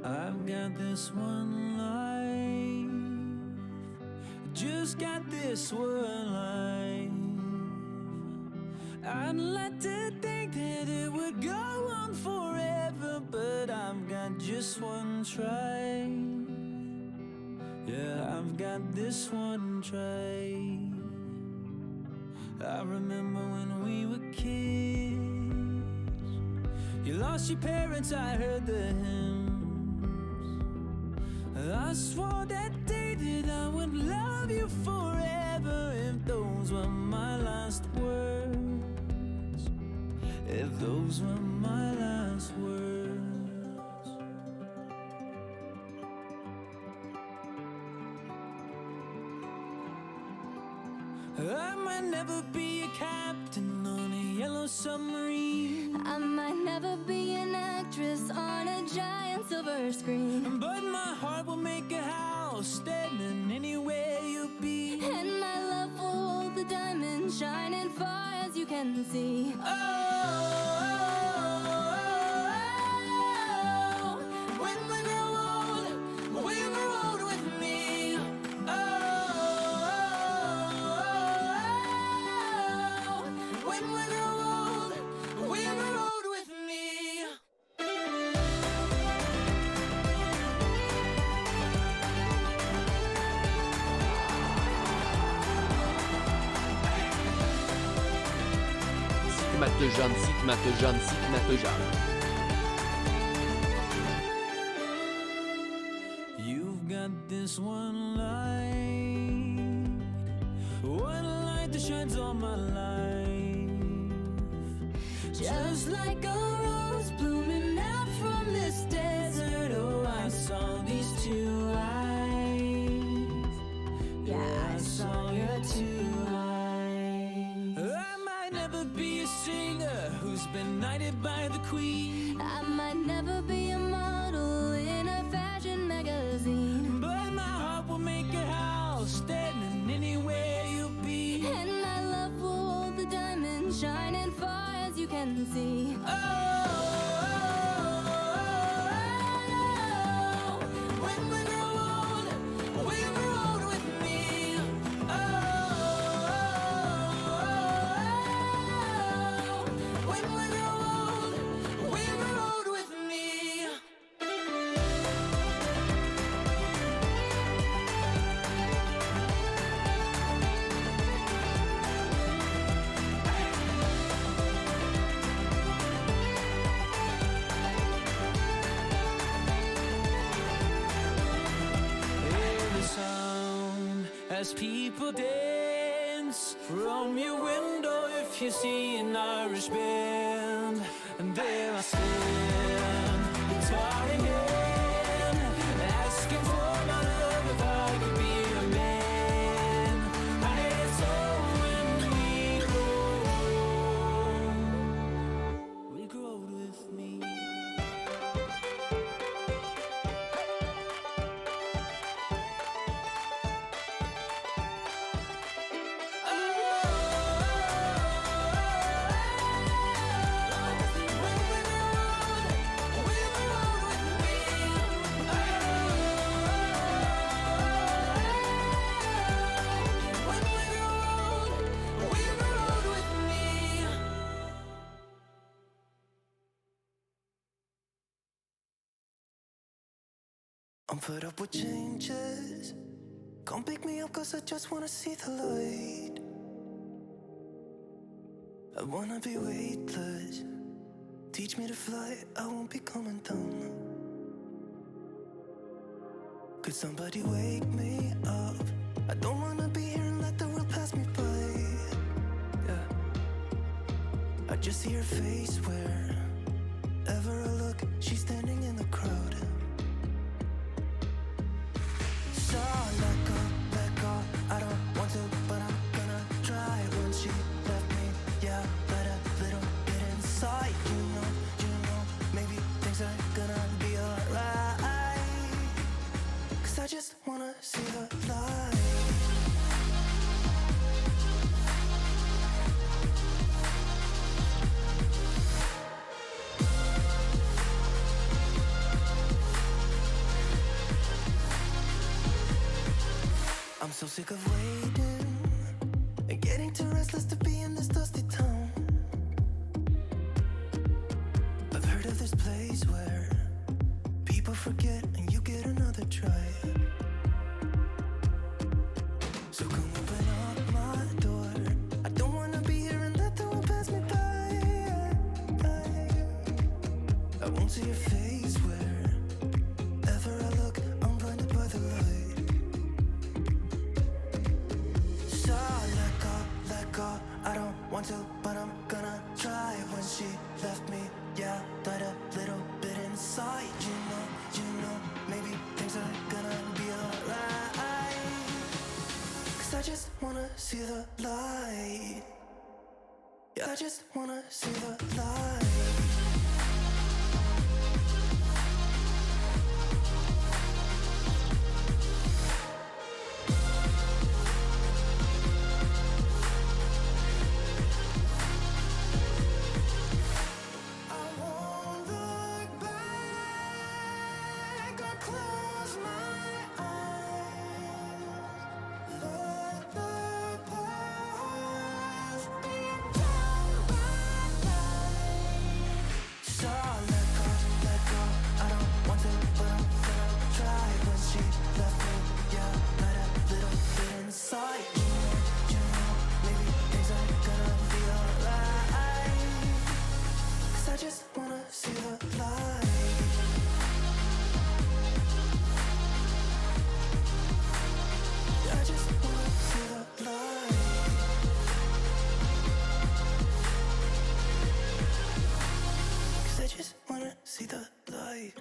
I've got this one life, just got this one life. I'd like to think that it would go on forever, but I've got just one try. Yeah, I've got this one try. I remember when we were kids, you lost your parents, I heard the hymns. I swore that day that I would love you forever, if those were my last words, if those were my last words. I might never be a captain on a yellow submarine. I might never be an actress on a giant silver screen, but my heart will make a house standing anywhere you'll be. and my love will hold the diamond shining far as you can see. When we grow old, we grow old with me. When we grow old, we grow old with me. Sigmate You've got this one light that shines all my life. Just like a rose blooming out from this desert. Oh, I saw these two eyes. Yeah, I saw your two eyes. I might never be a singer who's been knighted by the queen. I might never be a model in a fashion magazine, but my heart will make a house standing anywhere you'll be. and my love will hold the diamond shining far as you can see. When we grow old, we grow old with me. When we grow old, we grow old with me. As people dance from your window, if you see an Irish band, and there I stand, guitar in hand, asking for my love if I could be a man. It's all when we grow old with me. I'm fed up with changes. Come pick me up, cause I just wanna see the light. I wanna be weightless. Teach me to fly, I won't be coming down. Could somebody wake me up? I don't wanna be here and let the world pass me by. Yeah. I just see her face wherever I look. She's standing in the crowd. So let go, I don't want to, but I'm gonna try. When she left me, yeah, let a little bit inside. You know, maybe things are gonna be alright. Cause I just wanna see the light. I'm so sick of waiting and getting too restless to be in this dusty town. I've heard of this place where people forget and you get another try. So come open up my door. I don't wanna be here and let the world pass me by. I won't see your face wherever I look. I'm blinded by the light. So let go. I don't want to, but I'm gonna try. When she left me, yeah, died a little bit inside. You know, maybe things are gonna be alright. 'Cause I just wanna see the light. Yeah, I just wanna see the light. See the light.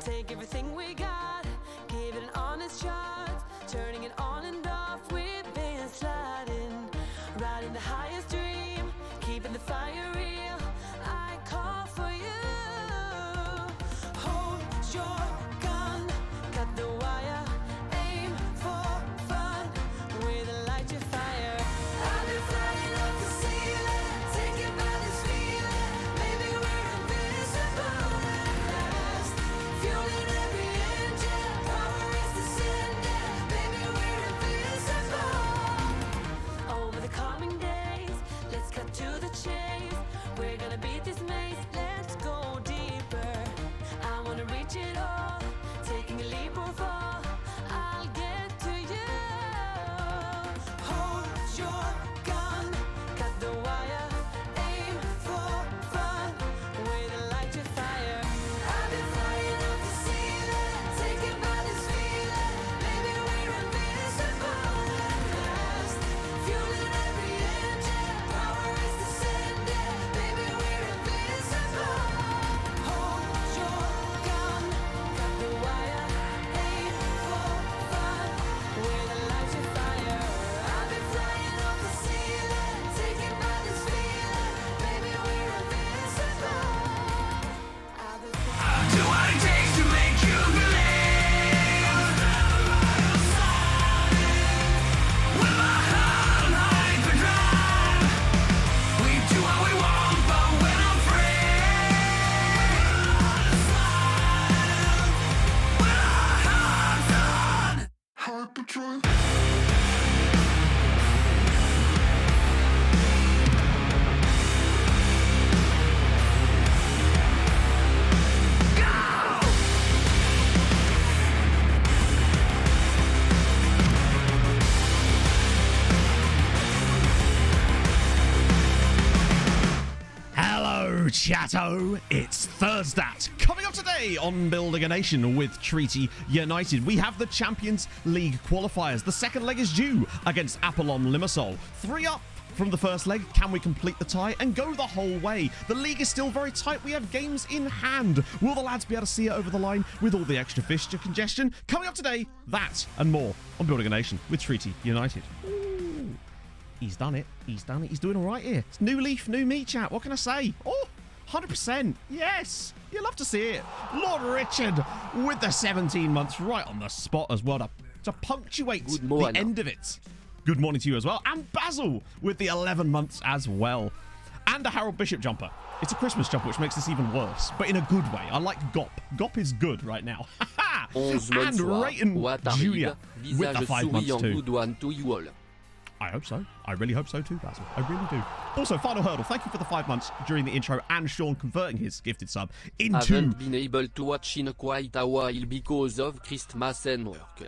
Take everything we got, give it an honest shot, turning it on and off, we've been sliding, riding the highest dream, keeping the fire real. I call for you. Hold your gun, cut the wire, aim for fun. Chateau, it's Thursday. Coming up today on Building a Nation with Treaty United, we have the Champions League qualifiers. The second leg is due against Apollon Limassol. 3 up from the first leg. Can we complete the tie and go the whole way? The league is still very tight. We have games in hand. Will the lads be able to see it over the line with all the extra fixture congestion? Coming up today, that and more on Building a Nation with Treaty United. Ooh, he's done it. He's done it. He's doing all right here. It's new leaf, new me, chat. What can I say? Oh, 100%. Yes. You love to see it. Lord Richard with the 17 months right on the spot as well to punctuate the end of it. Good morning to you as well. And Basil with the 11 months as well. And a Harold Bishop jumper. It's a Christmas jumper, which makes this even worse, but in a good way. I like Gop. Gop is good right now. And Rayton Jr. with the 5 months too. I hope so. I really hope so too, Basil. I really do. Also, final hurdle. Thank you for the 5 months during the intro and Sean converting his gifted sub into... Haven't been able to watch in quite a while because of Christmas and work.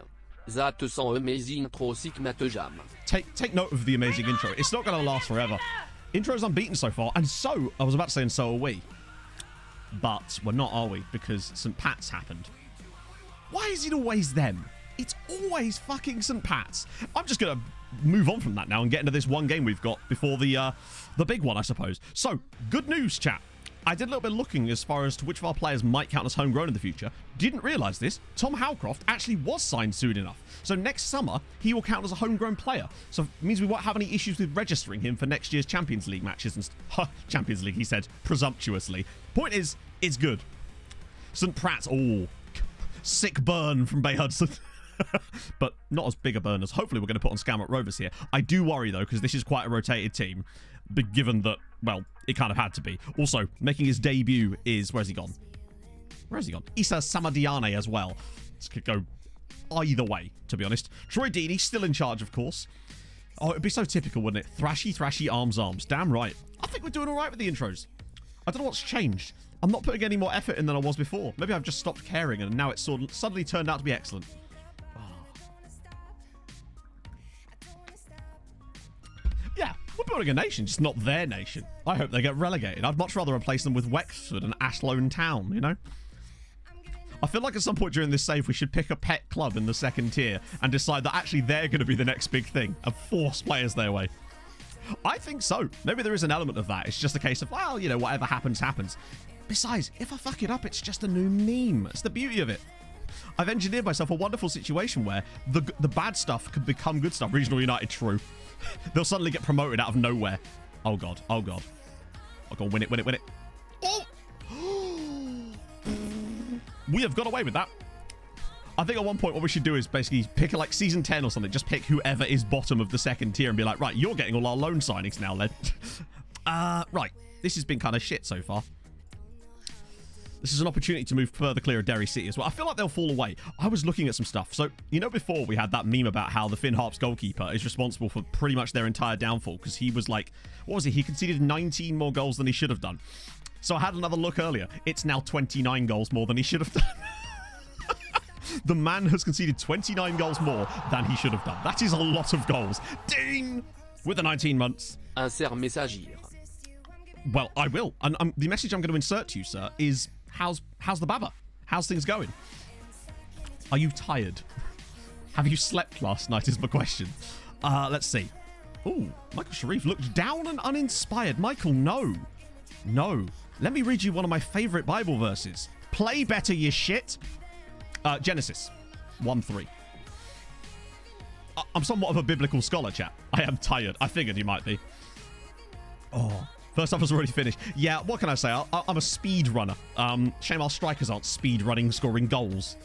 That some amazing intro jam. Take note of the amazing intro. It's not going to last forever. Intro's unbeaten so far, and so, I was about to say, and so are we. But we're not, are we? Because St. Pat's happened. Why is it always them? It's always fucking St. Pat's. I'm just going to move on from that now and get into this one game we've got before the big one, I suppose. So, good news, chat. I did a little bit of looking as far as to which of our players might count as homegrown in the future. Didn't realise this. Tom Howcroft actually was signed soon enough. So next summer, he will count as a homegrown player. So it means we won't have any issues with registering him for next year's Champions League matches. And Champions League, he said, presumptuously. Point is, it's good. St. Pratt's, oh, sick burn from Bay Hudson. But not as big a burn as hopefully we're going to put on Scammert Rovers here. I do worry, though, because this is quite a rotated team. But given that, well, it kind of had to be. Also, making his debut is... Where's he gone? Where has he gone? Issa Samadiane as well. This could go either way, to be honest. Troy Deeney, still in charge, of course. Oh, it'd be so typical, wouldn't it? Thrashy, arms. Damn right. I think we're doing all right with the intros. I don't know what's changed. I'm not putting any more effort in than I was before. Maybe I've just stopped caring and now it's suddenly turned out to be excellent. Yeah, we're building a nation, just not their nation. I hope they get relegated. I'd much rather replace them with Wexford and Athlone Town, you know? I feel like at some point during this save, we should pick a pet club in the second tier and decide that actually they're going to be the next big thing and force players their way. I think so. Maybe there is an element of that. It's just a case of, well, you know, whatever happens, happens. Besides, if I fuck it up, it's just a new meme. It's the beauty of it. I've engineered myself a wonderful situation where the bad stuff could become good stuff. Regional United, true. They'll suddenly get promoted out of nowhere. Oh, God. Oh, God. Oh, God. Win it. Oh! We have got away with that. I think at one point what we should do is basically pick like season 10 or something. Just pick whoever is bottom of the second tier and be like, right, you're getting all our loan signings now, then. Right. This has been kind of shit so far. This is an opportunity to move further clear of Derry City as well. I feel like they'll fall away. I was looking at some stuff. So, you know, before we had that meme about how the Finn Harps goalkeeper is responsible for pretty much their entire downfall because he was like, what was it? He conceded 19 more goals than he should have done. So I had another look earlier. It's now 29 goals more than he should have done. The man has conceded 29 goals more than he should have done. That is a lot of goals. Ding! With the 19 months. Insert message here. Well, I will. And the message I'm going to insert to you, sir, is how's the baba? How's things going? Are you tired? Have you slept last night is my question. Let's see. Ooh, Michael Sharif looked down and uninspired. Michael, no. No. Let me read you one of my favorite Bible verses. Play better, you shit. Genesis 1:3. I'm somewhat of a biblical scholar, chap. I am tired. I figured you might be. Oh, first half was already finished. Yeah, what can I say? I'm a speed runner. Shame our strikers aren't speed running, scoring goals.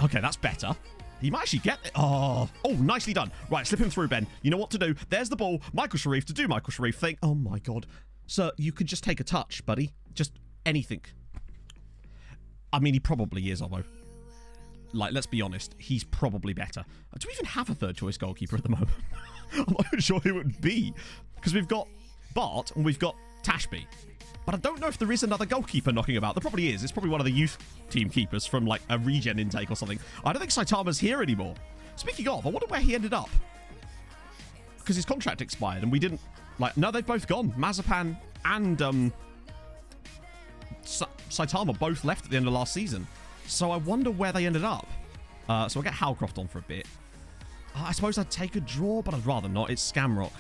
Okay, that's better. He might actually get it. Oh, nicely done. Right, slip him through, Ben. You know what to do. There's the ball. Michael Sharif to do Michael Sharif thing. Oh, my God. Sir, you could just take a touch, buddy. Just anything. I mean, he probably is, although. Like, let's be honest. He's probably better. Do we even have a third choice goalkeeper at the moment? I'm not even sure who it would be. Because we've got Bart and we've got Tashby. But I don't know if there is another goalkeeper knocking about. There probably is. It's probably one of the youth team keepers from, like, a regen intake or something. I don't think Saitama's here anymore. Speaking of, I wonder where he ended up. Because his contract expired and we didn't... Like, no, they've both gone. Mazepan and Saitama both left at the end of last season. So I wonder where they ended up. So I'll get Halcroft on for a bit. I suppose I'd take a draw, but I'd rather not. It's Scamrock.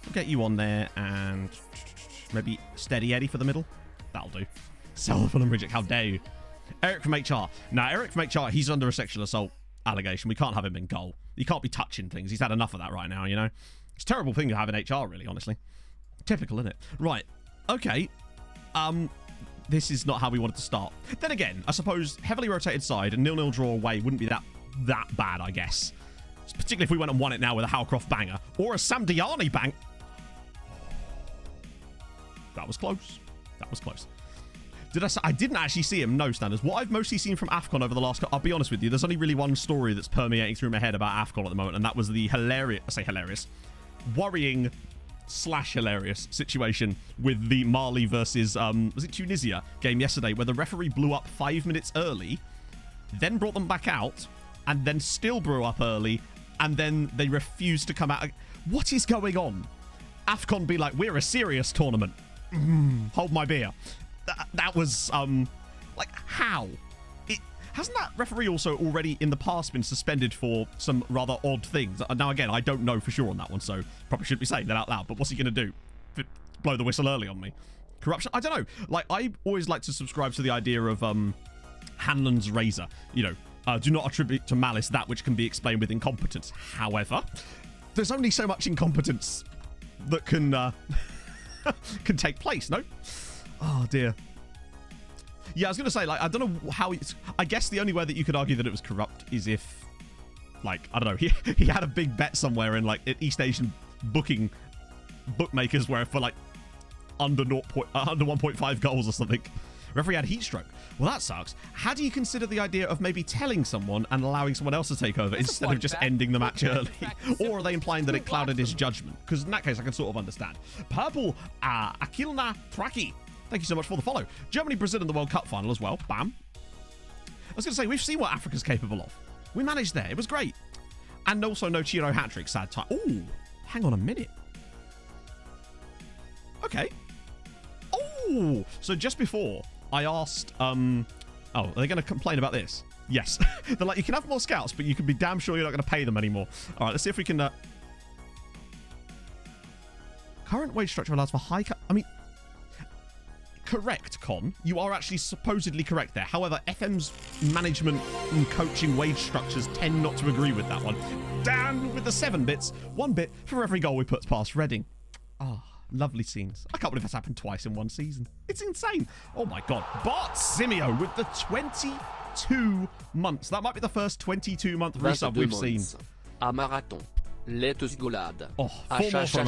I'll get you on there and maybe Steady Eddie for the middle. That'll do. Sullivan and Ridgick, how dare you? Eric from HR. Now, Eric from HR, he's under a sexual assault allegation. We can't have him in goal. He can't be touching things. He's had enough of that right now, you know? It's a terrible thing to have in HR, really, honestly. Typical, isn't it? Right. Okay. This is not how we wanted to start. Then again, I suppose heavily rotated side and 0-0 draw away wouldn't be that bad, I guess. Particularly if we went and won it now with a Halcroft banger or a Sam Diani bang. That was close. That was close. I didn't actually see him, no, Standards. What I've mostly seen from AFCON over the last... I'll be honest with you, there's only really one story that's permeating through my head about AFCON at the moment, and that was the worrying/hilarious situation with the Mali versus, was it Tunisia game yesterday, where the referee blew up 5 minutes early, then brought them back out, and then still blew up early, and then they refused to come out. What is going on? AFCON be like, we're a serious tournament. Hold my beer. That was, like, how? Hasn't that referee also already in the past been suspended for some rather odd things? Now, again, I don't know for sure on that one, so probably shouldn't be saying that out loud, but what's he going to do? Blow the whistle early on me? Corruption? I don't know. Like, I always like to subscribe to the idea of Hanlon's razor. You know, do not attribute to malice that which can be explained with incompetence. However, there's only so much incompetence that can can take place, no? Oh, dear. Yeah, I was going to say, like, I don't know how it's... I guess the only way that you could argue that it was corrupt is if, like, I don't know, he had a big bet somewhere in, like, East Asian bookmakers where for, like, under 1.5 goals or something. Referee had heat stroke. Well, that sucks. How do you consider the idea of maybe telling someone and allowing someone else to take over instead of just ending the match early? Or are they implying that it clouded his judgment? Because in that case, I can sort of understand. Purple, Akilna Traki. Thank you so much for the follow. Germany, Brazil in the World Cup final as well. Bam. I was going to say, we've seen what Africa's capable of. We managed there. It was great. And also no Chiro hat-trick. Sad time. Oh, hang on a minute. Okay. Oh, so just before I asked, oh, are they going to complain about this? Yes. They're like, you can have more scouts, but you can be damn sure you're not going to pay them anymore. All right, let's see if we can... Current wage structure allows for high... I mean... Correct, Con. You are actually supposedly correct there. However, FM's management and coaching wage structures tend not to agree with that one. Down with the 7 bits. 1 bit for every goal we put past Reading. Ah, lovely scenes. I can't believe that's happened twice in one season. It's insane. Oh my god. Bart Simeo with the 22 months. That might be the first 22-month resub we've seen. A marathon. Let's go, lad. Oh, 4 more for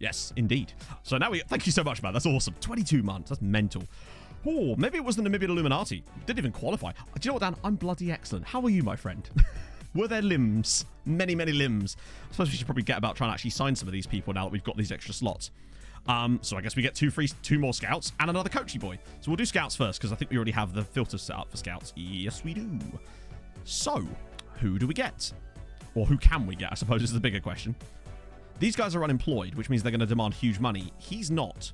Yes, indeed. So now thank you so much, man. That's awesome. 22 months. That's mental. Oh, maybe it was the Namibian Illuminati. Didn't even qualify. Do you know what, Dan? I'm bloody excellent. How are you, my friend? Were there limbs? Many, many limbs. I suppose we should probably get about trying to actually sign some of these people now that we've got these extra slots. So I guess we get 2 more scouts and another coachy boy. So we'll do scouts first because I think we already have the filters set up for scouts. Yes, we do. So, who do we get? Or who can we get, I suppose, is the bigger question. These guys are unemployed, which means they're going to demand huge money. He's not,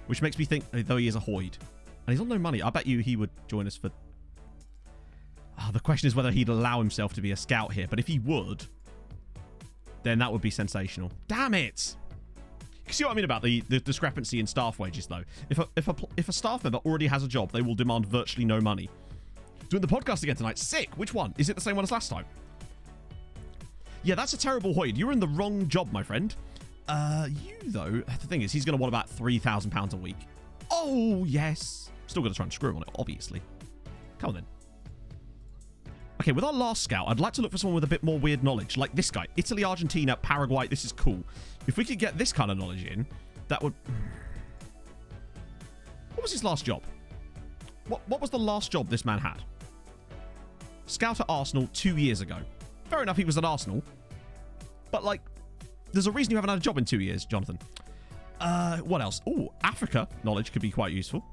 which makes me think, though he is a Hoyd, and he's on no money, I bet you he would join us for... the question is whether he'd allow himself to be a scout here, but if he would, then that would be sensational. Damn it! You see what I mean about the discrepancy in staff wages, though? If a staff member already has a job, they will demand virtually no money. Doing the podcast again tonight. Sick. Which one? Is it the same one as last time? Yeah, that's a terrible Hoyd. You're in the wrong job, my friend. You, though, the thing is, he's going to want about £3,000 a week. Oh, yes. Still going to try and screw him on it, obviously. Come on, then. Okay, with our last scout, I'd like to look for someone with a bit more weird knowledge. Like this guy. Italy, Argentina, Paraguay. This is cool. If we could get this kind of knowledge in, that would... What was his last job? What was the last job this man had? Scout at Arsenal 2 years ago. Fair enough, he was at Arsenal. But, like, there's a reason you haven't had a job in 2 years, Jonathan. What else? Oh, Africa knowledge could be quite useful.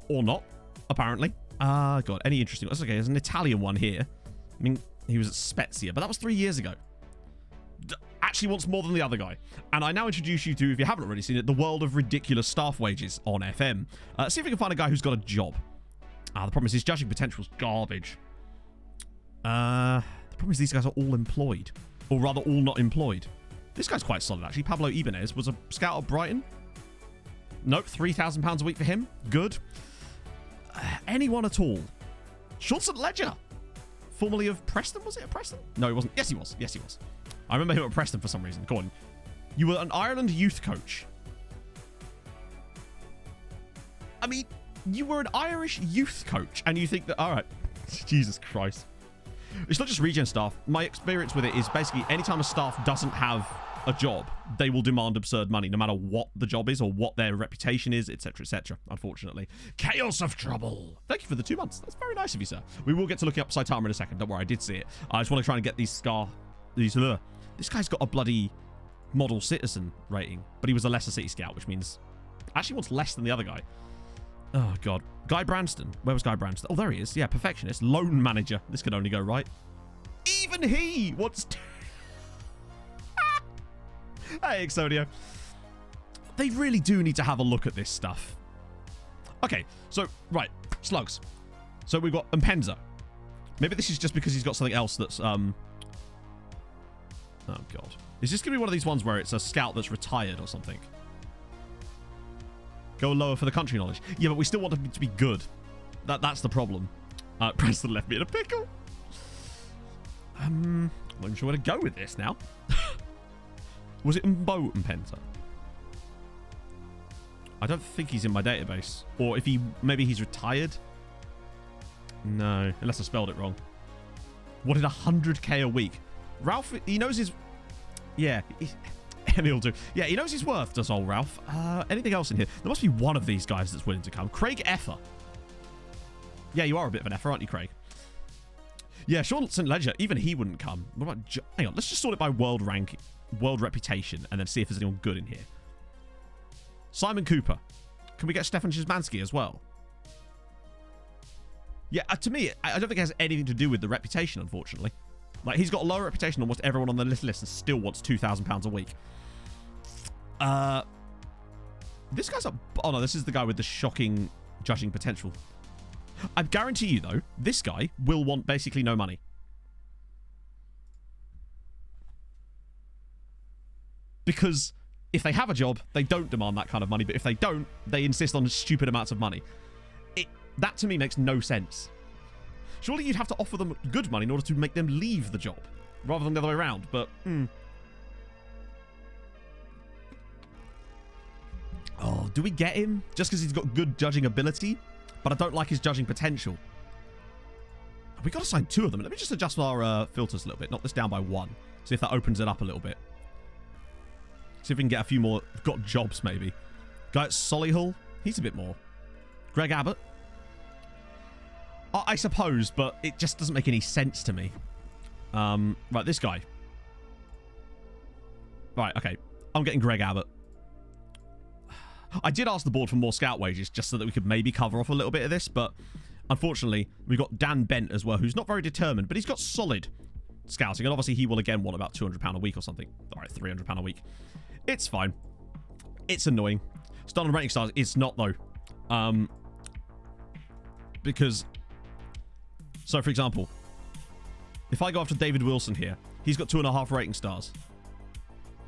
Or not, apparently. God, any interesting... That's okay, there's an Italian one here. I mean, he was at Spezia, but that was 3 years ago. actually wants more than the other guy. And I now introduce you to, if you haven't already seen it, the world of ridiculous staff wages on FM. See if we can find a guy who's got a job. The problem is his judging potential's garbage. The problem is these guys are all employed. Or rather, all not employed. This guy's quite solid, actually. Pablo Ibanez was a scout at Brighton. Nope, £3,000 a week for him. Good. Anyone at all? Sean St. Ledger. Formerly of Preston. Was it at Preston? No, he wasn't. Yes, he was. Yes, he was. I remember him at Preston for some reason. Go on. You were an Ireland youth coach. I mean, you were an Irish youth coach, and you think that... All right. Jesus Christ. It's not just regen staff. My experience with it is basically anytime a staff doesn't have a job, they will demand absurd money, no matter what the job is or what their reputation is, etc., unfortunately. Chaos of Trouble. Thank you for the 2 months. That's very nice of you, sir. We will get to looking up Saitama in a second. Don't worry, I did see it. I just want to try and get these This guy's got a bloody model citizen rating, but he was a lesser city scout, which means actually wants less than the other guy. Oh, God. Guy Branston. Where was Guy Branston? Oh, there he is. Yeah, perfectionist. Loan manager. This could only go right. Even he wants to... Hey, Exodio. They really do need to have a look at this stuff. Okay, so, right. Slugs. So we've got Mpenza. Maybe this is just because he's got something else that's... Oh, God. Is this going to be one of these ones where it's a scout that's retired or something? Go lower for the country knowledge. Yeah, but we still want them to be good. That's the problem. Preston left me in a pickle. I'm not even sure where to go with this now. Was it Mbo Mpenza? I don't think he's in my database. Or if he... Maybe he's retired? No, unless I spelled it wrong. Wanted 100k a week. Ralph, he knows his... Yeah, he'll do. Yeah, he knows his worth, does old Ralph. Anything else in here? There must be one of these guys that's willing to come. Craig Effer. Yeah, you are a bit of an Effer, aren't you, Craig? Yeah, Sean St. Ledger, even he wouldn't come. What about... Hang on, let's just sort it by world rank, world reputation, and then see if there's anyone good in here. Simon Cooper. Can we get Stefan Szymanski as well? Yeah, to me, I don't think it has anything to do with the reputation, unfortunately. Like, he's got a lower reputation than almost everyone on the list and still wants £2,000 a week. This guy's up... Oh, no, this is the guy with the shocking judging potential. I guarantee you, though, this guy will want basically no money. Because if they have a job, they don't demand that kind of money. But if they don't, they insist on stupid amounts of money. That, to me, makes no sense. Surely you'd have to offer them good money in order to make them leave the job, rather than the other way around, but... Oh, do we get him? Just because he's got good judging ability, but I don't like his judging potential. We've got to sign 2 of them. Let me just adjust our filters a little bit. Knock this down by 1. See if that opens it up a little bit. See if we can get a few more... Got jobs, maybe. Guy at Solihull. He's a bit more. Greg Abbott. I suppose, but it just doesn't make any sense to me. Right, this guy. Right, okay. I'm getting Greg Abbott. I did ask the board for more scout wages just so that we could maybe cover off a little bit of this, but unfortunately, we've got Dan Bent as well, who's not very determined, but he's got solid scouting, and obviously he will again want about £200 a week or something. All right, £300 a week. It's fine. It's annoying. Start on rating stars, it's not, though. Because... So, for example, if I go after David Wilson here, he's got 2.5 rating stars.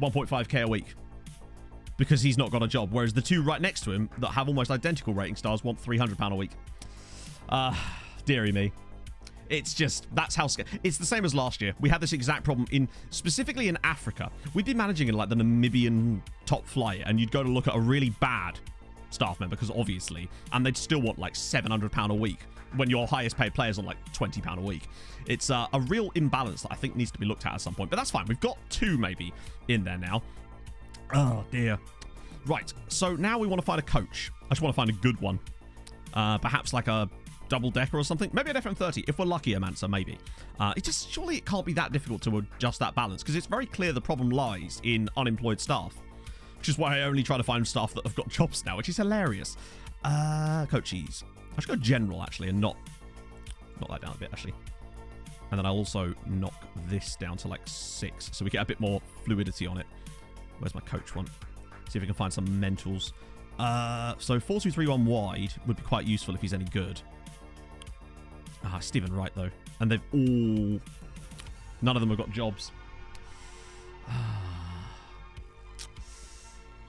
1.5k a week. Because he's not got a job. Whereas the 2 right next to him that have almost identical rating stars want £300 a week. Dearie me. It's just, that's how... It's the same as last year. We had this exact problem specifically in Africa. We'd be managing in like the Namibian top flight, and you'd go to look at a really bad staff member, because obviously, and they'd still want like £700 a week when your highest paid player's on like £20 a week. It's a real imbalance that I think needs to be looked at some point, but that's fine. We've got 2 maybe in there now. Oh dear. Right, so now we want to find a coach. I just want to find a good one. Perhaps like a double-decker or something. Maybe an FM30, if we're lucky, Amansa, maybe. Surely it can't be that difficult to adjust that balance, because it's very clear the problem lies in unemployed staff. Which is why I only try to find staff that have got jobs now, which is hilarious. Coaches. I should go general, actually, and not that down a bit, actually. And then I'll also knock this down to like 6 so we get a bit more fluidity on it. Where's my coach one? See if we can find some mentals. So 4-2-3-1 wide would be quite useful if he's any good. Stephen Wright, though. And they've all... None of them have got jobs.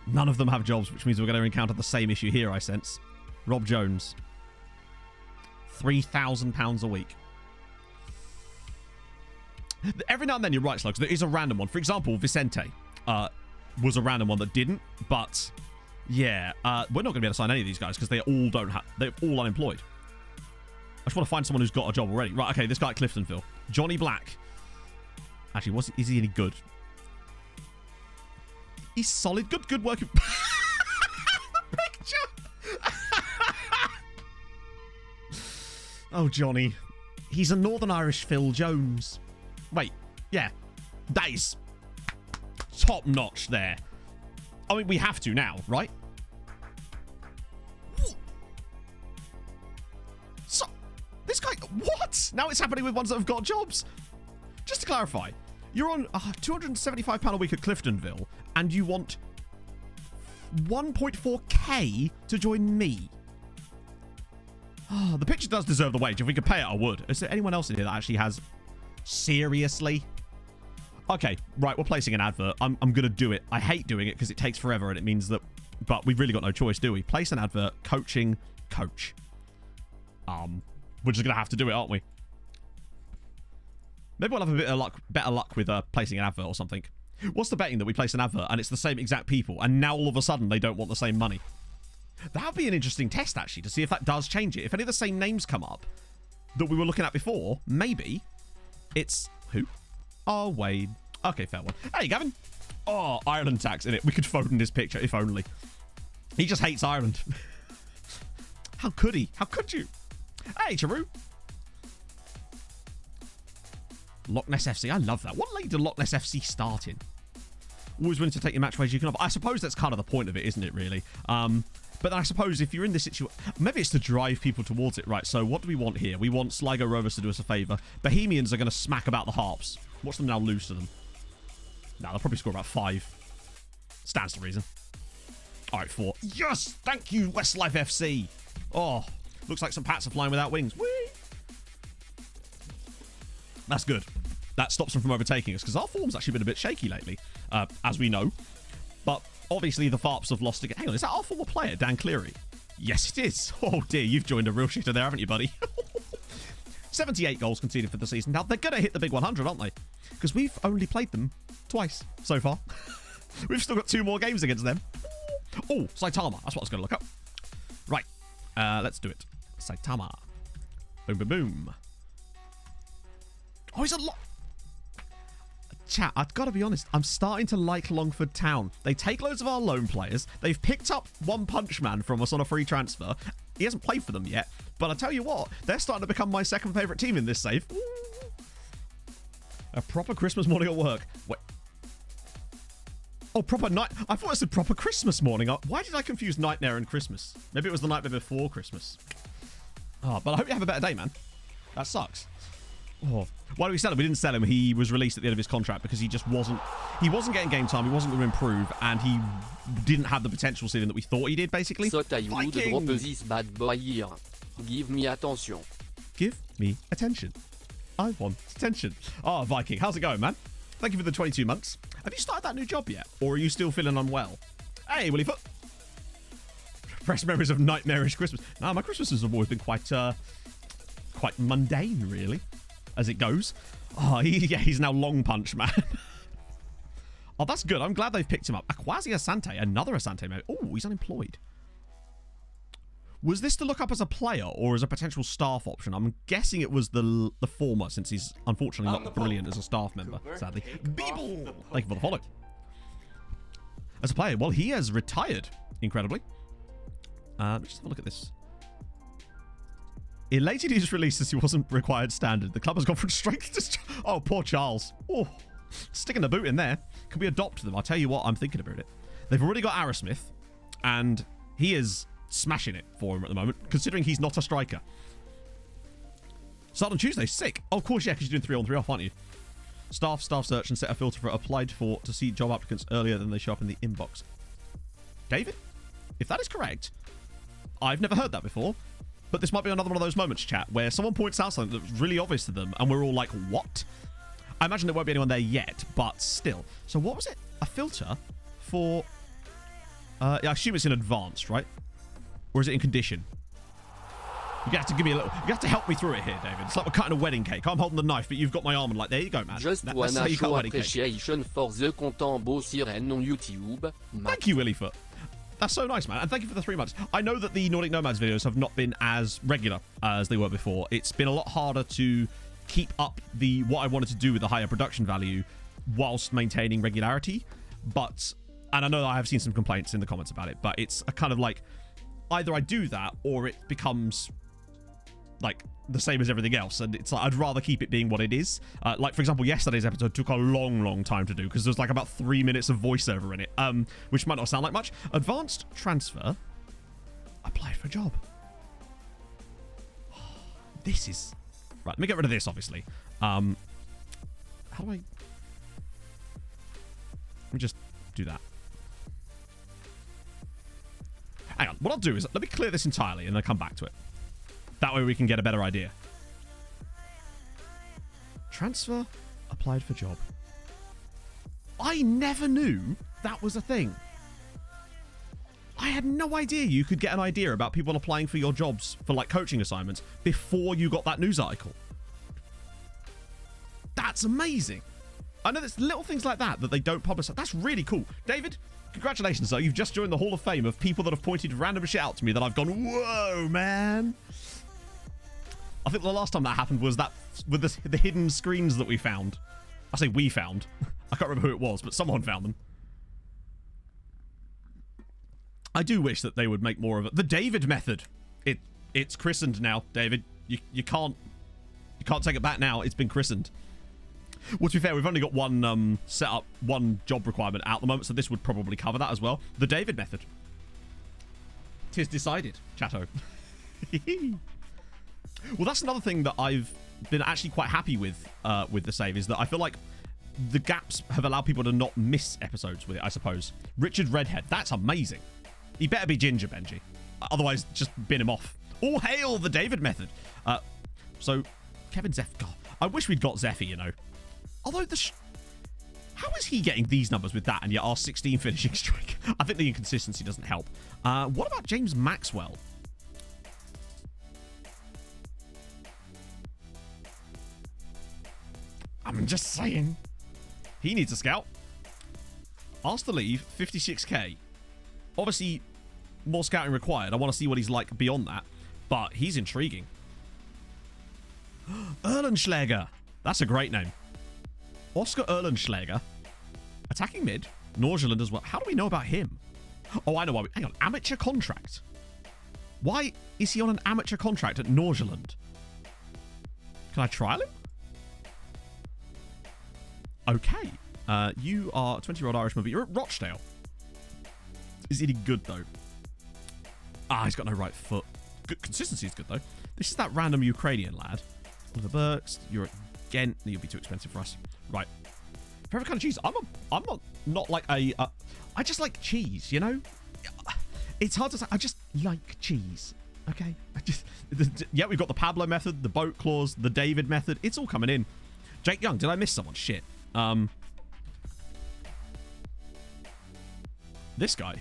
None of them have jobs, which means we're going to encounter the same issue here, I sense. Rob Jones. £3,000 a week. Every now and then you're right, Slugs. There is a random one. For example, Vicente was a random one that didn't. But, yeah. We're not going to be able to sign any of these guys because they all don't have... They're all unemployed. I just want to find someone who's got a job already. Right, okay, this guy at Cliftonville. Johnny Black. Actually, is he any good? He's solid. Good work. The picture. Oh, Johnny. He's a Northern Irish Phil Jones. Wait, yeah. That is top notch there. I mean, we have to now, right? So, this guy... What? Now it's happening with ones that have got jobs. Just to clarify, you're on £275 a week at Cliftonville, and you want 1.4k to join me. Oh, the picture does deserve the wage. If we could pay it, I would. Is there anyone else in here that actually has... Seriously? Okay, right, we're placing an advert. I'm going to do it. I hate doing it because it takes forever and it means that... But we've really got no choice, do we? Place an advert, coaching, coach. We're just going to have to do it, aren't we? Maybe we'll have a bit of better luck with placing an advert or something. What's the betting that we place an advert and it's the same exact people and now all of a sudden they don't want the same money? That would be an interesting test, actually, to see if that does change it. If any of the same names come up that we were looking at before, maybe it's... Who? Oh, Wade. Okay, fair one. Hey, Gavin. Oh, Ireland tax in it. We could phone this picture, if only. He just hates Ireland. How could he? How could you? Hey, Charu. Loch Ness FC. I love that. What league did Loch Ness FC start in? Always willing to take your match ways you can offer. I suppose that's kind of the point of it, isn't it, really? But I suppose if you're in this situation... Maybe it's to drive people towards it. Right, so what do we want here? We want Sligo Rovers to do us a favour. Bohemians are going to smack about the Harps. Watch them now lose to them. Now, they'll probably score about 5. Stands to reason. All right, 4. Yes! Thank you, Westlife FC. Oh, looks like some Pats are flying without wings. Whee! That's good. That stops them from overtaking us, because our form's actually been a bit shaky lately, as we know. But obviously the Farps have lost again. Hang on, is that our former player, Dan Cleary? Yes, it is. Oh dear, you've joined a real shitter there, haven't you, buddy? 78 goals conceded for the season. Now, they're going to hit the big 100, aren't they? Because we've only played them twice so far. We've still got 2 more games against them. Oh, Saitama. That's what I was going to look up. Right. Let's do it. Saitama. Boom, boom, boom. Oh, he's a lot. Chat, I've got to be honest. I'm starting to like Longford Town. They take loads of our loan players. They've picked up One Punch Man from us on a free transfer. He hasn't played for them yet. But I tell you what, they're starting to become my second favourite team in this save. A proper Christmas morning at work. Wait. Oh, proper night. I thought it said proper Christmas morning. Why did I confuse Nightmare and Christmas? Maybe it was the night before Christmas. Oh, but I hope you have a better day, man. That sucks. Oh, why did we sell him? We didn't sell him. He was released at the end of his contract because he just wasn't... He wasn't getting game time. He wasn't going to improve. And he didn't have the potential ceiling that we thought he did, basically. So I would drop this bad boy here. Give me attention. Give me attention. I want attention. Oh, Viking. How's it going, man? Thank you for the 22 months. Have you started that new job yet? Or are you still feeling unwell? Hey, Willie Foot. Fresh memories of nightmarish Christmas. No, my Christmases have always been quite mundane, really, as it goes. Oh, he's now Long Punch Man. Oh, that's good. I'm glad they've picked him up. Akwasi Asante, another Asante mate. Oh, he's unemployed. Was this to look up as a player or as a potential staff option? I'm guessing it was the former, since he's unfortunately not brilliant as a staff member, sadly. Beeble! Thank you for the follow. As a player, well, he has retired, incredibly. Let's just have a look at this. Elated his release as he wasn't required standard. The club has gone from strength to strength. Oh, poor Charles. Oh, sticking the boot in there. Can we adopt them? I'll tell you what, I'm thinking about it. They've already got Arrowsmith, and he is smashing it for him at the moment, considering he's not a striker. Start on Tuesday. Sick. Oh, of course, yeah, because you're doing 3 on 3 off, aren't you? Staff search and set a filter for applied for to see job applicants earlier than they show up in the inbox. David, if that is correct, I've never heard that before, but this might be another one of those moments, chat, where someone points out something that's really obvious to them, and we're all like, what? I imagine there won't be anyone there yet, but still. So what was it? A filter for... I assume it's in advanced, right? Or is it in condition? You have to give me a little... You have to help me through it here, David. It's like we're cutting a wedding cake. I'm holding the knife, but you've got my arm and like, there you go, man. Just That's how you cut a show wedding cake. appreciation for the content beau sirène on YouTube. Thank you, Willyfoot. That's so nice, man. And thank you for the 3 months. I know that the Nordic Nomads videos have not been as regular as they were before. It's been a lot harder to keep up what I wanted to do with the higher production value whilst maintaining regularity. But, and I know that I have seen some complaints in the comments about it, but it's a kind of like, either I do that or it becomes like the same as everything else, and it's like I'd rather keep it being what it is. Like, for example, yesterday's episode took a long time to do because there was like about 3 minutes of voiceover in it, which might not sound like much. Advanced transfer. Applied for a job. This is... Right, let me get rid of this, obviously. How do I... Let me just do that. Hang on. What I'll do is, let me clear this entirely and then come back to it. That way we can get a better idea. Transfer, applied for job. I never knew that was a thing. I had no idea you could get an idea about people applying for your jobs for like coaching assignments before you got that news article. That's amazing. I know there's little things like that that they don't publicize. That's really cool. David, congratulations, though. You've just joined the Hall of Fame of people that have pointed random shit out to me that I've gone, whoa, man. I think the last time that happened was that with the hidden screens that we found. I say we found. I can't remember who it was, but someone found them. I do wish that they would make more of it. The David method. It's christened now, David. You can't take it back now. It's been christened. Well, to be fair, we've only got one set up, one job requirement at the moment, so this would probably cover that as well. The David method. 'Tis decided, chatto. Well, that's another thing that I've been actually quite happy with the save, is that I feel like the gaps have allowed people to not miss episodes with it, I suppose. Richard Redhead, that's amazing. He better be Ginger, Benji. Otherwise, just bin him off. All hail the David method. So, Kevin Zeff, God, I wish we'd got Zeffy, you know. Although, how is he getting these numbers with that and yet our 16 finishing streak? I think the inconsistency doesn't help. What about James Maxwell? I'm just saying. He needs a scout. Asked to leave, 56k. Obviously, more scouting required. I want to see what he's like beyond that. But he's intriguing. Erlenschläger. That's a great name. Oscar Erlenschläger. Attacking mid. Norgeland as well. How do we know about him? Oh, I know why. Hang on. Amateur contract. Why is he on an amateur contract at Norgeland? Can I trial him? Okay. You are a 20-year-old Irishman, but you're at Rochdale. Is he good, though? He's got no right foot. Good consistency is good, though. This is that random Ukrainian lad. Oliver Burks. You're at Ghent. You'll be too expensive for us. Right. Favorite kind of cheese? I'm not like a... I just like cheese, you know? It's hard to say. I just like cheese. Okay? Yeah, we've got the Pablo method, the boat clause, the David method. It's all coming in. Jake Young. Did I miss someone? Shit. This guy.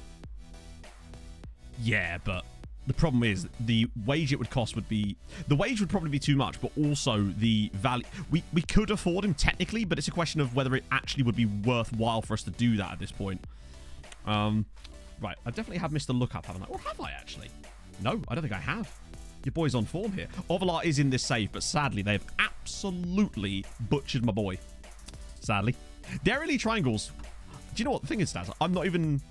Yeah, but the problem is the wage it would cost would be... The wage would probably be too much, but also the value... We could afford him technically, but it's a question of whether it actually would be worthwhile for us to do that at this point. Right, I definitely have Mr. Lookup, haven't I? Or have I actually? No, I don't think I have. Your boy's on form here. Ovalar is in this save, but sadly, they've absolutely butchered my boy. Sadly. Dairy Triangles. Do you know what the thing is, Stas? I'm not even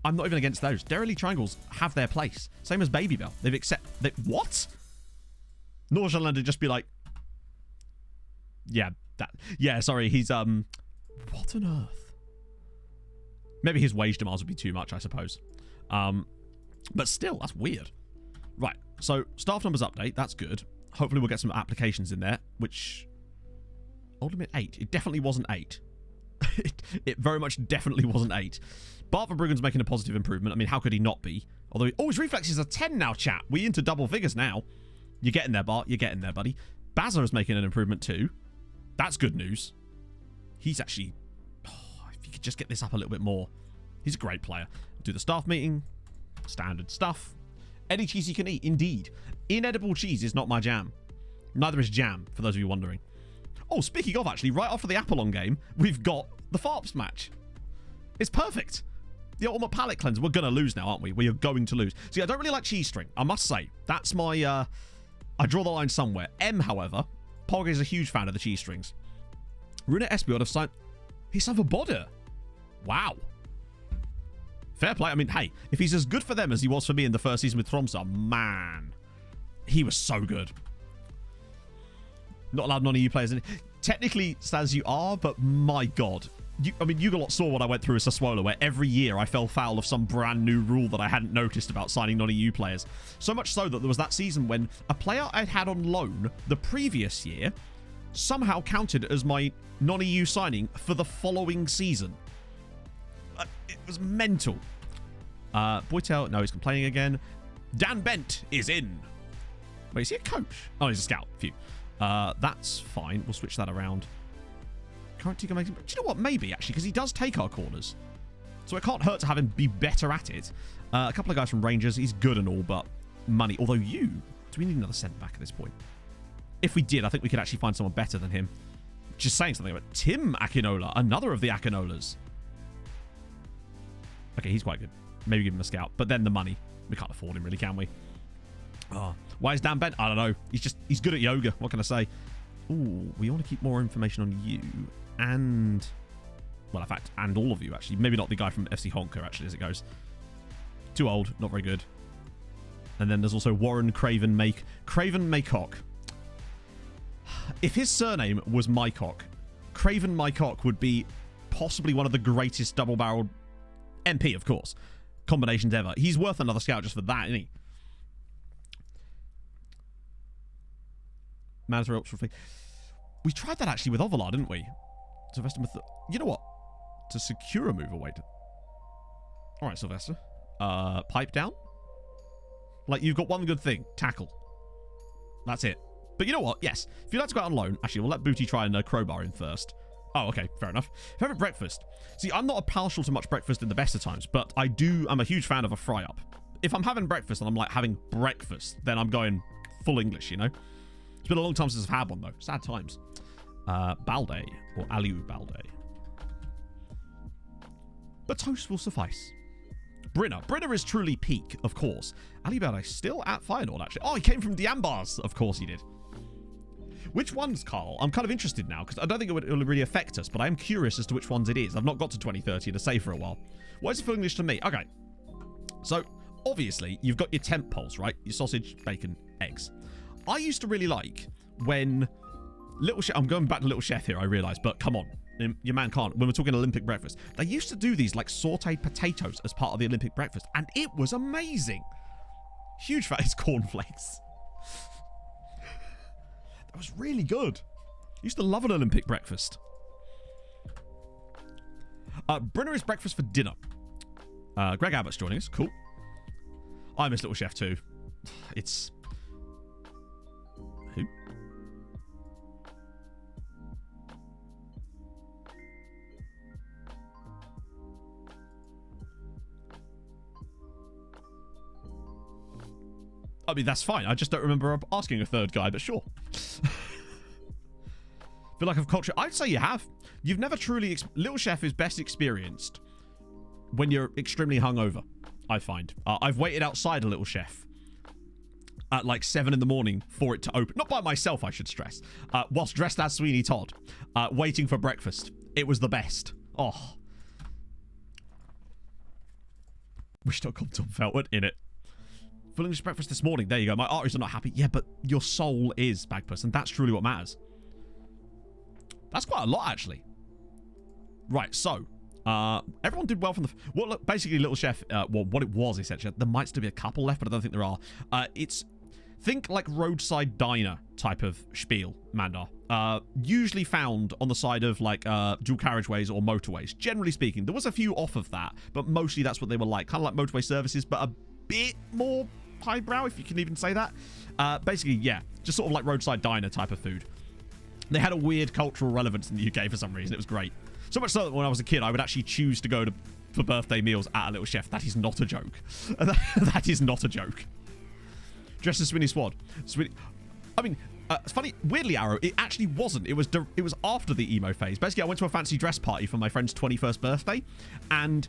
against those. Dairy Triangles have their place. Same as Baby Bell. They've accepted... What? Norgeland would just be like... Yeah, that... Yeah, sorry, he's... What on earth? Maybe his wage demands would be too much, I suppose. But still, that's weird. Right, so staff numbers update. That's good. Hopefully we'll get some applications in there, which... Old limit 8. It definitely wasn't 8. it very much definitely wasn't 8. Bart Verbruggen's making a positive improvement. I mean, how could he not be? Although, oh, his reflexes are 10 now, chat. We into double figures now. You're getting there, Bart. You're getting there, buddy. Bazza is making an improvement too. That's good news. He's actually... Oh, if you could just get this up a little bit more. He's a great player. Do the staff meeting. Standard stuff. Any cheese you can eat, indeed. Inedible cheese is not my jam. Neither is jam, for those of you wondering. Oh, speaking of, actually, right after the Apollon game, we've got the FARPS match. It's perfect. The ultimate palate cleanser. We're going to lose now, aren't we? We are going to lose. See, I don't really like cheese string, I must say. That's my... I draw the line somewhere. M, however, Pog is a huge fan of the cheese strings. Rune Esbjørn have signed... He signed for Bodø. Wow. Fair play. I mean, hey, if he's as good for them as he was for me in the first season with Tromsø, man, he was so good. Not allowed non-EU players in it. Technically, Staz, you are, but my God. I mean, you lot saw what I went through as Sassuolo, where every year I fell foul of some brand new rule that I hadn't noticed about signing non-EU players. So much so that there was that season when a player I'd had on loan the previous year somehow counted as my non-EU signing for the following season. It was mental. Boytel, no, he's complaining again. Dan Bent is in. Wait, is he a coach? Oh, he's a scout. Phew. That's fine. We'll switch that around. Current Tico makes him... Do you know what? Maybe, actually, because he does take our corners. So it can't hurt to have him be better at it. A couple of guys from Rangers. He's good and all, but money. Although do we need another centre back at this point? If we did, I think we could actually find someone better than him. Just saying something about Tim Akinola, another of the Akinolas. Okay, he's quite good. Maybe give him a scout. But then the money. We can't afford him, really, can we? Oh. Why is Dan Bent? I don't know. He's good at yoga. What can I say? Ooh, we want to keep more information on you. And... Well, in fact, and all of you, actually. Maybe not the guy from FC Honker, actually, as it goes. Too old. Not very good. And then there's also Warren Craven Maycock. If his surname was Mycock, Craven Mycock would be possibly one of the greatest double-barreled... MP, of course. Combinations ever. He's worth another scout just for that, isn't he? Mandatory optional fee. We tried that actually with Ovalar, didn't we? Sylvester you know what? To secure a move away. Alright, Sylvester. Pipe down? Like, you've got one good thing. Tackle. That's it. But you know what? Yes. If you'd like to go out on loan, actually, we'll let Booty try and crowbar in first. Oh, okay. Fair enough. Favorite breakfast. See, I'm not partial to much breakfast in the best of times, but I'm a huge fan of a fry-up. If I'm having breakfast and I'm like having breakfast, then I'm going full English, you know? It's been a long time since I've had one, though. Sad times. Balde, or Aliu Balde. But toast will suffice. Brynner is truly peak, of course. Ali Balde still at Feyenoord, actually. Oh, he came from Diambars. Of course he did. Which ones, Carl? I'm kind of interested now, because I don't think it will really affect us, but I am curious as to which ones it is. I've not got to 2030 to say for a while. Why is it full English to me? Okay. So, obviously, you've got your temp poles, right? Your sausage, bacon, eggs. I used to really like when Little Chef... I'm going back to Little Chef here, I realise, but come on. Your man can't. When we're talking Olympic breakfast, they used to do these like sauteed potatoes as part of the Olympic breakfast, and it was amazing. Huge fan. It's cornflakes. That was really good. Used to love an Olympic breakfast. Brynner is breakfast for dinner. Greg Abbott's joining us. Cool. I miss Little Chef too. It's... Who? I mean, that's fine. I just don't remember asking a third guy, but sure. Feel like I've culture. I'd say you have. You've never truly... Little Chef is best experienced when you're extremely hungover, I find. I've waited outside a Little Chef at like 7 in the morning for it to open. Not by myself, I should stress. Whilst dressed as Sweeney Todd, waiting for breakfast. It was the best. Oh. Wish.com Tom Feltwood in it. Full English breakfast this morning. There you go. My arteries are not happy. Yeah, but your soul is, Bagpuss, and that's truly what matters. That's quite a lot, actually. Right, so... everyone did well from the... Well, look, basically, Little Chef... well, what it was, essentially. There might still be a couple left, but I don't think there are. It's Think like roadside diner type of spiel, Mandar. Usually found on the side of like dual carriageways or motorways. Generally speaking, there was a few off of that, but mostly that's what they were like. Kind of like motorway services, but a bit more highbrow, if you can even say that. Basically, yeah, just sort of like roadside diner type of food. They had a weird cultural relevance in the UK for some reason. It was great. So much so that when I was a kid, I would actually choose to go for birthday meals at a Little Chef. That is not a joke. That is not a joke. Dressed as Sweeney Swad. I mean, it's funny. Weirdly, Arrow, it actually wasn't. It was after the emo phase. Basically, I went to a fancy dress party for my friend's 21st birthday, and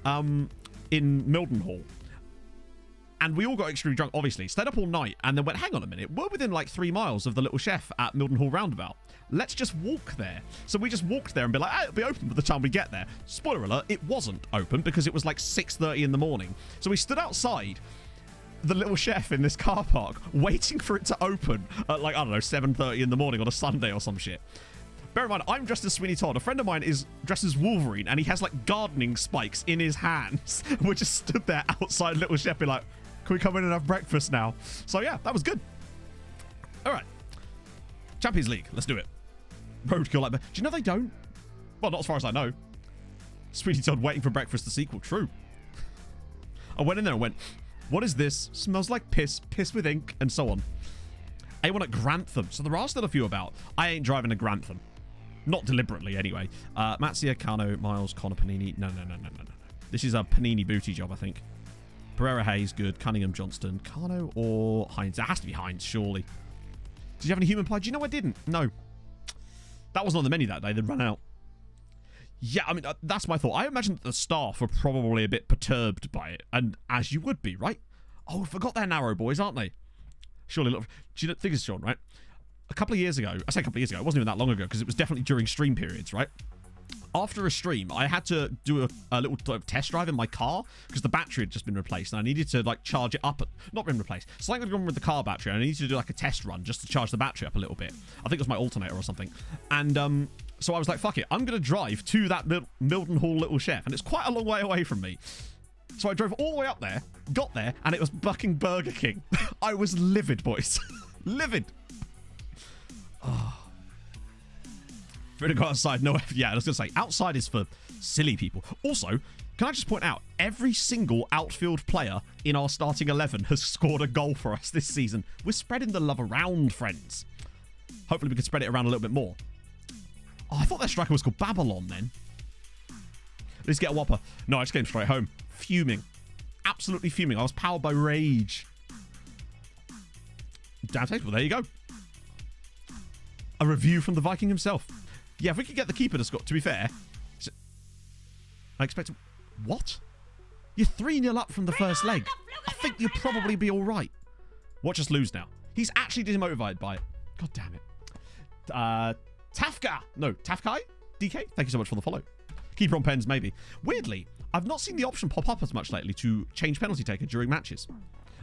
in Mildenhall. And we all got extremely drunk, obviously. Stayed up all night, and then went, hang on a minute. We're within like 3 miles of the Little Chef at Mildenhall Roundabout. Let's just walk there. So we just walked there and be like, it'll be open by the time we get there. Spoiler alert, it wasn't open because it was like 6:30 in the morning. So we stood outside the Little Chef in this car park, waiting for it to open at like, I don't know, 7:30 in the morning on a Sunday or some shit. Bear in mind, I'm dressed as Sweeney Todd. A friend of mine is dressed as Wolverine, and he has like gardening spikes in his hands. We just stood there outside Little Chef, be like, can we come in and have breakfast now? So yeah, that was good. All right. Champions League. Let's do it. Roadkill like that. Do you know they don't? Well, not as far as I know. Sweetie Todd waiting for breakfast, the sequel. True. I went in there and went, what is this? Smells like piss. Piss with ink. And so on. A1 at Grantham. So there are still a few about. I ain't driving to Grantham. Not deliberately, anyway. Matsia, Cano, Miles, Connor, Panini. No. This is a Panini booty job, I think. Pereira, Hayes, good. Cunningham, Johnston. Cano or Hines? It has to be Hines, surely. Did you have any human pie? Do you know I didn't? No. That wasn't on the menu that day. They'd run out. Yeah, I mean, that's my thought. I imagine that the staff were probably a bit perturbed by it. And as you would be, right? Oh, I forgot they're narrow boys, aren't they? Surely, look. Do you know, think it's Sean, right? A couple of years ago, I say a couple of years ago, it wasn't even that long ago because it was definitely during stream periods, right? After a stream, I had to do a little test drive in my car because the battery had just been replaced and I needed to like charge it up. Not been replaced. Something had gone with the car battery and I needed to do like a test run just to charge the battery up a little bit. I think it was my alternator or something. And so I was like, fuck it. I'm going to drive to that Mildenhall Little Chef and it's quite a long way away from me. So I drove all the way up there, got there, and it was fucking Burger King. I was livid, boys. Livid. Oh. If we're going to go outside, no, yeah, I was going to say, outside is for silly people. Also, can I just point out, every single outfield player in our starting 11 has scored a goal for us this season. We're spreading the love around, friends. Hopefully we can spread it around a little bit more. Oh, I thought their striker was called Babylon then. Let's get a whopper. No, I just came straight home. Fuming. Absolutely fuming. I was powered by rage. Damn tasteful. There you go. A review from the Viking himself. Yeah, if we could get the keeper to score, to be fair. I expect... What? You're 3-0 up from the first leg. I think you'll probably be all right. Watch us lose now. He's actually demotivated by it. God damn it. Tafka. No, Tafkai? DK? Thank you so much for the follow. Keeper on pens, maybe. Weirdly, I've not seen the option pop up as much lately to change penalty taker during matches.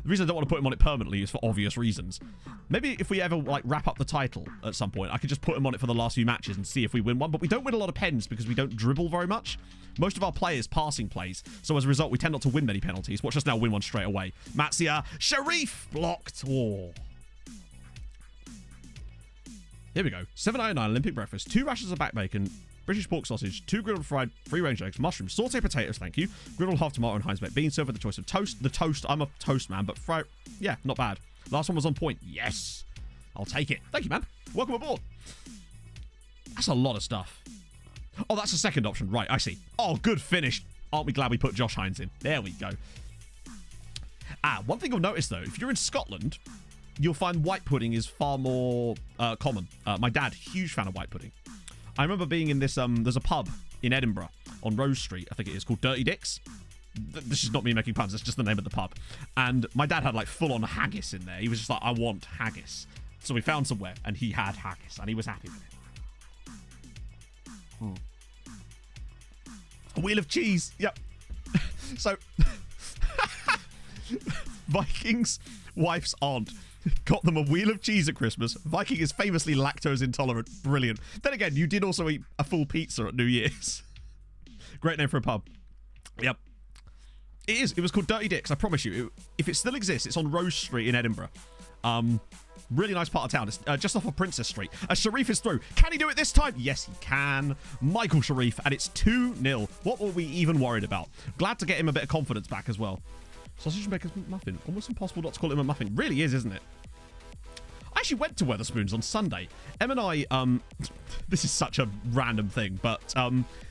The reason I don't want to put him on it permanently is for obvious reasons. Maybe if we ever like wrap up the title at some point, I could just put him on it for the last few matches and see if we win one. But we don't win a lot of pens because we don't dribble very much. Most of our play is passing plays. So as a result, we tend not to win many penalties. Watch us now win one straight away. Matsia, Sharif blocked. Oh. Here we go. 7.99 Olympic breakfast. 2 rashers of back bacon. British pork sausage, 2 grilled fried free-range eggs, mushrooms, sauteed potatoes, thank you, grilled half tomato and Heinz baked beans, served with the choice of toast. The toast, I'm a toast man, but fried, yeah, not bad. Last one was on point. Yes. I'll take it. Thank you, man. Welcome aboard. That's a lot of stuff. Oh, that's the second option. Right, I see. Oh, good finish. Aren't we glad we put Josh Hines in? There we go. One thing you'll notice, though, if you're in Scotland, you'll find white pudding is far more common. My dad, huge fan of white pudding. I remember being in this, there's a pub in Edinburgh on Rose Street, I think it is, called Dirty Dick's. This is not me making puns, it's just the name of the pub. And my dad had like full-on haggis in there. He was just like, I want haggis. So we found somewhere, and he had haggis, and he was happy with it. A wheel of cheese, yep. So, Viking's wife's aunt got them a wheel of cheese at Christmas. Viking is famously lactose intolerant. Brilliant. Then again, you did also eat a full pizza at New Year's. Great name for a pub. Yep. It is. It was called Dirty Dick's, I promise you. If it still exists, it's on Rose Street in Edinburgh. Really nice part of town. It's just off of Princess Street. Sharif is through. Can he do it this time? Yes, he can. Michael Sharif, and it's 2-0. What were we even worried about? Glad to get him a bit of confidence back as well. Sausage Maker's muffin. Almost impossible not to call him a muffin. Really is, isn't it? I actually went to Wetherspoons on Sunday. Em and I, this is such a random thing, but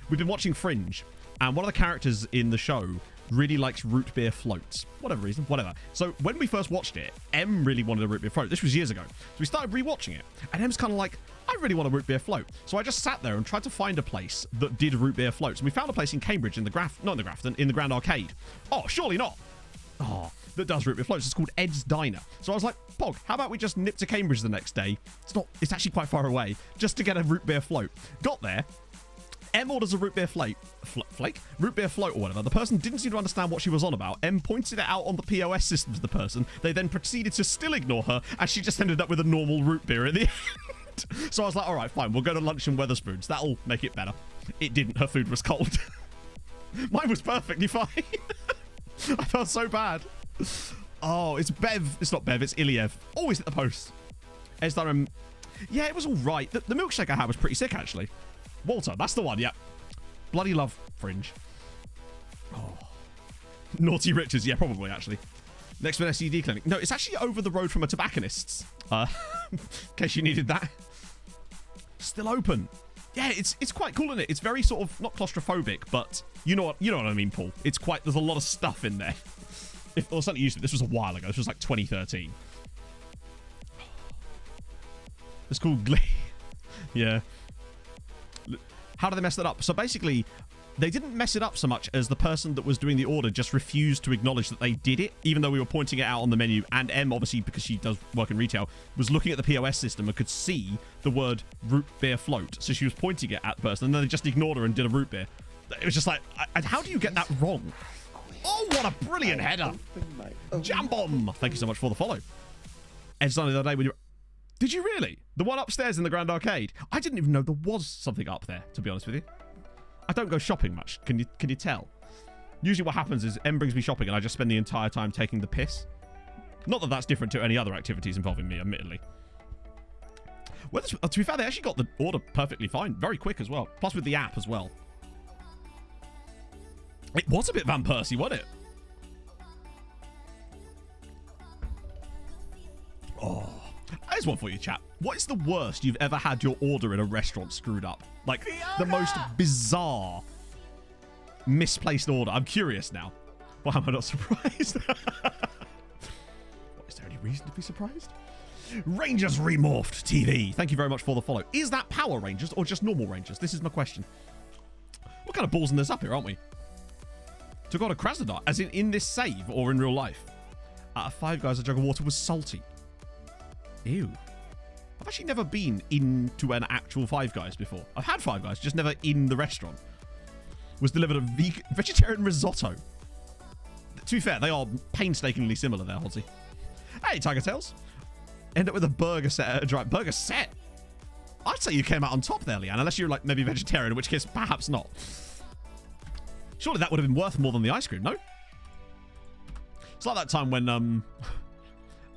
we've been watching Fringe, and one of the characters in the show really likes root beer floats. Whatever reason, whatever. So when we first watched it, Em really wanted a root beer float. This was years ago. So we started rewatching it, and Em's kind of like, I really want a root beer float. So I just sat there and tried to find a place that did root beer floats. And we found a place in Cambridge in the in the Grand Arcade. Oh, surely not. Oh, that does root beer floats. It's called Ed's Diner. So I was like, Pog, how about we just nip to Cambridge the next day? It's actually quite far away, just to get a root beer float. Got there. Em orders a root beer root beer float or whatever. The person didn't seem to understand what she was on about. Em pointed it out on the POS system to the person. They then proceeded to still ignore her, and she just ended up with a normal root beer at the end. So I was like, all right, fine, we'll go to lunch in Wetherspoons. That'll make it better. It didn't. Her food was cold. Mine was perfectly fine. I felt so bad. Oh, it's Bev. It's not Bev, it's Iliev. Always at the post. Yeah, it was all right. The milkshake I had was pretty sick, actually. Walter, that's the one, yeah. Bloody love Fringe. Oh. Naughty Riches, yeah, probably, actually. Next to an SED clinic. No, it's actually over the road from a tobacconist's. In case you needed that. Still open. Yeah, it's quite cool, isn't it? It's very sort of, not claustrophobic, but you know what I mean, Paul. It's quite, there's a lot of stuff in there. Well, certainly used to. This was a while ago. This was like 2013. It's called Glee. Yeah. How did they mess that up? So basically, they didn't mess it up so much as the person that was doing the order just refused to acknowledge that they did it, even though we were pointing it out on the menu. And Em, obviously, because she does work in retail, was looking at the POS system and could see the word root beer float. So she was pointing it at the person, and then they just ignored her and did a root beer. It was just like, how do you get that wrong? Oh, what a brilliant header. Jam bomb. Thank you so much for the follow. Ed's done the other day when you... Did you really? The one upstairs in the Grand Arcade? I didn't even know there was something up there, to be honest with you. I don't go shopping much. Can you tell? Usually what happens is Em brings me shopping and I just spend the entire time taking the piss. Not that that's different to any other activities involving me, admittedly. Well, to be fair, they actually got the order perfectly fine. Very quick as well. Plus with the app as well. It was a bit Van Persie, wasn't it? Oh. Here's one for you, chat. What is the worst you've ever had your order in a restaurant screwed up? Like, the most bizarre, misplaced order. I'm curious now. Why am I not surprised? Is there any reason to be surprised? Rangers Remorphed TV. Thank you very much for the follow. Is that Power Rangers or just normal Rangers? This is my question. What kind of balls in this up here, aren't we? To go to Krasnodar, as in this save or in real life. At Five Guys, a jug of water was salty. Ew. I've actually never been into an actual Five Guys before. I've had Five Guys, just never in the restaurant. Was delivered a vegetarian risotto. To be fair, they are painstakingly similar there, Hodzy. Hey, Tiger Tails. End up with a burger set at a drive. Burger set? I'd say you came out on top there, Leanne, unless you're like maybe vegetarian, in which case perhaps not. Surely that would have been worth more than the ice cream, no? It's like that time when Em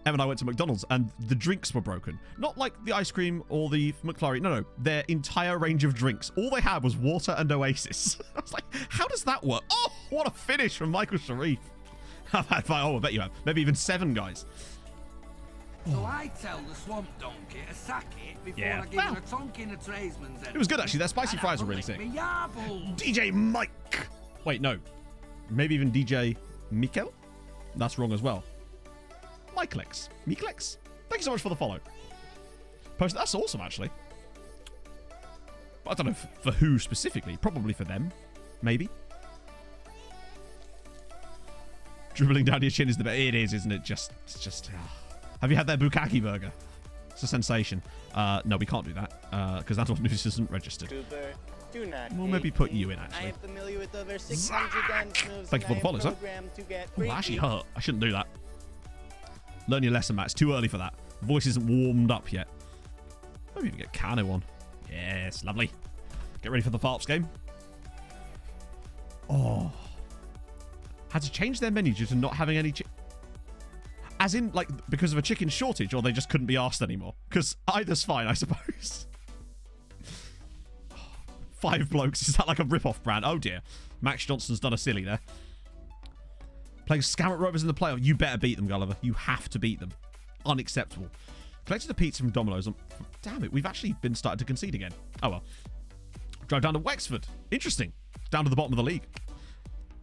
and I went to McDonald's and the drinks were broken. Not like the ice cream or the McFlurry. No. Their entire range of drinks. All they had was water and Oasis. I was like, how does that work? Oh, what a finish from Michael Sharif. I've had five. Oh, I bet you have. Maybe even 7 guys. So I tell the swamp donkey to sack it before I give him a tonk in a tradesman's head. It was good, actually. Their spicy fries were really sick. DJ Mike. Wait, no. Maybe even DJ Mikkel? That's wrong as well. Miklex. Miklex? Thank you so much for the follow. Post. That's awesome, actually. But I don't know for who specifically. Probably for them. Maybe. Dribbling down your chin is the best. It is, isn't it? It's just. Have you had their bukkake burger? It's a sensation. No, we can't do that because that news isn't registered. We'll maybe put you in, actually. I am familiar with over 600 dance moves. Thank you for the follow, sir. That actually hurt. I shouldn't do that. Learn your lesson, Matt. It's too early for that. Voice isn't warmed up yet. Maybe even get Kano on. Yes, lovely. Get ready for the Farps game. Oh. Had to change their menu due to not having any As in, like, because of a chicken shortage, or they just couldn't be asked anymore? Because either's fine, I suppose. 5 blokes. Is that like a rip-off brand? Oh, dear. Max Johnson's done a silly there. Playing Scammert Rovers in the playoff. You better beat them, Gulliver. You have to beat them. Unacceptable. Collected a pizza from Domino's. Damn it, we've actually been starting to concede again. Oh, well. Drove down to Wexford. Interesting. Down to the bottom of the league.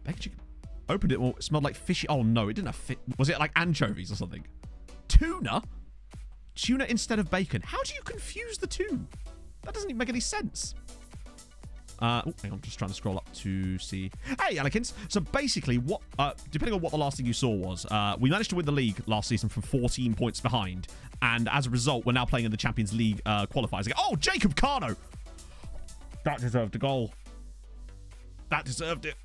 Bacon chicken. Opened it, well, it smelled like fishy. Oh, no, it didn't have fish. Was it like anchovies or something? Tuna? Tuna instead of bacon. How do you confuse the two? That doesn't even make any sense. Oh, hang on, just trying to scroll up to see. Hey, Alikins. So basically, what, depending on what the last thing you saw was, we managed to win the league last season from 14 points behind. And as a result, we're now playing in the Champions League qualifiers. Oh, Jacob Carno! That deserved a goal. That deserved it.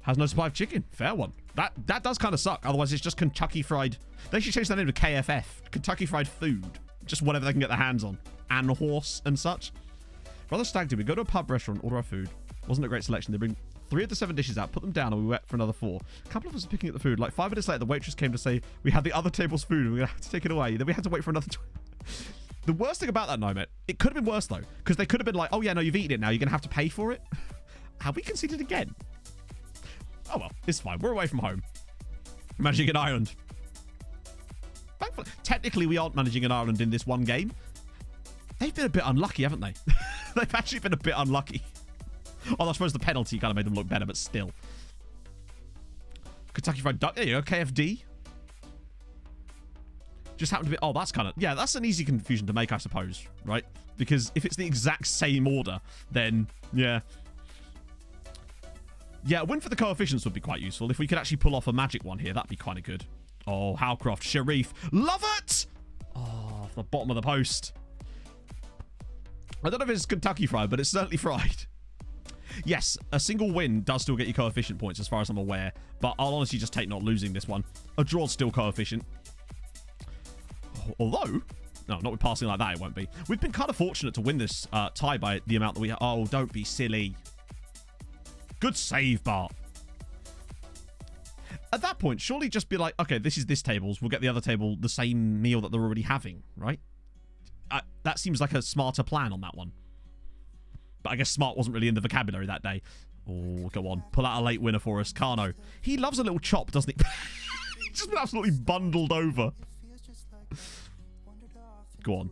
Has no supply of chicken. Fair one. That does kind of suck. Otherwise, it's just Kentucky Fried. They should change their name to KFF. Kentucky Fried Food. Just whatever they can get their hands on. And horse and such. Brother Stag did. We go to a pub restaurant, order our food. Wasn't a great selection. They bring 3 of the 7 dishes out, put them down, and we went for another 4. A couple of us are picking up the food. Like 5 minutes later, the waitress came to say we had the other table's food and we're going to have to take it away. Then we had to wait for another. The worst thing about that night, it could have been worse, though. Because they could have been like, oh, yeah, no, you've eaten it now. You're going to have to pay for it. Have we conceded again? Oh, well, it's fine. We're away from home. Managing an island. Thankfully, technically, we aren't managing an island in this one game. They've been a bit unlucky, haven't they? They've actually been a bit unlucky. Although I suppose the penalty kind of made them look better, but still. Kentucky Fried Duck. There you go. KFD. Just happened to be... Oh, that's kind of... Yeah, that's an easy confusion to make, I suppose. Right? Because if it's the exact same order, then... Yeah. Yeah, a win for the coefficients would be quite useful. If we could actually pull off a magic one here, that'd be kind of good. Oh, Howcroft. Sharif. Love it! Oh, off the bottom of the post. I don't know if it's Kentucky Fried, but it's certainly fried. Yes, a single win does still get you coefficient points as far as I'm aware, but I'll honestly just take not losing this one. A draw's still coefficient. Although, no, not with passing like that, it won't be. We've been kind of fortunate to win this tie by the amount that we... Oh, don't be silly. Good save, Bart. At that point, surely just be like, okay, this is this table's. We'll get the other table the same meal that they're already having, right? That seems like a smarter plan on that one. But I guess smart wasn't really in the vocabulary that day. Oh, go on. Pull out a late winner for us. Carno. He loves a little chop, doesn't he? He's just been absolutely bundled over. Go on.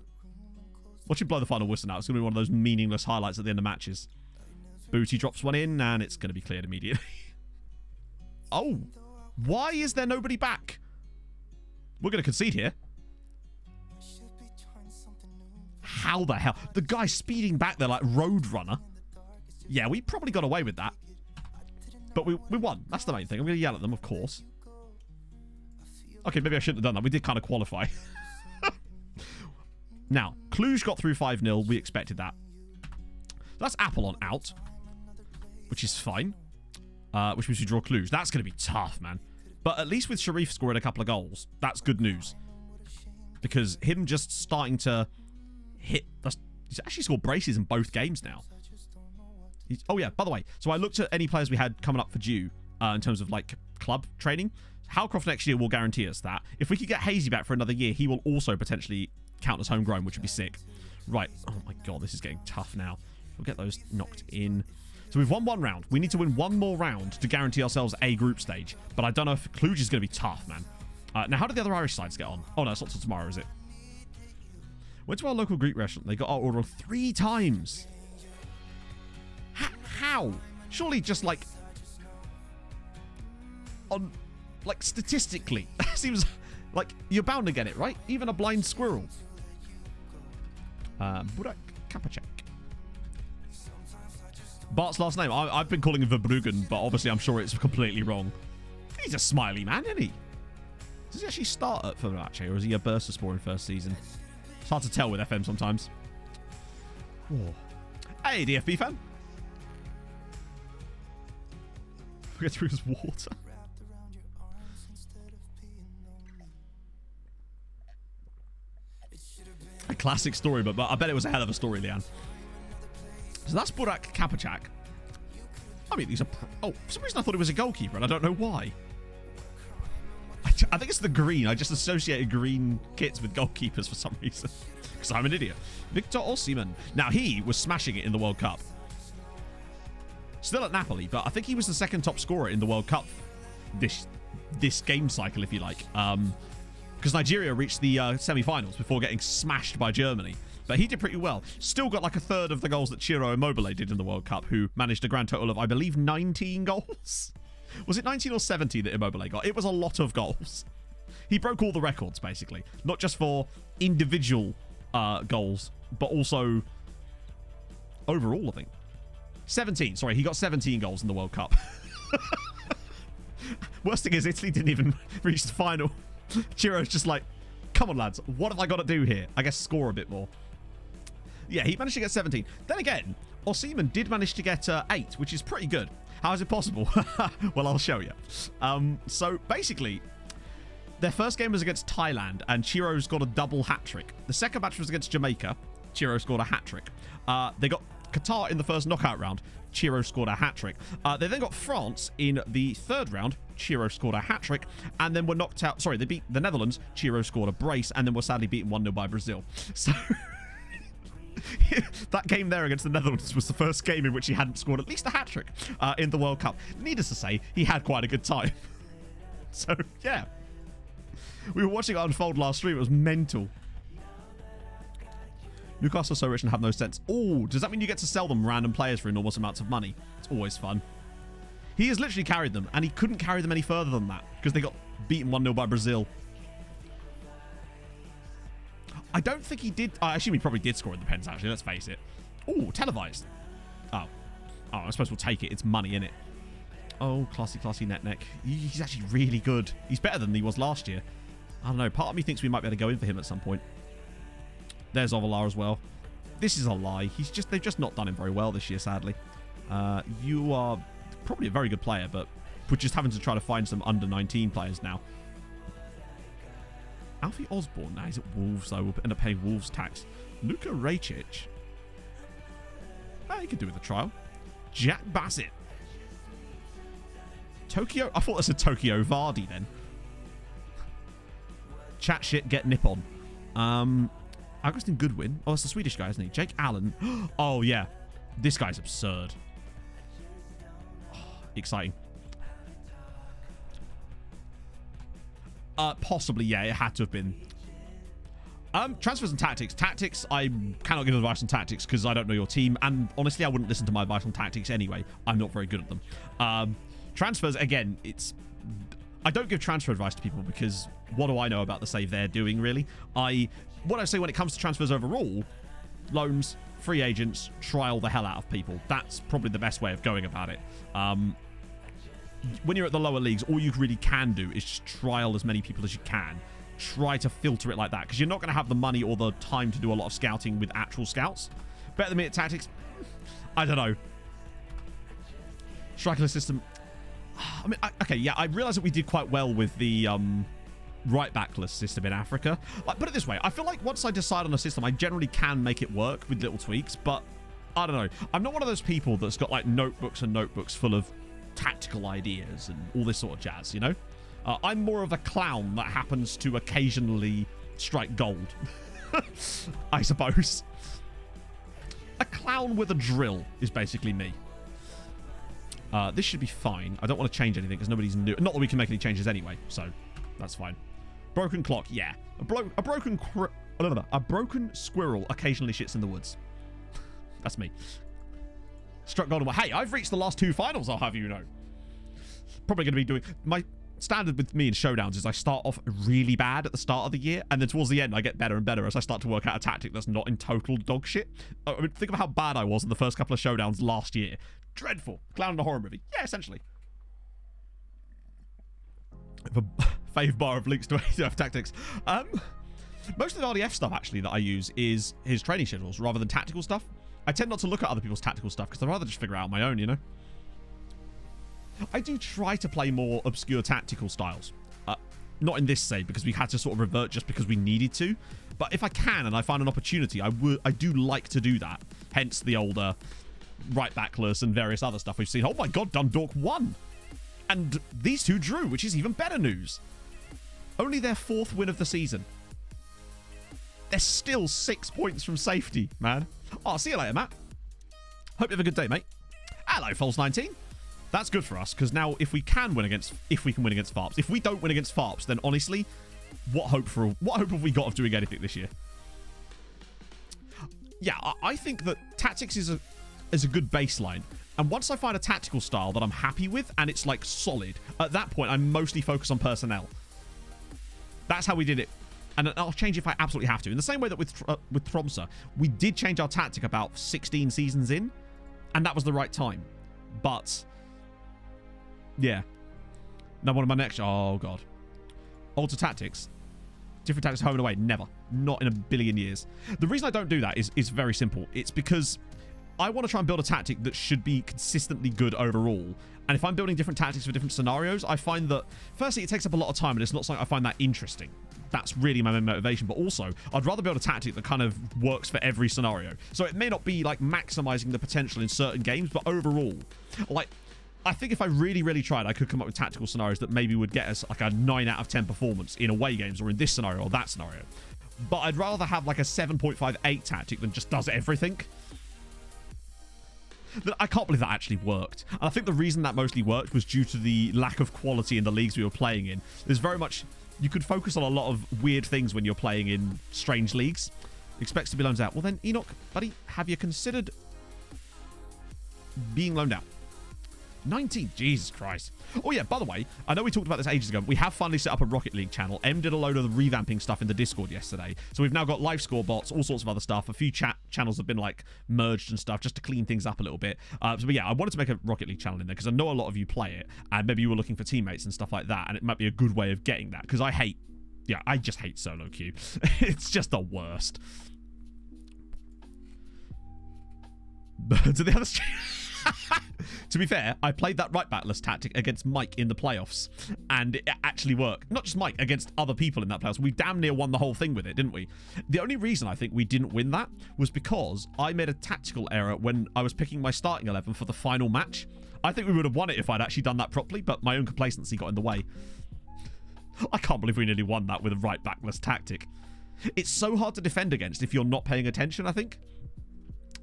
Watch him blow the final whistle now. It's going to be one of those meaningless highlights at the end of matches. Booty drops one in, and it's going to be cleared immediately. Oh. Why is there nobody back? We're going to concede here. How the hell? The guy speeding back there like Roadrunner. Yeah, we probably got away with that. But we won. That's the main thing. I'm going to yell at them, of course. Okay, maybe I shouldn't have done that. We did kind of qualify. Now, Cluj got through 5-0. We expected that. That's Apollon out. Which is fine. Which means we draw Cluj. That's going to be tough, man. But at least with Sharif scoring a couple of goals, that's good news. Because him just starting to... He's actually scored braces in both games now. Oh, yeah, by the way. So I looked at any players we had coming up for due in terms of, like, club training. Howcroft next year will guarantee us that. If we could get Hazy back for another year, he will also potentially count as homegrown, which would be sick. Right. Oh, my God. This is getting tough now. We'll get those knocked in. So we've won 1 round. We need to win 1 more round to guarantee ourselves a group stage. But I don't know if Cluj is going to be tough, man. Now, how do the other Irish sides get on? Oh, no, it's not till tomorrow, is it? Went to our local Greek restaurant. They got our order 3 times. How? Surely just like... Like, statistically. Seems like you're bound to get it, right? Even a blind squirrel. Burak Kapacek. Bart's last name. I've been calling him Verbruggen, but obviously I'm sure it's completely wrong. He's a smiley man, isn't he? Does he actually start at Fenerbahce, or is he a Bursaspor in first season? It's hard to tell with FM sometimes. Oh. Hey, DFB fan. Get through his water. A classic story, but I bet it was a hell of a story, Leanne. So that's Burak Kapacak. I mean, he's a... Oh, for some reason I thought he was a goalkeeper, and I don't know why. I think it's the green. I just associated green kits with goalkeepers for some reason. Because I'm an idiot. Victor Osimhen. Now, he was smashing it in the World Cup. Still at Napoli, but I think he was the second top scorer in the World Cup this game cycle, if you like. Because Nigeria reached the semi-finals before getting smashed by Germany. But he did pretty well. Still got like a third of the goals that Ciro Immobile did in the World Cup, who managed a grand total of, I believe, 19 goals. Was it 19 or 70 that Immobile got? It was a lot of goals. He broke all the records, basically. Not just for individual goals, but also overall, I think. 17. Sorry, he got 17 goals in the World Cup. Worst thing is, Italy didn't even reach the final. Ciro's just like, come on, lads. What have I got to do here? I guess score a bit more. Yeah, he managed to get 17. Then again, Osimhen did manage to get 8, which is pretty good. How is it possible? Well, I'll show you. So basically, their first game was against Thailand, and Ciro's got a double hat-trick. The second match was against Jamaica. Ciro scored a hat-trick. They got Qatar in the first knockout round. Ciro scored a hat-trick. They then got France in the third round. Ciro scored a hat-trick. And then were knocked out. Sorry, they beat the Netherlands. Ciro scored a brace. And then were sadly beaten 1-0 by Brazil. So that game there against the Netherlands was the first game in which he hadn't scored at least a hat-trick in the World Cup. Needless to say, he had quite a good time. So, yeah. We were watching it unfold last stream. It was mental. Newcastle are so rich and have no sense. Oh, does that mean you get to sell them random players for enormous amounts of money? It's always fun. He has literally carried them, and he couldn't carry them any further than that because they got beaten 1-0 by Brazil. I don't think he did. I assume he probably did score in the pens, actually. Let's face it. Oh, televised. Oh, I suppose we'll take it. It's money, innit? Oh, classy Netneck. He's actually really good. He's better than he was last year. I don't know. Part of me thinks we might be able to go in for him at some point. There's Ovalar as well. This is a lie. They've just not done him very well this year, sadly. You are probably a very good player, but we're just having to try to find some under-19 players now. Alfie Osborne. Now he's at Wolves, so we'll end up paying Wolves tax. Luka Racic. He could do with a trial. Jack Bassett. Tokyo. I thought that said Tokyo Vardy then. Chat shit, get Nippon. Augustin Goodwin. Oh, it's the Swedish guy, isn't he? Jake Allen. Oh, yeah. This guy's absurd. Oh, exciting. Possibly, yeah. It had to have been. Transfers and tactics. Tactics, I cannot give advice on tactics because I don't know your team. And honestly, I wouldn't listen to my advice on tactics anyway. I'm not very good at them. Transfers, again, I don't give transfer advice to people because what do I know about the save they're doing, really? What I say when it comes to transfers overall, loans, free agents, trial the hell out of people. That's probably the best way of going about it. When you're at the lower leagues, all you really can do is just trial as many people as you can. Try to filter it like that because you're not going to have the money or the time to do a lot of scouting with actual scouts. Better than me at tactics? I don't know. Striker system. I mean, okay, yeah, I realize that we did quite well with the right backless system in Africa. Like, put it this way, I feel like once I decide on a system, I generally can make it work with little tweaks, but I don't know. I'm not one of those people that's got like notebooks and notebooks full of tactical ideas and all this sort of jazz, you know? I'm more of a clown that happens to occasionally strike gold, I suppose. A clown with a drill is basically me. This should be fine. I don't want to change anything because nobody's new. Not that we can make any changes anyway, so that's fine. Broken clock, yeah. A broken squirrel occasionally shits in the woods. That's me. Struck gold. Hey, I've reached the last 2 finals, I'll have you know. Probably going to be doing... My standard with me in showdowns is I start off really bad at the start of the year, and then towards the end I get better and better as I start to work out a tactic that's not in total dog shit. I mean, think of how bad I was in the first couple of showdowns last year. Dreadful. Clown in a horror movie. Yeah, essentially. A fave bar of links to ADF tactics. Most of the RDF stuff, actually, that I use is his training schedules rather than tactical stuff. I tend not to look at other people's tactical stuff because I'd rather just figure out my own, you know? I do try to play more obscure tactical styles. Not in this save because we had to sort of revert just because we needed to. But if I can and I find an opportunity, I do like to do that. Hence the older right backless and various other stuff we've seen. Oh my god, Dundalk won! And these two drew, which is even better news. Only their 4th win of the season. They're still 6 points from safety, man. Oh, see you later, Matt. Hope you have a good day, mate. Hello, False19. That's good for us, because now if we can win against Farps, if we don't win against Farps, then honestly, what hope have we got of doing anything this year? Yeah, I think that tactics is a good baseline. And once I find a tactical style that I'm happy with and it's like solid, at that point I'm mostly focused on personnel. That's how we did it. And I'll change if I absolutely have to. In the same way that with Tromsø, we did change our tactic about 16 seasons in, and that was the right time. But yeah. Now one of my next... Oh, God. Alter tactics. Different tactics home and away. Never. Not in a billion years. The reason I don't do that is very simple. It's because I want to try and build a tactic that should be consistently good overall. And if I'm building different tactics for different scenarios, I find that, firstly, it takes up a lot of time and it's not something I find that interesting. That's really my main motivation. But also, I'd rather build a tactic that kind of works for every scenario. So it may not be like maximizing the potential in certain games, but overall, like, I think if I really, really tried, I could come up with tactical scenarios that maybe would get us like a 9 out of 10 performance in away games or in this scenario or that scenario. But I'd rather have like a 7.58 tactic than just does everything. I can't believe that actually worked. And I think the reason that mostly worked was due to the lack of quality in the leagues we were playing in. There's very much... You could focus on a lot of weird things when you're playing in strange leagues. Expects to be loaned out. Well then, Enoch, buddy, have you considered being loaned out? 19, Jesus Christ. Oh yeah, by the way, I know we talked about this ages ago. We have finally set up a Rocket League channel. Em did a load of the revamping stuff in the Discord yesterday. So we've now got live score bots, all sorts of other stuff. A few chat channels have been like merged and stuff just to clean things up a little bit. But yeah, I wanted to make a Rocket League channel in there because I know a lot of you play it and maybe you were looking for teammates and stuff like that. And it might be a good way of getting that because I just hate solo queue. It's just the worst. To the other To be fair, I played that right backless tactic against Mike in the playoffs, and it actually worked. Not just Mike, against other people in that playoffs. We damn near won the whole thing with it, didn't we? The only reason I think we didn't win that was because I made a tactical error when I was picking my starting 11 for the final match. I think we would have won it if I'd actually done that properly, but my own complacency got in the way. I can't believe we nearly won that with a right backless tactic. It's so hard to defend against if you're not paying attention, I think.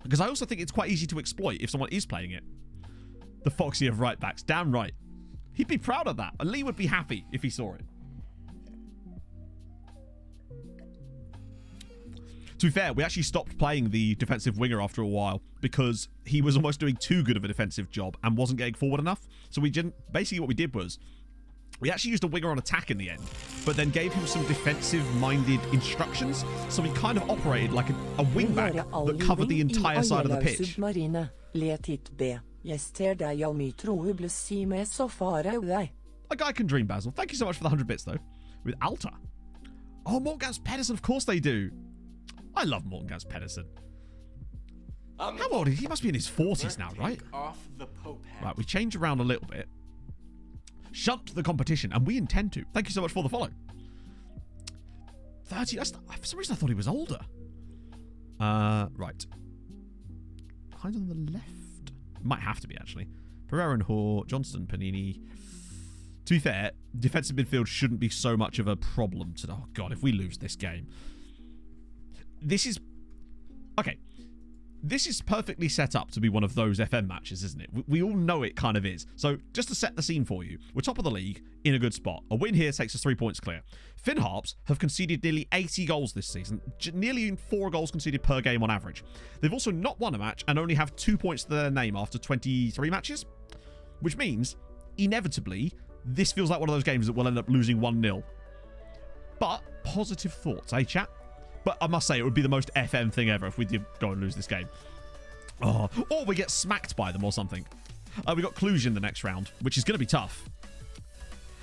Because I also think it's quite easy to exploit if someone is playing it. The Foxy of right backs. Damn right. He'd be proud of that. And Lee would be happy if he saw it. To be fair, we actually stopped playing the defensive winger after a while because he was almost doing too good of a defensive job and wasn't getting forward enough. So we didn't... Basically what we did was we actually used a winger on attack in the end, but then gave him some defensive-minded instructions. So he kind of operated like a wing-back that covered the entire side of the pitch. A guy can dream, Basil. Thank you so much for the 100 bits, though. With Alta. Oh, Morgans Pedersen. Of course they do. I love Morgans Pedersen. How old is he? He must be in his 40s now, right? Right, we change around a little bit. Shunt the competition, and we intend to. Thank you so much for the follow. 30. For some reason, I thought he was older. Right. Hines on the left. Might have to be, actually. Pereira and Hoare, Johnston, Panini. To be fair, defensive midfield shouldn't be so much of a problem today. Oh, God, if we lose this game. This is... Okay. This is perfectly set up to be one of those FM matches, isn't it? We all know it kind of is. So, just to set the scene for you, we're top of the league, in a good spot. A win here takes us 3 points clear. Finn Harps have conceded nearly 80 goals this season, nearly 4 goals conceded per game on average. They've also not won a match and only have 2 points to their name after 23 matches, which means, inevitably, this feels like one of those games that will end up losing 1-0. But, positive thoughts, eh, chat? But I must say, it would be the most FM thing ever if we did go and lose this game. Oh, or we get smacked by them or something. We got Cluj in the next round, which is going to be tough.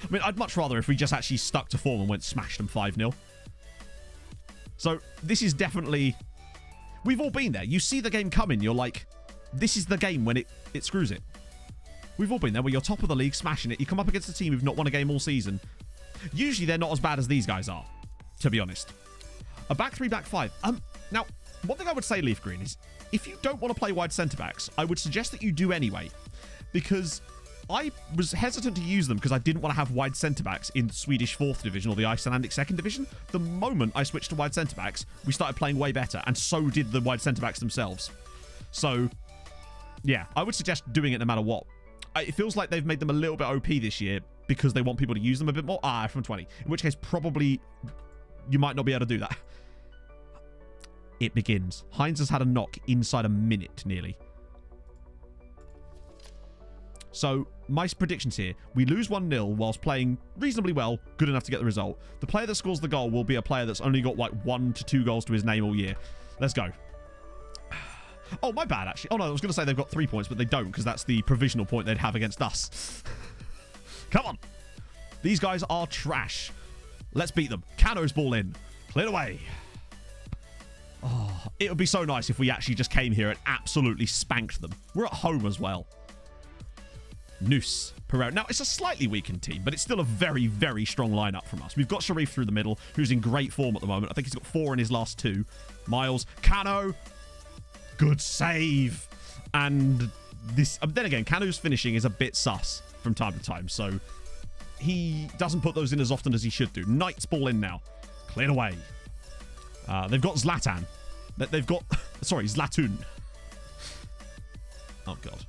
I mean, I'd much rather if we just actually stuck to form and went smashed them 5-0. So, this is definitely... We've all been there. You see the game coming, you're like, this is the game when it screws it. We've all been there where you're top of the league, smashing it. You come up against a team who've not won a game all season. Usually, they're not as bad as these guys are, to be honest. A back 3, back 5. Now, one thing I would say, Leaf Green, is if you don't want to play wide centre-backs, I would suggest that you do anyway. Because I was hesitant to use them because I didn't want to have wide centre-backs in Swedish 4th Division or the Icelandic 2nd Division. The moment I switched to wide centre-backs, we started playing way better, and so did the wide centre-backs themselves. So, yeah, I would suggest doing it no matter what. It feels like they've made them a little bit OP this year because they want people to use them a bit more. From 20. In which case, probably, you might not be able to do that. It begins. Heinz has had a knock inside a minute, nearly. So, my predictions here. We lose 1-0 whilst playing reasonably well, good enough to get the result. The player that scores the goal will be a player that's only got like 1 to 2 goals to his name all year. Let's go. Oh, my bad, actually. Oh, no, I was going to say they've got 3 points, but they don't, because that's the provisional point they'd have against us. Come on. These guys are trash. Let's beat them. Cano's ball in. Cleared away. Oh, it would be so nice if we actually just came here and absolutely spanked them. We're at home as well. Noose, Pereira. Now, it's a slightly weakened team, but it's still a very, very strong lineup from us. We've got Sharif through the middle, who's in great form at the moment. I think he's got 4 in his last 2. Miles, Cano. Good save. And this, then again, Cano's finishing is a bit sus from time to time, so he doesn't put those in as often as he should do. Knight's ball in now. Cleared away. They've got Zlatan. They've got... Sorry, Zlatun. Oh, God.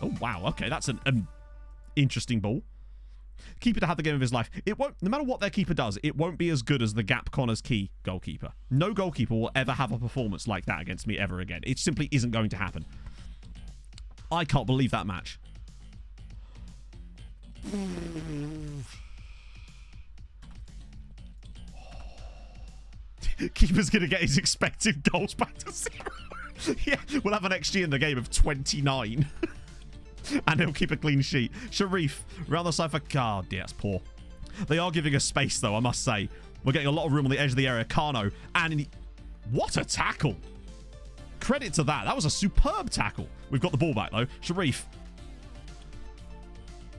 Oh, wow. Okay, that's an interesting ball. Keeper to have the game of his life. It won't... No matter what their keeper does, it won't be as good as the Gap Connors Key goalkeeper. No goalkeeper will ever have a performance like that against me ever again. It simply isn't going to happen. I can't believe that match. Keeper's going to get his expected goals back to 0. Yeah, we'll have an XG in the game of 29. And he'll keep a clean sheet. Sharif, round the side for... Oh, dear, that's poor. They are giving us space, though, I must say. We're getting a lot of room on the edge of the area. Kano. And what a tackle. Credit to that. That was a superb tackle. We've got the ball back, though. Sharif.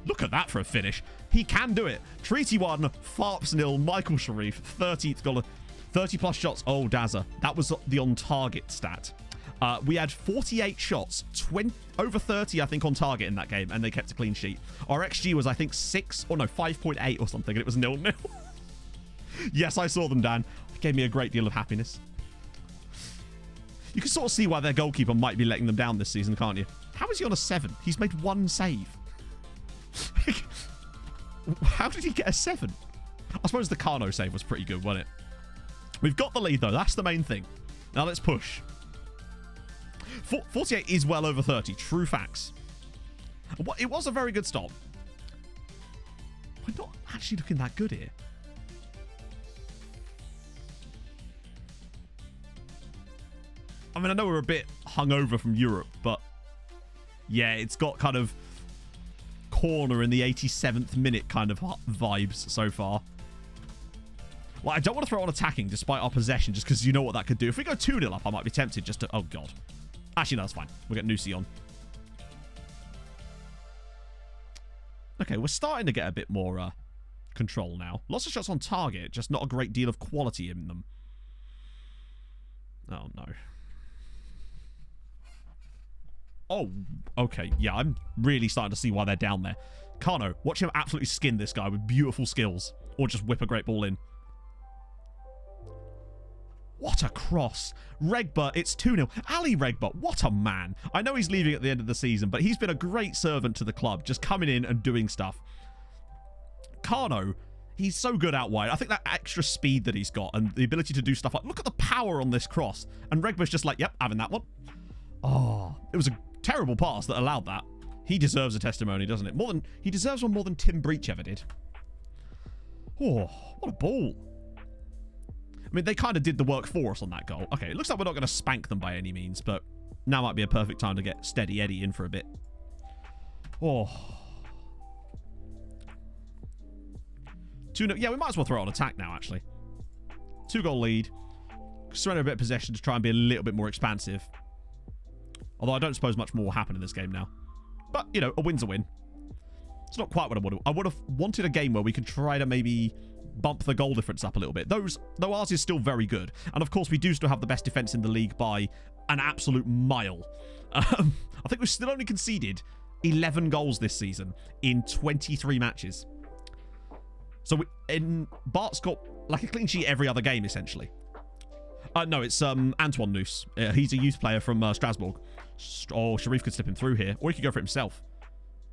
Look at that for a finish. He can do it. Treaty 1, Farps 0, Michael Sharif, 30th goal. 30 plus shots. Oh, Dazza. That was the on-target stat. We had 48 shots, over 30, I think, on target in that game, and they kept a clean sheet. Our XG was, I think, 5.8 or something, and it was 0-0. Yes, I saw them, Dan. It gave me a great deal of happiness. You can sort of see why their goalkeeper might be letting them down this season, can't you? How is he on a 7? He's made 1 save. How did he get a 7? I suppose the Kano save was pretty good, wasn't it? We've got the lead, though. That's the main thing. Now let's push. 48 is well over 30. True facts. It was a very good stop. We're not actually looking that good here. I mean, I know we're a bit hungover from Europe, but yeah, it's got kind of corner in the 87th minute kind of vibes so far. Well, I don't want to throw on attacking despite our possession just because you know what that could do. If we go 2-0 up, I might be tempted just to... Oh, God. Actually, no, that's fine. We'll get Nusi on. Okay, we're starting to get a bit more control now. Lots of shots on target, just not a great deal of quality in them. Oh, no. Oh, okay. Yeah, I'm really starting to see why they're down there. Kano, watch him absolutely skin this guy with beautiful skills. Or just whip a great ball in. What a cross. Regba, it's 2-0. Ali Regba, what a man. I know he's leaving at the end of the season, but he's been a great servant to the club, just coming in and doing stuff. Kano, he's so good out wide. I think that extra speed that he's got and the ability to do stuff like... Look at the power on this cross. And Regba's just like, yep, having that one. Oh, it was a terrible pass that allowed that. He deserves a testimony, doesn't it? He deserves one more than Tim Breach ever did. Oh, what a ball. I mean, they kind of did the work for us on that goal. Okay, it looks like we're not going to spank them by any means, but now might be a perfect time to get Steady Eddie in for a bit. Oh. 2-0. Yeah, we might as well throw it on attack now, actually. 2-goal lead. Surrender a bit of possession to try and be a little bit more expansive. Although I don't suppose much more will happen in this game now. But, you know, a win's a win. It's not quite what I would have. I would have wanted a game where we could try to maybe bump the goal difference up a little bit. Though ours is still very good. And, of course, we do still have the best defence in the league by an absolute mile. I think we've still only conceded 11 goals this season in 23 matches. So Bart's got like a clean sheet every other game, essentially. No, it's Antoine Noose. He's a youth player from Strasbourg. Oh, Sharif could slip him through here. Or he could go for it himself.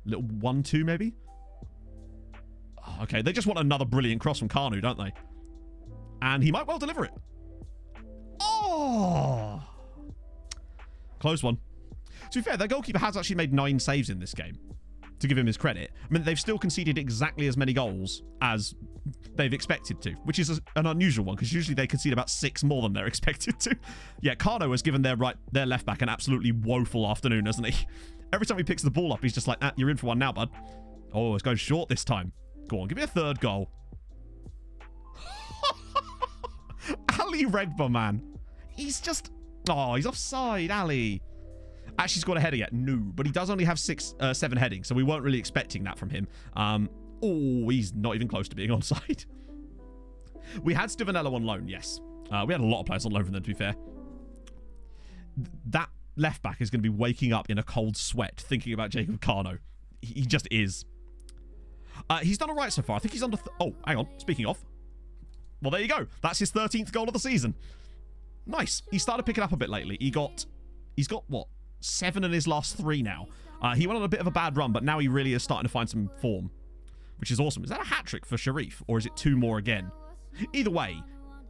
Little 1-2 maybe? Oh, okay, they just want another brilliant cross from Kanu, don't they? And he might well deliver it. Oh! Close one. To be fair, their goalkeeper has actually made 9 saves in this game, to give him his credit. I mean, they've still conceded exactly as many goals as they've expected to, which is an unusual one, because usually they concede about 6 more than they're expected to. Yeah, Kano has given their left back an absolutely woeful afternoon, hasn't he? Every time he picks the ball up, he's just like, you're in for one now, bud. Oh, it's going short this time. Go on, give me a third goal. Ali Regba, man. He's just... Oh, he's offside, Ali. Actually scored a header yet? No, but he does only have 7 heading, so we weren't really expecting that from him. Oh, he's not even close to being onside. We had Stefanello on loan, yes. We had a lot of players on loan from them, to be fair. That left back is going to be waking up in a cold sweat thinking about Jacob Kano. He just is. He's done all right so far. I think he's under... Oh, hang on. Speaking of. Well, there you go. That's his 13th goal of the season. Nice. He started picking up a bit lately. He's got, what, 7 in his last 3 now. He went on a bit of a bad run, but now he really is starting to find some form, which is awesome. Is that a hat-trick for Sharif, or is it 2 more again? Either way,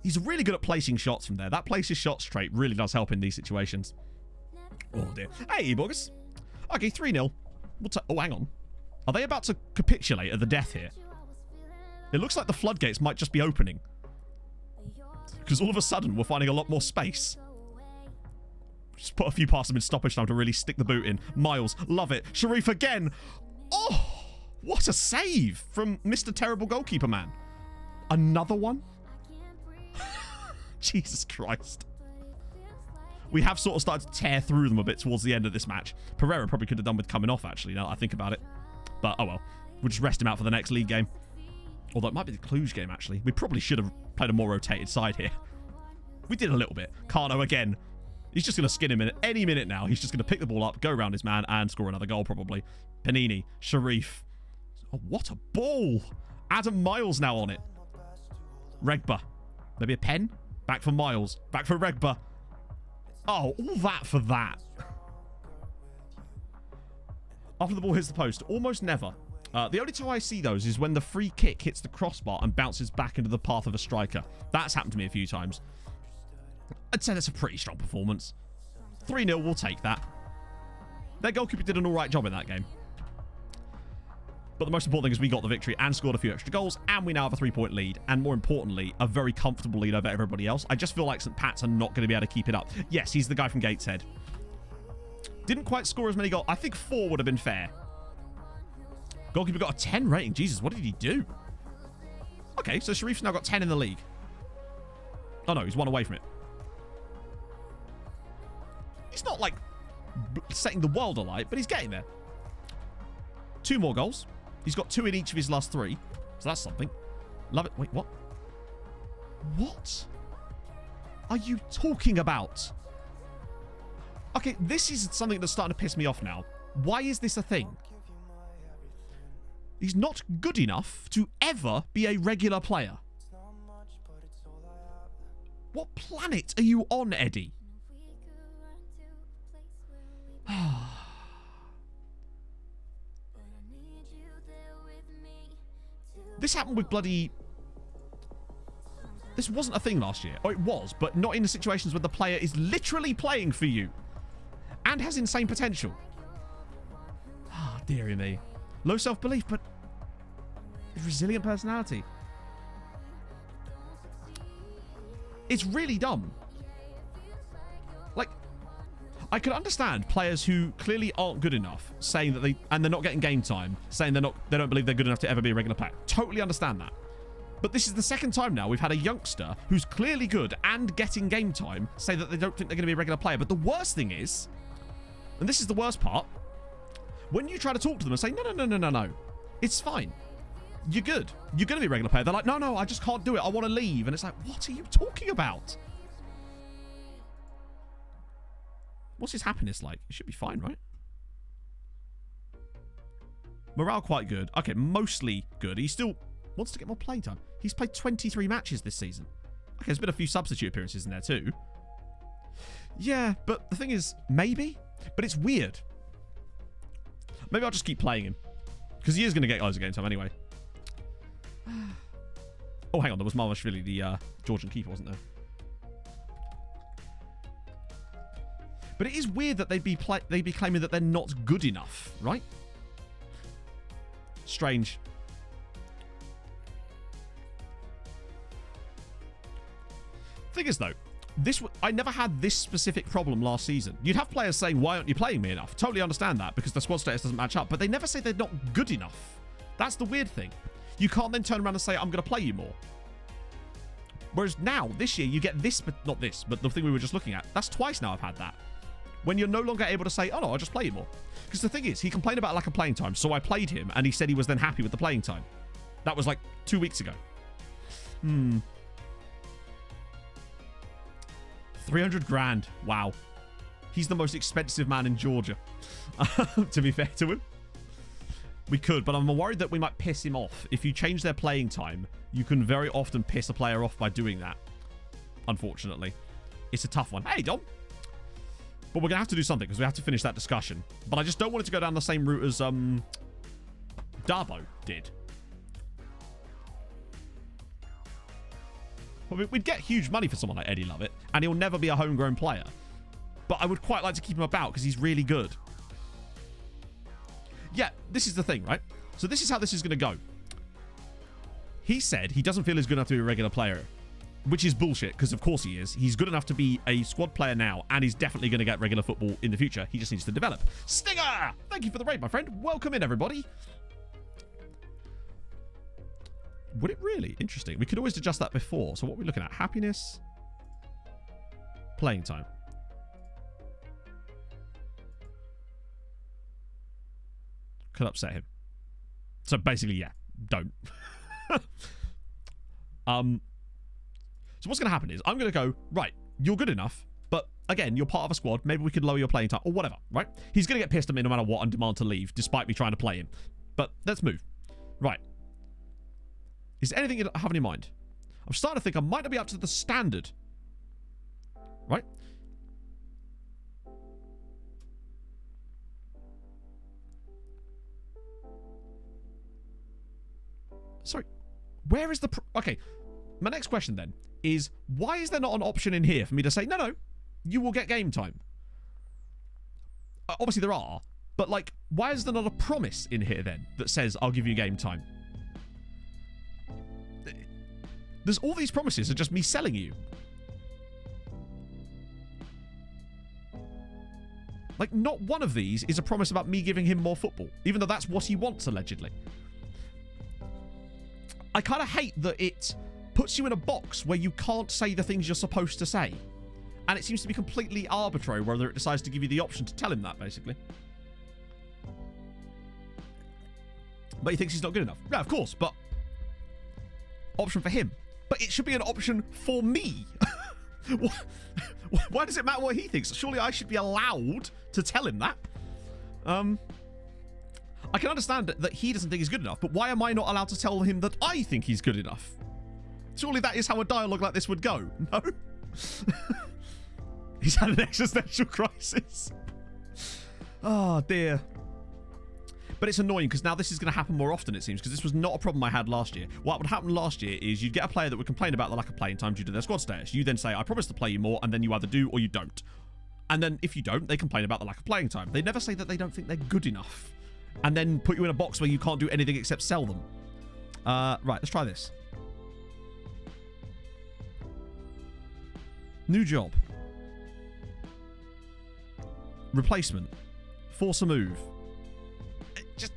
he's really good at placing shots from there. That places shots trait really does help in these situations. Oh, dear. Hey, bogus. Okay, 3-0. Oh, hang on. Are they about to capitulate at the death here? It looks like the floodgates might just be opening, because all of a sudden we're finding a lot more space. Just put a few past them in stoppage time to really stick the boot in. Miles, love it. Sharif again. Oh, what a save from Mr. Terrible Goalkeeper Man. Another one? Jesus Christ. We have sort of started to tear through them a bit towards the end of this match. Pereira probably could have done with coming off, actually, now that I think about it. But, oh well. We'll just rest him out for the next league game. Although it might be the Cluj game, actually. We probably should have played a more rotated side here. We did a little bit. Kano again. He's just going to skin him in any minute now. He's just going to pick the ball up, go around his man, and score another goal, probably. Panini. Sharif. Oh, what a ball. Adam Miles now on it. Regba. Maybe a pen? Back for Miles. Back for Regba. Oh, all that for that. After the ball hits the post. Almost never. The only time I see those is when the free kick hits the crossbar and bounces back into the path of a striker. That's happened to me a few times. I'd say that's a pretty strong performance. 3-0, we'll take that. Their goalkeeper did an alright job in that game. But the most important thing is we got the victory and scored a few extra goals, and we now have a 3-point lead, and more importantly, a very comfortable lead over everybody else. I just feel like St. Pat's are not going to be able to keep it up. Yes, he's the guy from Gateshead. Didn't quite score as many goals. I think 4 would have been fair. Goalkeeper got a 10 rating. Jesus, what did he do? Okay, so Sharif's now got 10 in the league. Oh no, he's 1 away from it. He's not like setting the world alight, but he's getting there. 2 more goals. He's got 2 in each of his last 3. So that's something. Love it. Wait, what? What are you talking about? Okay, this is something that's starting to piss me off now. Why is this a thing? He's not good enough to ever be a regular player. What planet are you on, Eddie? This happened with bloody... This wasn't a thing last year. Oh, it was, but not in the situations where the player is literally playing for you and has insane potential. Ah, dearie me. Low self-belief, but resilient personality. It's really dumb. Like, I could understand players who clearly aren't good enough saying that they're not getting game time, saying they don't believe they're good enough to ever be a regular player. Totally understand that. But this is the second time now we've had a youngster who's clearly good and getting game time say that they don't think they're going to be a regular player. But the worst thing is, and this is the worst part, when you try to talk to them and say, no, it's fine. You're good. You're going to be a regular player. They're like, no, I just can't do it. I want to leave. And it's like, what are you talking about? What's his happiness like? It should be fine, right? Morale quite good. Okay, mostly good. He still wants to get more playing time. He's played 23 matches this season. Okay, there's been a few substitute appearances in there too. Yeah, but the thing is, maybe. But it's weird. Maybe I'll just keep playing him. Because he is going to get loads of game time anyway. Oh, hang on. There was Marvashvili, the Georgian keeper, wasn't there? But it is weird that they'd be claiming that they're not good enough, right? Strange. Thing is, though, I never had this specific problem last season. You'd have players saying, why aren't you playing me enough? Totally understand that, because the squad status doesn't match up. But they never say they're not good enough. That's the weird thing. You can't then turn around and say, I'm going to play you more. Whereas now, this year, you get this, but not this, but the thing we were just looking at. That's twice now I've had that. When you're no longer able to say, oh no, I'll just play you more. Because the thing is, he complained about lack of playing time, so I played him, and he said he was then happy with the playing time. That was like 2 weeks ago. 300 grand. Wow. He's the most expensive man in Georgia. To be fair to him. We could, but I'm worried that we might piss him off. If you change their playing time, you can very often piss a player off by doing that. Unfortunately. It's a tough one. Hey, Dom. But we're going to have to do something, because we have to finish that discussion. But I just don't want it to go down the same route as Darbo did. Well, we'd get huge money for someone like Eddie Lovett, and he'll never be a homegrown player. But I would quite like to keep him about, because he's really good. Yeah, this is the thing, right? So this is how this is going to go. He said he doesn't feel he's good enough to be a regular player, which is bullshit, because of course he is. He's good enough to be a squad player now, and he's definitely going to get regular football in the future. He just needs to develop. Stinger! Thank you for the raid, my friend. Welcome in, everybody. Would it really? Interesting. We could always adjust that before. So what are we looking at? Happiness. Playing time. Could upset him. So basically, yeah. Don't. So what's going to happen is I'm going to go, right, you're good enough, but again, you're part of a squad. Maybe we could lower your playing time or whatever, right? He's going to get pissed at me no matter what and demand to leave, despite me trying to play him. But let's move. Right. Is there anything you have in mind? I'm starting to think I might not be up to the standard. Right? Sorry. Where is the... Okay. My next question then is, why is there not an option in here for me to say, no, you will get game time? Obviously there are, but like, why is there not a promise in here then that says, I'll give you game time? There's all these promises are just me selling you. Like, not one of these is a promise about me giving him more football, even though that's what he wants, allegedly. I kind of hate that it puts you in a box where you can't say the things you're supposed to say. And it seems to be completely arbitrary whether it decides to give you the option to tell him that, basically. But he thinks he's not good enough. Yeah, of course, but... Option for him. But it should be an option for me. Why does it matter what he thinks? Surely I should be allowed to tell him that. I can understand that he doesn't think he's good enough, but why am I not allowed to tell him that I think he's good enough? Surely that is how a dialogue like this would go, no? He's had an existential crisis. Oh, dear. But it's annoying because now this is going to happen more often, it seems, because this was not a problem I had last year. What would happen last year is you'd get a player that would complain about the lack of playing time due to their squad status. You then say, I promise to play you more, and then you either do or you don't. And then if you don't, they complain about the lack of playing time. They never say that they don't think they're good enough. And then put you in a box where you can't do anything except sell them. Right, let's try this. New job. Replacement. Force a move. Just...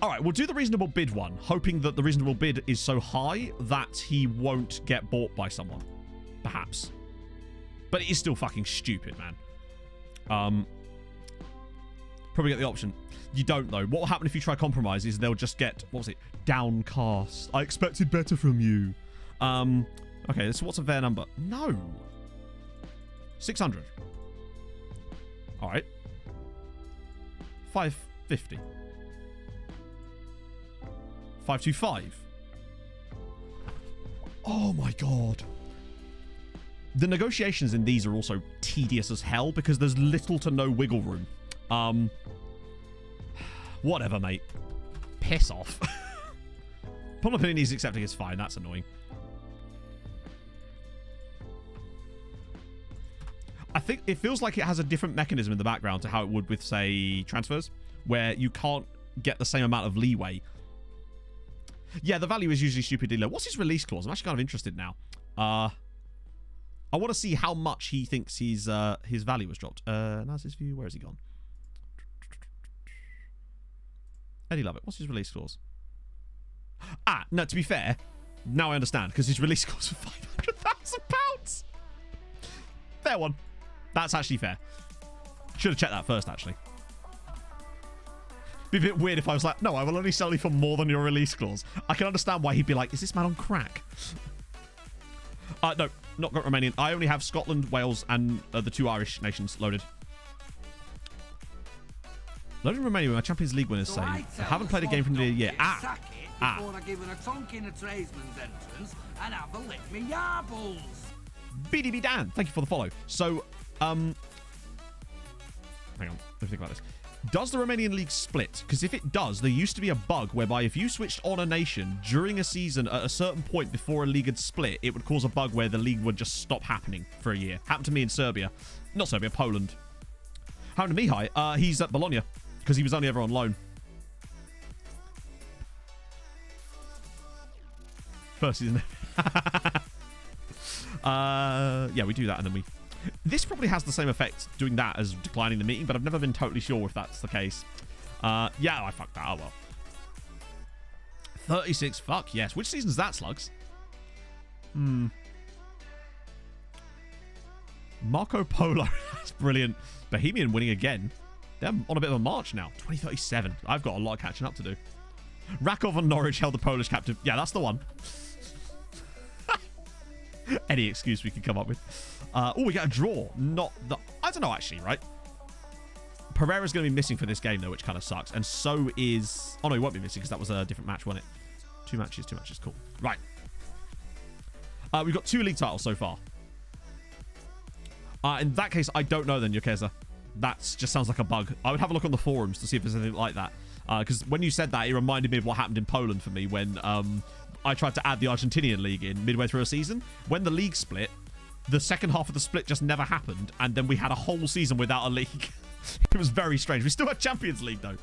Alright, we'll do the reasonable bid one, hoping that the reasonable bid is so high that he won't get bought by someone. Perhaps. But it is still fucking stupid, man. Probably get the option. You don't, though. What will happen if you try compromise is they'll just get, what was it? Downcast. I expected better from you. Okay, so what's a fair number? No. 600. All right. 550. 525. Oh my god. The negotiations in these are also tedious as hell because there's little to no wiggle room. Whatever, mate. Piss off. Public opinion he's accepting is fine. That's annoying. I think it feels like it has a different mechanism in the background to how it would with, say, transfers, where you can't get the same amount of leeway. Yeah, the value is usually stupidly low. What's his release clause? I'm actually kind of interested now. I want to see how much he thinks his value has dropped. Analysis view. Where has he gone? Eddie Lovett. What's his release clause? Ah, no, to be fair, now I understand, because his release clause for £500,000. Fair one. That's actually fair. Should have checked that first, actually. Be a bit weird if I was like, no, I will only sell you for more than your release clause. I can understand why he'd be like, is this man on crack? No, not got Romanian. I only have Scotland, Wales, and the 2 Irish nations loaded. Loading Romania with my Champions League winners say, I haven't played a game from the year. Before I give it a tonk in a tradesman's entrance and have a lick me yarbles. BDB Dan, thank you for the follow. So, hang on, let me think about this. Does the Romanian league split? Because if it does, there used to be a bug whereby if you switched on a nation during a season at a certain point before a league had split, it would cause a bug where the league would just stop happening for a year. Happened to me in Serbia. Not Serbia, Poland. Happened to Mihai. He's at Bologna because he was only ever on loan. First season. Yeah, we do that and then we... This probably has the same effect doing that as declining the meeting, but I've never been totally sure if that's the case. Yeah, I fucked that. Oh, well. 36. Fuck, yes. Which season's that, Slugs? Marco Polo. That's brilliant. Bohemian winning again. They're on a bit of a march now. 2037. I've got a lot of catching up to do. Rakov and Norwich held the Polish captive. Yeah, that's the one. Any excuse we could come up with. Oh, we got a draw. Not the... I don't know, actually, right? Pereira's going to be missing for this game, though, which kind of sucks. And so is... Oh, no, he won't be missing because that was a different match, wasn't it? 2 matches. Cool. Right. We've got 2 league titles so far. In that case, I don't know then, Yokeza. That just sounds like a bug. I would have a look on the forums to see if there's anything like that. Because when you said that, it reminded me of what happened in Poland for me when I tried to add the Argentinian league in midway through a season. When the league split, the second half of the split just never happened, and then we had a whole season without a league. It was very strange. We still had Champions League, though.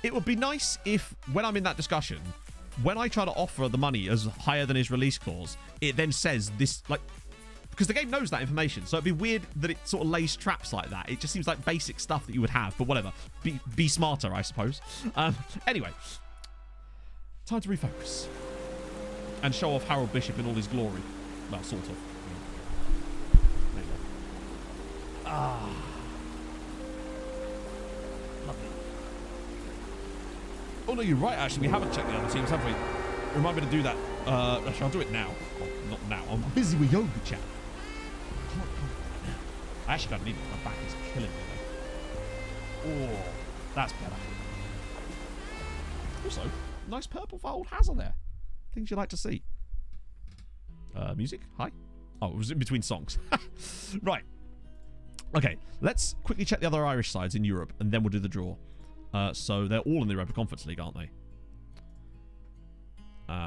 It would be nice if, when I'm in that discussion, when I try to offer the money as higher than his release clause, it then says this, like... Because the game knows that information, so it'd be weird that it sort of lays traps like that. It just seems like basic stuff that you would have, but whatever. Be smarter, I suppose. Anyway. Time to refocus. And show off Harold Bishop in all his glory. Well, sort of. There you go. Lovely. Oh, no, you're right, actually. We haven't checked the other teams, have we? Remind me to do that. Actually, I'll do it now. Well, not now. I'm busy with yoga chat. I actually don't need it. My back is killing me, though. Oh, that's better. Also, nice purple for old Hazard there. Things you like to see. Music? Hi? Oh, it was in between songs. Right. Okay, let's quickly check the other Irish sides in Europe, and then we'll do the draw. So they're all in the Europa Conference League, aren't they?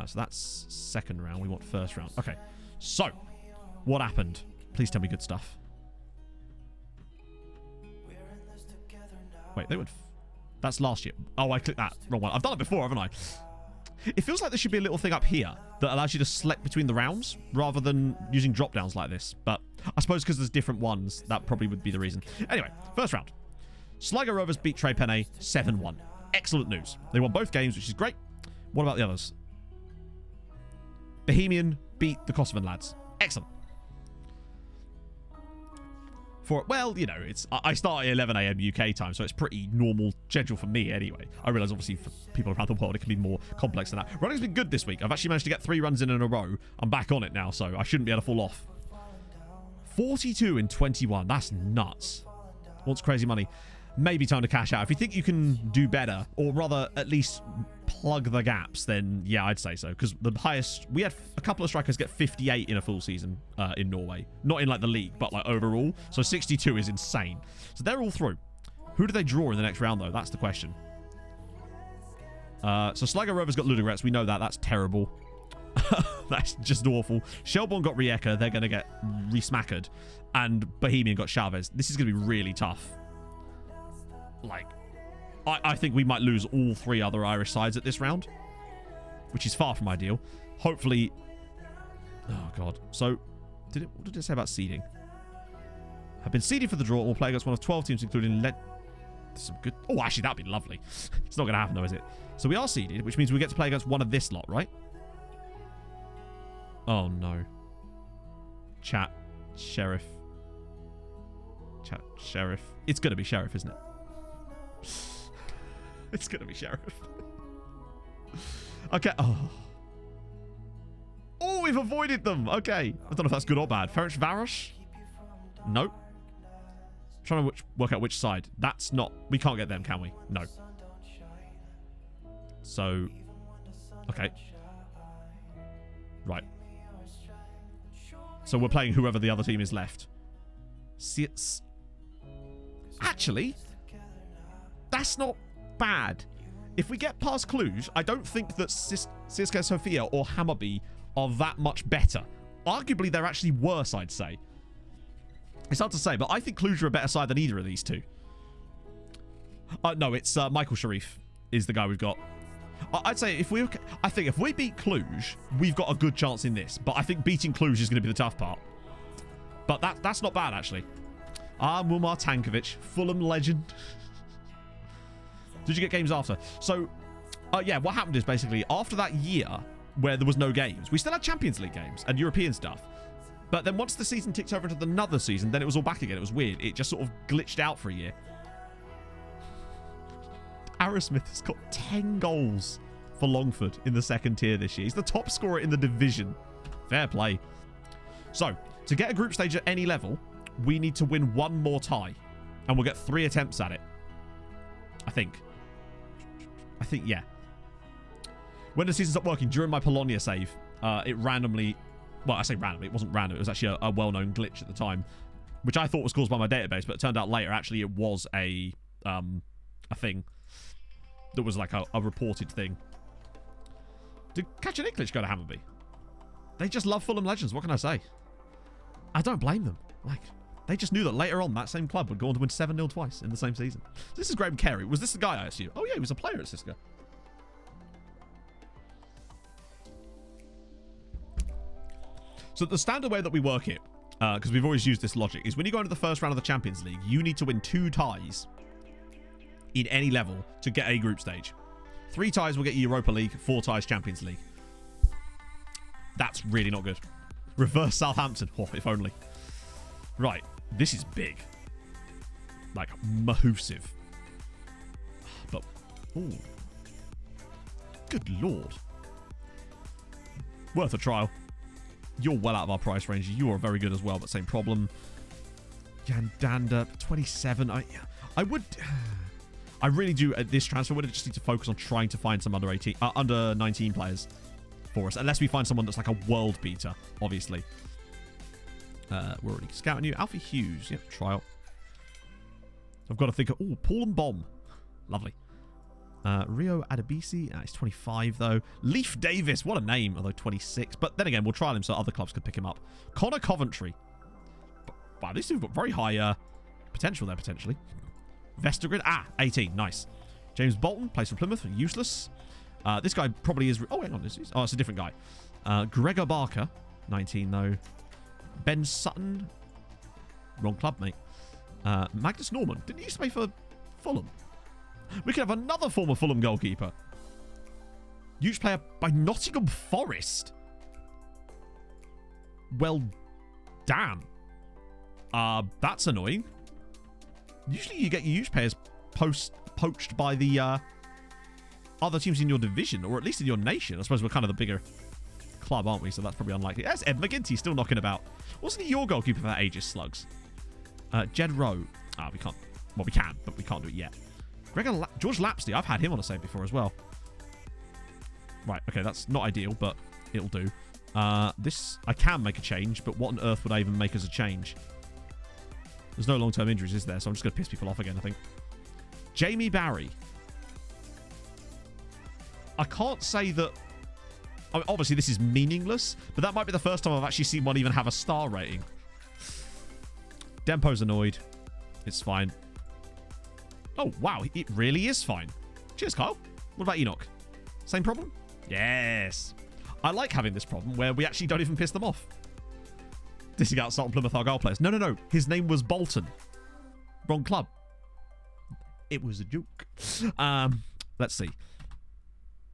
So that's second round. We want first round. Okay. So, what happened? Please tell me good stuff. Wait, they would... That's last year. Oh, I clicked that. Wrong one. I've done it before, haven't I? It feels like there should be a little thing up here that allows you to select between the rounds rather than using drop-downs like this. But I suppose because there's different ones, that probably would be the reason. Anyway, first round. Sligo Rovers beat Trey Penne 7-1. Excellent news. They won both games, which is great. What about the others? Bohemian beat the Kosovan lads. Excellent. Well, you know, it's I start at 11 a.m. UK time, so it's pretty normal schedule for me anyway. I realise, obviously, for people around the world, it can be more complex than that. Running's been good this week. I've actually managed to get 3 runs in a row. I'm back on it now, so I shouldn't be able to fall off. 42 in 21. That's nuts. What's crazy money? maybe time to cash out. If you think you can do better, or rather at least plug the gaps, then yeah, I'd say so. Because the highest, we had a couple of strikers get 58 in a full season in Norway. Not in like the league, but like overall. So 62 is insane. So they're all through. Who do they draw in the next round though? That's the question. So Sligo Rovers got Ludogorets. We know that. That's terrible. That's just awful. Shelbourne got Rijeka. They're going to get resmackered. And Bohemian got Chavez. This is going to be really tough. Like, I think we might lose all 3 other Irish sides at this round, which is far from ideal. Hopefully... Oh, God. So, what did it say about seeding? Have been seeded for the draw. Will play against one of 12 teams, including... Some good... Oh, actually, that'd be lovely. It's not going to happen, though, is it? So we are seeded, which means we get to play against one of this lot, right? Oh, no. Chat. Sheriff. Chat. Sheriff. It's going to be Sheriff, isn't it? It's going to be Sheriff. Okay. Oh, we've avoided them. Okay. I don't know if that's good or bad. Ferenc Varos? Nope. Trying to work out which side. That's not... We can't get them, can we? No. So... Okay. Right. So we're playing whoever the other team is left. Actually, that's not bad. If we get past Cluj, I don't think that CSKA Sofia or Hammarby are that much better. Arguably, they're actually worse, I'd say. It's hard to say, but I think Cluj are a better side than either of these two. No, it's Michael Sharif is the guy we've got. I'd say if we beat Cluj, we've got a good chance in this. But I think beating Cluj is going to be the tough part. But that's not bad, actually. Muammar Tankovic, Fulham legend. Did you get games after? So, yeah, what happened is basically after that year where there was no games, we still had Champions League games and European stuff. But then once the season ticked over into another season, then it was all back again. It was weird. It just sort of glitched out for a year. Arrowsmith has got 10 goals for Longford in the second tier this year. He's the top scorer in the division. Fair play. So, to get a group stage at any level, we need to win one more tie. And we'll get 3 attempts at it. I think, yeah. When the season stopped working, during my Polonia save, it randomly... Well, I say randomly. It wasn't random. It was actually a well-known glitch at the time, which I thought was caused by my database, but it turned out later, actually, it was a thing that was like a reported thing. Did Kacaniklic go to Hammarby? They just love Fulham legends. What can I say? I don't blame them. Like, they just knew that later on that same club would go on to win 7-0 twice in the same season. This is Graham Carey. Was this the guy, I assume? Oh, yeah, he was a player at Siska. So the standard way that we work it, because we've always used this logic, is when you go into the first round of the Champions League, you need to win 2 ties in any level to get a group stage. 3 ties will get you Europa League, 4 ties Champions League. That's really not good. Reverse Southampton. Oh, if only. Right. This is big. Like, mahoosive. But, ooh. Good lord. Worth a trial. You're well out of our price range. You are very good as well, but same problem. Jan Danda, 27. I would... I really do, at this transfer window, just need to focus on trying to find some under 19 players for us. Unless we find someone that's like a world beater, obviously. We're already scouting you. Alfie Hughes. Yep, trial. I've got to think of... Oh, Paul and Bomb. Lovely. Rio Adebisi. He's 25, though. Leif Davis. What a name, although 26. But then again, we'll trial him so other clubs could pick him up. Connor Coventry. Wow, these two have got very high potential there, potentially. Vestergrid. 18. Nice. James Bolton. Plays for Plymouth. Useless. This guy probably is... Oh, hang on. Oh, it's a different guy. Gregor Barker. 19, though. Ben Sutton. Wrong club, mate. Magnus Norman. Didn't he used to play for Fulham? We could have another former Fulham goalkeeper. Huge player by Nottingham Forest. Well, damn. That's annoying. Usually you get your huge players poached by the other teams in your division, or at least in your nation. I suppose we're kind of the bigger club, aren't we? So that's probably unlikely. Yes, Ed McGinty still knocking about. Wasn't he your goalkeeper for that Aegis Slugs? Jed Rowe. We can't Well, we can, but we can't do it yet. George Lapsley, I've had him on a save before as well. Right, okay, that's not ideal, but it'll do. This, I can make a change, but what on earth would I even make as a change? There's no long-term injuries, is there? So I'm just going to piss people off again, I think. Jamie Barry. I can't say that... I mean, obviously, this is meaningless, but that might be the first time I've actually seen one even have a star rating. Dempo's annoyed. It's fine. Oh, wow. It really is fine. Cheers, Kyle. What about Enoch? Same problem? Yes. I like having this problem where we actually don't even piss them off. Dissing out Salt and Plymouth Argyle players. No. His name was Bolton. Wrong club. It was a joke. Let's see.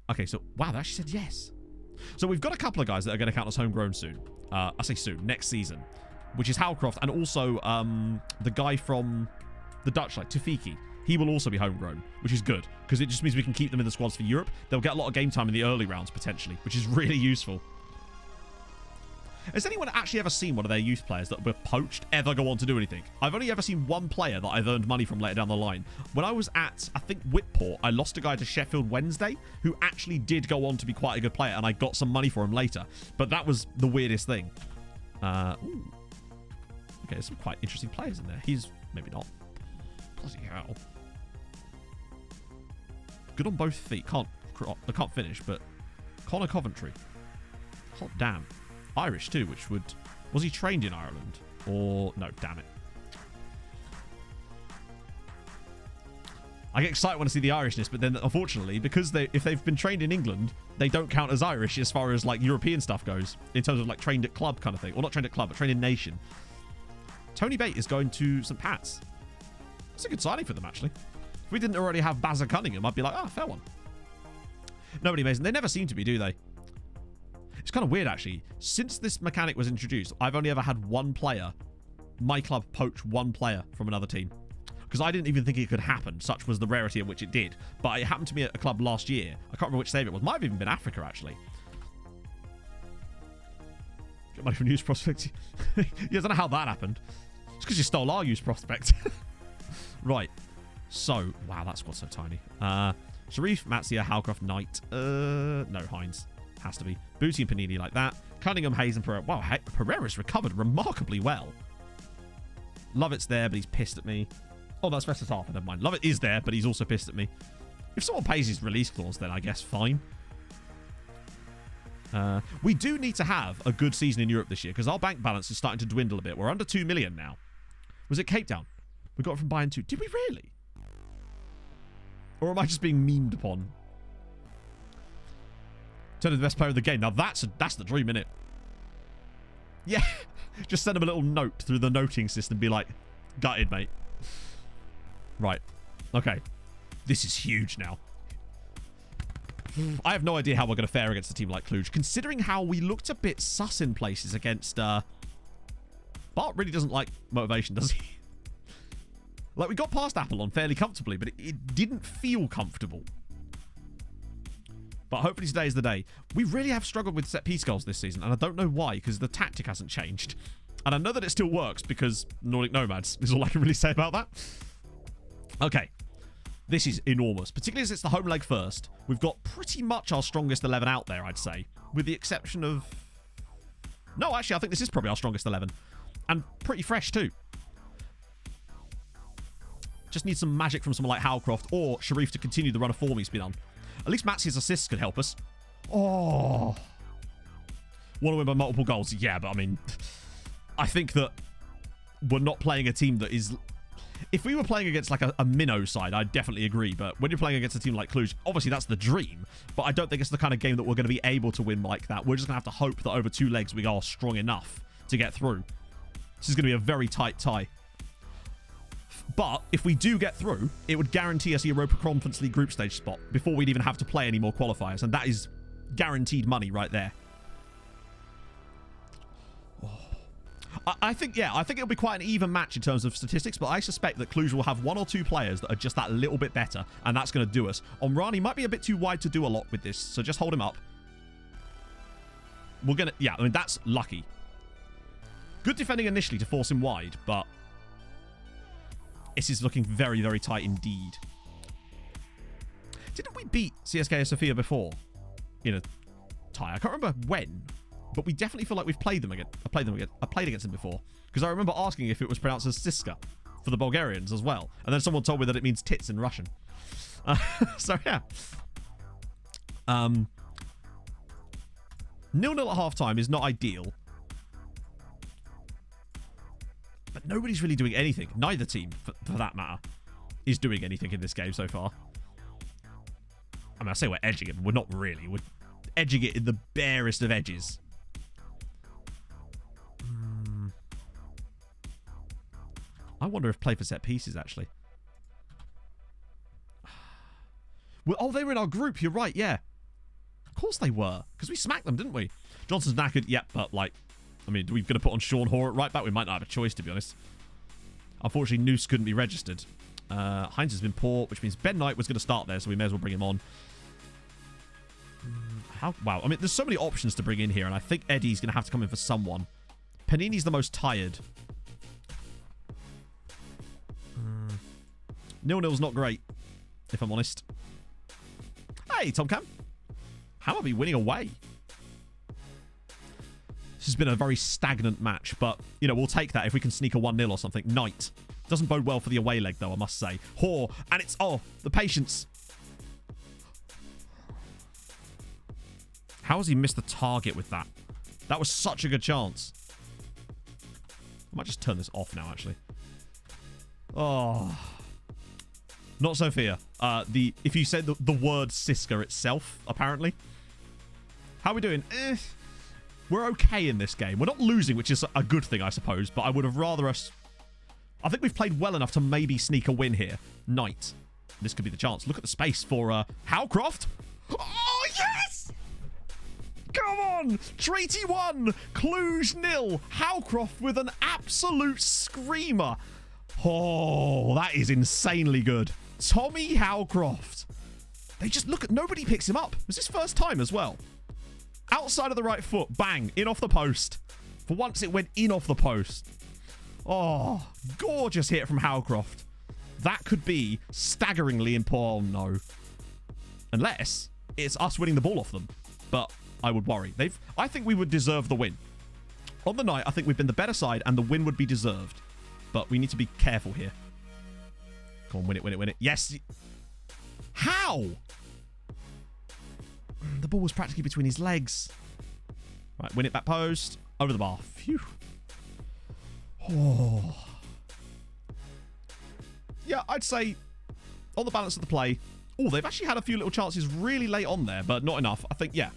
Okay, so, wow, they actually said yes. So we've got a couple of guys that are going to count as homegrown soon. I say soon, next season. Which is Howcroft and also the guy from the Dutch, like Tafiki. He will also be homegrown, which is good. Because it just means we can keep them in the squads for Europe. They'll get a lot of game time in the early rounds, potentially. Which is really useful. Has anyone actually ever seen one of their youth players that were poached ever go on to do anything? I've only ever seen one player that I've earned money from later down the line. When I was at, I think, Whitport, I lost a guy to Sheffield Wednesday who actually did go on to be quite a good player, and I got some money for him later. But that was the weirdest thing. Ooh. Okay, there's some quite interesting players in there. He's maybe not. Bloody hell. Good on both feet. I can't finish, but Connor Coventry. Hot damn. Irish too, which would... Was he trained in Ireland? Or... No, damn it. I get excited when I see the Irishness, but then unfortunately, because if they've been trained in England, they don't count as Irish as far as like European stuff goes. In terms of like trained at club kind of thing. Or not trained at club, but trained in nation. Tony Bate is going to St. Pat's. That's a good signing for them, actually. If we didn't already have Bazza Cunningham, I'd be like, fair one. Nobody amazing. They never seem to be, do they? It's kind of weird, actually. Since this mechanic was introduced, I've only ever had one player, my club, poach one player from another team. Because I didn't even think it could happen. Such was the rarity at which it did. But it happened to me at a club last year. I can't remember which save it was. Might have even been Africa, actually. Get money from News Prospect. Yeah, I don't know how that happened. It's because you stole our News Prospect. Right. So, wow, that squad's so tiny. Sharif, Matsia, Halcroft, Knight. No, Hines. Has to be. Booty and Panini like that. Cunningham, Hayes, and Pereira. Wow, Pereira's recovered remarkably well. Lovett's there, but he's pissed at me. Oh, that's Festus Harper, never mind. Lovett is there, but he's also pissed at me. If someone pays his release clause, then I guess fine. We do need to have a good season in Europe this year, because our bank balance is starting to dwindle a bit. We're under 2 million now. Was it Cape Town? We got it from Bayern 2. Did we really? Or am I just being memed upon? Turn to the best player of the game. Now that's the dream, innit? Yeah. Just send him a little note through the noting system. Be like, gutted, mate. Right. Okay. This is huge now. I have no idea how we're going to fare against a team like Cluj. Considering how we looked a bit sus in places against... Bart really doesn't like motivation, does he? Like, we got past Apollon fairly comfortably, but it didn't feel comfortable. But hopefully today is the day. We really have struggled with set-piece goals this season, and I don't know why, because the tactic hasn't changed. And I know that it still works, because Nordic Nomads is all I can really say about that. Okay. This is enormous, particularly as it's the home leg first. We've got pretty much our strongest 11 out there, I'd say. With the exception of... No, actually, I think this is probably our strongest 11. And pretty fresh, too. Just need some magic from someone like Howcroft or Sharif to continue the run of form he's been on. At least Matsi's assists could help us. Oh. Want to win by multiple goals? Yeah, but I mean... I think that we're not playing a team that is... If we were playing against like a minnow side, I'd definitely agree. But when you're playing against a team like Cluj, obviously that's the dream. But I don't think it's the kind of game that we're going to be able to win like that. We're just going to have to hope that over 2 legs we are strong enough to get through. This is going to be a very tight tie. But if we do get through, it would guarantee us a Europa Conference League group stage spot before we'd even have to play any more qualifiers. And that is guaranteed money right there. I think it'll be quite an even match in terms of statistics, but I suspect that Cluj will have 1 or 2 players that are just that little bit better, and that's going to do us. Omrani might be a bit too wide to do a lot with this, so just hold him up. We're going to... Yeah, I mean, that's lucky. Good defending initially to force him wide, but... This is looking very, very tight indeed. Didn't we beat CSKA Sofia before in a tie? I can't remember when, but we definitely feel like we've played them again. I played against them before because I remember asking if it was pronounced as Siska for the Bulgarians as well, and then someone told me that it means tits in Russian. So yeah. 0-0 at half-time is not ideal. But nobody's really doing anything. Neither team, for that matter, is doing anything in this game so far. I mean, I say we're edging it, but we're not really. We're edging it in the barest of edges. I wonder if play for set pieces, actually. Well, oh, they were in our group. You're right, yeah. Of course they were. Because we smacked them, didn't we? Johnson's knackered. Yep, but like... I mean, are we going to put on Sean Hoare at right back? We might not have a choice, to be honest. Unfortunately, Noose couldn't be registered. Heinz has been poor, which means Ben Knight was going to start there, so we may as well bring him on. Wow. I mean, there's so many options to bring in here, and I think Eddie's going to have to come in for someone. Panini's the most tired. 0-0's not great, if I'm honest. Hey, Tom Cam. How are we winning away? This has been a very stagnant match, but, you know, we'll take that if we can sneak a 1-0 or something. Knight. Doesn't bode well for the away leg, though, I must say. Hoare. And it's... Oh, the patience. How has he missed the target with that? That was such a good chance. I might just turn this off now, actually. Oh... Not Sophia. If you said the word Siska itself, apparently. How are we doing? We're okay in this game. We're not losing, which is a good thing, I suppose, but I would have rather us... I think we've played well enough to maybe sneak a win here. Knight. This could be the chance. Look at the space for Howcroft. Oh, yes! Come on! Treaty 1! Cluj 0! Howcroft with an absolute screamer. Oh, that is insanely good. Tommy Howcroft. They just look at... Nobody picks him up. It was his first time as well. Outside of the right foot. Bang. In off the post. For once, it went in off the post. Oh, gorgeous hit from Howcroft. That could be staggeringly important. Oh, no. Unless it's us winning the ball off them. But I would worry. I think we would deserve the win. On the night, I think we've been the better side and the win would be deserved. But we need to be careful here. Come on, win it, win it, win it. Yes. How? The ball was practically between his legs. Right, win it back post. Over the bar. Phew. Oh. Yeah, I'd say on the balance of the play. Oh, they've actually had a few little chances really late on there, but not enough. I think, yeah.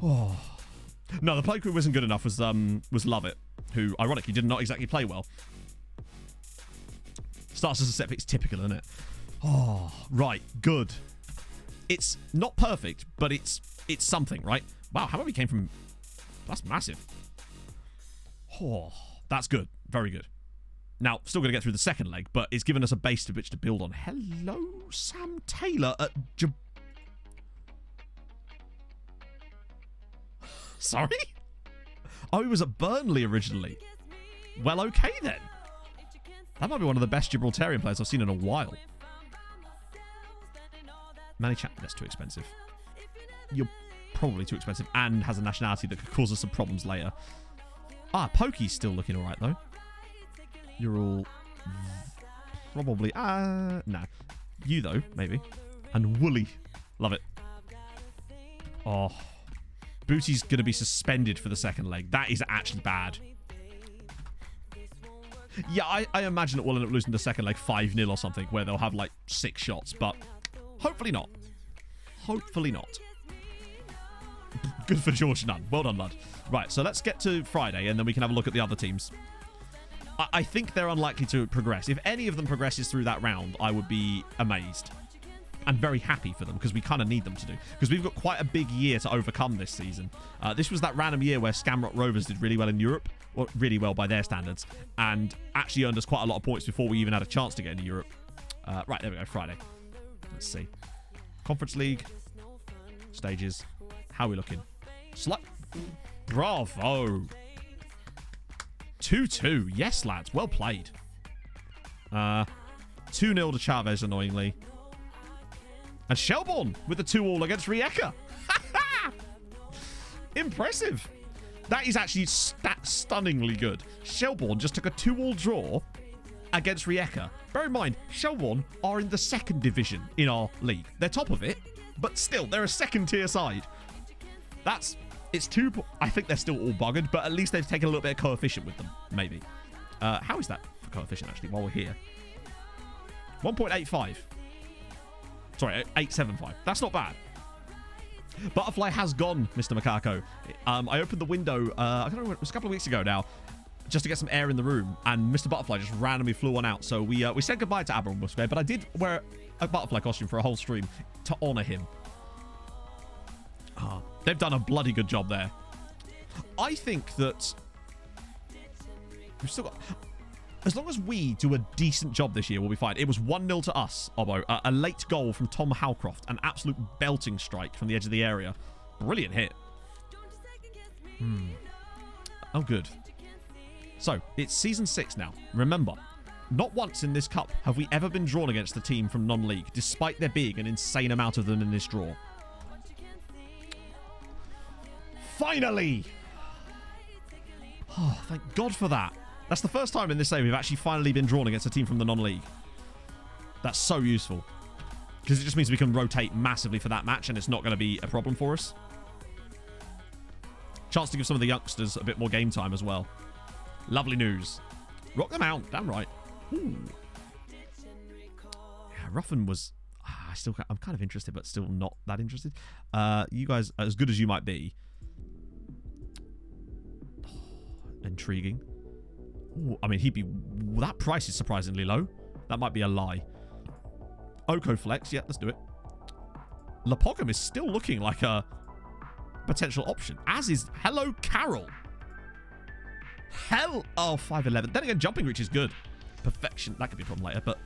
Oh. No, the play crew wasn't good enough was Lovett, who ironically did not exactly play well. Starts as a set piece. Typical, isn't it? Oh, right. Good. It's not perfect, but it's something, right? Wow, how many came from... That's massive. Oh, that's good. Very good. Now, still going to get through the second leg, but it's given us a base to which to build on. Hello, Sam Taylor at... Sorry? Oh, he was at Burnley originally. Well, okay then. That might be one of the best Gibraltarian players I've seen in a while. Manny Chat, that's too expensive. You're probably too expensive and has a nationality that could cause us some problems later. Ah, Pokey's still looking alright though. You're all... Probably... no. You though, maybe. And Wooly. Love it. Oh. Booty's going to be suspended for the second leg. That is actually bad. Yeah, I imagine it will end up losing the second leg 5-0 or something, where they'll have like 6 shots, but hopefully not. Hopefully not. Good for George Nunn. Well done, lad. Right, so let's get to Friday, and then we can have a look at the other teams. I think they're unlikely to progress. If any of them progresses through that round, I would be amazed. And very happy for them, because we kind of need them to do. Because we've got quite a big year to overcome this season. This was that random year where Scamrock Rovers did really well in Europe. Well, really well by their standards. And actually earned us quite a lot of points before we even had a chance to get into Europe. Right, there we go, Friday. Let's see. Conference League. Stages. How are we looking? Bravo. 2-2. Yes, lads. Well played. 2-0 to Chavez, annoyingly. And Shelbourne with the 2-all against Rijeka. Impressive. That is actually stunningly good. Shelbourne just took a 2-all draw against Rijeka. Bear in mind, Shelbourne are in the 2nd division in our league. They're top of it, but still, they're a 2nd-tier side. It's 2... I think they're still all buggered, but at least they've taken a little bit of coefficient with them, maybe. How is that for coefficient, actually, while we're here? 1.85. Sorry, 875. That's not bad. Butterfly has gone, Mr. Makako. I opened the window, I don't know, it was a couple of weeks ago now, just to get some air in the room, and Mr. Butterfly just randomly flew on out. So we said goodbye to Aberron Musgrave, but I did wear a butterfly costume for a whole stream to honour him. They've done a bloody good job there. I think that we've still got... As long as we do a decent job this year, we'll be fine. It was 1-0 to us, Obbo. A late goal from Tom Howcroft. An absolute belting strike from the edge of the area. Brilliant hit. Oh, good. So, it's Season 6 now. Remember, not once in this cup have we ever been drawn against a team from non-league, despite there being an insane amount of them in this draw. Finally! Oh, thank God for that. That's the first time in this day we've actually finally been drawn against a team from the non-league. That's so useful. Because it just means we can rotate massively for that match and it's not going to be a problem for us. Chance to give some of the youngsters a bit more game time as well. Lovely news. Rock them out. Damn right. Ooh. Yeah, Ruffin was... I'm kind of interested, but still not that interested. You guys, as good as you might be... Intriguing. Ooh, I mean, he'd be... That price is surprisingly low. That might be a lie. Oko Flex. Yeah, let's do it. Lapogum is still looking like a potential option. As is Hello Carol. Oh, 5'11". Then again, jumping reach is good. Perfection. That could be a problem later, but...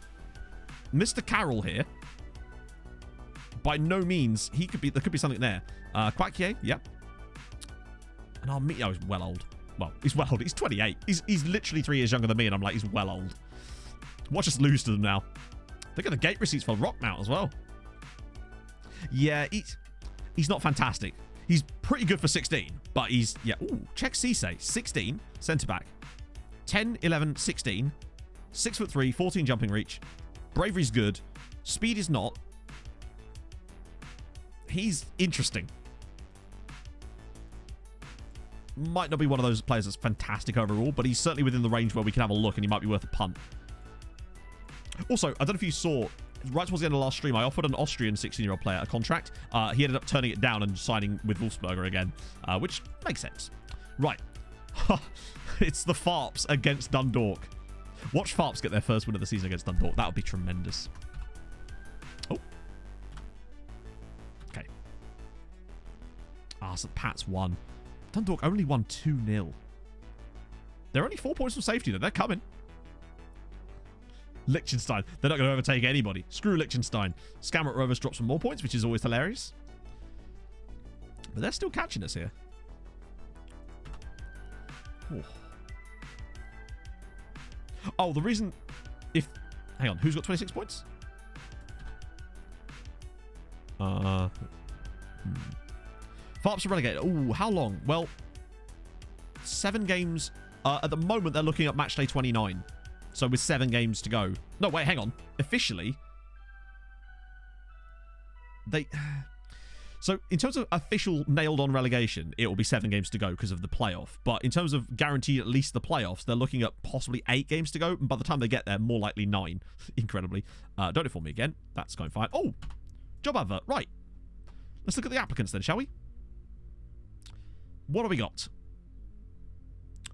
Mr. Carroll here. By no means, he could be... There could be something there. Quakier. Yep. And our Meteor is well old. Well, he's well old. He's 28. He's literally 3 years younger than me, and I'm like, he's well old. Watch us lose to them now. Look at the gate receipts for Rockmount as well. Yeah, he's not fantastic. He's pretty good for 16, but he's... Yeah, ooh, check Cisse. 16, centre-back. 10, 11, 16. 6'3", 14 jumping reach. Bravery's good. Speed is not. He's interesting. Might not be one of those players that's fantastic overall, but he's certainly within the range where we can have a look and he might be worth a punt. Also, I don't know if you saw, right towards the end of the last stream, I offered an Austrian 16-year-old player a contract. He ended up turning it down and signing with Wolfsberger again, which makes sense. Right. It's the Farps against Dundalk. Watch Farps get their first win of the season against Dundalk. That would be tremendous. Oh. Okay. So Pat's won. Dundalk only won 2-0. They're only 4 points from safety, though. They're coming. Liechtenstein. They're not going to overtake anybody. Screw Liechtenstein. Skamrock Rovers drop some more points, which is always hilarious. But they're still catching us here. Ooh. Oh, the reason... Hang on. Who's got 26 points? Farps are relegated. Ooh, how long? Well, 7 games. At the moment, they're looking at match day 29. So with 7 games to go. No, wait, hang on. Officially, so in terms of official nailed-on relegation, it will be 7 games to go because of the playoff. But in terms of guaranteed at least the playoffs, they're looking at possibly 8 games to go. And by the time they get there, more likely 9. Incredibly. Don't inform me again. That's going fine. Oh, job advert. Right. Let's look at the applicants then, shall we? What have we got?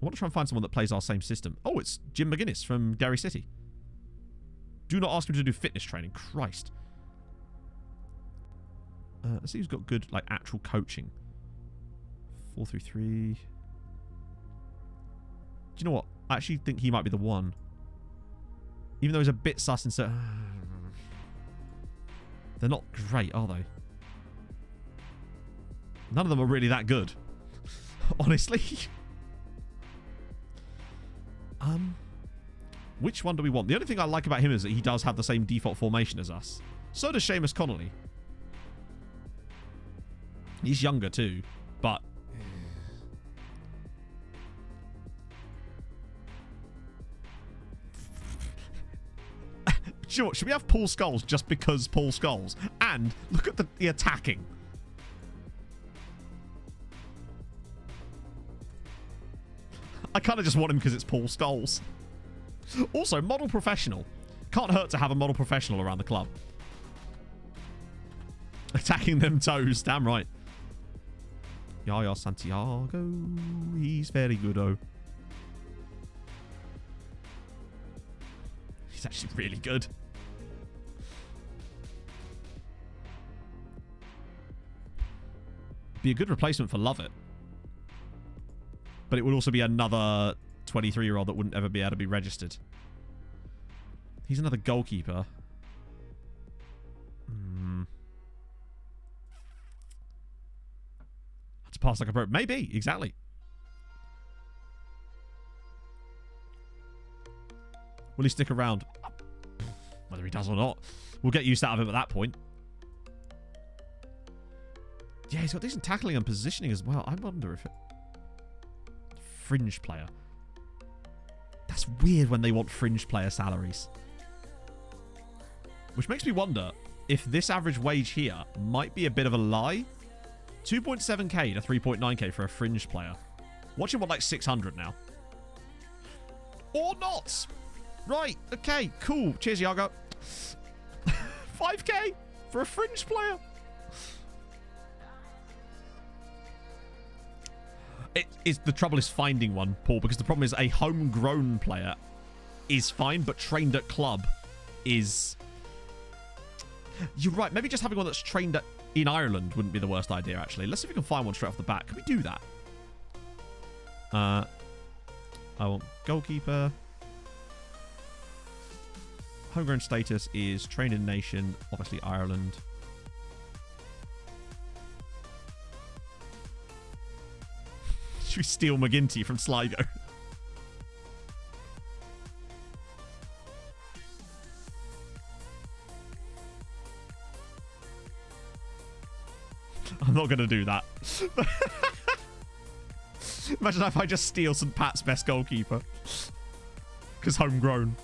I want to try and find someone that plays our same system. Oh, it's Jim McGuinness from Derry City. Do not ask him to do fitness training. Christ. Let's see who's got good, like, actual coaching. 4-3-3. Do you know what? I actually think he might be the one. Even though he's a bit sus and so... They're not great, are they? None of them are really that good. Honestly. Which one do we want? The only thing I like about him is that he does have the same default formation as us. So does Seamus Connolly. He's younger too, but... You know what, should we have Paul Scholes just because Paul Scholes? And look at the attacking. I kind of just want him because it's Paul Scholes. Also, model professional. Can't hurt to have a model professional around the club. Attacking them toes. Damn right. Yaya Santiago. He's very good, oh. He's actually really good. Be a good replacement for Lovett. But it would also be another 23-year-old that wouldn't ever be able to be registered. He's another goalkeeper. Had to pass like a pro. Maybe, exactly. Will he stick around? Whether he does or not. We'll get used out of him at that point. Yeah, he's got decent tackling and positioning as well. I wonder if it... Fringe player. That's weird when they want fringe player salaries. Which makes me wonder if this average wage here might be a bit of a lie. 2.7k to 3.9k for a fringe player. Watch him want like 600 now. Or not. Right, okay, cool. Cheers, Iago. 5k for a fringe player. The trouble is finding one, Paul, because the problem is a homegrown player is fine, but trained at club is... You're right. Maybe just having one that's trained in Ireland wouldn't be the worst idea, actually. Let's see if we can find one straight off the bat. Can we do that? I want goalkeeper. Homegrown status is trained in nation, obviously Ireland. Should we steal McGinty from Sligo? I'm not going to do that. Imagine if I just steal St. Pat's best goalkeeper. Because homegrown.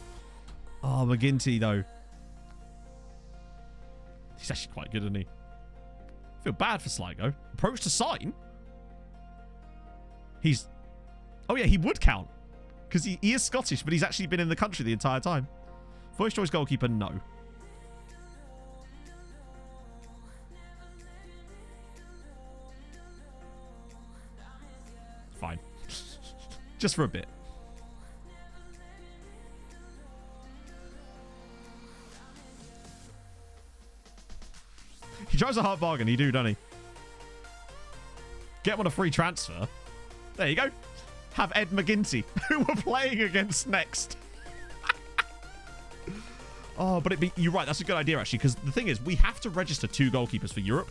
Oh, McGinty, though. He's actually quite good, isn't he? I feel bad for Sligo. Approach to sign? He's... Oh, yeah, he would count. Because he is Scottish, but he's actually been in the country the entire time. First choice goalkeeper, no. Fine. Just for a bit. He tries a hard bargain, he do, doesn't he? Get him on a free transfer. There you go. Have Ed McGinty, who we're playing against next. Oh, but you're right, that's a good idea, actually, because the thing is, we have to register 2 goalkeepers for Europe.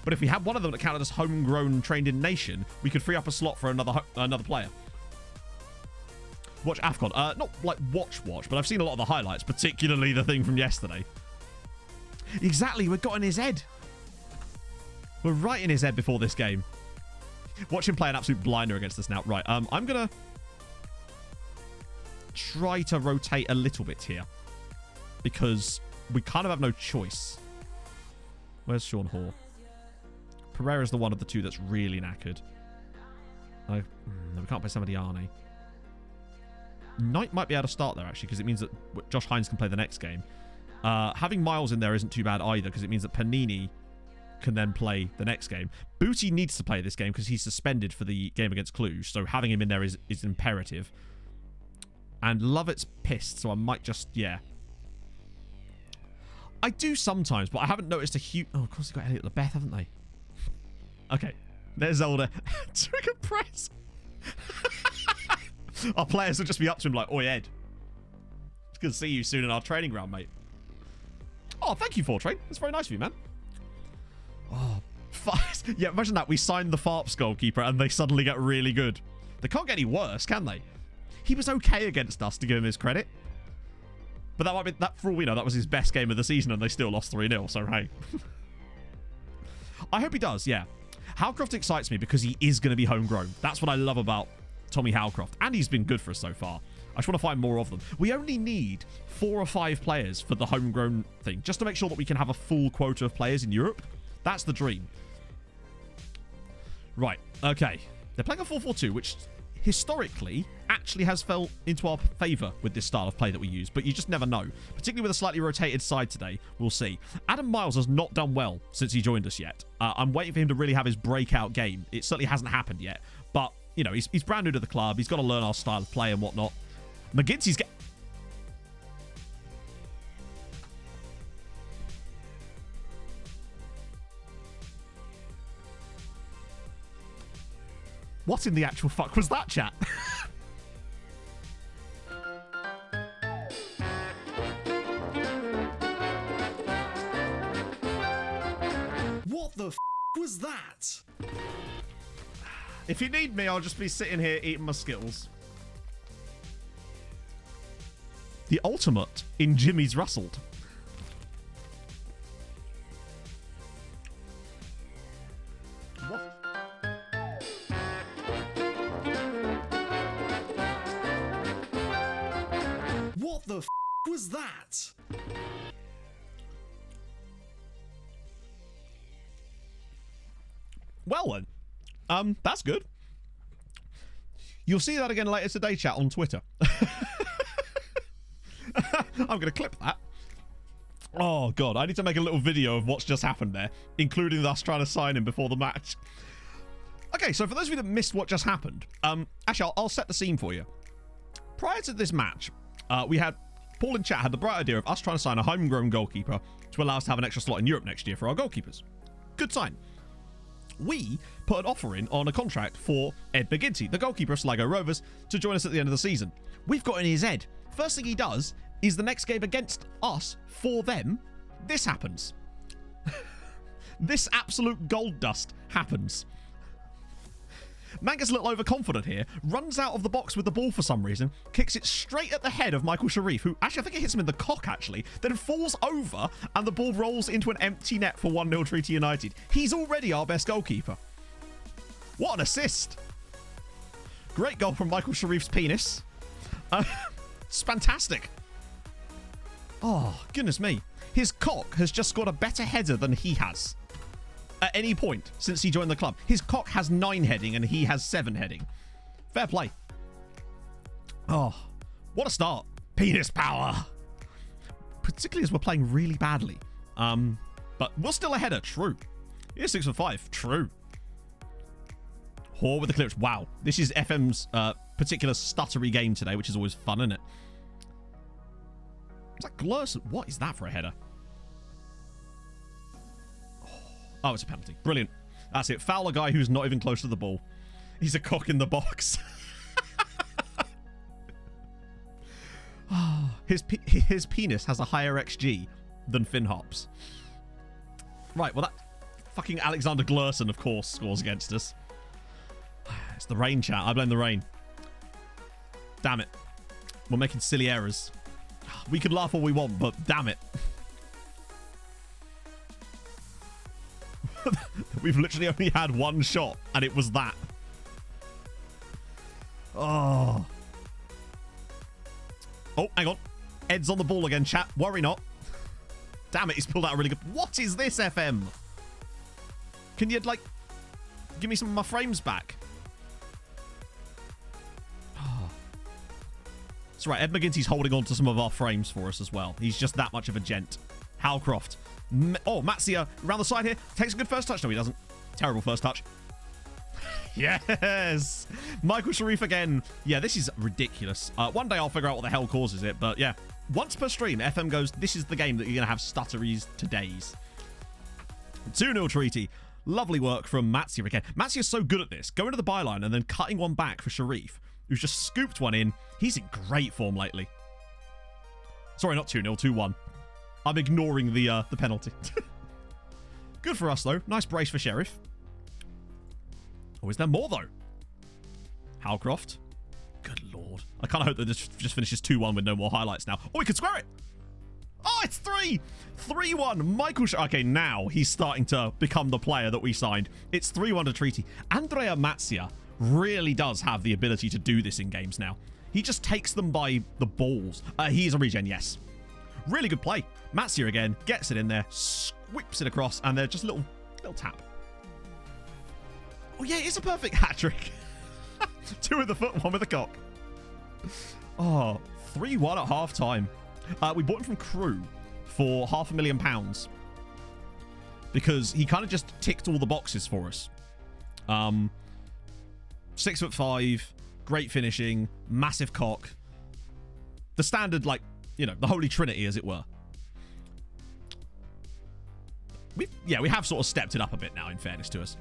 But if we had one of them that counted as homegrown, trained in nation, we could free up a slot for another player. Watch AFCON. Not like watch, but I've seen a lot of the highlights, particularly the thing from yesterday. Exactly, we got in his head. We're right in his head before this game. Watch him play an absolute blinder against us now. Right, I'm going to try to rotate a little bit here. Because we kind of have no choice. Where's Sean Hoare? Pereira's the one of the two that's really knackered. We can't play somebody Arnie. Knight might be able to start there, actually, because it means that Josh Hines can play the next game. Having Miles in there isn't too bad either, because it means that Panini can then play the next game. Booty needs to play this game because he's suspended for the game against Cluj, so having him in there is imperative. And Lovett's pissed, so I might just, yeah. I do sometimes, but I haven't noticed a huge... Oh, of course they've got Elliot Lebeth, haven't they? Okay. There's Older. Trigger press. Our players will just be up to him like, oi, Ed. It's good to see you soon in our training ground, mate. Oh, thank you, Fortrain. That's very nice of you, man. Oh, yeah, imagine that. We signed the Farps goalkeeper and they suddenly get really good. They can't get any worse, can they? He was okay against us, to give him his credit. But that might be, that for all we know, that was his best game of the season and they still lost 3-0, so hey. I hope he does, yeah. Howcroft excites me because he is going to be homegrown. That's what I love about Tommy Howcroft. And he's been good for us so far. I just want to find more of them. We only need 4 or 5 players for the homegrown thing, just to make sure that we can have a full quota of players in Europe. That's the dream. Right, okay. They're playing a 4-4-2, which historically actually has fell into our favour with this style of play that we use, but you just never know. Particularly with a slightly rotated side today, we'll see. Adam Miles has not done well since he joined us yet. I'm waiting for him to really have his breakout game. It certainly hasn't happened yet, but, you know, he's brand new to the club. He's got to learn our style of play and whatnot. McGinty's get... What in the actual fuck was that, chat? What the f was that? If you need me, I'll just be sitting here eating my Skittles. The ultimate in Jimmy's Rustled. What? What the f was that? Well then, that's good. You'll see that again later today, chat, on Twitter. I'm going to clip that. Oh, God. I need to make a little video of what's just happened there, including us trying to sign him before the match. Okay, so for those of you that missed what just happened, actually, I'll set the scene for you. Prior to this match, we had... Paul in chat had the bright idea of us trying to sign a homegrown goalkeeper to allow us to have an extra slot in Europe next year for our goalkeepers. Good sign. We put an offer in on a contract for Ed McGinty, the goalkeeper of Sligo Rovers, to join us at the end of the season. We've got in his head. First thing he does is the next game against us for them, this happens. This absolute gold dust happens. Man gets a little overconfident here, runs out of the box with the ball for some reason, kicks it straight at the head of Michael Sharif, who actually, I think it hits him in the cock actually, then falls over and the ball rolls into an empty net for 1-0 Treaty United. He's already our best goalkeeper. What an assist. Great goal from Michael Sharif's penis. It's fantastic. Oh, goodness me. His cock has just got a better header than he has. At any point since he joined the club. His cock has 9 heading and he has 7 heading. Fair play. Oh, what a start. Penis power. Particularly as we're playing really badly. But we're still a header. True. Here's 6 for 5. True. Hoare with the clearance. Wow. This is FM's particular stuttery game today, which is always fun, isn't it? Is that Glurson? What is that for a header? Oh, it's a penalty. Brilliant. That's it. Foul a guy who's not even close to the ball. He's a cock in the box. His penis has a higher XG than Finn Hops. Right, well that fucking Alexander Glurson, of course, scores against us. It's the rain, chat. I blame the rain. Damn it. We're making silly errors. We can laugh all we want, but damn it. We've literally only had one shot, and it was that. Oh. Oh, hang on. Ed's on the ball again, chat. Worry not. Damn it, he's pulled out a really good... What is this, FM? Can you, like, give me some of my frames back? Oh. That's right, Ed McGinty's holding on to some of our frames for us as well. He's just that much of a gent. Howcroft. Oh, Matsia around the side here. Takes a good first touch. No, he doesn't. Terrible first touch. Yes. Michael Sharif again. Yeah, this is ridiculous. One day I'll figure out what the hell causes it. But yeah, once per stream, FM goes, this is the game that you're going to have stutteries to days. 2-0 Treaty. Lovely work from Matsia again. Matsia's so good at this. Going to the byline and then cutting one back for Sharif, who's just scooped one in. He's in great form lately. Sorry, not 2-0, 2-1. I'm ignoring the penalty. Good for us, though. Nice brace for Sheriff. Oh, is there more, though? Howcroft. Good lord. I kind of hope that this just finishes 2-1 with no more highlights now. Oh, we could square it. Oh, it's 3-1. Michael. Okay, now he's starting to become the player that we signed. It's 3-1 to Treaty. Andrea Mazzia really does have the ability to do this in games now. He just takes them by the balls. He is a regen, yes. Really good play. Mazzia again gets it in there, whips it across, and they're just a little tap. Oh yeah, it's a perfect hat trick. 2 with the foot, 1 with the cock. Oh, 3-1 at half time. We bought him from Crew for £500,000 because he kind of just ticked all the boxes for us. 6'5", great finishing, massive cock. The standard, like, you know, the Holy Trinity, as it were. We have sort of stepped it up a bit now, in fairness to us.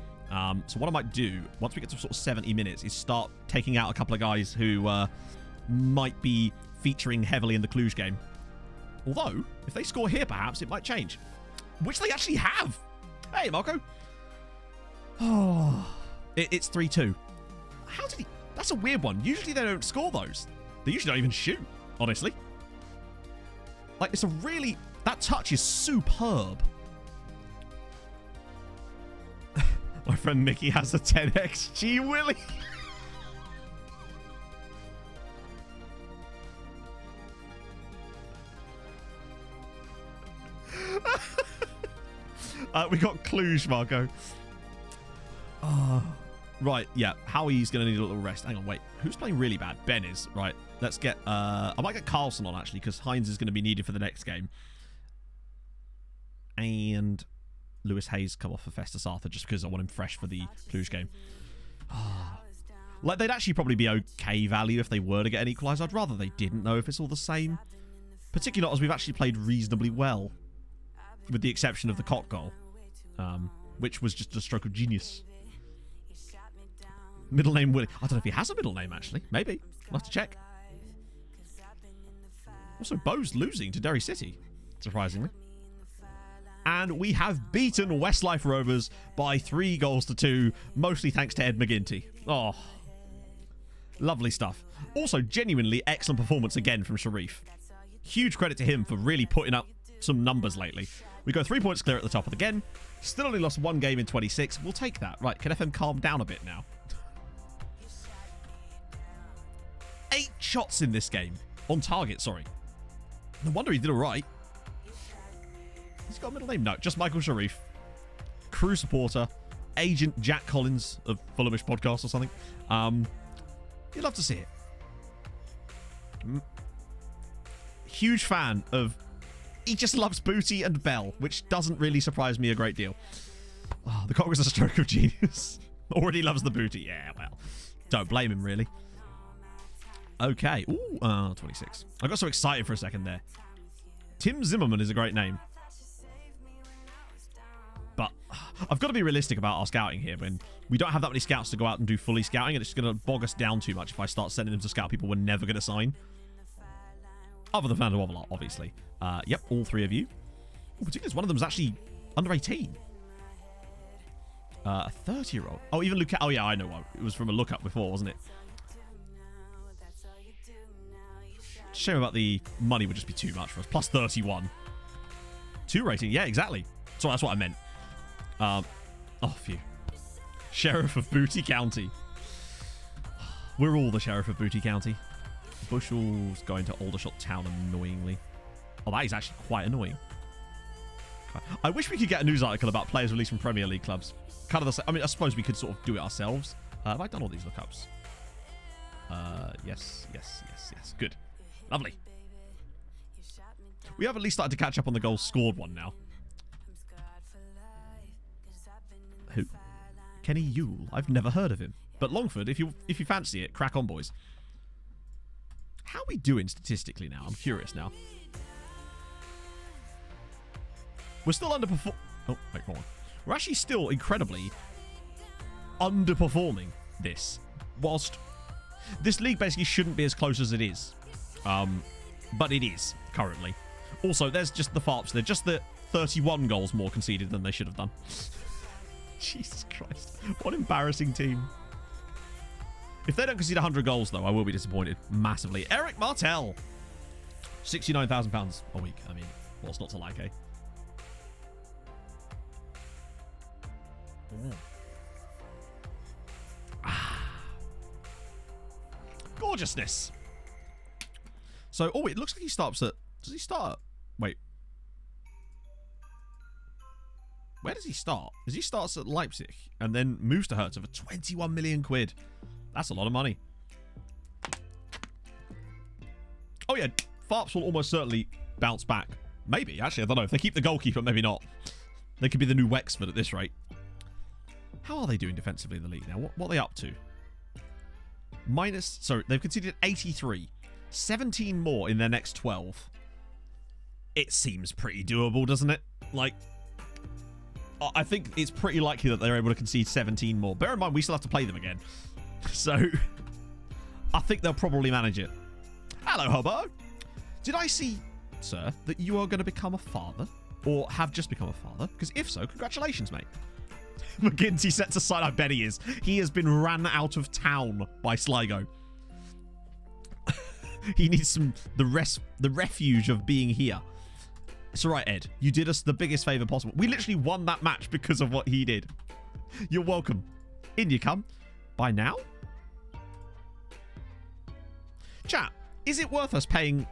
So what I might do, once we get to sort of 70 minutes, is start taking out a couple of guys who might be featuring heavily in the Cluj game. Although, if they score here, perhaps, it might change. Which they actually have. Hey, Marco. Oh, it's 3-2. How did he... That's a weird one. Usually they don't score those. They usually don't even shoot, honestly. Like, it's a really... That touch is superb. My friend Mickey has a 10xG Willy. We got Cluj, Marco. Right, yeah. Howie's going to need a little rest. Hang on, wait. Who's playing really bad? Ben is. Right, let's get... I might get Carlson on, actually, because Hines is going to be needed for the next game. And Lewis Hayes come off for Festus Arthur just because I want him fresh for the Cluj game. Like, they'd actually probably be okay value if they were to get an equaliser. I'd rather they didn't, though, if it's all the same. Particularly not as we've actually played reasonably well. With the exception of the cock goal. Which was just a stroke of genius. Middle name Willie. I don't know if he has a middle name, actually. Maybe. I'll have to check. Also, Bo's losing to Derry City, surprisingly. And we have beaten Westlife Rovers by 3-2, mostly thanks to Ed McGinty. Oh, lovely stuff. Also, genuinely excellent performance again from Sharif. Huge credit to him for really putting up some numbers lately. We go 3 points clear at the top of the game. Still only lost 1 game in 26. We'll take that. Right, can FM calm down a bit now? 8 shots in this game. On target, sorry. No wonder he did all right. He's got a middle name? No, just Michael Sharif. Crew supporter. Agent Jack Collins of Fulhamish Podcast or something. You'd love to see it. Huge fan of... He just loves Booty and Bell, which doesn't really surprise me a great deal. Oh, the cock was a stroke of genius. Already loves the booty. Yeah, well, don't blame him, really. Okay. Ooh, 26. I got so excited for a second there. Tim Zimmerman is a great name. But I've got to be realistic about our scouting here. When we don't have that many scouts to go out and do fully scouting, and it's going to bog us down too much if I start sending them to scout people we're never going to sign. Other than Van der Wobbler, obviously. Yep, all 3 of you. Ooh, particularly, one of them is actually under 18. A 30-year-old. Oh, even Luke. Oh, yeah, I know. It was from a lookup before, wasn't it? Shame about the money would just be too much for us. Plus 31. 2 rating. Yeah, exactly. So that's what I meant. Oh, phew. Sheriff of Booty County. We're all the Sheriff of Booty County. Bushel's going to Aldershot Town annoyingly. Oh, that is actually quite annoying. I wish we could get a news article about players released from Premier League clubs. Kind of the same. I mean, I suppose we could sort of do it ourselves. Have I done all these lookups? Yes. Good. Lovely. We have at least started to catch up on the goals scored one now. Who? Kenny Yule. I've never heard of him. But Longford, if you fancy it, crack on, boys. How are we doing statistically now? I'm curious now. We're still underperforming. Oh, wait, wrong one. We're actually still incredibly underperforming this. Whilst this league basically shouldn't be as close as it is. But it is, currently. Also, there's just the farps. They're just the 31 goals more conceded than they should have done. Jesus Christ. What an embarrassing team. If they don't concede 100 goals, though, I will be disappointed massively. Eric Martell. £69,000 a week. I mean, What's not to like, eh? Gorgeousness. So, oh, it looks like he starts at... Does he start? Wait. Where does he start? Does he starts at Leipzig and then moves to Hertha for 21 million quid? That's a lot of money. Oh, yeah. Farps will almost certainly bounce back. Maybe, actually. I don't know. If they keep the goalkeeper, maybe not. They could be the new Wexford at this rate. How are they doing defensively in the league now? What are they up to? Sorry, they've conceded 83. 17 more in their next 12. It seems pretty doable, doesn't it? Like, I think it's pretty likely that they're able to concede 17 more. Bear in mind, we still have to play them again. So, I think they'll probably manage it. Hello, Hobo. Did I see, sir, that you are going to become a father? Or have just become a father? Because if so, congratulations, mate. McGinty sets aside, I bet he is. He has been ran out of town by Sligo. He needs the refuge of being here. It's all right, Ed. You did us the biggest favour possible. We literally won that match because of what he did. You're welcome. In you come. By now? Chat, is it worth us paying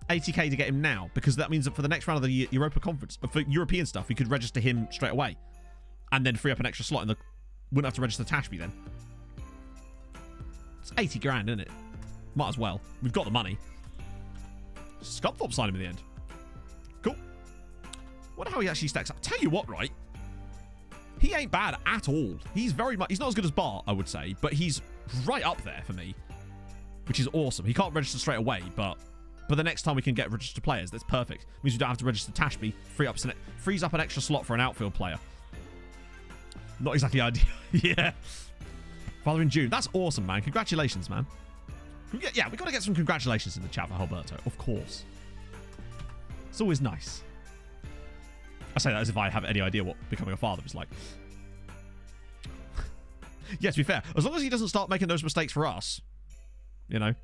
80k to get him now? Because that means that for the next round of the Europa Conference, for European stuff, we could register him straight away. And then free up an extra slot in the... Wouldn't have to register Tashby then. It's 80 grand, isn't it? Might as well. We've got the money. Scunthorpe signed him in the end. Cool. Wonder how he actually stacks up. Tell you what, right? He ain't bad at all. He's very much... He's not as good as Bart, I would say. But he's right up there for me. Which is awesome. He can't register straight away, but the next time we can get registered players, that's perfect. It means we don't have to register Tashby. Frees up an extra slot for an outfield player. Not exactly ideal. Yeah. Father in June. That's awesome, man. Congratulations, man. Yeah, we've got to get some congratulations in the chat for Alberto. Of course. It's always nice. I say that as if I have any idea what becoming a father is like. Yeah, to be fair, as long as he doesn't start making those mistakes for us, you know.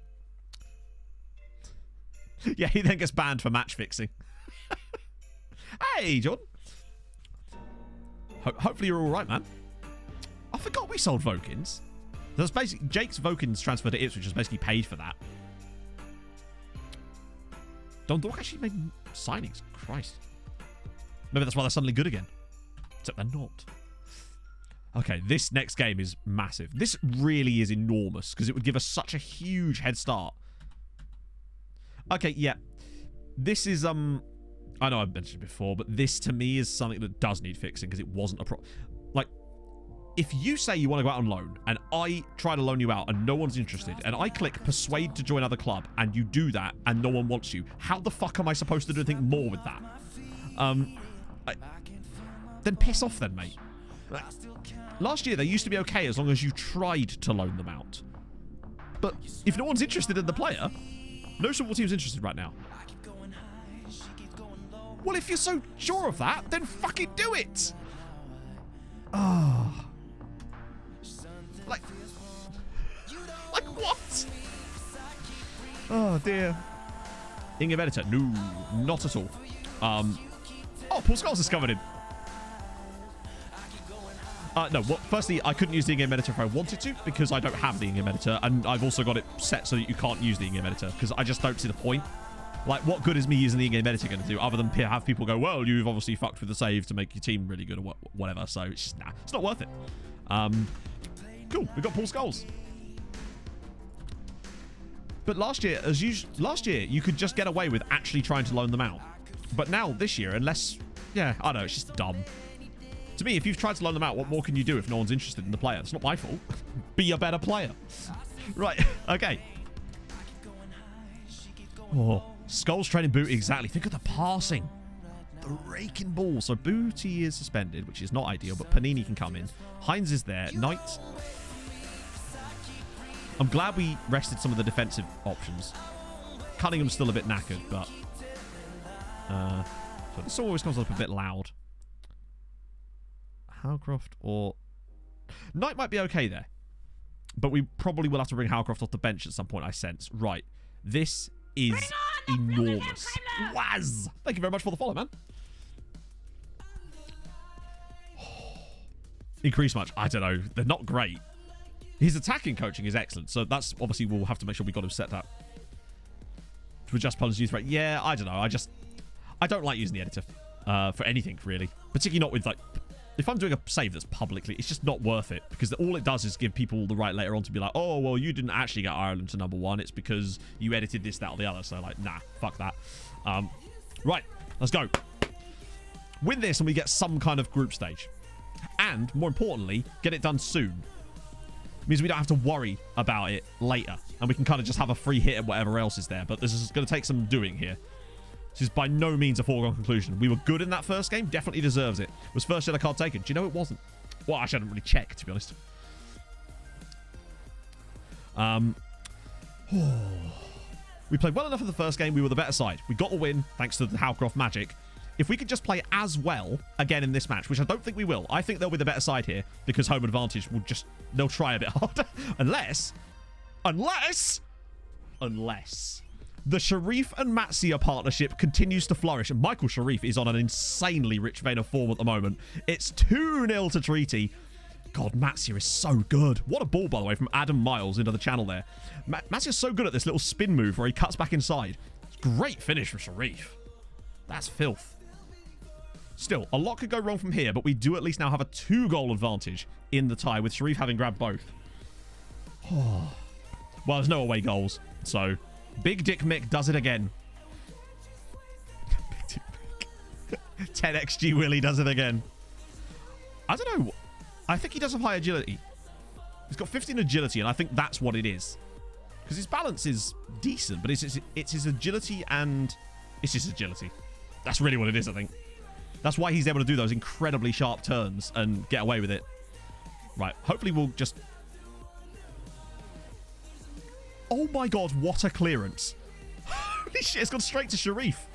Yeah, he then gets banned for match fixing. Hey, Jordan. Hopefully you're all right, man. I forgot we sold Vokins. That's basically Jake's Vokins transferred to Ipswich has basically paid for that. Dundalk actually made signings. Christ. Maybe that's why they're suddenly good again. Except they're not. Okay, this next game is massive. This really is enormous because it would give us such a huge head start. Okay, yeah. This is, I know I've mentioned it before, but this to me is something that does need fixing because it wasn't a problem. Like, if you say you want to go out on loan and I try to loan you out and no one's interested and I click persuade to join another club and you do that and no one wants you, how the fuck am I supposed to do anything more with that? Then piss off then, mate. Last year, they used to be okay as long as you tried to loan them out. But if no one's interested in the player, no football team's interested right now. Well, if you're so sure of that, then fucking do it! Oh. Like what? Oh, dear. Inge Editor. No, not at all. Oh, Paul Scholes is covered in. No, well, firstly, I couldn't use the in-game editor if I wanted to because I don't have the in-game editor, and I've also got it set so that you can't use the in-game editor because I just don't see the point. Like, what good is me using the in-game editor going to do other than have people go, well, you've obviously fucked with the save to make your team really good or whatever, so it's just, nah, it's not worth it. Cool, we got Paul Scholes. But last year, you could just get away with actually trying to loan them out. But now, this year, unless, yeah, I don't know, it's just dumb. To me, if you've tried to loan them out, what more can you do if no one's interested in the player? It's not my fault. Be a better player. Right, okay. Oh, Scholes training Booty, exactly. Think of the passing. The raking ball. So Booty is suspended, which is not ideal, but Panini can come in. Hines is there. Knight. I'm glad we rested some of the defensive options. Cunningham's still a bit knackered, but... so this always comes up a bit loud. Howcroft or... Knight might be okay there. But we probably will have to bring Howcroft off the bench at some point, I sense. Right. This is enormous. Waz! Thank you very much for the follow, man. Increase much? I don't know. They're not great. His attacking coaching is excellent, so that's obviously we'll have to make sure we got him set up. To adjust Poland's youth rate. Yeah, I don't know. I don't like using the editor for anything, really. Particularly not with, like, if I'm doing a save that's publicly, it's just not worth it. Because all it does is give people the right later on to be like, oh, well, you didn't actually get Ireland to #1. It's because you edited this, that, or the other. So, like, nah, fuck that. Right, let's go. Win this and we get some kind of group stage. And, more importantly, get it done soon. Means we don't have to worry about it later. And we can kind of just have a free hit at whatever else is there. But this is going to take some doing here. This is by no means a foregone conclusion. We were good in that first game. Definitely deserves it. Was first YellowCard taken? Do you know it wasn't? Well, actually, I didn't really check, to be honest. We played well enough in the first game. We were the better side. We got the win thanks to the Howcroft magic. If we could just play as well again in this match, which I don't think we will. I think they'll be the better side here because home advantage will just... They'll try a bit harder. Unless the Sharif and Matsia partnership continues to flourish. And Michael Sharif is on an insanely rich vein of form at the moment. It's 2-0 to Treaty. God, Matsia is so good. What a ball, by the way, from Adam Miles into the channel there. Matsia's so good at this little spin move where he cuts back inside. Great finish from Sharif. That's filth. Still, a lot could go wrong from here, but we do at least now have a 2-goal advantage in the tie, with Sharif having grabbed both. Well, there's no away goals, so Big Dick Mick does it again. Big Dick Mick. 10xG Willie does it again. I don't know. I think he does have high agility. He's got 15 agility, and I think that's what it is. Because his balance is decent, but it's his agility and... It's his agility. That's really what it is, I think. That's why he's able to do those incredibly sharp turns and get away with it. Right, hopefully we'll just... Oh my god, what a clearance. Holy shit, it's gone straight to Sharif.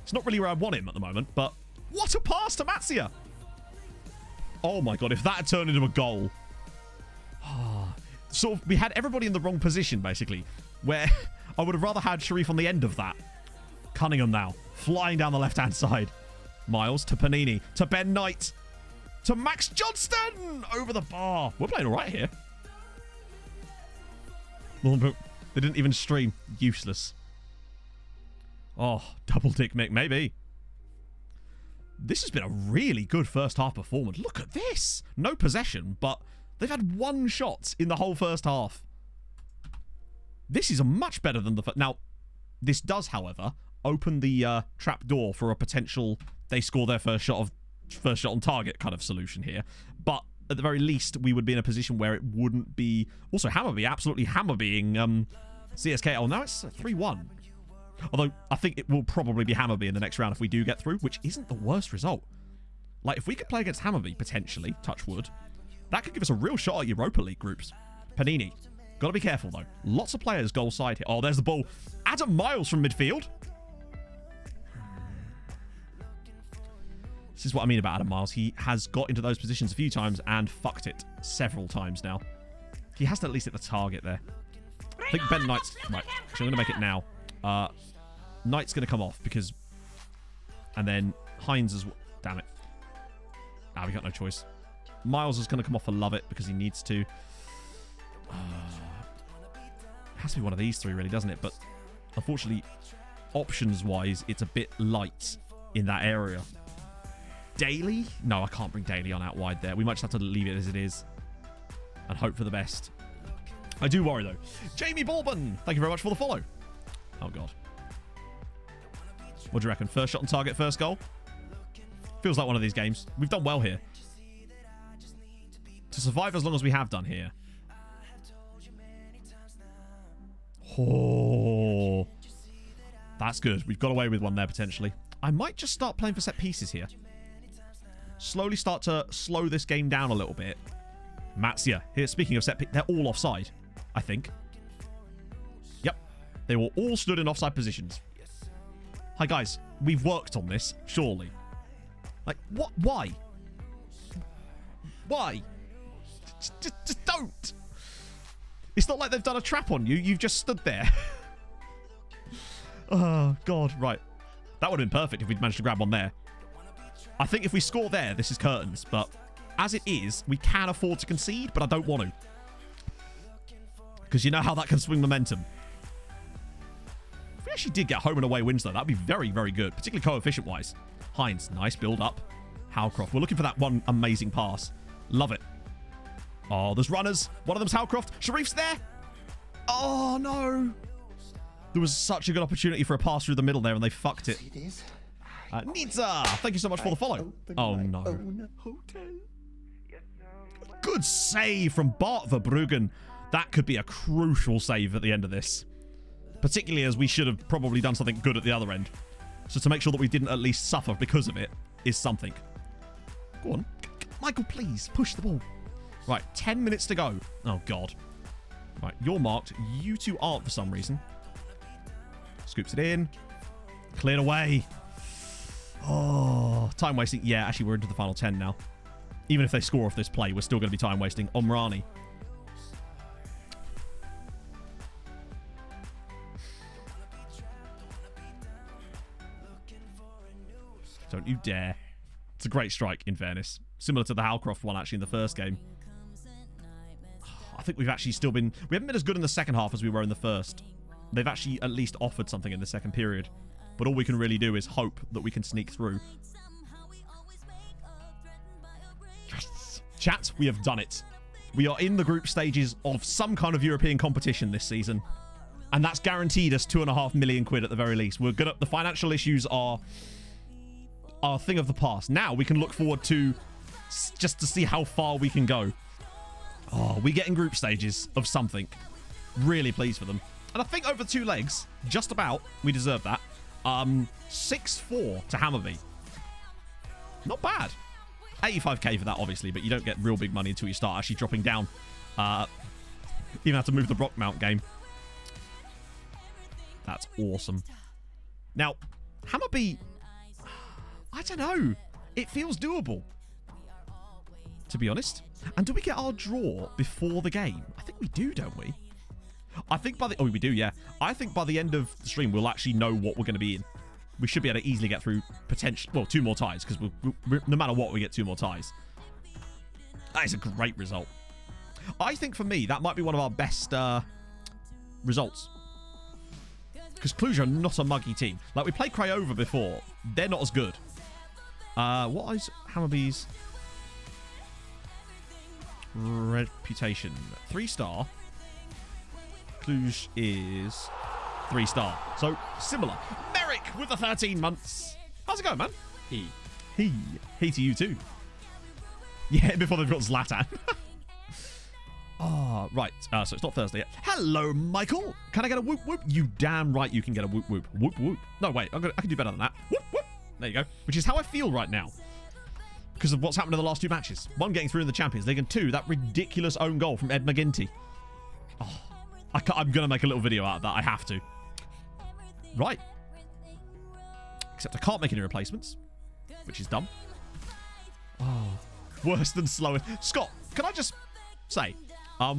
It's not really where I want him at the moment, but what a pass to Matsia. Oh my god, if that had turned into a goal. Sort of, we had everybody in the wrong position, basically, where I would have rather had Sharif on the end of that. Cunningham now, flying down the left-hand side. Miles to Panini, to Ben Knight, to Max Johnston, over the bar. We're playing all right here. They didn't even stream. Useless. Oh, double dick Mick, maybe. This has been a really good first half performance. Look at this. No possession, but they've had 1 shot in the whole first half. This is a much better than the first. Now, this does, however, open the trap door for a potential they score their first shot on target kind of solution here. But at the very least, we would be in a position where it wouldn't be... Also, Hammerby absolutely Hammerbying CSK. Oh, now it's 3-1. Although, I think it will probably be Hammerby in the next round if we do get through, which isn't the worst result. Like, if we could play against Hammerby, potentially, touch wood, that could give us a real shot at Europa League groups. Panini. Gotta be careful, though. Lots of players goal side here. Oh, there's the ball. Adam Miles from midfield. This is what I mean about Adam Miles. He has got into those positions a few times and fucked it several times now. He has to at least hit the target there. I think Ben Knight's... Right, so I'm going to make it now. Knight's going to come off because... And then Hines as well. Damn it. Ah, we got no choice. Miles is going to come off for Love It because he needs to. It has to be one of these three, really, doesn't it? But unfortunately, options-wise, it's a bit light in that area. Daly? No, I can't bring Daly on out wide there. We might just have to leave it as it is and hope for the best. I do worry, though. Jamie Bourbon, thank you very much for the follow. Oh, God. What do you reckon? First shot on target, first goal? Feels like one of these games. We've done well here. To survive as long as we have done here. Oh. That's good. We've got away with one there, potentially. I might just start playing for set pieces here. Slowly start to slow this game down a little bit. Matsia. Here, speaking of set pieces, they're all offside, I think. Yep. They were all stood in offside positions. Hi, guys. We've worked on this, surely. Like, what? Why? Why? Just don't. It's not like they've done a trap on you. You've just stood there. Oh, God. Right. That would have been perfect if we'd managed to grab one there. I think if we score there, this is curtains. But as it is, we can afford to concede, but I don't want to. Because you know how that can swing momentum. If we actually did get home and away wins, though, that would be very, very good. Particularly coefficient-wise. Hines, nice build-up. Howcroft. We're looking for that one amazing pass. Love it. Oh, there's runners. One of them's Howcroft. Sharif's there. Oh, no. There was such a good opportunity for a pass through the middle there, and they fucked it. Nitsa, thank you so much for the follow. Oh, no. Good save from Bart Verbruggen. That could be a crucial save at the end of this. Particularly as we should have probably done something good at the other end. So to make sure that we didn't at least suffer because of it is something. Go on. Michael, please, push the ball. Right, 10 minutes to go. Oh, God. Right, you're marked. You two aren't for some reason. Scoops it in. Cleared away. Oh, time wasting. Yeah, actually, we're into the final 10 now. Even if they score off this play, we're still going to be time wasting. Omrani. Don't you dare. It's a great strike, in fairness. Similar to the Howcroft one, actually, in the first game. I think we've actually still been... We haven't been as good in the second half as we were in the first. They've actually at least offered something in the second period. But all we can really do is hope that we can sneak through. Yes! Chat, we have done it. We are in the group stages of some kind of European competition this season. And that's guaranteed us £2.5 million at the very least. We're gonna... The financial issues are a thing of the past. Now we can look forward to just to see how far we can go. Oh, we get in group stages of something. Really pleased for them. And I think over 2 legs, just about, we deserve that. 6-4 to Hammarby. Not bad. 85k for that, obviously, but you don't get real big money until you start actually dropping down. Even have to move the Brockmount game. That's awesome. Now, Hammarby, I don't know. It feels doable, to be honest. And do we get our draw before the game? I think we do, don't we? I think by the... Oh, we do, yeah. I think by the end of the stream, we'll actually know what we're going to be in. We should be able to easily get through potential... Well, 2 more ties, because no matter what, we get 2 more ties. That is a great result. I think, for me, that might be one of our best results. Because Cluj are not a muggy team. Like, we played Craiova before. They're not as good. What is Hammarby's reputation? 3-star. Cluj is 3-star. So, similar. Merrick with the 13 months. How's it going, man? He to you too. Yeah, before they've got Zlatan. Oh, right. So it's not Thursday yet. Hello, Michael. Can I get a whoop whoop? You damn right you can get a whoop whoop. Whoop whoop. No, wait. I can do better than that. Whoop whoop. There you go. Which is how I feel right now. Because of what's happened in the last 2 matches. 1, getting through in the Champions League, and 2, that ridiculous own goal from Ed McGinty. Oh, I'm going to make a little video out of that. I have to. Right. Except I can't make any replacements, which is dumb. Oh, worse than slowest. Scott, can I just say, I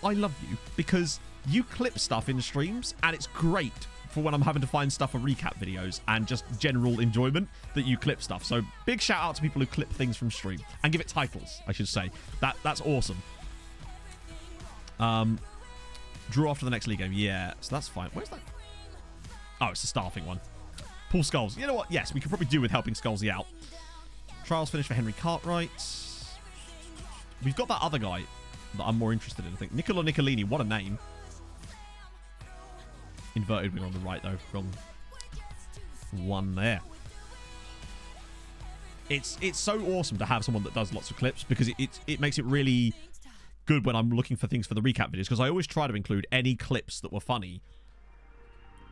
love you because you clip stuff in streams, and it's great for when I'm having to find stuff for recap videos and just general enjoyment that you clip stuff. So big shout out to people who clip things from stream and give it titles, I should say. That's awesome. Draw after the next league game. Yeah, so that's fine. Where's that? Oh, it's a staffing one. Paul Scholes. You know what? Yes, we could probably do with helping Scholesy out. Trials finished for Henry Cartwright. We've got that other guy that I'm more interested in, I think. Niccolo Niccolini. What a name. Inverted wing on the right, though. Wrong one there. It's so awesome to have someone that does lots of clips because it makes it really good when I'm looking for things for the recap videos, because I always try to include any clips that were funny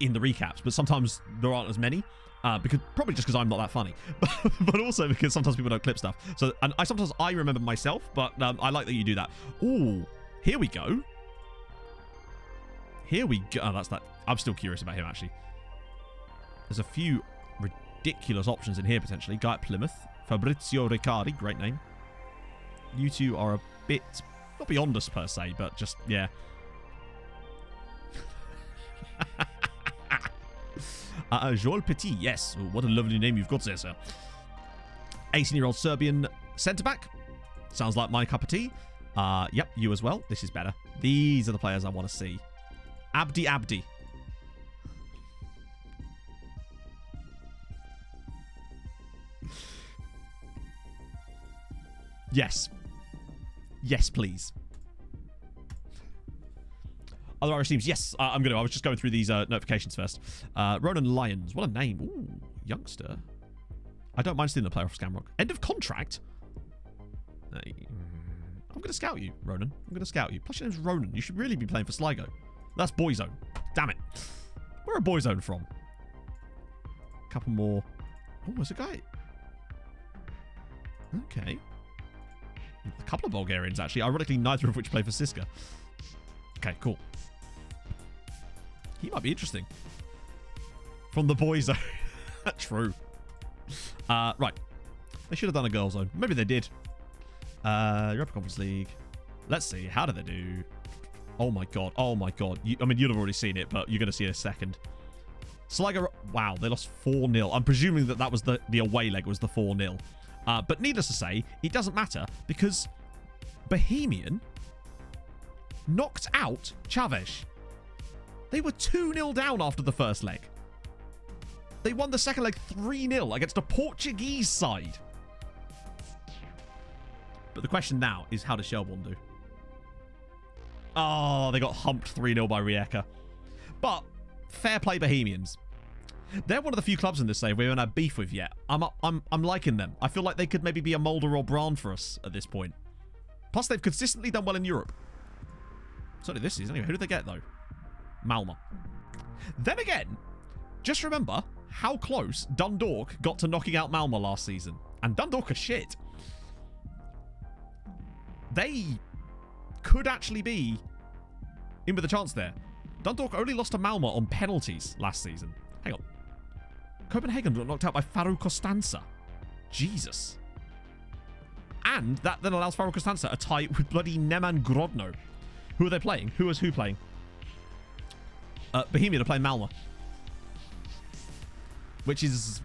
in the recaps, but sometimes there aren't as many. Probably just because I'm not that funny, but also because sometimes people don't clip stuff. So, and sometimes I remember myself, but I like that you do that. Ooh, here we go. Here we go. Oh, that's that. I'm still curious about him, actually. There's a few ridiculous options in here, potentially. Guy at Plymouth. Fabrizio Riccardi. Great name. You two are a bit... Not beyond us, per se, but just... Yeah. Joel Petit, yes. Oh, what a lovely name you've got there, sir. 18-year-old Serbian centre-back. Sounds like my cup of tea. Yep, you as well. This is better. These are the players I want to see. Abdi. Yes. Yes, please. Other Irish teams. Yes, I was just going through these notifications first. Ronan Lyons. What a name. Ooh, youngster. I don't mind stealing the player off Scamrock. End of contract? I'm going to scout you, Ronan. I'm going to scout you. Plus your name's Ronan. You should really be playing for Sligo. That's Boyzone. Damn it. Where are Boyzone from? Couple more. Oh, there's a guy. Okay. A couple of Bulgarians, actually. Ironically, neither of which play for Siska. Okay, cool. He might be interesting. From the Boyzone. True. Right. They should have done a girl zone. Maybe they did. Europa Conference League. Let's see. How did they do? Oh my god. Oh my god. I mean, you'd have already seen it, but you're going to see it in a second. Sligo. Wow, they lost 4-0. I'm presuming that was the away leg was the 4-0. But needless to say, it doesn't matter because Bohemian knocked out Chaves. They were 2-0 down after the first leg. They won the second leg 3-0 against a Portuguese side. But the question now is, how does Shelbourne do? Oh, they got humped 3-0 by Rijeka. But fair play Bohemians. They're one of the few clubs in this save we haven't had beef with yet. I'm liking them. I feel like they could maybe be a Mulder or Brand for us at this point. Plus, they've consistently done well in Europe. Certainly this season. Anyway, who did they get, though? Malmö. Then again, just remember how close Dundalk got to knocking out Malmö last season. And Dundalk are shit. They could actually be in with a chance there. Dundalk only lost to Malmö on penalties last season. Hang on. Copenhagen got knocked out by Farouk Constanza. Jesus. And that then allows Farouk Constanza a tie with bloody Neman Grodno. Who are they playing? Who is who playing? Bohemian are playing Malmö. Which is...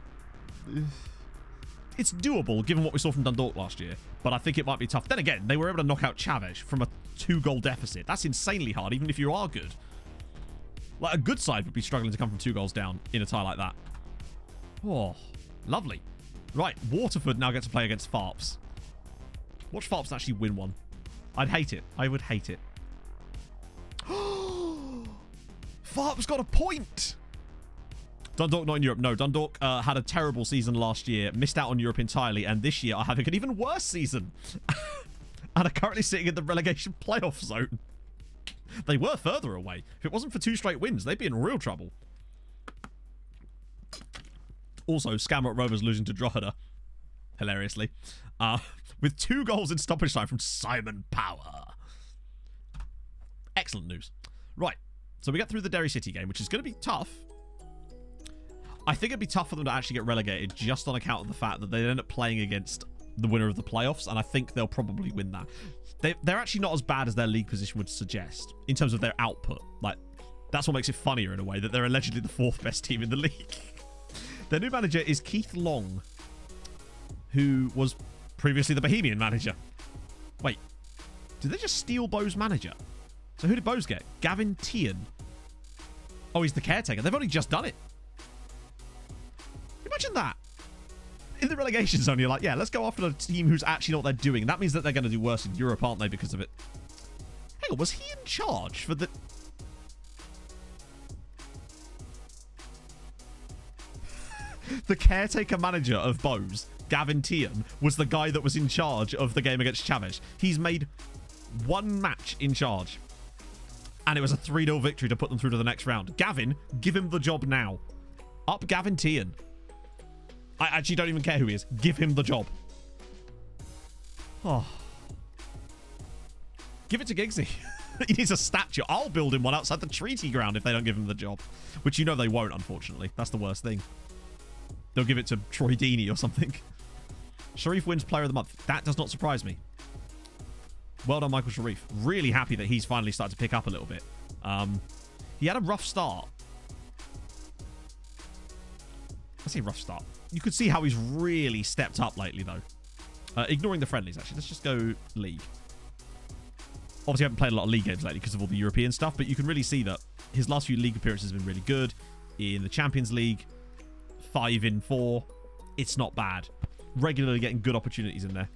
It's doable, given what we saw from Dundalk last year. But I think it might be tough. Then again, they were able to knock out Chaves from a 2-goal deficit. That's insanely hard, even if you are good. Like, a good side would be struggling to come from 2 goals down in a tie like that. Oh, lovely. Right, Waterford now get to play against Farps. Watch Farps actually win one. I'd hate it. I would hate it. Farps got a point! Dundalk not in Europe. No, Dundalk had a terrible season last year, missed out on Europe entirely, and this year are having an even worse season. And are currently sitting in the relegation playoff zone. They were further away. If it wasn't for 2 straight wins, they'd be in real trouble. Also, Skamrock Rovers losing to Drogheda. Hilariously. With 2 goals in stoppage time from Simon Power. Excellent news. Right. So we get through the Derry City game, which is going to be tough. I think it'd be tough for them to actually get relegated just on account of the fact that they end up playing against the winner of the playoffs, and I think they'll probably win that. They're actually not as bad as their league position would suggest in terms of their output. Like, that's what makes it funnier in a way, that they're allegedly the 4th best team in the league. Their new manager is Keith Long, who was previously the Bohemian manager. Wait, did they just steal Bo's manager? So who did Bo's get? Gavin Tian. Oh, he's the caretaker. They've only just done it. Imagine that. In the relegation zone, you're like, yeah, let's go after a team who's actually know what they're doing. That means that they're going to do worse in Europe, aren't they, because of it? Hang on, was he in charge for the... The caretaker manager of Bows, Gavin Tian, was the guy that was in charge of the game against Chaves. He's made 1 match in charge. And it was a 3-0 victory to put them through to the next round. Gavin, give him the job now. Up Gavin Tian. I actually don't even care who he is. Give him the job. Oh. Give it to Giggsy. He needs a statue. I'll build him one outside the treaty ground if they don't give him the job. Which you know they won't, unfortunately. That's the worst thing. They'll give it to Troy Deeney or something. Sharif wins Player of the Month. That does not surprise me. Well done, Michael Sharif. Really happy that he's finally started to pick up a little bit. He had a rough start. I say rough start. You could see how he's really stepped up lately, though. Ignoring the friendlies, actually. Let's just go league. Obviously, I haven't played a lot of league games lately because of all the European stuff, but you can really see that his last few league appearances have been really good. In the Champions League, 5 in 4. It's not bad. Regularly getting good opportunities in there.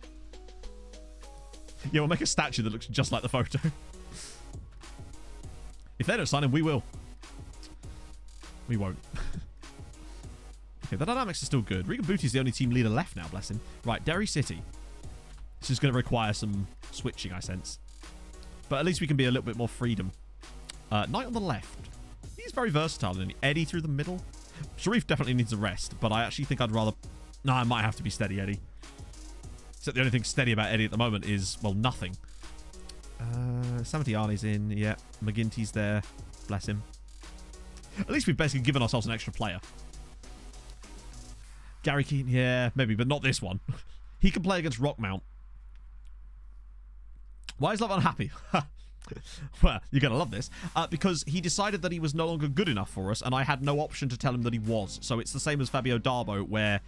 Yeah, we'll make a statue that looks just like the photo. If they don't sign him, we will. We won't. Okay, the dynamics are still good. Regan Booty's the only team leader left now, bless him. Right, Derry City. This is going to require some switching, I sense. But at least we can be a little bit more freedom. Knight on the left. He's very versatile, isn't he? Eddie through the middle. Sharif definitely needs a rest, but I actually think I'd rather... No, I might have to be steady, Eddie. Except the only thing steady about Eddie at the moment is, well, nothing. Samatiani's in, yeah. McGinty's there. Bless him. At least we've basically given ourselves an extra player. Gary Keaton, yeah, maybe, but not this one. He can play against Rockmount. Why is Love unhappy? Well, you're going to love this. Because he decided that he was no longer good enough for us, and I had no option to tell him that he was. So it's the same as Fabio Darbo, where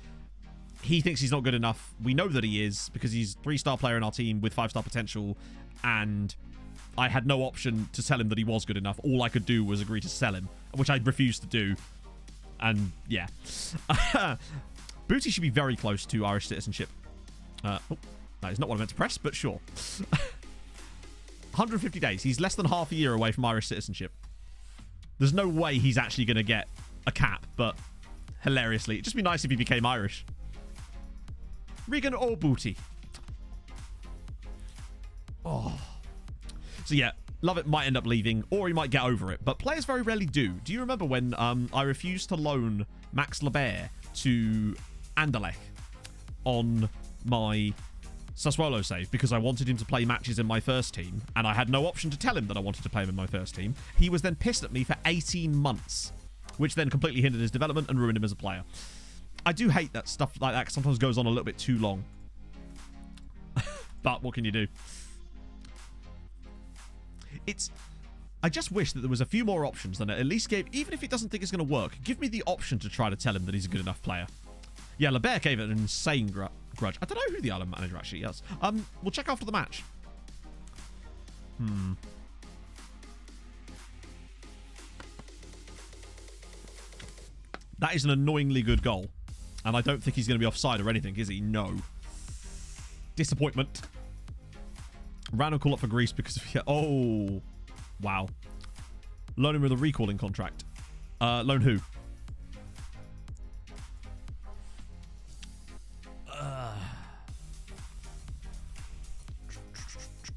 he thinks he's not good enough. We know that he is, because he's a 3-star player in our team with 5-star potential, and I had no option to tell him that he was good enough. All I could do was agree to sell him, which I refused to do. And, yeah. Booty should be very close to Irish citizenship. Oh, that is not what I meant to press, but sure. 150 days. He's less than half a year away from Irish citizenship. There's no way he's actually going to get a cap, but hilariously, it'd just be nice if he became Irish. Regan or Booty? Oh. So yeah, Lovett might end up leaving, or he might get over it, but players very rarely do. Do you remember when I refused to loan Max Lebert to Anderlecht on my Sassuolo save because I wanted him to play matches in my first team, and I had no option to tell him that I wanted to play him in my first team? He was then pissed at me for 18 months, which then completely hindered his development and ruined him as a player. I do hate that stuff like that sometimes goes on a little bit too long. But what can you do? I just wish that there was a few more options than it at least gave, even if it doesn't think it's going to work, give me the option to try to tell him that he's a good enough player. Yeah, Lebert gave it an insane grudge. I don't know who the island manager actually is. We'll check after the match. That is an annoyingly good goal. And I don't think he's going to be offside or anything, is he? No. Disappointment. Random call up for Greece because of... Oh. Wow. Loan him with a recalling contract. Loan who?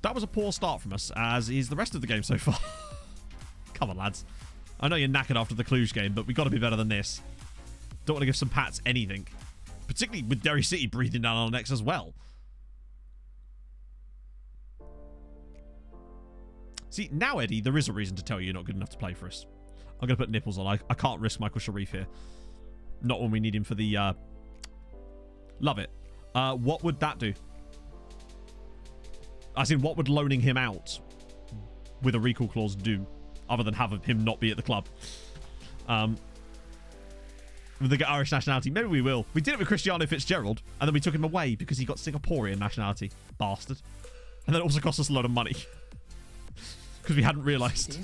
That was a poor start from us, as is the rest of the game so far. Come on, lads. I know you're knackered after the Cluj game, but we've got to be better than this. Don't want to give some Pats anything. Particularly with Derry City breathing down our necks as well. See, now, Eddie, there is a reason to tell you you're not good enough to play for us. I'm going to put nipples on. I can't risk Michael Sharif here. Not when we need him for the... Love it. What would that do? As in, what would loaning him out with a recall clause do? Other than have him not be at the club. With the Irish nationality. Maybe we will. We did it with Cristiano Fitzgerald. And then we took him away because he got Singaporean nationality. Bastard. And then it also cost us a lot of money. Because we hadn't realised.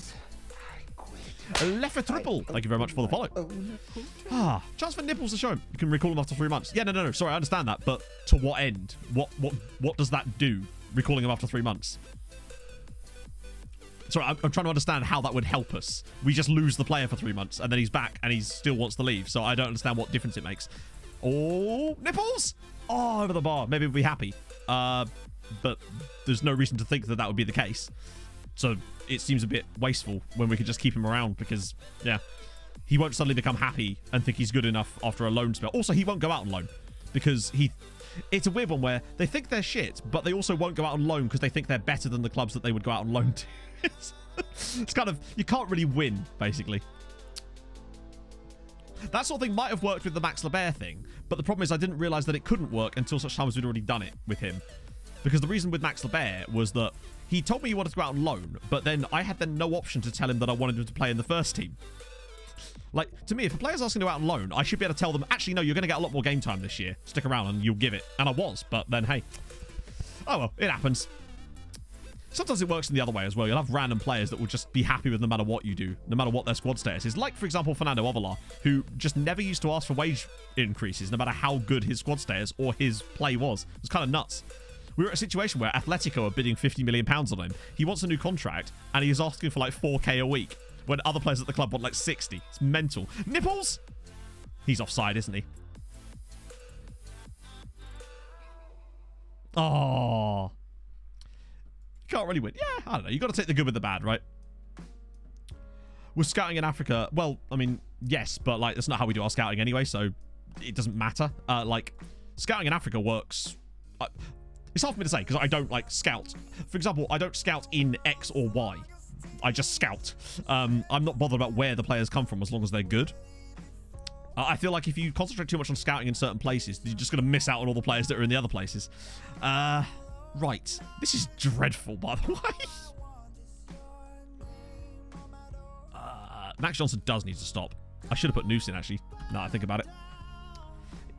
Leffer Triple. Thank you very much for the follow. Chance for nipples to show him. You can recall him after 3 months. Yeah, no. Sorry, I understand that. But to what end? What does that do? Recalling him after 3 months. Sorry, I'm trying to understand how that would help us. We just lose the player for 3 months, and then he's back, and he still wants to leave. So I don't understand what difference it makes. Oh, nipples! Oh, over the bar. Maybe we'll be happy. But there's no reason to think that would be the case. So it seems a bit wasteful when we could just keep him around because, yeah, he won't suddenly become happy and think he's good enough after a loan spell. Also, he won't go out on loan because it's a weird one where they think they're shit, but they also won't go out on loan because they think they're better than the clubs that they would go out on loan to. It's kind of, you can't really win, basically. That sort of thing might have worked with the Max Lebert thing, but the problem is I didn't realise that it couldn't work until such time as we'd already done it with him. Because the reason with Max Lebert was that he told me he wanted to go out on loan, but then I had no option to tell him that I wanted him to play in the first team. Like, to me, if a player's asking to go out on loan, I should be able to tell them, actually, no, you're going to get a lot more game time this year. Stick around and you'll give it. And I was, but then, hey. Oh, well, it happens. Sometimes it works in the other way as well. You'll have random players that will just be happy with no matter what you do, no matter what their squad status is. Like, for example, Fernando Ovalar, who just never used to ask for wage increases, no matter how good his squad status or his play was. It was kind of nuts. We were at a situation where Atletico are bidding £50 million on him. He wants a new contract, and he's asking for like 4k a week, when other players at the club want like 60. It's mental. Nipples! He's offside, isn't he? Oh. You can't really win. Yeah, I don't know. You got to take the good with the bad, right? We're scouting in Africa. Well, I mean, yes, but like that's not how we do our scouting anyway, so it doesn't matter. Like, scouting in Africa works. It's hard for me to say because I don't like scout. For example, I don't scout in X or Y. I just scout. I'm not bothered about where the players come from as long as they're good. I feel like if you concentrate too much on scouting in certain places, you're just going to miss out on all the players that are in the other places. Right. This is dreadful, by the way. Max Johnson does need to stop. I should have put Noose in, actually. Now I think about it.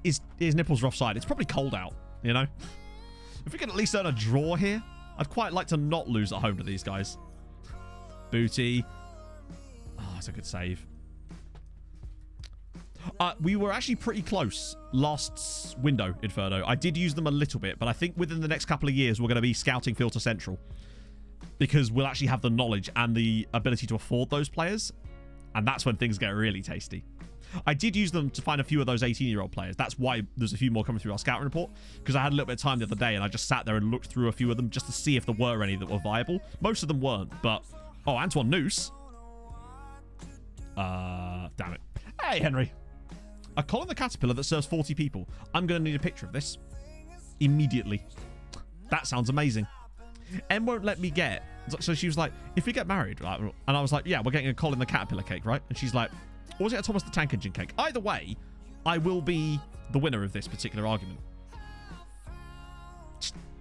His nipples are offside. It's probably cold out, you know? If we can at least earn a draw here, I'd quite like to not lose at home to these guys. Booty. Oh, that's a good save. We were actually pretty close last window, Inferno. I did use them a little bit, but I think within the next couple of years, we're going to be scouting Filter Central. Because we'll actually have the knowledge and the ability to afford those players. And that's when things get really tasty. I did use them to find a few of those 18-year-old players. That's why there's a few more coming through our scouting report. Because I had a little bit of time the other day, and I just sat there and looked through a few of them just to see if there were any that were viable. Most of them weren't, but... Oh, Antoine Noose. Damn it. Hey, Henry. A collar the caterpillar that serves 40 people. I'm going to need a picture of this. Immediately. That sounds amazing. Em won't let me get... So she was like, if we get married, right? And I was like, yeah, we're getting a Colin the Caterpillar cake, right? And she's like, or was it a Thomas the Tank Engine cake? Either way, I will be the winner of this particular argument.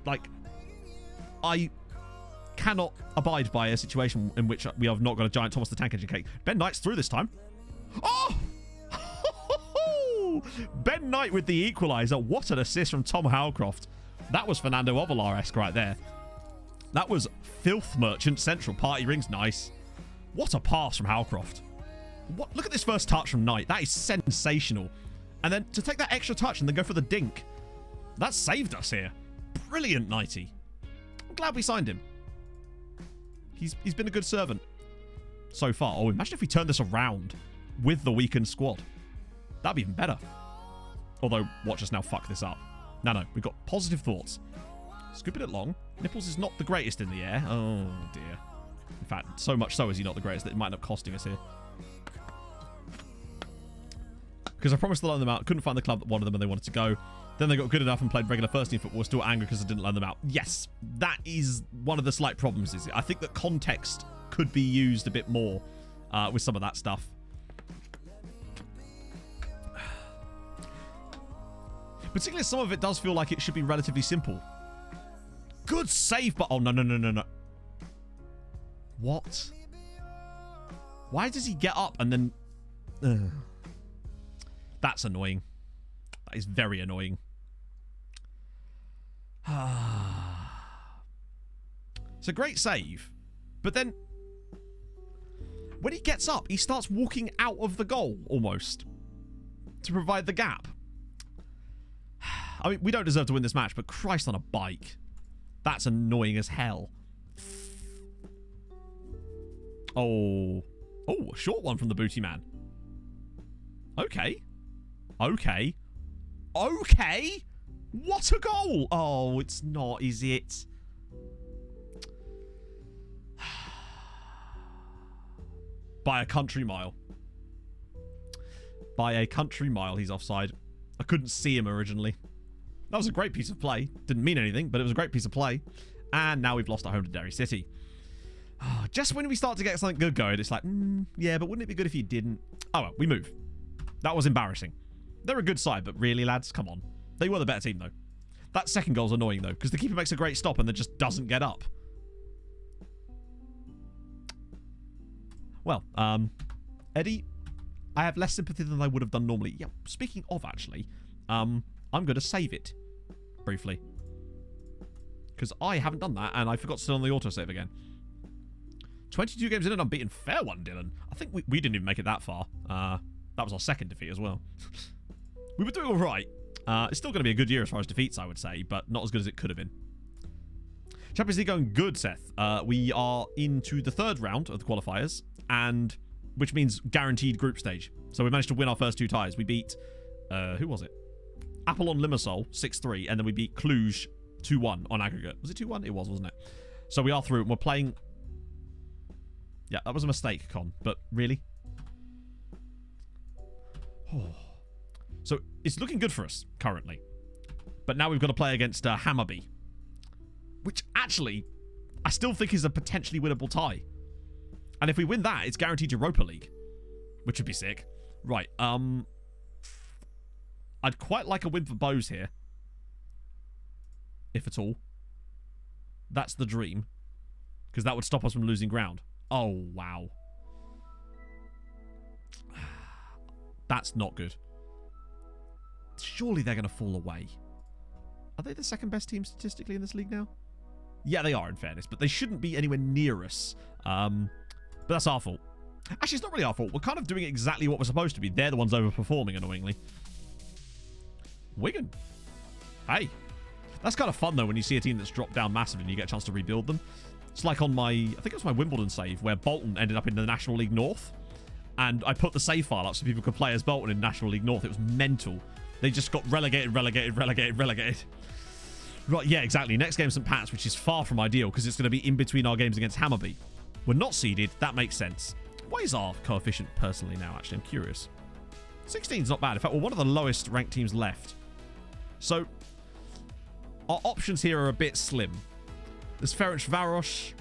Like, I cannot abide by a situation in which we have not got a giant Thomas the Tank Engine cake. Ben Knight's through this time. Oh! Ben Knight with the equaliser. What an assist from Tom Howcroft. That was Fernando Ovalar-esque right there. That was Filth Merchant Central. Party rings, nice. What a pass from Howcroft. What? Look at this first touch from Knight. That is sensational. And then to take that extra touch and then go for the dink. That saved us here. Brilliant, Knighty. I'm glad we signed him. He's been a good servant so far. Oh, imagine if we turned this around with the weakened squad. That'd be even better. Although, watch us now fuck this up. No, we've got positive thoughts. Scooping it long. Nipples is not the greatest in the air. Oh, dear. In fact, so much so is he not the greatest that it might end up costing us here. Because I promised to loan them out. Couldn't find the club that wanted them and they wanted to go. Then they got good enough and played regular first team football. Still angry because I didn't loan them out. Yes, that is one of the slight problems. Is it? I think that context could be used a bit more with some of that stuff. Particularly some of it does feel like it should be relatively simple. Good save, but... Oh, no. What? Why does he get up and then... That's annoying. That is very annoying. It's a great save. But then... when he gets up, he starts walking out of the goal, almost. To provide the gap. I mean, we don't deserve to win this match, but Christ on a bike. That's annoying as hell. Oh. Oh, a short one from the booty man. Okay. What a goal. Oh, it's not, is it? By a country mile. By a country mile, he's offside. I couldn't see him originally. That was a great piece of play. Didn't mean anything, but it was a great piece of play. And now we've lost at home to Derry City. Oh, just when we start to get something good going, it's like, yeah, but wouldn't it be good if you didn't? Oh, well, we move. That was embarrassing. They're a good side, but really, lads, come on. They were the better team, though. That second goal's annoying, though, because the keeper makes a great stop and then just doesn't get up. Well, Eddie, I have less sympathy than I would have done normally. Yeah, speaking of, actually, I'm going to save it briefly. Because I haven't done that, and I forgot to turn on the autosave again. 22 games in and unbeaten. Fair one, Dylan. I think we didn't even make it that far. That was our second defeat as well. We were doing all right. It's still going to be a good year as far as defeats, I would say, but not as good as it could have been. Champions League going good, Seth. We are into the third round of the qualifiers, and which means guaranteed group stage. So we managed to win our first 2 ties. We beat, who was it? Apollon Limassol 6-3, and then we beat Cluj 2-1 on aggregate. Was it 2-1? It was, wasn't it? So we are through, and we're playing... Yeah, that was a mistake, Con, but really? Oh. So it's looking good for us currently. But now we've got to play against Hammarby, which actually I still think is a potentially winnable tie. And if we win that, it's guaranteed Europa League, which would be sick. Right, I'd quite like a win for Bose here, if at all. That's the dream, because that would stop us from losing ground. Oh, wow. That's not good. Surely they're going to fall away. Are they the second best team statistically in this league now? Yeah, they are, in fairness, but they shouldn't be anywhere near us. But that's our fault. Actually, it's not really our fault. We're kind of doing exactly what we're supposed to be. They're the ones overperforming, annoyingly. Wigan. Hey. That's kind of fun, though, when you see a team that's dropped down massively and you get a chance to rebuild them. It's like on my... I think it was my Wimbledon save, where Bolton ended up in the National League North. And I put the save file up so people could play as Bolton in National League North. It was mental. They just got relegated. Right, yeah, exactly. Next game, St. Pat's, which is far from ideal because it's going to be in between our games against Hammarby. We're not seeded. That makes sense. What is our coefficient personally now, actually? I'm curious. 16's not bad. In fact, we're one of the lowest ranked teams left. So, our options here are a bit slim. There's Ferencvaros,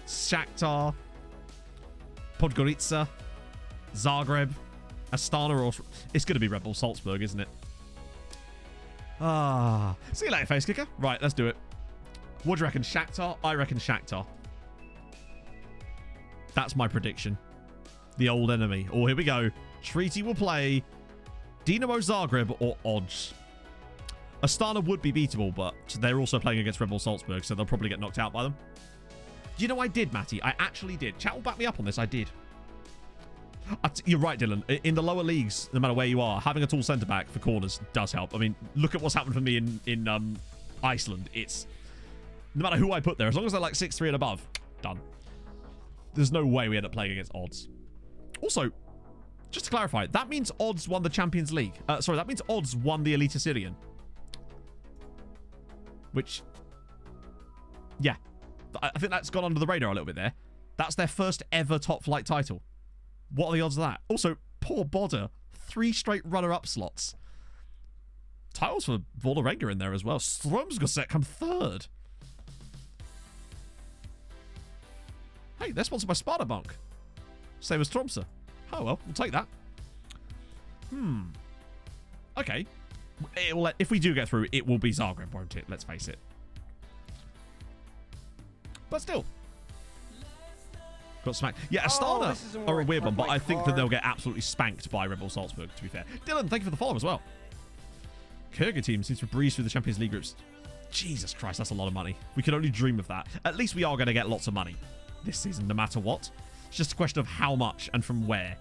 Shakhtar, Podgorica, Zagreb, Astana, or... It's going to be Red Bull Salzburg, isn't it? See you later, face kicker. Right, let's do it. What do you reckon? Shakhtar? I reckon Shakhtar. That's my prediction. The old enemy. Oh, here we go. Treaty will play Dinamo Zagreb or Odds. Astana would be beatable, but they're also playing against Red Bull Salzburg, so they'll probably get knocked out by them. Do you know I did, Matty? I actually did. Chat will back me up on this. I did. You're right, Dylan. In the lower leagues, no matter where you are, having a tall centre-back for corners does help. I mean, look at what's happened for me in Iceland. It's... No matter who I put there, as long as they're like 6'3" and above, done. There's no way we end up playing against Odds. Also, just to clarify, that means Odds won the Champions League. Sorry, that means Odds won the Elite Syrian. Which... Yeah. I think that's gone under the radar a little bit there. That's their first ever top-flight title. What are the odds of that? Also, poor Bodder. 3 straight runner-up slots. Titles for Vålerenga in there as well. Strømsgodset come 3rd. Hey, they're sponsored by Sparta-Bank. Same as Tromsø. Oh, well, we'll take that. Okay. If we do get through, it will be Zagreb, won't it? Let's face it. But still. Got smacked. Yeah, Astana are a weird one, but I think that they'll get absolutely spanked by Red Bull Salzburg, to be fair. Dylan, thank you for the follow as well. Kyrgyz team seems to breeze through the Champions League groups. Jesus Christ, that's a lot of money. We can only dream of that. At least we are going to get lots of money this season, no matter what. It's just a question of how much and from where.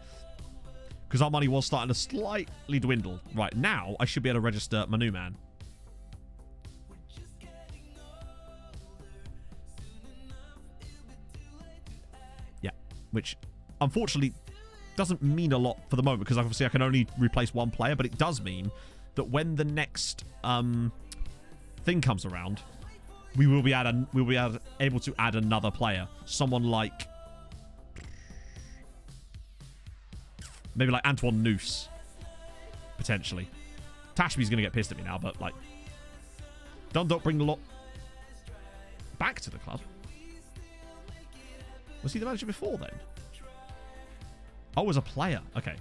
Because our money was starting to slightly dwindle. Right, now I should be able to register my new man. Yeah, which unfortunately doesn't mean a lot for the moment because obviously I can only replace one player, but it does mean that when the next thing comes around, we will be able to add another player. Someone like maybe like Antoine Noose, potentially. Tashby's going to get pissed at me now, but like, Dundalk bring a lot back to the club. Was he the manager before then? Oh, as a player. Okay.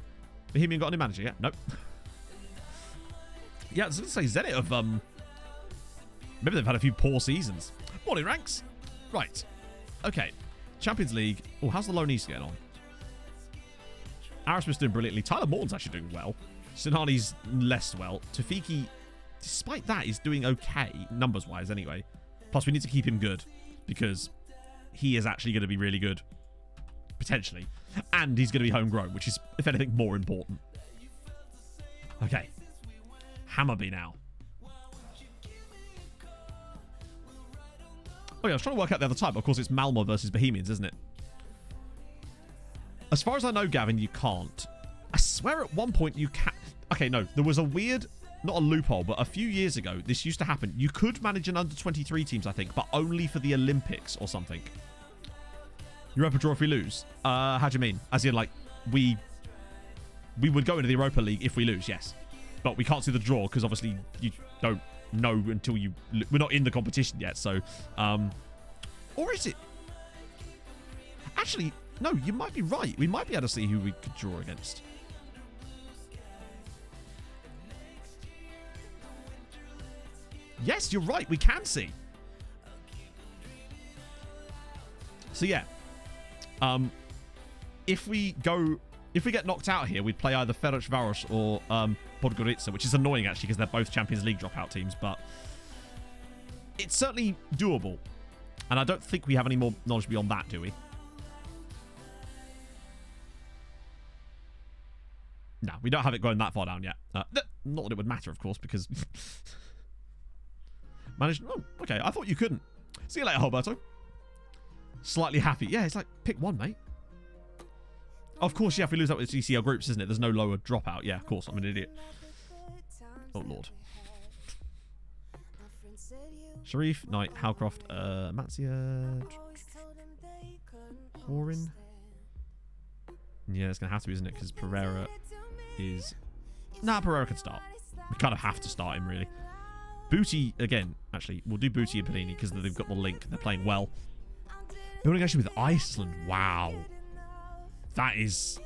Bohemian got a new manager yet? Nope. Yeah, I was going to say Zenit have, maybe they've had a few poor seasons. Morning, ranks. Right. Okay. Champions League. Oh, how's the Lone East getting on? Aerosmith's doing brilliantly. Tyler Morton's actually doing well. Sinani's less well. Tafiki, despite that, is doing okay, numbers-wise anyway. Plus, we need to keep him good because he is actually going to be really good, potentially. And he's going to be homegrown, which is, if anything, more important. Okay. Hammarby now. Oh yeah, I was trying to work out the other type. Of course, it's Malmo versus Bohemians, isn't it? As far as I know, Gavin, you can't. I swear at one point you can. Okay, no. There was a weird, not a loophole, but a few years ago, this used to happen. You could manage an under-23 teams, I think, but only for the Olympics or something. Europa draw if we lose? How do you mean? As in, like, we would go into the Europa League if we lose, yes. But we can't see the draw because obviously you don't know until we're not in the competition yet, so or is it actually, no, you might be right, we might be able to see who we could draw against. Yes, you're right, we can see. So yeah, if we get knocked out here, we'd play either Ferencvaros or Podgorica, which is annoying actually because they're both Champions League dropout teams, but it's certainly doable. And I don't think we have any more knowledge beyond that, do we? No, we don't have it going that far down yet. Not that it would matter, of course, because... Managed... Oh, okay, I thought you couldn't. See you later, Alberto. Slightly happy. Yeah, it's like, pick one, mate. Of course, yeah, if we lose that with CCL groups, isn't it? There's no lower dropout. Yeah, of course, I'm an idiot. Oh, Lord. Sharif, Knight, Howcroft, Matsia, Horin. Yeah, it's going to have to be, isn't it? Because Pereira is... Nah, Pereira can start. We kind of have to start him, really. Booty, again, actually, we'll do Booty and Panini because they've got the link. They're playing well. Building actually with Iceland. Wow. That is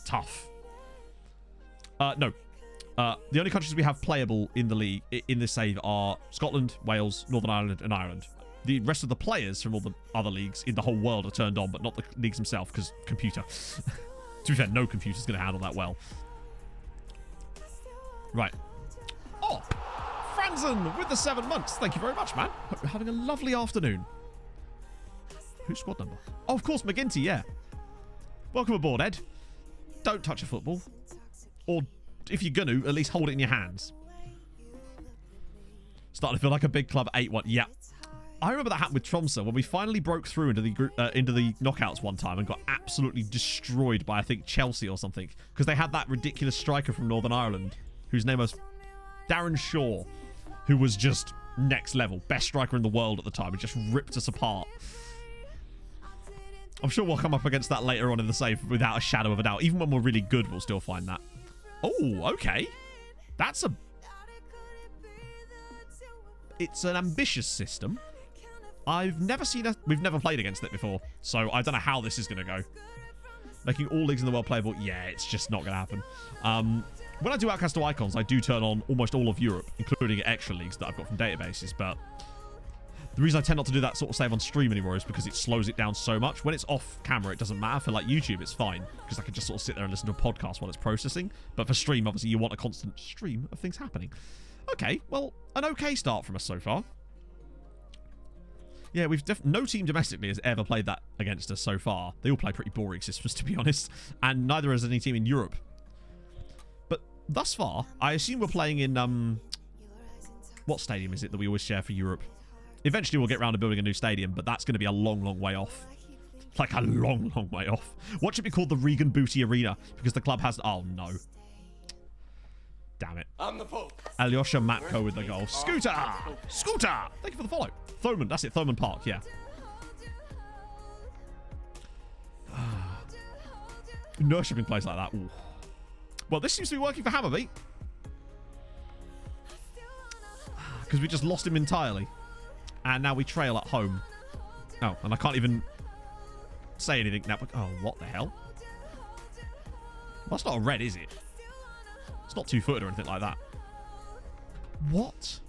tough. No. The only countries we have playable in the league, in this save, are Scotland, Wales, Northern Ireland, and Ireland. The rest of the players from all the other leagues in the whole world are turned on, but not the leagues themselves, because computer. To be fair, no computer's going to handle that well. Right. Oh! Franzen with the 7 months. Thank you very much, man. Hope you're having a lovely afternoon. Who's squad number? Oh, of course, McGinty, yeah. Welcome aboard, Ed. Don't touch a football. Or, if you're going to, at least hold it in your hands. Starting to feel like a big club 8-1. Yeah. I remember that happened with Tromsø when we finally broke through into the knockouts one time and got absolutely destroyed by, I think, Chelsea or something. Because they had that ridiculous striker from Northern Ireland, whose name was Darren Shaw, who was just next level. Best striker in the world at the time. It just ripped us apart. I'm sure we'll come up against that later on in the save without a shadow of a doubt. Even when we're really good, we'll still find that. Oh, okay. That's a... It's an ambitious system. I've never seen a... We've never played against it before, so I don't know how this is going to go. Making all leagues in the world playable? Yeah, it's just not going to happen. When I do Outcast to Icons, I do turn on almost all of Europe, including extra leagues that I've got from databases, but... The reason I tend not to do that sort of save on stream anymore is because it slows it down so much. When it's off camera, it doesn't matter. For like YouTube, it's fine because I can just sort of sit there and listen to a podcast while it's processing. But for stream, obviously, you want a constant stream of things happening. Okay, well, an okay start from us so far. Yeah, we've no team domestically has ever played that against us so far. They all play pretty boring systems, to be honest, and neither has any team in Europe. But thus far, I assume we're playing in what stadium is it that we always share for Europe? Eventually, we'll get around to building a new stadium, but that's going to be a long, long way off. Like a long, long way off. What should be called the Regan Booty Arena? Because the club has... Oh, no. Damn it. I'm the Pope. Alyosha Matko with the goal. Scooter! Scooter! Thank you for the follow. Thoman. That's it. Thoman Park. Yeah. No shipping place like that. Ooh. Well, this seems to be working for Hammarby. Because we just lost him entirely. And now we trail at home. Oh, and I can't even say anything now. Oh, what the hell? Well, that's not a red, is it? It's not 2-footed or anything like that. What?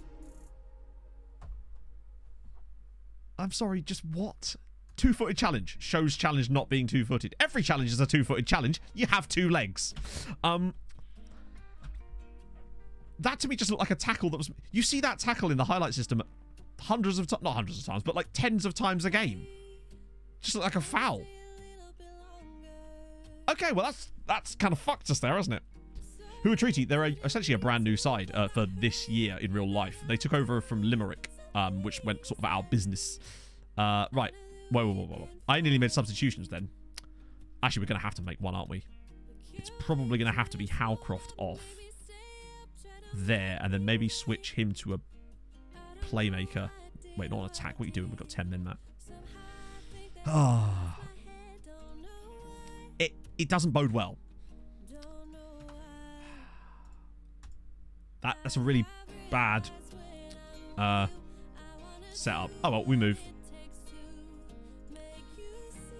I'm sorry, just what? two-footed challenge. Shows challenge not being two-footed. Every challenge is a two-footed challenge. You have 2 legs. That to me just looked like a tackle that was... You see that tackle in the highlight system hundreds of times... Not hundreds of times, but like tens of times a game. Just looked like a foul. Okay, well, that's kind of fucked us there, hasn't it? Who are Treaty? They're essentially a brand new side for this year in real life. They took over from Limerick, which went sort of out of business. Right. Whoa. I nearly made substitutions then. Actually, we're going to have to make one, aren't we? It's probably going to have to be Howcroft off there, and then maybe switch him to a playmaker. Wait, not an attack. What are you doing? We've got 10 men, Matt. Ah. It doesn't bode well. That's a really bad setup. Oh, well, we move.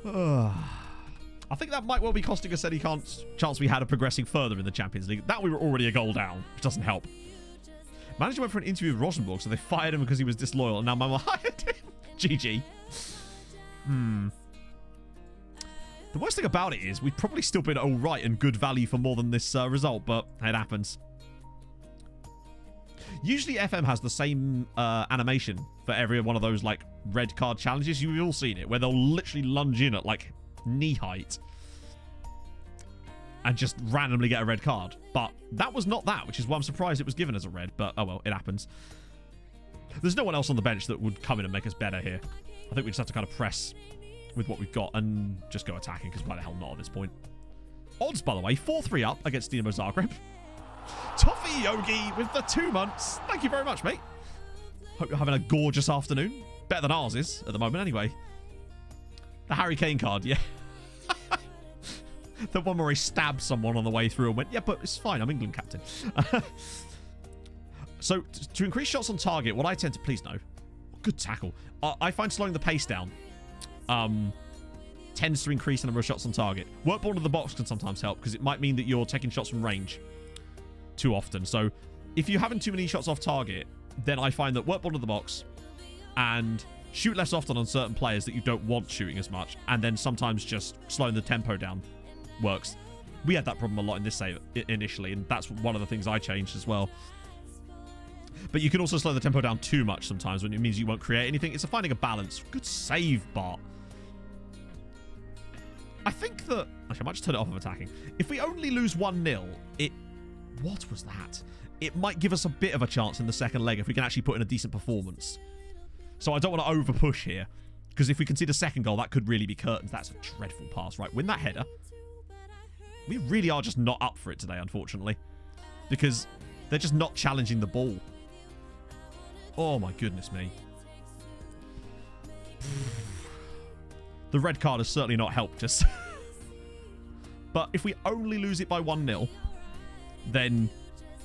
I think that might well be costing us any chance we had of progressing further in the Champions League. That we were already a goal down, which doesn't help. Manager went for an interview with Rosenborg, so they fired him because he was disloyal, and now Mama hired him. GG. The worst thing about it is we've probably still been all right and good value for more than this result, but it happens. Usually FM has the same animation for every one of those like red card challenges. You've all seen it, where they'll literally lunge in at like knee height and just randomly get a red card. But that was not that, which is why I'm surprised it was given as a red. But oh well, it happens. There's no one else on the bench that would come in and make us better here. I think we just have to kind of press with what we've got and just go attacking, because why the hell not at this point? Odds, by the way, 4-3 up against Dinamo Zagreb. Toffee Yogi with the 2 months. Thank you very much, mate. Hope you're having a gorgeous afternoon. Better than ours is at the moment, anyway. The Harry Kane card, yeah. The one where he stabbed someone on the way through and went, yeah, but it's fine. I'm England captain. So, to increase shots on target, what I tend to... Please no. Good tackle. I find slowing the pace down tends to increase the number of shots on target. Work ball to the box can sometimes help, because it might mean that you're taking shots from range too often. So if you're having too many shots off target, then I find that work ball to the box and shoot less often on certain players that you don't want shooting as much, and then sometimes just slowing the tempo down works. We had that problem a lot in this save initially, and that's one of the things I changed as well. But you can also slow the tempo down too much sometimes when it means you won't create anything. It's a finding a balance. Good save, Bart. I think that... Actually, I might just turn it off of attacking. If we only lose 1-0, it... What was that? It might give us a bit of a chance in the second leg if we can actually put in a decent performance. So I don't want to over-push here, because if we concede a second goal, that could really be curtains. That's a dreadful pass. Right, win that header. We really are just not up for it today, unfortunately, because they're just not challenging the ball. Oh, my goodness me. The red card has certainly not helped us. But if we only lose it by 1-0, then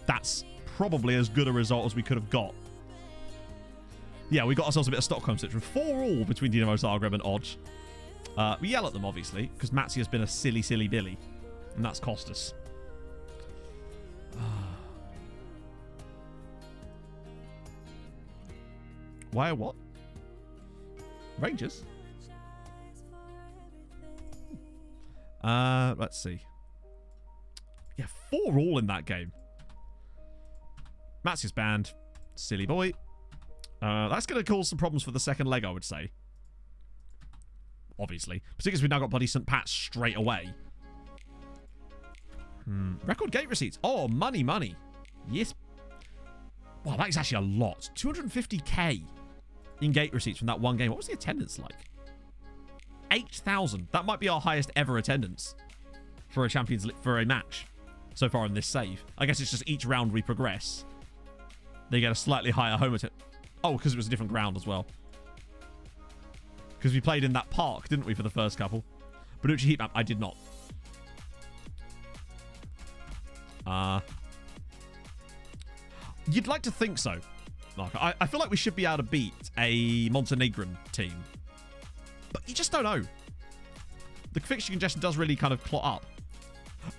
that's probably as good a result as we could have got. Yeah, we got ourselves a bit of Stockholm Syndrome. 4-4 between Dinamo Zagreb and Odge. We yell at them, obviously, because Matsi has been a silly, silly Billy. And that's cost us. Why or what? Rangers? Let's see. Yeah, 4-4 in that game. Matthews banned. Silly boy. That's going to cause some problems for the second leg, I would say. Obviously. Particularly as we've now got bloody St. Pat's straight away. Record gate receipts. Oh, money, money. Yes. Wow, that is actually a lot. 250k in gate receipts from that one game. What was the attendance like? 8,000. That might be our highest ever attendance for a Champions League, for a match so far in this save. I guess it's just each round we progress, they get a slightly higher home attendance. Oh, because it was a different ground as well. Because we played in that park, didn't we, for the first couple? Bonucci heat map, I did not. You'd like to think so. Like, I feel like we should be able to beat a Montenegrin team. But you just don't know. The fixture congestion does really kind of clot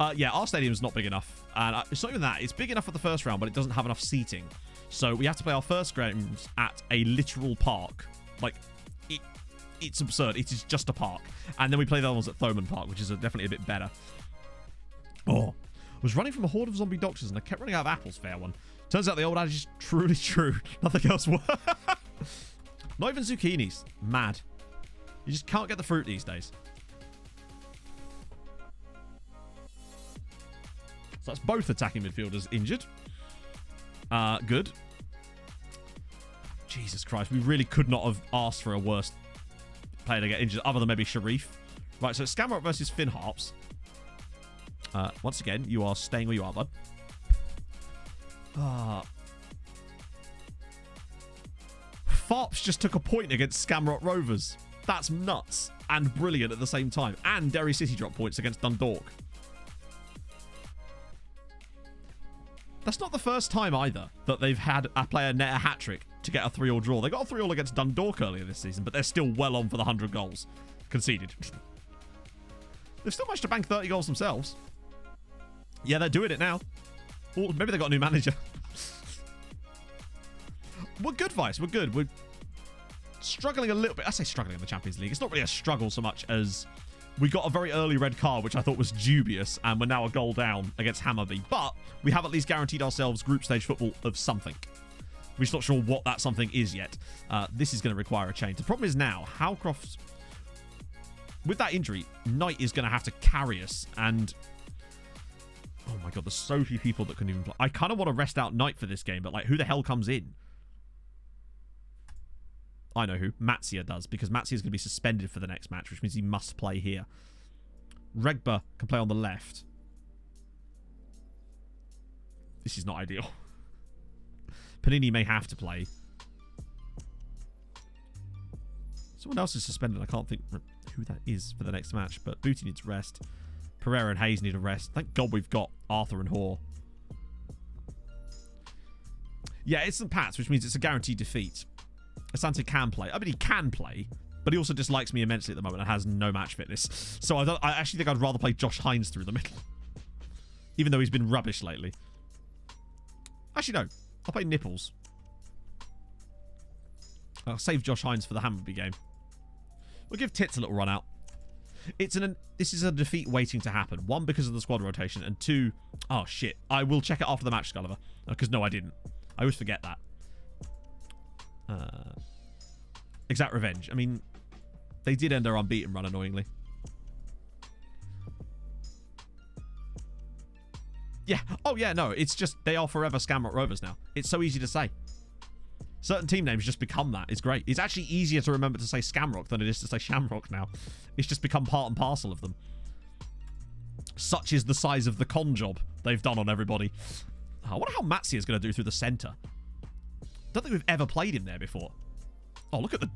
up. Yeah, our stadium's not big enough. And it's not even that. It's big enough for the first round, but it doesn't have enough seating. So we have to play our first games at a literal park. Like, it's absurd. It is just a park. And then we play the other ones at Thomond Park, which is definitely a bit better. Oh. I was running from a horde of zombie doctors and I kept running out of apples. Fair one. Turns out the old adage is truly true. Nothing else works. Not even zucchinis. Mad. You just can't get the fruit these days. So that's both attacking midfielders injured. Good. Jesus Christ. We really could not have asked for a worse player to get injured other than maybe Sharif. Right, so Scamrock versus Finn Harps. Once again, you are staying where you are, bud. Farps just took a point against Scamrock Rovers. That's nuts and brilliant at the same time. And Derry City dropped points against Dundalk. That's not the first time either that they've had a player net a hat-trick to get a 3-3 draw. They got a 3-3 against Dundalk earlier this season, but they're still well on for the 100 goals conceded. They've still managed to bank 30 goals themselves. Yeah, they're doing it now. Or maybe they got a new manager. We're good, Vice. We're good. We're struggling a little bit. I say struggling in the Champions League. It's not really a struggle so much as we got a very early red card, which I thought was dubious, and we're now a goal down against Hammarby. But we have at least guaranteed ourselves group stage football of something. We're just not sure what that something is yet. This is going to require a change. The problem is now, Howcroft's... With that injury, Knight is going to have to carry us, and... Oh my god, there's so few people that can even play. I kind of want to rest out Knight for this game, but like, who the hell comes in? I know who. Matsia does, because Matsia is going to be suspended for the next match, which means he must play here. Regba can play on the left. This is not ideal. Panini may have to play. Someone else is suspended. I can't think who that is for the next match, but Booty needs rest. Pereira and Hayes need a rest. Thank God we've got Arthur and Hoare. Yeah, it's St. Pat's, which means it's a guaranteed defeat. Asante can play. I mean, he can play, but he also dislikes me immensely at the moment and has no match fitness. So I actually think I'd rather play Josh Hines through the middle. Even though he's been rubbish lately. Actually, no. I'll play Nipples. I'll save Josh Hines for the Hammarby game. We'll give Tits a little run out. This is a defeat waiting to happen. One, because of the squad rotation, and two... Oh, shit. I will check it after the match, Sculliver. Because, no, I didn't. I always forget that. Exact Revenge. I mean, they did end their unbeaten run, annoyingly. Yeah. Oh, yeah, no. It's just they are forever Scamrock Rovers now. It's so easy to say. Certain team names just become that. It's great. It's actually easier to remember to say Scamrock than it is to say Shamrock now. It's just become part and parcel of them. Such is the size of the con job they've done on everybody. I wonder how Matsi is going to do through the centre. Don't think we've ever played him there before. Oh, look at the...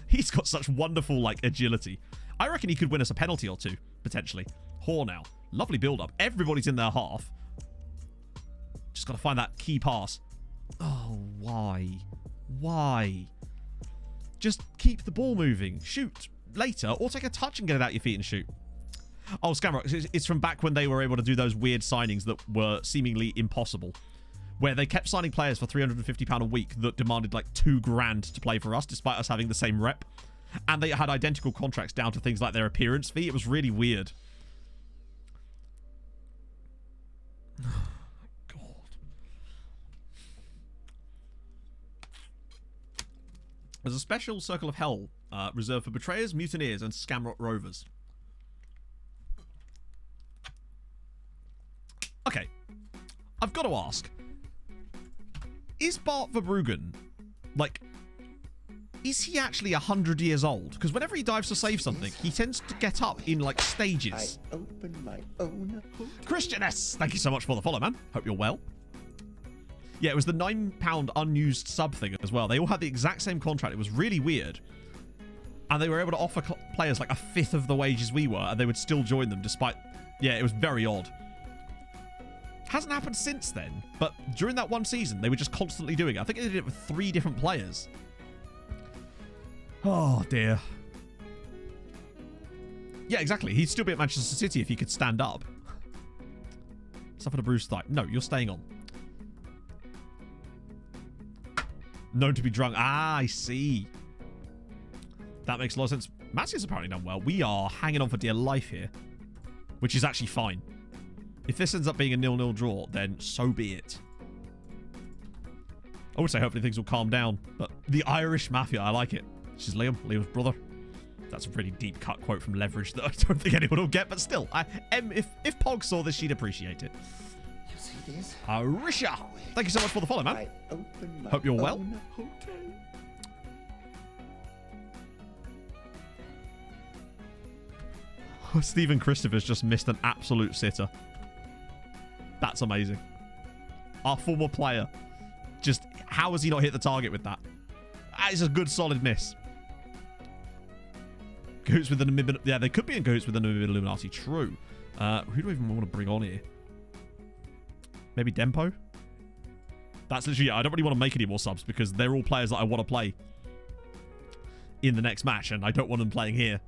He's got such wonderful, like, agility. I reckon he could win us a penalty or two, potentially. Hoare now. Lovely build-up. Everybody's in their half. Just got to find that key pass. Oh, why? Why? Just keep the ball moving. Shoot later, or take a touch and get it out your feet and shoot. Oh, Scamrock. It's from back when they were able to do those weird signings that were seemingly impossible. Where they kept signing players for £350 a week that demanded like $2,000 to play for us, despite us having the same rep. And they had identical contracts down to things like their appearance fee. It was really weird. There's a special Circle of Hell reserved for Betrayers, Mutineers, and Scamrock Rovers. Okay. I've got to ask. Is Bart Verbruggen, like, is he actually 100 years old? Because whenever he dives to save something, he tends to get up in, like, stages. I open my own... Christian S, thank you so much for the follow, man. Hope you're well. Yeah, it was the £9 unused sub thing as well. They all had the exact same contract. It was really weird. And they were able to offer players like a fifth of the wages we were, and they would still join them despite... Yeah, it was very odd. Hasn't happened since then, but during that one season, they were just constantly doing it. I think they did it with 3 different players. Oh, dear. Yeah, exactly. He'd still be at Manchester City if he could stand up. Suffered a bruised thigh. No, you're staying on. Known to be drunk. Ah, I see. That makes a lot of sense. Matthias apparently done well. We are hanging on for dear life here, which is actually fine. If this ends up being a 0-0 draw, then so be it. I would say hopefully things will calm down, but the Irish Mafia, I like it. This is Liam's brother. That's a pretty deep cut quote from Leverage that I don't think anyone will get, but still, if Pog saw this, she'd appreciate it. You see this? Arisha! Thank you so much for the follow, man. I open my Hope you're well. own hotel. Stephen Christopher's just missed an absolute sitter. That's amazing. Our former player. Just, how has he not hit the target with that? That is a good, solid miss. Cahoots with the Namibia... Yeah, they could be in cahoots with the Namibia Illuminati. True. Who do I even want to bring on here? Maybe Dempo? That's literally... Yeah, I don't really want to make any more subs because they're all players that I want to play in the next match, and I don't want them playing here.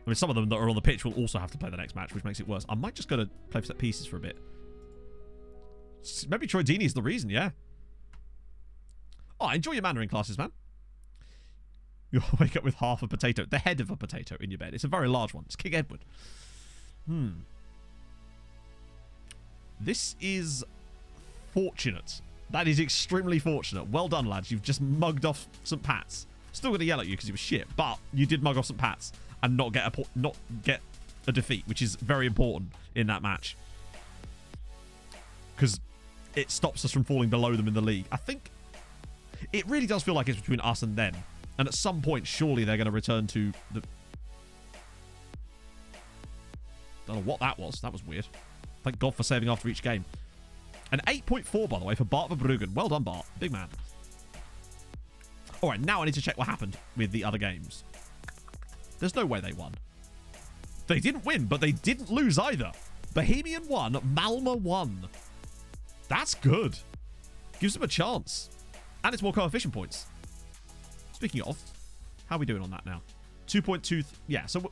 I mean, some of them that are on the pitch will also have to play the next match, which makes it worse. I might just go to play for set pieces for a bit. Maybe Troy Deeney is the reason, yeah. Oh, enjoy your Mandarin classes, man. You'll wake up with half a potato, the head of a potato in your bed. It's a very large one. It's King Edward. This is fortunate. That is extremely fortunate. Well done, lads. You've just mugged off St. Pat's. Still going to yell at you because you were shit, but you did mug off St. Pat's and not get a defeat, which is very important in that match. Because it stops us from falling below them in the league. I think it really does feel like it's between us and them. And at some point, surely they're going to return to the... Don't know what that was. That was weird. Thank God for saving after each game. An 8.4, by the way, for Bart Verbruggen. Well done, Bart. Big man. All right, now I need to check what happened with the other games. There's no way they won. They didn't win, but they didn't lose either. Bohemian won. Malmö won. That's good. Gives them a chance. And it's more coefficient points. Speaking of, how are we doing on that now? 2.2. Yeah, so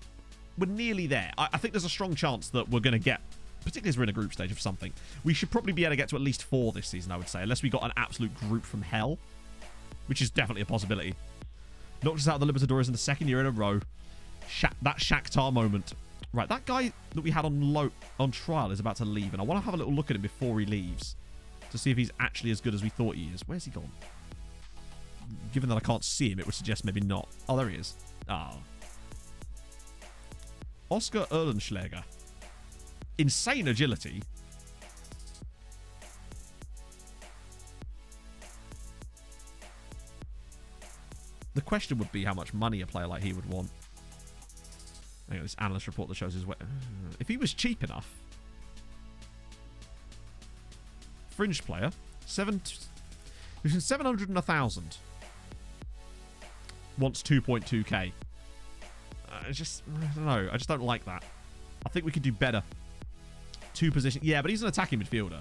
we're nearly there. I think there's a strong chance that we're going to get, particularly as we're in a group stage of something, we should probably be able to get to at least 4 this season, I would say, unless we got an absolute group from hell, which is definitely a possibility. Knocked us out of the Libertadores in the 2nd year in a row. That Shakhtar moment. Right, that guy that we had on trial is about to leave, and I want to have a little look at him before he leaves to see if he's actually as good as we thought he is. Where's he gone? Given that I can't see him, it would suggest maybe not. Oh, there he is. Oh. Oscar Erlenschläger. Insane agility. The question would be how much money a player like he would want. Hang on, this analyst report that shows his... If he was cheap enough... Fringe player. Between 700 and 1,000. Wants 2.2k. I don't know. I just don't like that. I think we could do better. 2 position. Yeah, but he's an attacking midfielder.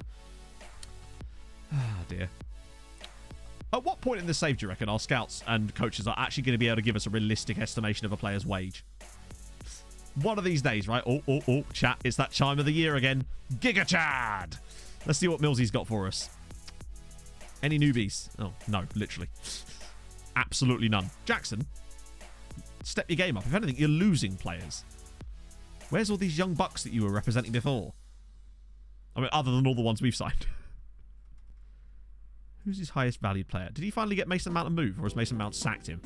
Ah, dear. At what point in the save do you reckon our scouts and coaches are actually going to be able to give us a realistic estimation of a player's wage? One of these days, right? Oh, chat. It's that time of the year again. Giga Chad! Let's see what Millsy's got for us. Any newbies? Oh, no, literally. Absolutely none. Jackson, step your game up. If anything, you're losing players. Where's all these young bucks that you were representing before? I mean, other than all the ones we've signed. Who's his highest valued player? Did he finally get Mason Mount to move, or has Mason Mount sacked him?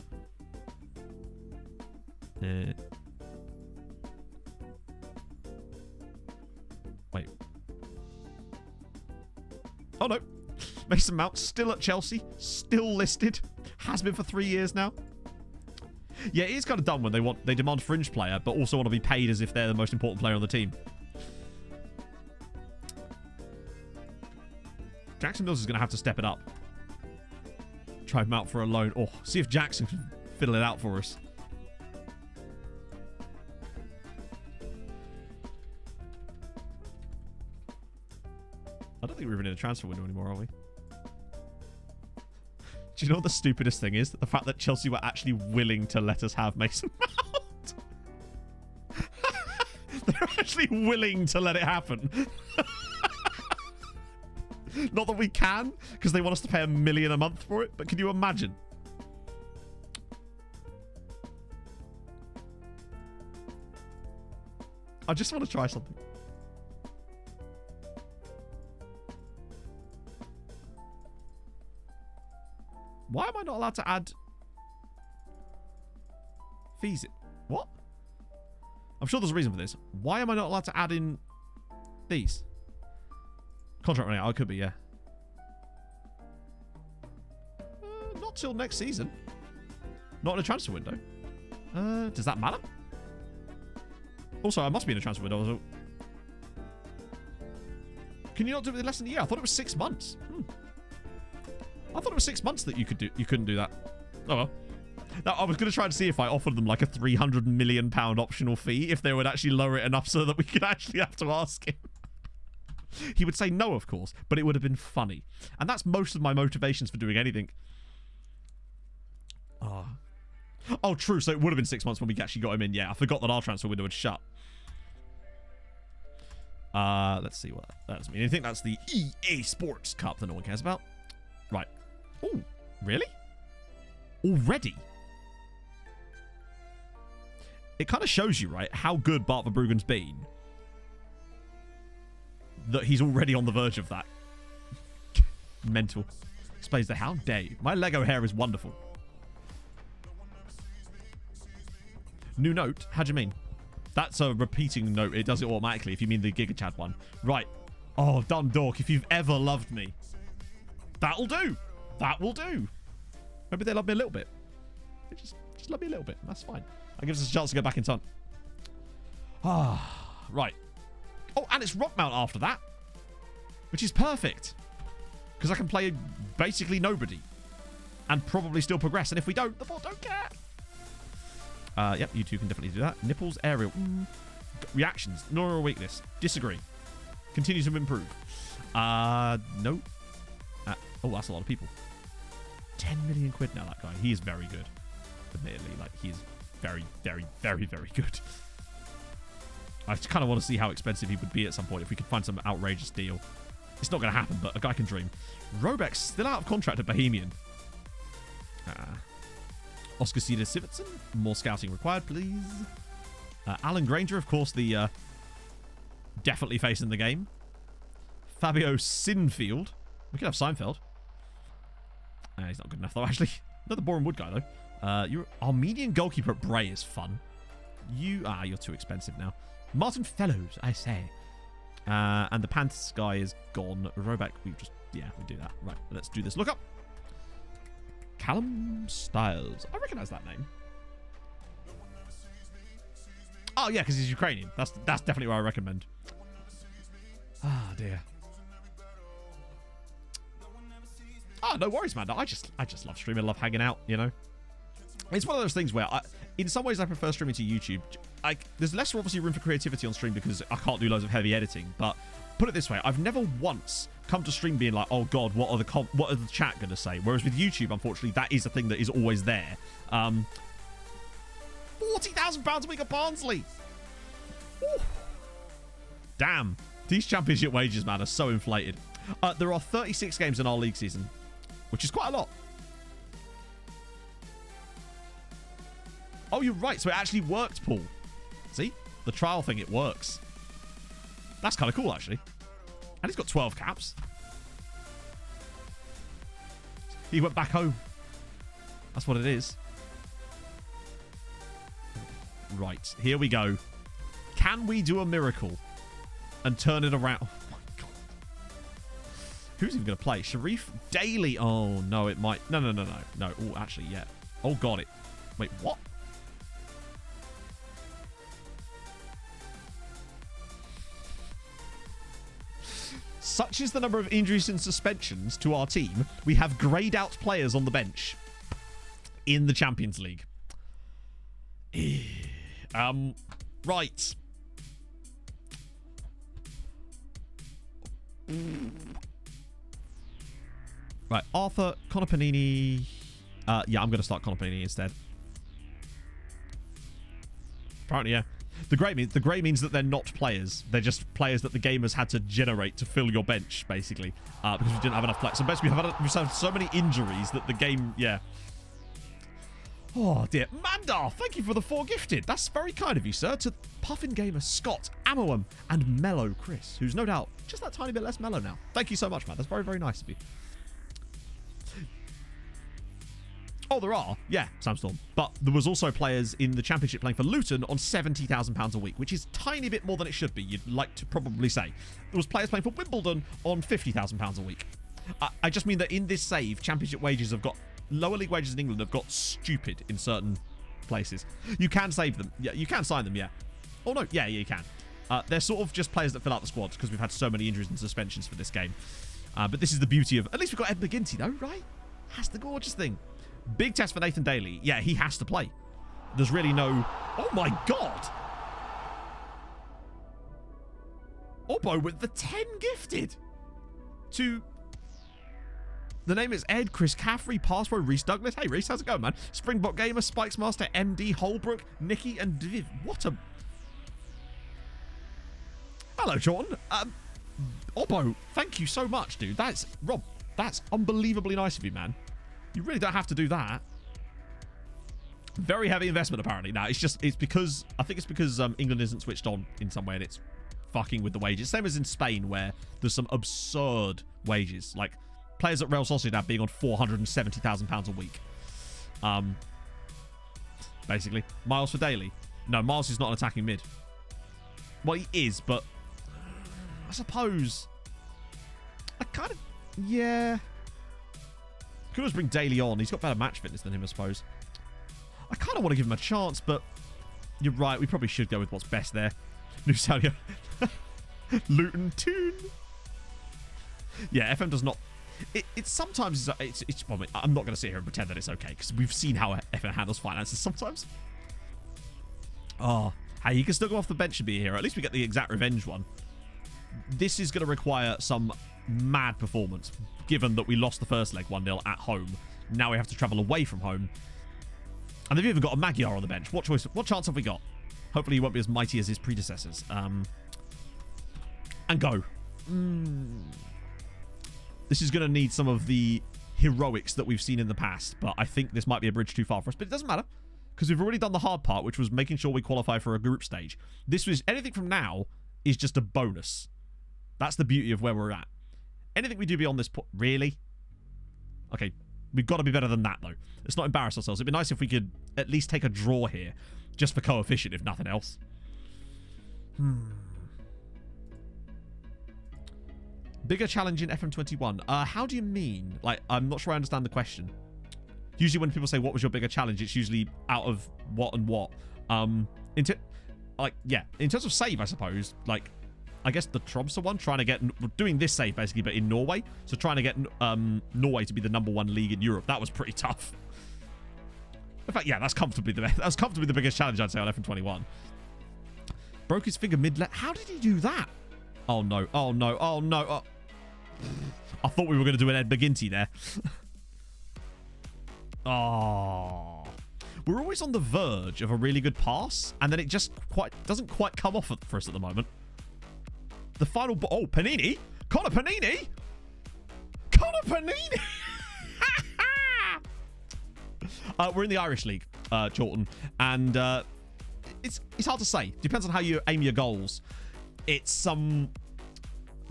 Wait. Oh, no. Mason Mount still at Chelsea. Still listed. Has been for 3 years now. Yeah, it is kind of dumb when they demand fringe player, but also want to be paid as if they're the most important player on the team. Jackson Mills is going to have to step it up. Try him out for a loan. Oh, see if Jackson can fiddle it out for us. I don't think we're even in a transfer window anymore, are we? Do you know what the stupidest thing is? The fact that Chelsea were actually willing to let us have Mason Mount. They're actually willing to let it happen. Not that we can, because they want us to pay $1 million a month for it, but can you imagine? I just want to try something. Why am I not allowed to add fees? What? I'm sure there's a reason for this. Why am I not allowed to add in these? Contract running out. I could be, yeah. Not till next season. Not in a transfer window. Does that matter? Also, I must be in a transfer window. So... Can you not do it in less than a year? I thought it was 6 months. I thought it was 6 months that you couldn't do that. Oh well. Now, I was going to try and see if I offered them like a £300 million optional fee, if they would actually lower it enough so that we could actually have to ask him. He would say no, of course, but it would have been funny. And that's most of my motivations for doing anything. Oh, true. So it would have been 6 months when we actually got him in. Yeah, I forgot that our transfer window had shut. Let's see what that does mean. I think that's the EA Sports Cup that no one cares about. Right. Oh, really? Already? It kind of shows you, right, how good Bart Verbruggen's been. That he's already on the verge of that. Mental. Explains the how dare you. My Lego hair is wonderful. New note? How do you mean? That's a repeating note. It does it automatically if you mean the GigaChad one. Right. Oh, Dundalk, if you've ever loved me. That'll do. That will do. Maybe they love me a little bit. They just love me a little bit. That's fine. That gives us a chance to go back in time. Right. Oh, and it's Rockmount after that. Which is perfect. Because I can play basically nobody. And probably still progress. And if we don't, the bot don't care. Yep, you two can definitely do that. Nipples, aerial. Reactions. Nor a weakness. Disagree. Continue to improve. No. Oh, that's a lot of people. 10 million quid now, that guy. He is very good. Admittedly, like, he is very, very, very, very good. I just kind of want to see how expensive he would be at some point if we could find some outrageous deal. It's not going to happen, but a guy can dream. Robeck's still out of contract at Bohemian. Oscar Cedar Sivertson. More scouting required, please. Alan Granger, of course, the definitely facing the game. Fabio Sinfield. We could have Seinfeld. He's not good enough, though, actually. Another Boreham Wood guy, though. Your Armenian goalkeeper at Bray is fun. You're too expensive now. Martin Fellows, I say. And the Panthers guy is gone. Roback, we do that. Right, let's do this. Look up. Callum Styles. I recognise that name. Oh, yeah, because he's Ukrainian. That's definitely what I recommend. Ah, dear. Oh, no worries, man. I just love streaming. I love hanging out, you know. It's one of those things where, in some ways, I prefer streaming to YouTube. There's less, obviously, room for creativity on stream because I can't do loads of heavy editing. But put it this way, I've never once come to stream being like, oh, God, what are the chat going to say? Whereas with YouTube, unfortunately, that is a thing that is always there. £40,000 a week at Barnsley. Ooh. Damn. These championship wages, man, are so inflated. There are 36 games in our league season, which is quite a lot. Oh, you're right. So it actually worked, Paul. See? The trial thing, it works. That's kind of cool, actually. And he's got 12 caps. He went back home. That's what it is. Right. Here we go. Can we do a miracle and turn it around? Oh, my God. Who's even going to play? Sharif Daly. Oh, no, it might. No. No. Oh, actually, yeah. Oh, got it. Wait, what? Such is the number of injuries and suspensions to our team, we have greyed out players on the bench in the Champions League. Right. Right, Arthur, Connor Panini. Yeah, I'm going to start Connor Panini instead. Apparently, yeah. The grey means that they're not players. They're just players that the game has had to generate to fill your bench, basically. Because we didn't have enough players. So basically, we've had so many injuries that the game, yeah. Oh, dear. Mandar, thank you for the 4 gifted. That's very kind of you, sir. To Puffin Gamer, Scott, Amoam, and Mellow Chris, who's no doubt just that tiny bit less mellow now. Thank you so much, man. That's very, very nice of you. Oh, there are. Yeah, Samstorm. But there was also players in the championship playing for Luton on £70,000 a week, which is a tiny bit more than it should be, you'd like to probably say. There was players playing for Wimbledon on £50,000 a week. I just mean that in this save, championship wages have got... Lower league wages in England have got stupid in certain places. You can save them. Yeah, you can sign them, yeah. Oh, no. Yeah, you can. They're sort of just players that fill out the squads because we've had so many injuries and suspensions for this game. But this is the beauty of... At least we've got Ed McGinty, though, right? That's the gorgeous thing. Big test for Nathan Daly. Yeah, he has to play. There's really no... Oh, my God. Orbo with the 10 gifted. To... The name is Ed, Chris Caffrey, Password, Reese Douglas. Hey, Reese, how's it going, man? Springbok Gamer, Spikes Master, MD, Holbrook, Nikki, and Viv. What a... Hello, Jordan. Orbo, thank you so much, dude. That's... Rob, that's unbelievably nice of you, man. You really don't have to do that. Very heavy investment, apparently. Now, it's because... I think it's because England isn't switched on in some way, and it's fucking with the wages. Same as in Spain, where there's some absurd wages. Like, players at Real Sociedad being on £470,000 a week. Basically. Miles for Daly. No, Miles is not an attacking mid. Well, he is, but... I suppose... I kind of... Yeah... Could always bring Daly on. He's got better match fitness than him, I suppose. I kind of want to give him a chance, but you're right. We probably should go with what's best there. New Saudi. Luton Toon. Yeah, FM does not... It's sometimes... Well, I'm not going to sit here and pretend that it's okay, because we've seen how FM handles finances sometimes. Oh, hey, you can still go off the bench and be here. At least we get the exact revenge one. This is going to require some mad performance, given that we lost the first leg 1-0 at home. Now we have to travel away from home. And they've even got a Magyar on the bench. What chance have we got? Hopefully he won't be as mighty as his predecessors. And go. This is going to need some of the heroics that we've seen in the past, but I think this might be a bridge too far for us. But it doesn't matter, because we've already done the hard part, which was making sure we qualify for a group stage. This was... Anything from now is just a bonus. That's the beauty of where we're at. Anything we do beyond this point... Really? Okay, we've got to be better than that, though. Let's not embarrass ourselves. It'd be nice if we could at least take a draw here, just for coefficient, if nothing else. Bigger challenge in FM21. How do you mean? Like, I'm not sure I understand the question. Usually when people say, what was your bigger challenge, it's usually out of what and what. In terms of save, I suppose, like... I guess the Tromsø one, trying to get... Doing this save, basically, but in Norway. So trying to get Norway to be the #1 league in Europe. That was pretty tough. In fact, yeah, that's comfortably the biggest challenge, I'd say, on FM21. Broke his finger mid-left. How did he do that? Oh, no. Oh, no. Oh, no. Oh. I thought we were going to do an Ed McGinty there. Oh. We're always on the verge of a really good pass, and then it just doesn't quite come off for us at the moment. The final... Oh, Panini? Connor Panini? Connor Panini? We're in the Irish League, Chorlton. And it's hard to say. Depends on how you aim your goals. It's...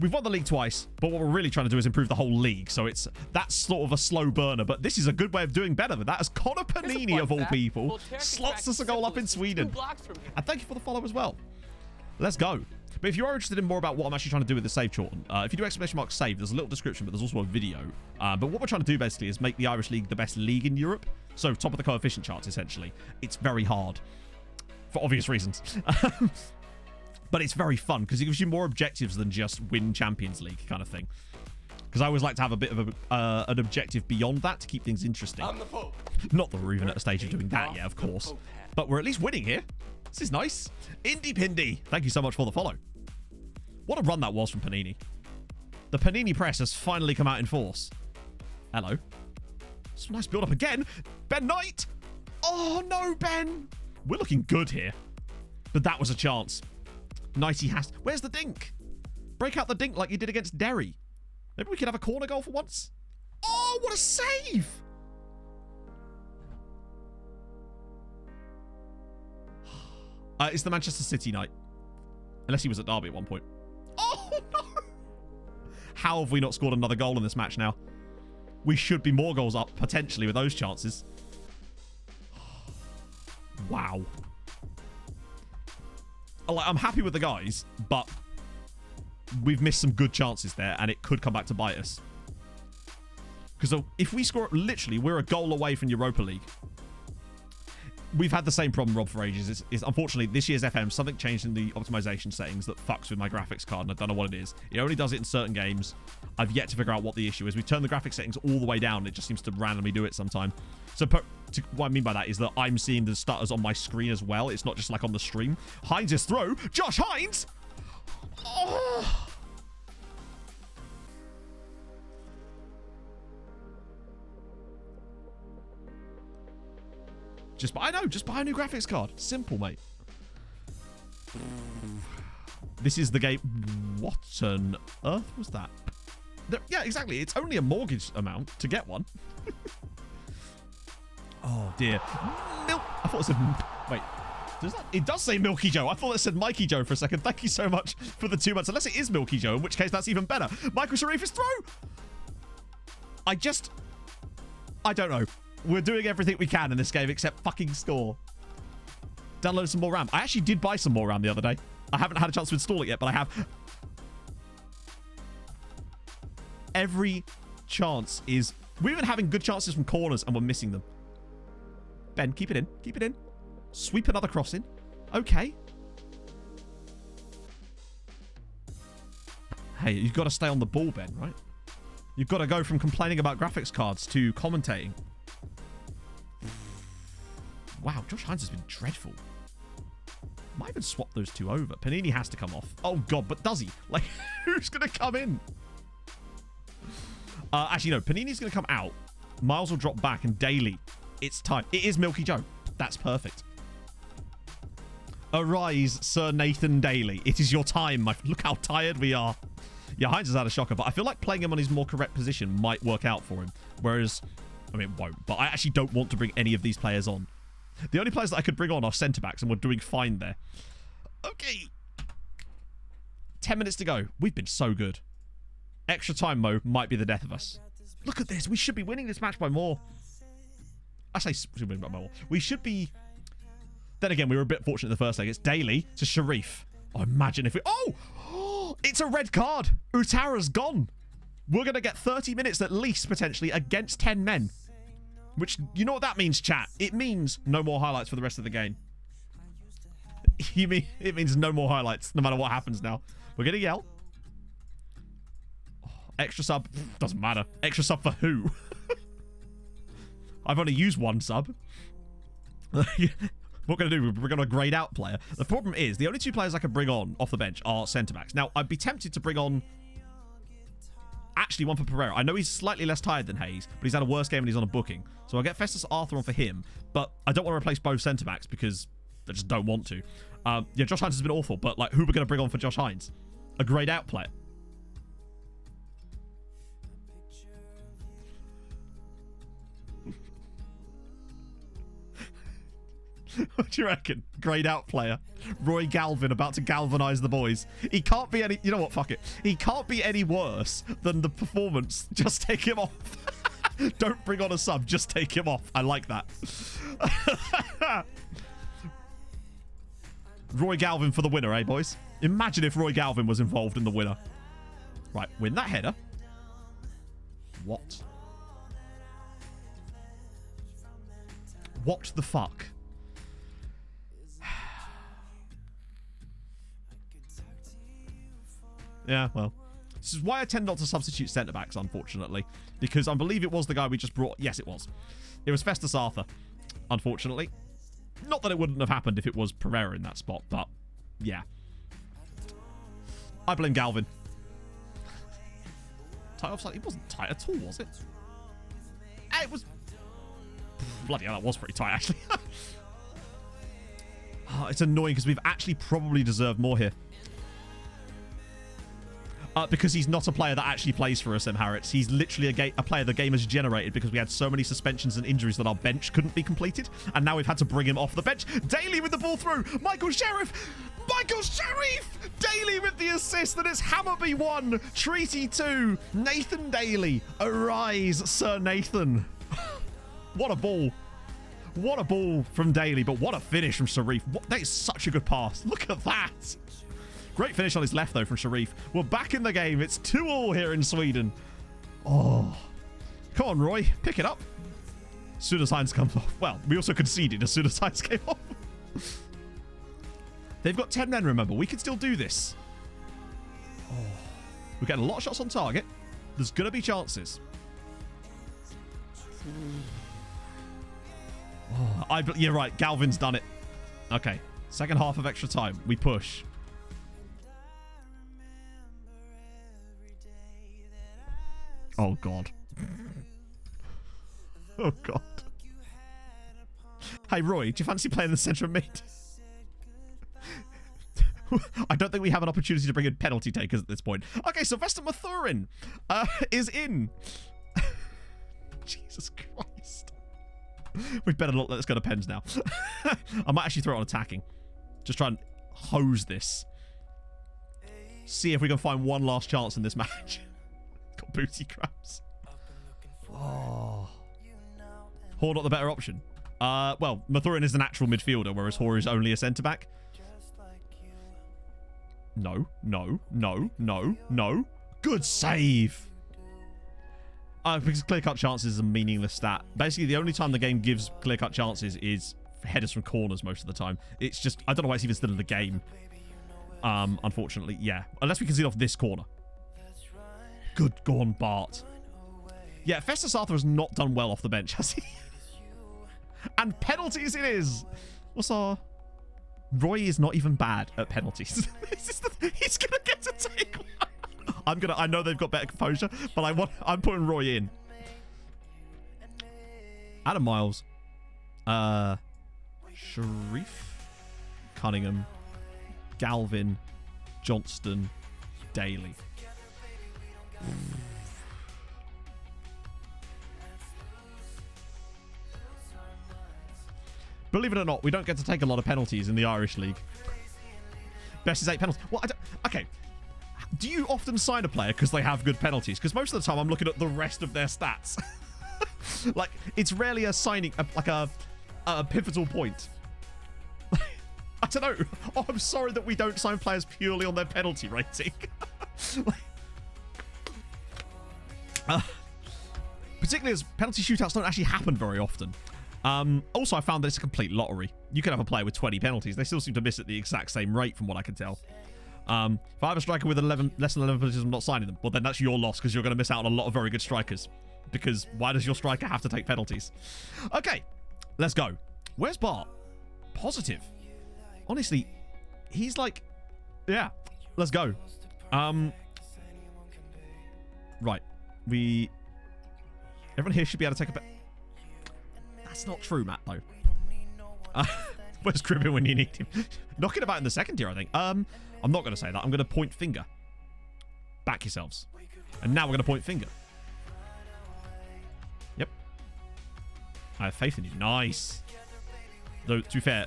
We've won the league twice, but what we're really trying to do is improve the whole league. So that's sort of a slow burner. But this is a good way of doing better than that, as Connor Panini, of all people, slots us a goal up in Sweden. And thank you for the follow as well. Let's go. But if you are interested in more about what I'm actually trying to do with the save, Chorlton, if you do !save, there's a little description, but there's also a video. But what we're trying to do, basically, is make the Irish League the best league in Europe. So, top of the coefficient charts, essentially. It's very hard. For obvious reasons. But it's very fun, because it gives you more objectives than just win Champions League kind of thing. Because I always like to have a bit of an objective beyond that to keep things interesting. I'm the Pope. Not that we're even at a stage of doing that yet, of course. But we're at least winning here. This is nice. Indie Pindy, thank you so much for the follow. What a run that was from Panini. The Panini press has finally come out in force. Hello. It's a nice build-up again. Ben Knight. Oh, no, Ben. We're looking good here. But that was a chance. Knighty has... Where's the dink? Break out the dink like you did against Derry. Maybe we could have a corner goal for once. Oh, what a save. It's the Manchester City night. Unless he was at Derby at one point. Oh, no! How have we not scored another goal in this match now? We should be more goals up, potentially, with those chances. Wow. I'm happy with the guys, but we've missed some good chances there, and it could come back to bite us. Because if we score, literally, we're a goal away from Europa League. We've had the same problem, Rob, for ages. Is unfortunately, this year's FM, something changed in the optimization settings that fucks with my graphics card, and I don't know what it is. It only does it in certain games. I've yet to figure out what the issue is. We've turned the graphics settings all the way down, and it just seems to randomly do it sometime. So what I mean by that is that I'm seeing the stutters on my screen as well. It's not just like on the stream. Hines' throw. Josh Hines! Oh! Just buy a new graphics card. Simple, mate. This is the game. What on earth was that? Yeah, exactly. It's only a mortgage amount to get one. Oh, dear. I thought it said... Wait. It does say Milky Joe. I thought it said Mikey Joe for a second. Thank you so much for the 2 months. Unless it is Milky Joe, in which case that's even better. Michael Sharif's throw. I don't know. We're doing everything we can in this game except fucking score. Download some more RAM. I actually did buy some more RAM the other day. I haven't had a chance to install it yet, but I have. Every chance is... We've been having good chances from corners and we're missing them. Ben, keep it in. Keep it in. Sweep another cross in. Okay. Hey, you've got to stay on the ball, Ben, right? You've got to go from complaining about graphics cards to commentating. Wow, Josh Hines has been dreadful. Might even swap those two over. Panini has to come off. Oh, God, but does he? Like, who's going to come in? Actually, no. Panini's going to come out. Miles will drop back, and Daly. It's time. It is Milky Joe. That's perfect. Arise, Sir Nathan Daly. It is your time. Look how tired we are. Yeah, Hines has had a shocker, but I feel like playing him on his more correct position might work out for him. Whereas, I mean, it won't. But I actually don't want to bring any of these players on. The only players that I could bring on are centre-backs, and we're doing fine there. Okay. 10 minutes to go. We've been so good. Extra time, Mo, might be the death of us. Look at this. We should be winning this match by more. I say winning by more. We should be... Then again, we were a bit fortunate in the first leg. It's Daly to Sharif. Oh, imagine if we... Oh! It's a red card. Utara's gone. We're going to get 30 minutes at least, potentially, against 10 men. Which, you know what that means, chat? It means no more highlights for the rest of the game. It means no more highlights, no matter what happens now. We're going to yell. Oh, extra sub. Doesn't matter. Extra sub for who? I've only used one sub. What we're going to do, we're going to grade out player. The problem is, the only two players I can bring on off the bench are centre-backs. Now, I'd be tempted to bring on... Actually, one for Pereira. I know he's slightly less tired than Hayes, but he's had a worse game and he's on a booking. So I'll get Festus Arthur on for him, but I don't want to replace both centre-backs because I just don't want to. Yeah, Josh Hines has been awful, but like, who are we going to bring on for Josh Hines? A grayed out player. What do you reckon? Grayed out player. Roy Galvin about to galvanise the boys. He can't be any... You know what? Fuck it. He can't be any worse than the performance. Just take him off. Don't bring on a sub. Just take him off. I like that. Roy Galvin for the winner, eh, boys? Imagine if Roy Galvin was involved in the winner. Right, win that header. What? What the fuck? Yeah, well. This is why I tend not to substitute centre-backs, unfortunately. Because I believe it was the guy we just brought. Yes, it was. It was Festus Arthur, unfortunately. Not that it wouldn't have happened if it was Pereira in that spot, but yeah. I blame Galvin. Tight offside? It wasn't tight at all, was it? It was... Bloody hell, that was pretty tight, actually. Oh, it's annoying because we've actually probably deserved more here. because he's not a player that actually plays for us, M. Harritz. He's literally a player the game has generated because we had so many suspensions and injuries that our bench couldn't be completed, and now we've had to bring him off the bench. Daly with the ball through. Michael Sheriff! Michael Sheriff! Daly with the assist, and it's Hammerby 1, Treaty 2. Nathan Daly. Arise, Sir Nathan. What a ball. What a ball from Daly, but what a finish from Sharif. That is such a good pass. Look at that. Great finish on his left, though, from Sharif. We're back in the game. It's 2-2 here in Sweden. Oh. Come on, Roy. Pick it up. As soon as Heinz comes off. Well, we also conceded as soon as Heinz came off. They've got 10 men, remember. We can still do this. Oh. We're getting a lot of shots on target. There's going to be chances. Oh, you're right. Galvin's done it. Okay. Second half of extra time. We push. Oh, God. Oh, God. Hey, Roy, do you fancy playing the centre of mid? I don't think we have an opportunity to bring in penalty takers at this point. Okay, Sylvester Mathurin is in. Jesus Christ. We better not let this go to pens now. I might actually throw it on attacking. Just try and hose this. See if we can find one last chance in this match. Got booty crabs. Oh. Hor not the better option. Well, Mathurin is an actual midfielder, whereas Hor is only a centre-back. No, no, no, no, no. Good save. Because clear-cut chances is a meaningless stat. Basically, the only time the game gives clear-cut chances is headers from corners most of the time. It's just, I don't know why it's even still in the game. Unfortunately, yeah. Unless we can see it off this corner. Good gone, Bart. Yeah, Festus Arthur has not done well off the bench, has he? And penalties it is. What's our... Roy is not even bad at penalties. He's going to get to take one. I know they've got better composure, but I'm putting Roy in. Adam Miles. Sharif. Cunningham. Galvin. Johnston. Daly. Believe it or not, we don't get to take a lot of penalties in the Irish League. Best is 8 penalties. Well, okay. Do you often sign a player because they have good penalties? Because most of the time I'm looking at the rest of their stats. Like, it's rarely a signing, like a pivotal point. I don't know. Oh, I'm sorry that we don't sign players purely on their penalty rating. Particularly as penalty shootouts don't actually happen very often. Also, I found that it's a complete lottery. You can have a player with 20 penalties. They still seem to miss at the exact same rate from what I can tell. If I have a striker with less than 11 penalties, I'm not signing them. Well, then that's your loss because you're going to miss out on a lot of very good strikers. Because why does your striker have to take penalties? Okay, let's go. Where's Bart? Positive. Honestly, he's like... Yeah, let's go. Right. Everyone here should be able to take a... That's not true, Matt, though. Where's Cribbin when you need him? Knocking about in the second tier, I think. I'm not going to say that. I'm going to point finger. Back yourselves. And now we're going to point finger. Yep. I have faith in you. Nice. Though, to be fair...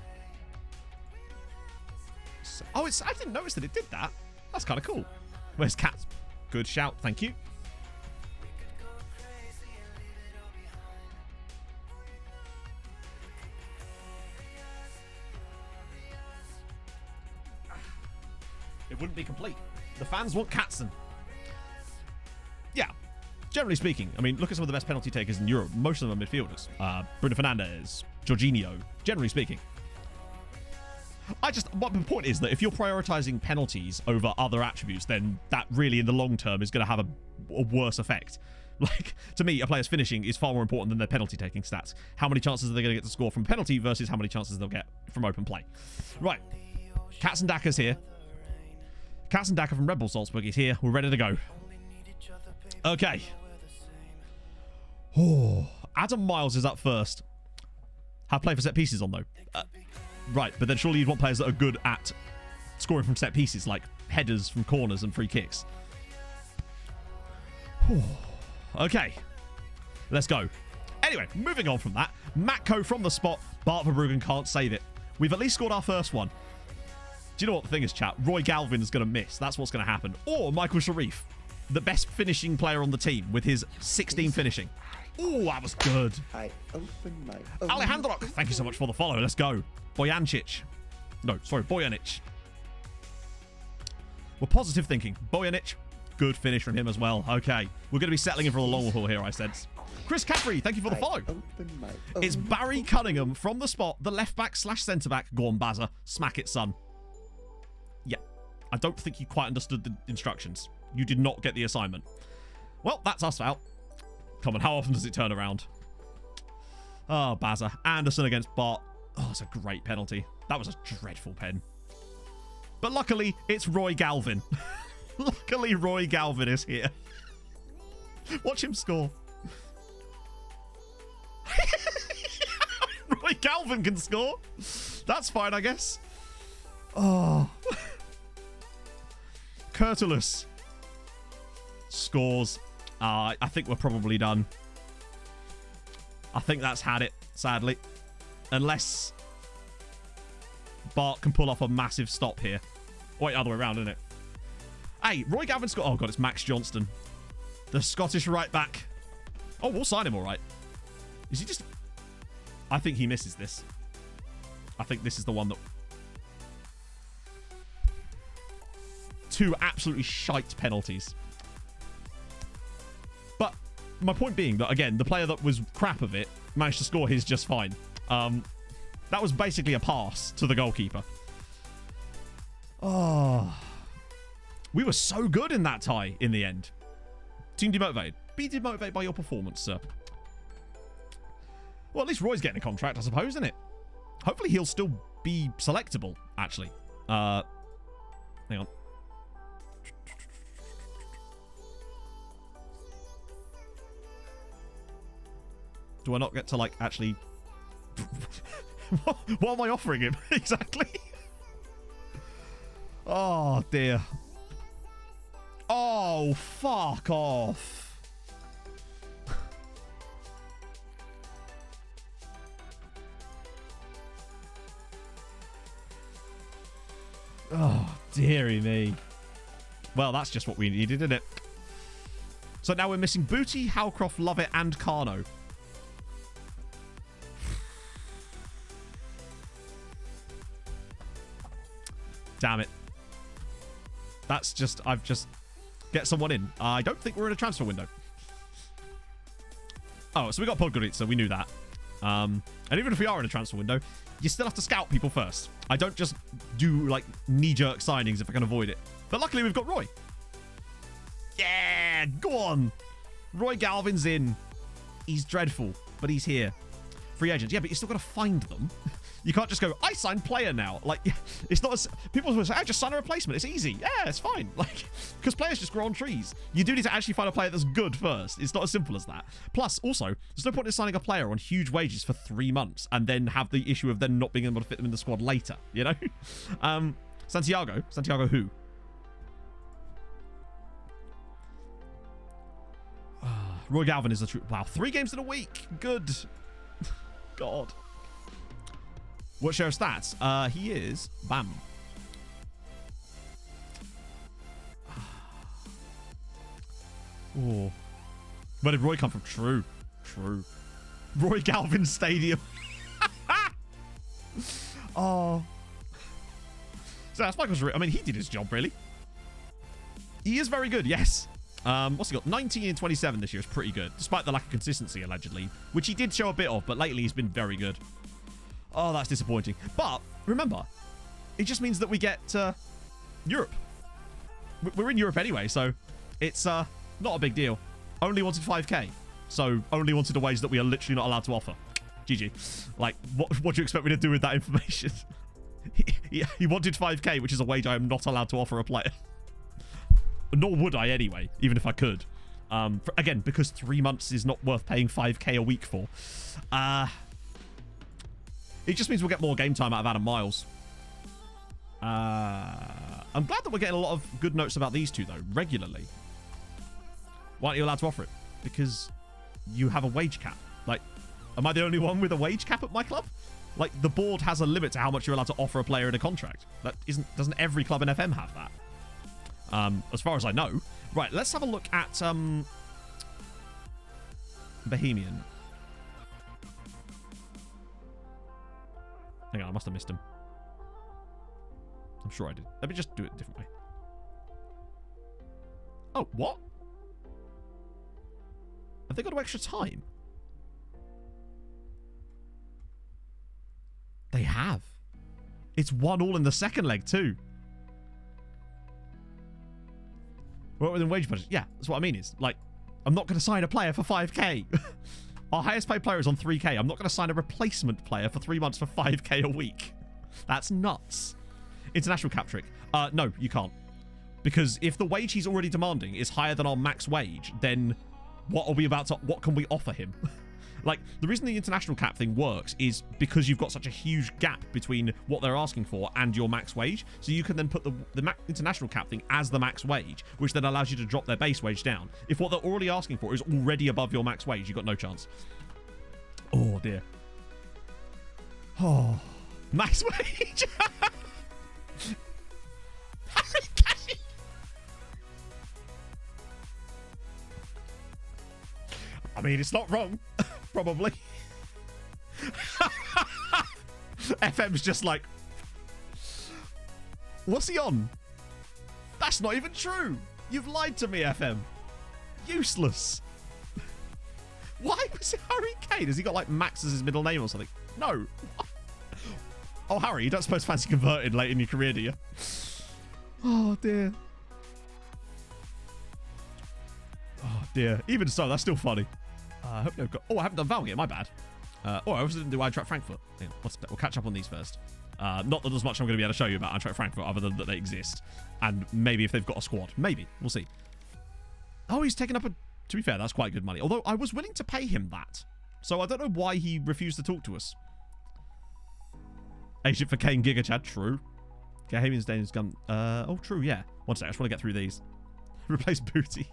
Oh, I didn't notice that it did that. That's kind of cool. Where's Cat? Good shout. Thank you. It wouldn't be complete. The fans want Katzen. Yeah. Generally speaking, I mean, look at some of the best penalty takers in Europe. Most of them are midfielders. Bruno Fernandes, Jorginho, generally speaking. My point is that if you're prioritizing penalties over other attributes, then that really, in the long term, is going to have a worse effect. Like, to me, a player's finishing is far more important than their penalty taking stats. How many chances are they going to get to score from penalty versus how many chances they'll get from open play. Right. Katzendacker's here. Katzendacker from Red Bull Salzburg is here. We're ready to go. Okay. Oh, Adam Miles is up first. Have play for set pieces on, though. Right, but then surely you'd want players that are good at scoring from set pieces, like headers from corners and free kicks. Okay. Let's go. Anyway, moving on from that. Matko from the spot. Bart Verbruggen can't save it. We've at least scored our first one. Do you know what the thing is, chat? Roy Galvin is going to miss. That's what's going to happen. Or Michael Sharif, the best finishing player on the team with his 16 finishing. Oh, that was good. I open my Alejandro, thank you so much for the follow. Let's go. Bojancic. No, sorry, Bojanic. We're positive thinking. Bojanic, good finish from him as well. Okay, we're going to be settling in for a long haul here, I sense. Chris Caffrey, thank you for the follow. It's Barry Cunningham from the spot, the left back / centre back. Go on, Bazza. Smack it, son. Yeah, I don't think you quite understood the instructions. You did not get the assignment. Well, that's us out. Come on, how often does it turn around? Oh, Bazza. Anderson against Bart. Oh, it's a great penalty. That was a dreadful pen. But luckily, it's Roy Galvin. Luckily, Roy Galvin is here. Watch him score. Roy Galvin can score. That's fine, I guess. Oh. Curtulus scores. I think we're probably done. I think that's had it, sadly. Unless Bart can pull off a massive stop here. Wait, other way around, isn't it? Hey, Roy Galvin scored. Oh, God, it's Max Johnston. The Scottish right back. Oh, we'll sign him all right. Is he just... I think he misses this. I think this is the one that... Two absolutely shite penalties. But my point being that, again, the player that was crap of it managed to score his just fine. That was basically a pass to the goalkeeper. Oh. We were so good in that tie in the end. Team demotivated. Be demotivated by your performance, sir. Well, at least Roy's getting a contract, I suppose, isn't it? Hopefully he'll still be selectable, actually. Hang on. Do I not get to, like, actually... what am I offering him? Exactly. Oh, dear. Oh, fuck off. Oh, dearie me. Well, that's just what we needed, isn't it? So now we're missing Booty, Howcroft, Lovett, and Carno. Damn it. That's just... I've just... Get someone in. I don't think we're in a transfer window. Oh, so we got Podgorica. We knew that. And even if we are in a transfer window, you still have to scout people first. I don't just do, like, knee-jerk signings if I can avoid it. But luckily, we've got Roy. Yeah! Go on! Roy Galvin's in. He's dreadful, but he's here. Free agents. Yeah, but you still got to find them. You can't just go, I signed player now. Like, it's not as... People will say, I just sign a replacement. It's easy. Yeah, it's fine. Like, because players just grow on trees. You do need to actually find a player that's good first. It's not as simple as that. Plus, also, there's no point in signing a player on huge wages for 3 months and then have the issue of then not being able to fit them in the squad later, you know? Santiago. Santiago who? Roy Galvin is the true... Wow, 3 games in a week. Good. God. What share of stats? He is... Bam. Oh. Where did Roy come from? True. True. Roy Galvin Stadium. Oh. So that's Michael's... I mean, he did his job, really. He is very good, yes. What's he got? 19 and 27 this year is pretty good, despite the lack of consistency, allegedly, which he did show a bit of, but lately he's been very good. Oh, that's disappointing. But, remember, it just means that we get Europe. We're in Europe anyway, so it's not a big deal. Only wanted 5k, so only wanted a wage that we are literally not allowed to offer. GG. Like, what do you expect me to do with that information? he wanted 5k, which is a wage I am not allowed to offer a player. Nor would I anyway, even if I could. Again, because 3 months is not worth paying 5k a week for. It just means we'll get more game time out of Adam Miles. I'm glad that we're getting a lot of good notes about these two, though, regularly. Why aren't you allowed to offer it? Because you have a wage cap. Like, am I the only one with a wage cap at my club? Like, the board has a limit to how much you're allowed to offer a player in a contract. Doesn't every club in FM have that? As far as I know. Right, let's have a look at Bohemian. Hang on, I must have missed him. I'm sure I did. Let me just do it a different way. Oh, what? Have they got no extra time? They have. It's 1-1 in the second leg too. Well, within wage budget. Yeah, that's what I mean is, like, I'm not going to sign a player for 5k. Our highest paid player is on 3k. I'm not going to sign a replacement player for 3 months for 5k a week. That's nuts. International cap trick. No, you can't. Because if the wage he's already demanding is higher than our max wage, then what can we offer him? Like, the reason the international cap thing works is because you've got such a huge gap between what they're asking for and your max wage. So you can then put the international cap thing as the max wage, which then allows you to drop their base wage down. If what they're already asking for is already above your max wage, you've got no chance. Oh, dear. Oh, max wage. I mean, it's not wrong. Probably. FM's just like, what's he on? That's not even true. You've lied to me, FM. Useless. Why was it Harry Kane? Has he got like Max as his middle name or something? No. Oh, Harry, you don't suppose fancy converting late in your career, do you? Oh, dear. Oh, dear. Even so, that's still funny. I hope they've got... Oh, I haven't done Valgate. My bad. I also didn't do Eintracht Frankfurt. Hang on, we'll catch up on these first. Not that there's much I'm going to be able to show you about Eintracht Frankfurt other than that they exist. And maybe if they've got a squad. Maybe. We'll see. Oh, he's taken up a... To be fair, that's quite good money. Although I was willing to pay him that. So I don't know why he refused to talk to us. Agent for Kane Giga Chad. True. Gahamian's Dane's gun. Oh, true, yeah. One sec. I just want to get through these. Replace Booty.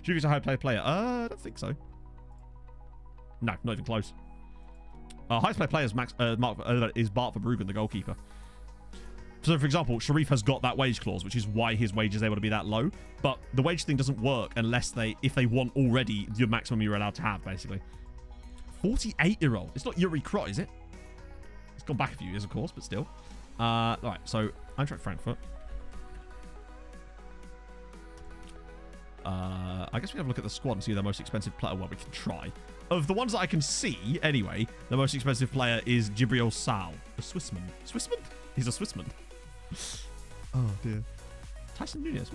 Should use a high play player. I don't think so. No, not even close. Highest play player is is Bart Verbruggen, the goalkeeper. So, for example, Sharif has got that wage clause, which is why his wage is able to be that low. But the wage thing doesn't work unless if they want already your maximum you're allowed to have, basically. 48-year-old. It's not Yuri Krot, is it? It's gone back a few years, of course, but still. All right, so Eintracht Frankfurt. I guess we have a look at the squad and see their most expensive player. Well, we can try. Of the ones that I can see, anyway, the most expensive player is Gibril Sal, a Swissman. Swissman? He's a Swissman. Oh, dear. Tyson Nunez.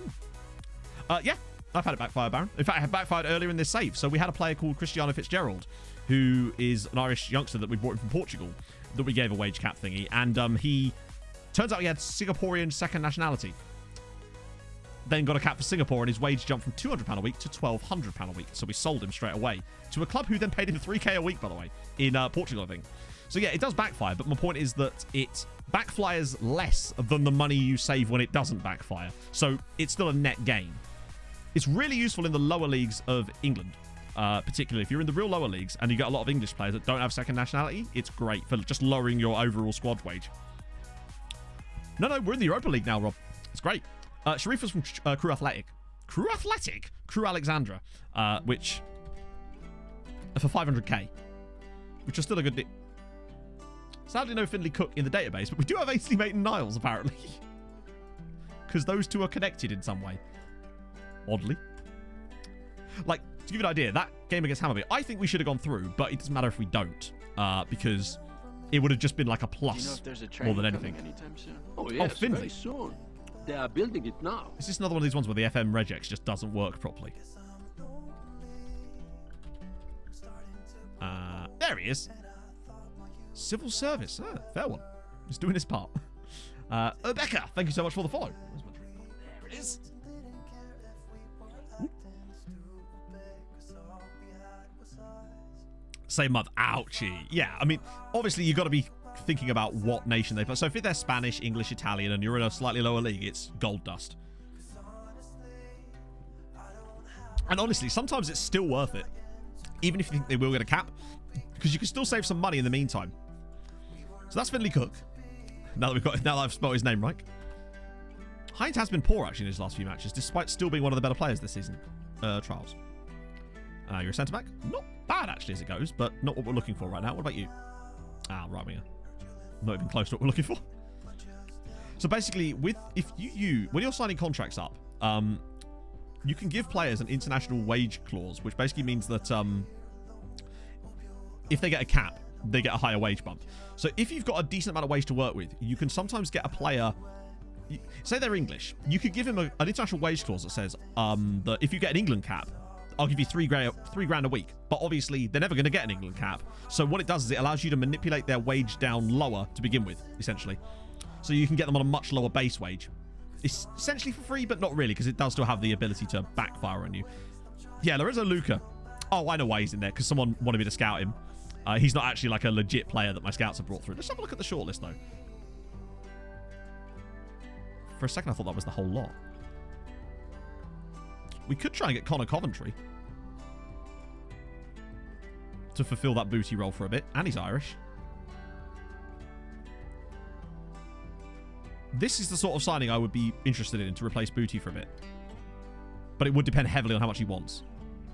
Yeah, I've had it backfire, Baron. In fact, I had backfired earlier in this save. So we had a player called Cristiano Fitzgerald, who is an Irish youngster that we brought in from Portugal, that we gave a wage cap thingy. And he turns out he had Singaporean second nationality. Then got a cap for Singapore, and his wage jumped from £200 a week to £1,200 a week. So we sold him straight away to a club who then paid him 3k a week, by the way, in Portugal, I think. So yeah, it does backfire, but my point is that it backfires less than the money you save when it doesn't backfire. So it's still a net gain. It's really useful in the lower leagues of England, particularly if you're in the real lower leagues and you get a lot of English players that don't have second nationality. It's great for just lowering your overall squad wage. No, we're in the Europa League now, Rob. It's great. Sharif was from Crew Athletic. Crew Athletic? Crew Alexandra, which... for 500k. Which is still a good deal. Sadly, no Finley Cook in the database, but we do have Ainsley Maitland-Niles, apparently. Because those two are connected in some way. Oddly. Like, to give you an idea, that game against Hammarby, I think we should have gone through, but it doesn't matter if we don't. Because it would have just been like a plus more than anything. Oh, yes, Finley. very soon. They are building it now. Is this another one of these ones where the FM regex just doesn't work properly? There he is. Civil service. Fair one. He's doing his part. Becca, thank you so much for the follow. There it is. Same month. Ouchie. Yeah, I mean, obviously you've got to be thinking about what nation they play. So if they're Spanish, English, Italian, and you're in a slightly lower league, it's gold dust. And honestly, sometimes it's still worth it, even if you think they will get a cap, because you can still save some money in the meantime. So that's Finley Cook. Now that I've spelled his name right. Hines has been poor actually in his last few matches, despite still being one of the better players this season. Trials. You're a centre back. Not bad actually as it goes, but not what we're looking for right now. What about you? Right winger. Not even close to what we're looking for. So basically, when you're signing contracts up, you can give players an international wage clause, which basically means that if they get a cap, they get a higher wage bump. So if you've got a decent amount of wage to work with, you can sometimes get a player. Say they're English, you could give him an international wage clause that says that if you get an England cap, I'll give you $3,000 a week. But obviously, they're never going to get an England cap. So what it does is it allows you to manipulate their wage down lower to begin with, essentially. So you can get them on a much lower base wage. It's essentially for free, but not really, because it does still have the ability to backfire on you. Yeah, Lorenzo Luca. Oh, I know why he's in there, because someone wanted me to scout him. He's not actually like a legit player that my scouts have brought through. Let's have a look at the shortlist, though. For a second, I thought that was the whole lot. We could try and get Connor Coventry to fulfill that booty role for a bit. And he's Irish. This is the sort of signing I would be interested in to replace Booty for a bit. But it would depend heavily on how much he wants.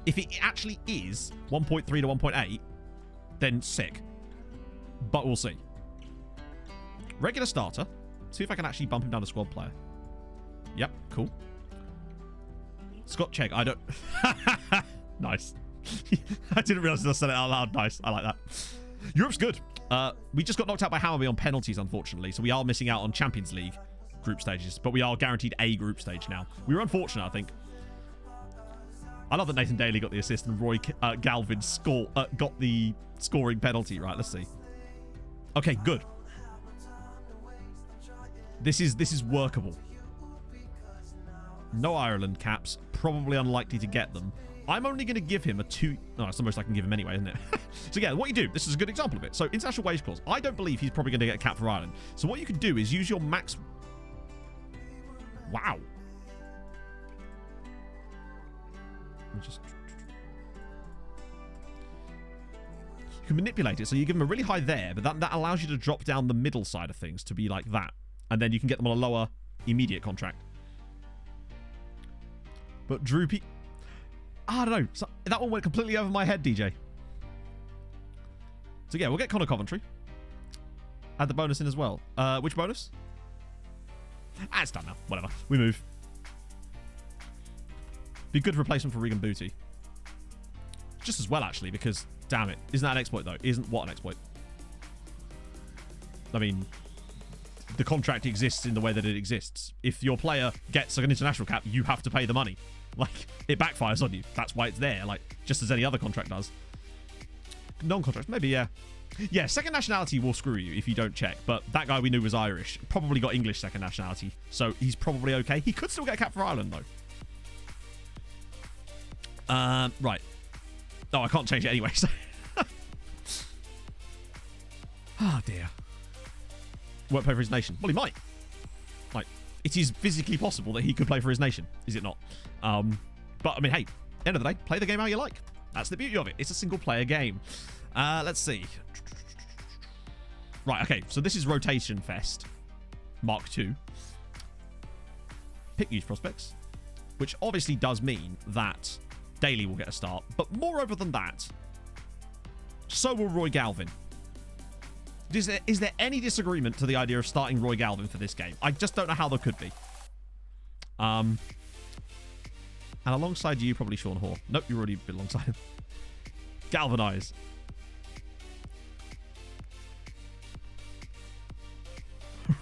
If it actually is 1.3 to 1.8, then sick. But we'll see. Regular starter. See if I can actually bump him down to squad player. Yep, cool. Scott Chegg, I don't... Nice. I didn't realise I said it out loud. Nice, I like that. Europe's good. We just got knocked out by Hammarby on penalties, unfortunately, so we are missing out on Champions League group stages, but we are guaranteed a group stage now. We were unfortunate, I think. I love that Nathan Daly got the assist and Roy Galvin got the scoring penalty. Right, let's see. Okay, good. This is workable. No Ireland caps. Probably unlikely to get them. I'm only going to give him a 2... No, it's the most I can give him anyway, isn't it? So yeah, what you do, this is a good example of it. So international wage clause. I don't believe he's probably going to get a cap for Ireland. So what you can do is use your max... Wow. Let me just... You can manipulate it. So you give him a really high there, but that allows you to drop down the middle side of things to be like that. And then you can get them on a lower immediate contract. But Drew P... I don't know. So that one went completely over my head, DJ. So yeah, we'll get Connor Coventry. Add the bonus in as well. Which bonus? It's done now. Whatever. We move. Be a good replacement for Regan Booty. Just as well, actually, because, damn it. Isn't that an exploit, though? Isn't what an exploit? I mean, the contract exists in the way that it exists. If your player gets like an international cap, you have to pay the money. Like, it backfires on you. That's why it's there, like, just as any other contract does. Non-contract, maybe, yeah. Yeah, second nationality will screw you if you don't check, but that guy we knew was Irish. Probably got English second nationality, so he's probably okay. He could still get a cap for Ireland, though. Right. No, I can't change it anyway, so... Oh, dear. Won't play for his nation. Well, he might. Like, it is physically possible that he could play for his nation, is it not? But, I mean, hey, end of the day, play the game how you like. That's the beauty of it. It's a single-player game. Let's see. Right, okay, so this is Rotation Fest Mark II. Pick youth prospects, which obviously does mean that Daly will get a start. But moreover than that, so will Roy Galvin. Is there any disagreement to the idea of starting Roy Galvin for this game? I just don't know how there could be. And alongside you, probably Sean Hoare. Nope, you're already alongside him. Galvanise.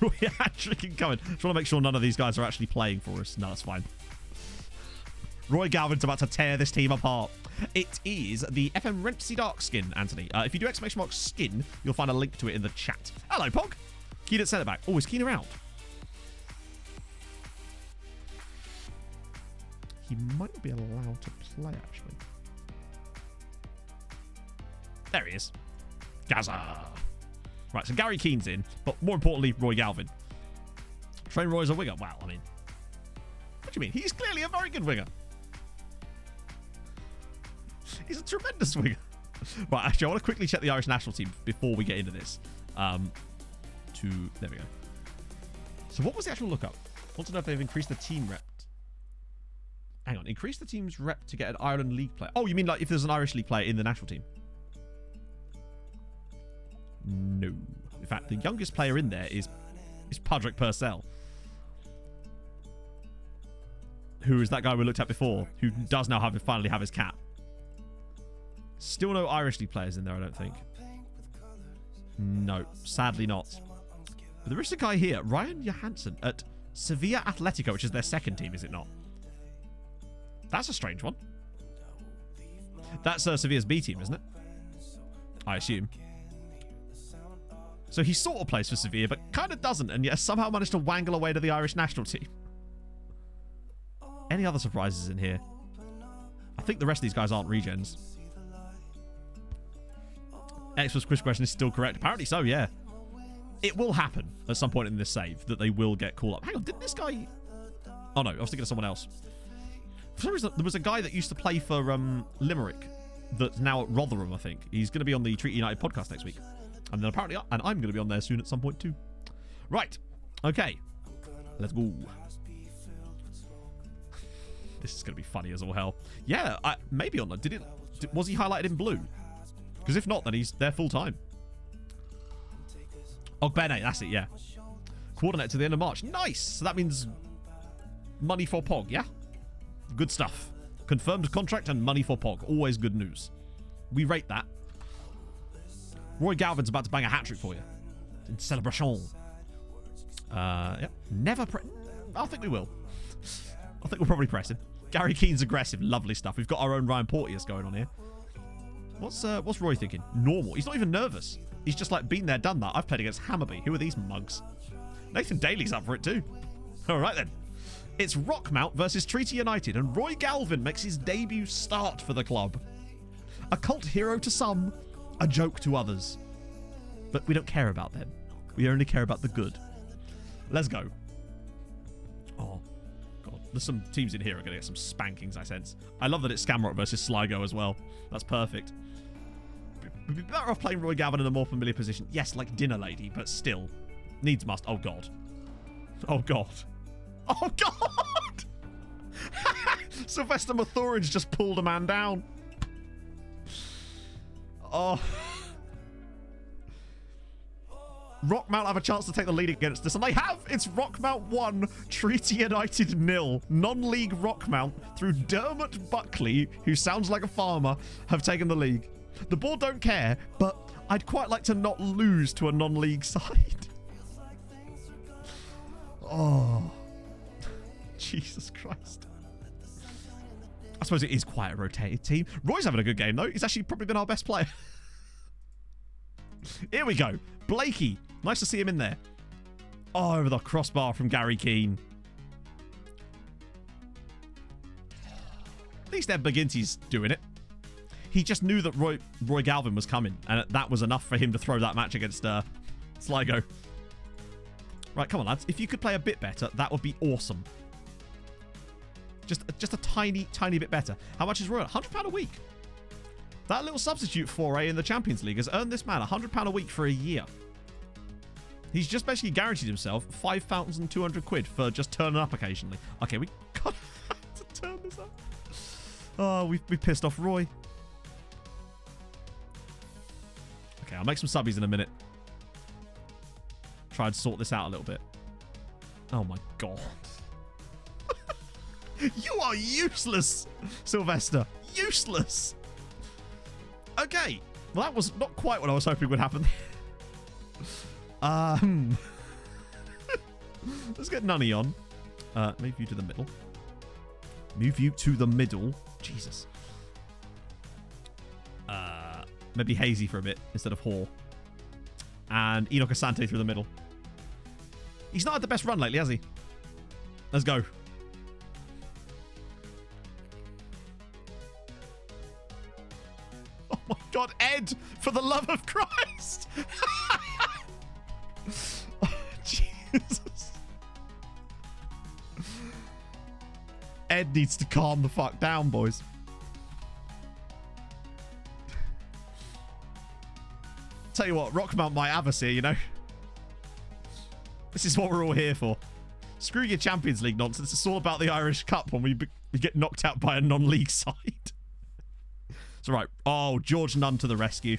Roy hat-trick incoming. Just want to make sure none of these guys are actually playing for us. No, that's fine. Roy Galvin's about to tear this team apart. It is the FM Rentsy Dark skin, Anthony. If you do !! skin, you'll find a link to it in the chat. Hello, Pog. Keen at centre back. Oh, is Keen around? He might be allowed to play, actually. There he is. Gaza. Right, so Gary Keane's in, but more importantly, Roy Galvin. Train Roy as a winger. Wow, I mean, what do you mean? He's clearly a very good winger. He's a tremendous winger. Right, actually, I want to quickly check the Irish national team before we get into this. There we go. So what was the actual lookup? I want to know if they've increased the team rep. Hang on, increase the team's rep to get an Ireland League player. Oh, you mean like if there's an Irish League player in the national team? No. In fact, the youngest player in there is Padraig Purcell, who is that guy we looked at before, who does now finally have his cap. Still no Irish League players in there, I don't think. No, sadly not. But there is a guy here, Ryan Johansson, at Sevilla Atletico, which is their second team, is it not? That's a strange one. That's Sevilla's B team, isn't it? I assume. So he sort of plays for Sevilla, but kind of doesn't, and yet somehow managed to wangle away to the Irish national team. Any other surprises in here? I think the rest of these guys aren't regens. X's quiz question is still correct. Apparently so, yeah. It will happen at some point in this save that they will get called up. Hang on, didn't this guy... Oh no, I was thinking of someone else. For some reason, there was a guy that used to play for Limerick that's now at Rotherham, I think. He's going to be on the Treaty United podcast next week. And then apparently, and I'm going to be on there soon at some point too. Right. Okay. Let's go. This is going to be funny as all hell. Yeah, maybe on that. Was he highlighted in blue? Because if not, then he's there full time. Ogbene, that's it, yeah. Coordinate to the end of March. Nice. So that means money for Pog, yeah? Good stuff. Confirmed contract and money for Pog. Always good news. We rate that. Roy Galvin's about to bang a hat-trick for you. In celebration. Yeah. Never I think we will. I think we'll probably press him. Gary Keane's aggressive. Lovely stuff. We've got our own Ryan Porteous going on here. What's Roy thinking? Normal. He's not even nervous. He's just like, been there, done that. I've played against Hammerby. Who are these mugs? Nathan Daly's up for it too. All right then. It's Rockmount versus Treaty United, and Roy Galvin makes his debut start for the club. A cult hero to some, a joke to others. But we don't care about them. We only care about the good. Let's go. Oh, God. There's some teams in here are going to get some spankings, I sense. I love that it's Scamrock versus Sligo as well. That's perfect. We'd be better off playing Roy Galvin in a more familiar position. Yes, like Dinner Lady, but still. Needs must. Oh, God. Oh, God. Oh, God! Sylvester Mathuridge just pulled a man down. Oh. Rockmount have a chance to take the lead against us, and they have. It's Rockmount 1, Treaty United 0. Non-league Rockmount, through Dermot Buckley, who sounds like a farmer, have taken the league. The board don't care, but I'd quite like to not lose to a non-league side. Oh. Jesus Christ. I suppose it is quite a rotated team. Roy's having a good game, though. He's actually probably been our best player. Here we go. Blakey. Nice to see him in there. Oh, over the crossbar from Gary Keane. At least Ed McGinty's doing it. He just knew that Roy Galvin was coming, and that was enough for him to throw that match against Sligo. Right, come on, lads. If you could play a bit better, that would be awesome. Just a tiny, tiny bit better. How much is Roy? £100 a week. That little substitute foray in the Champions League has earned this man £100 a week for a year. He's just basically guaranteed himself 5,200 quid for just turning up occasionally. Okay, we got to turn this up. Oh, we pissed off Roy. Okay, I'll make some subbies in a minute. Try and sort this out a little bit. Oh my God. You are useless, Sylvester. Useless. Okay. Well, that was not quite what I was hoping would happen. Let's get Nunny on. Move you to the middle. Move you to the middle. Jesus. Maybe Hazy for a bit instead of Hall. And Enoch Asante through the middle. He's not had the best run lately, has he? Let's go. Oh my God, Ed! For the love of Christ! Oh, Jesus. Ed needs to calm the fuck down, boys. Tell you what, Rockmount might have us here, you know? This is what we're all here for. Screw your Champions League nonsense. It's all about the Irish Cup when we get knocked out by a non-league side. It's all right. Oh, George Nunn to the rescue.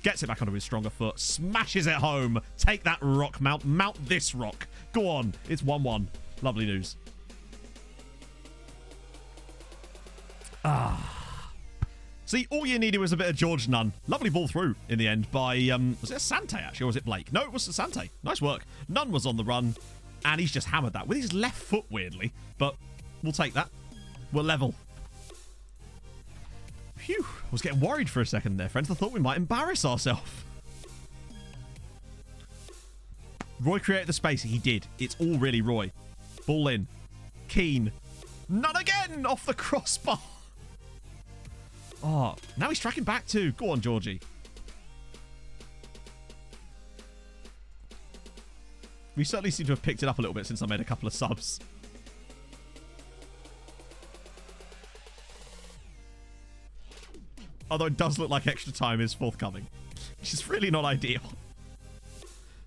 Gets it back onto his stronger foot. Smashes it home. Take that, Rockmount. Mount this rock. Go on. It's 1-1. Lovely news. See, all you needed was a bit of George Nunn. Lovely ball through in the end by, was it Asante actually, or was it Blake? No, it was Asante. Nice work. Nunn was on the run, and he's just hammered that with his left foot, weirdly. But we'll take that. We're level. Phew. I was getting worried for a second there, friends. I thought we might embarrass ourselves. Roy created the space. He did. It's all really Roy. Ball in. Keane. Nunn again! Off the crossbar. Oh, now he's tracking back too. Go on, Georgie. We certainly seem to have picked it up a little bit since I made a couple of subs. Although it does look like extra time is forthcoming, which is really not ideal.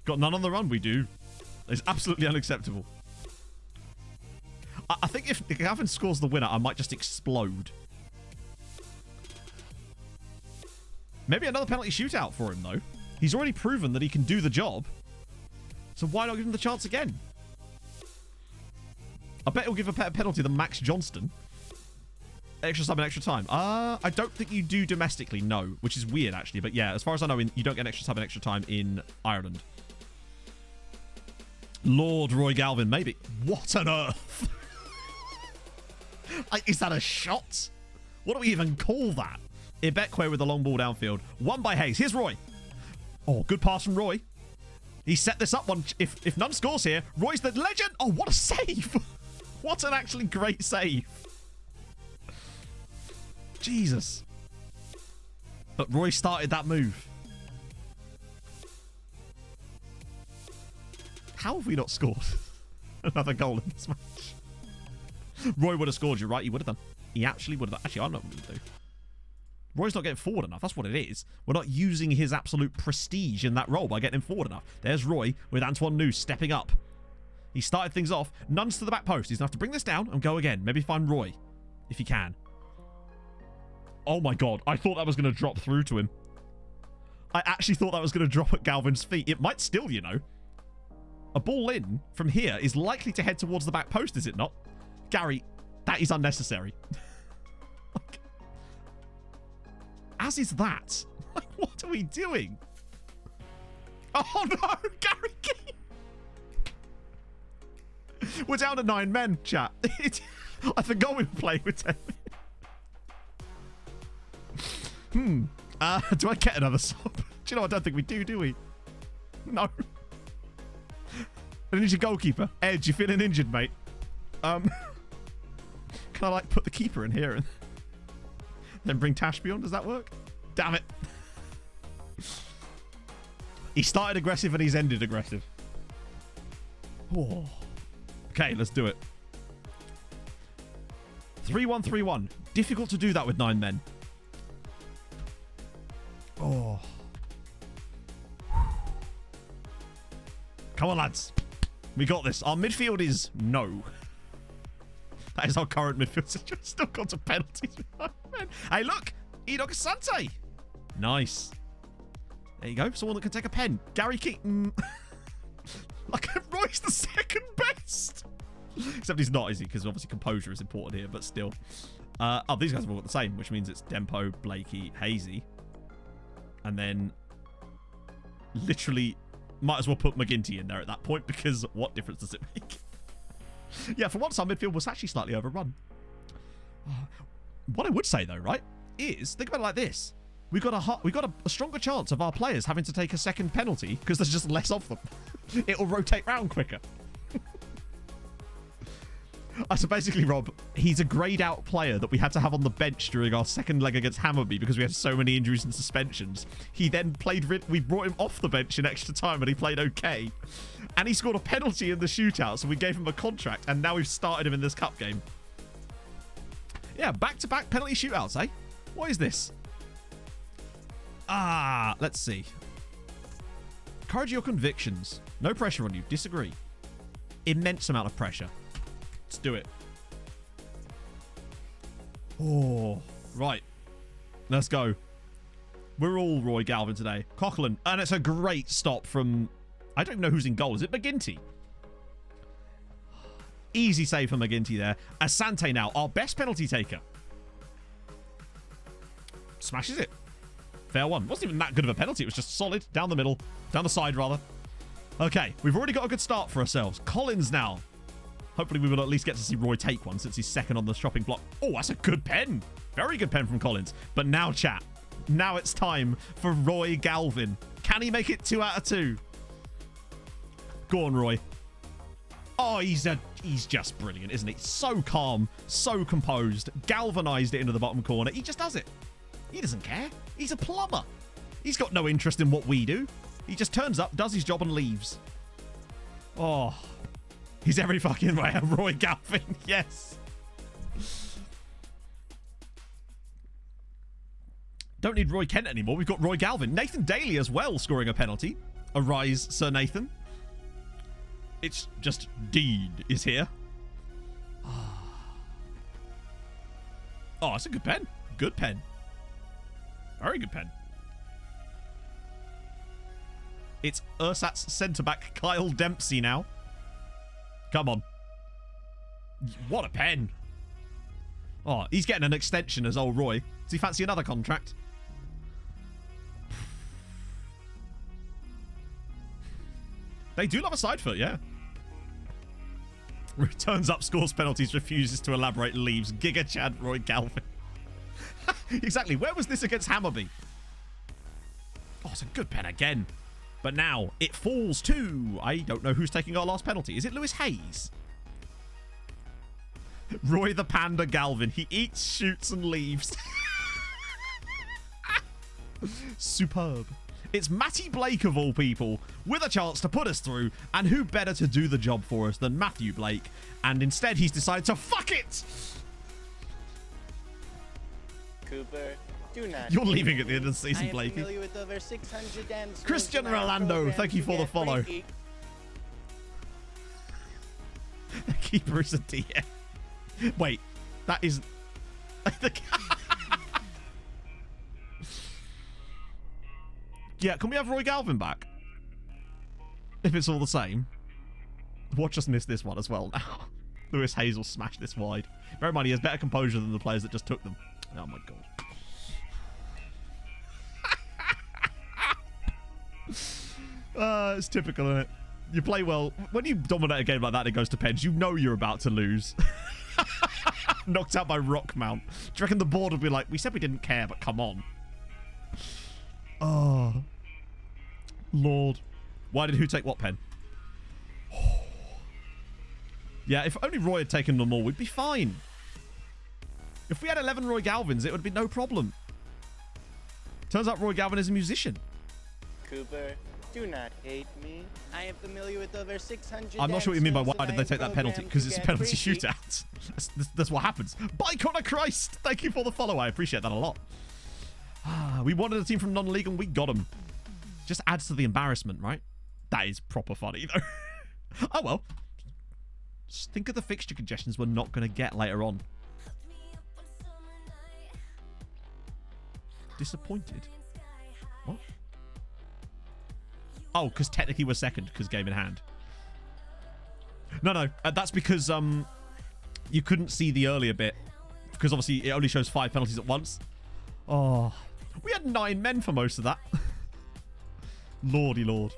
Got none on the run, we do. It's absolutely unacceptable. I think if Gavin scores the winner, I might just explode. Maybe another penalty shootout for him, though. He's already proven that he can do the job. So why not give him the chance again? I bet he'll give a better penalty than Max Johnston. Extra sub and extra time. I don't think you do domestically, no. Which is weird, actually. But yeah, as far as I know, you don't get extra sub and extra time in Ireland. Lord Roy Galvin, maybe. What on earth? Like, is that a shot? What do we even call that? Ibekwe with the long ball downfield. Won by Hayes. Here's Roy. Oh, good pass from Roy. He set this up one. If none scores here, Roy's the legend. Oh, what a save. What an actually great save. Jesus. But Roy started that move. How have we not scored another goal in this match? Roy would have scored, you're right. He would have done. He actually would have done. Actually, I know what we would do. Roy's not getting forward enough. That's what it is. We're not using his absolute prestige in that role by getting him forward enough. There's Roy with Antoine Noose stepping up. He started things off. Nuns to the back post. He's going to have to bring this down and go again. Maybe find Roy, if he can. Oh my God. I thought that was going to drop through to him. I actually thought that was going to drop at Galvin's feet. It might still, you know. A ball in from here is likely to head towards the back post, is it not? Gary, that is unnecessary. Like, as is that. Like, what are we doing? Oh no, Gary Keane. We're down to 9 men, chat. I forgot we were playing with 10 men. Do I get another sub? Do you know, I don't think we do we? No. I need your goalkeeper. Edge, you feeling injured, mate? Can I, like, put the keeper in here and then bring Tashby on? Does that work? Damn it. He started aggressive and he's ended aggressive. Oh. Okay, let's do it. 3-1-3-1. Difficult to do that with 9 men. Oh. Come on, lads. We got this. Our midfield is no. That is our current midfield. Still got to penalties. Hey, look. Enoch Asante. Nice. There you go. Someone that can take a pen. Gary Keaton. Like, Roy's the second best. Except he's not, is he? Because obviously composure is important here, but still. Oh, these guys have all got the same, which means it's Dempo, Blakey, Hazy. And then literally might as well put McGinty in there at that point, because what difference does it make? Yeah, for once our midfield was actually slightly overrun. What I would say though, right, is think about it like this. We got a stronger chance of our players having to take a second penalty because there's just less of them. It'll rotate round quicker. So basically, Rob, he's a greyed out player that we had to have on the bench during our second leg against Hammarby because we had so many injuries and suspensions. He then played, we brought him off the bench in extra time and he played okay. And he scored a penalty in the shootout, so we gave him a contract and now we've started him in this cup game. Yeah, back-to-back penalty shootouts, eh? What is this? Let's see. Courage your convictions. No pressure on you. Disagree. Immense amount of pressure. Let's do it. Oh, right. Let's go. We're all Roy Galvin today. Coughlin. And it's a great stop from... I don't even know who's in goal. Is it McGinty? Easy save for McGinty there. Asante now, our best penalty taker. Smashes it. Fair one. Wasn't even that good of a penalty. It was just solid. Down the middle. Down the side, rather. Okay, we've already got a good start for ourselves. Collins now. Hopefully we will at least get to see Roy take one since he's second on the shopping block. Oh, that's a good pen. Very good pen from Collins. But now, chat. Now it's time for Roy Galvin. Can he make it 2 out of 2? Go on, Roy. Oh, he's just brilliant, isn't he? So calm, so composed, galvanized it into the bottom corner. He just does it. He doesn't care. He's a plumber. He's got no interest in what we do. He just turns up, does his job, and leaves. Oh, he's every fucking way. Roy Galvin, yes. Don't need Roy Kent anymore. We've got Roy Galvin. Nathan Daly as well scoring a penalty. Arise, Sir Nathan. It's just Dean is here. Oh, that's a good pen. Good pen. Very good pen. It's Ursat's centre-back Kyle Dempsey now. Come on. What a pen. Oh, he's getting an extension as old Roy. Does he fancy another contract? They do love a side foot, yeah. Returns up, scores penalties, refuses to elaborate, leaves. Giga Chad Roy Galvin. Exactly. Where was this against Hammarby? Oh, it's a good pen again. But now it falls to... I don't know who's taking our last penalty. Is it Lewis Hayes? Roy the Panda Galvin. He eats, shoots, and leaves. Superb. It's Matty Blake, of all people, with a chance to put us through, and who better to do the job for us than Matthew Blake? And instead, he's decided to fuck it! Cooper, do not. You're leaving at the end of the season, I am Blakey. familiar with over 600 dance Christian moves in our Rolando, program thank you to for the get follow. freaky. The keeper is a DM. Wait, that is... Yeah, can we have Roy Galvin back? If it's all the same. Watch us miss this one as well now. Lewis Hayes will smash this wide. Bear in mind, he has better composure than the players that just took them. Oh my god. It's typical, isn't it? You play well. When you dominate a game like that, it goes to pens. You know you're about to lose. Knocked out by Rockmount. Do you reckon the board would be like, we said we didn't care, but come on. Oh, Lord. Why did who take what pen? Yeah, if only Roy had taken them all, we'd be fine. If we had 11 Roy Galvins, it would be no problem. Turns out Roy Galvin is a musician. Cooper, do not hate me. I am familiar with over 600 I'm not sure what you mean by dance why moves did they take that penalty, programmed because to it's a get penalty freaky. shootout. That's what happens. By Connor Christ! Thank you for the follow. I appreciate that a lot. We wanted a team from non-league and we got them. Just adds to the embarrassment, right? That is proper funny, though. Oh, well. Just think of the fixture congestions we're not going to get later on. Disappointed? What? Oh, because technically we're second, because game in hand. No, that's because you couldn't see the earlier bit, because obviously it only shows 5 penalties at once. Oh, we had 9 men for most of that. Lordy Lord.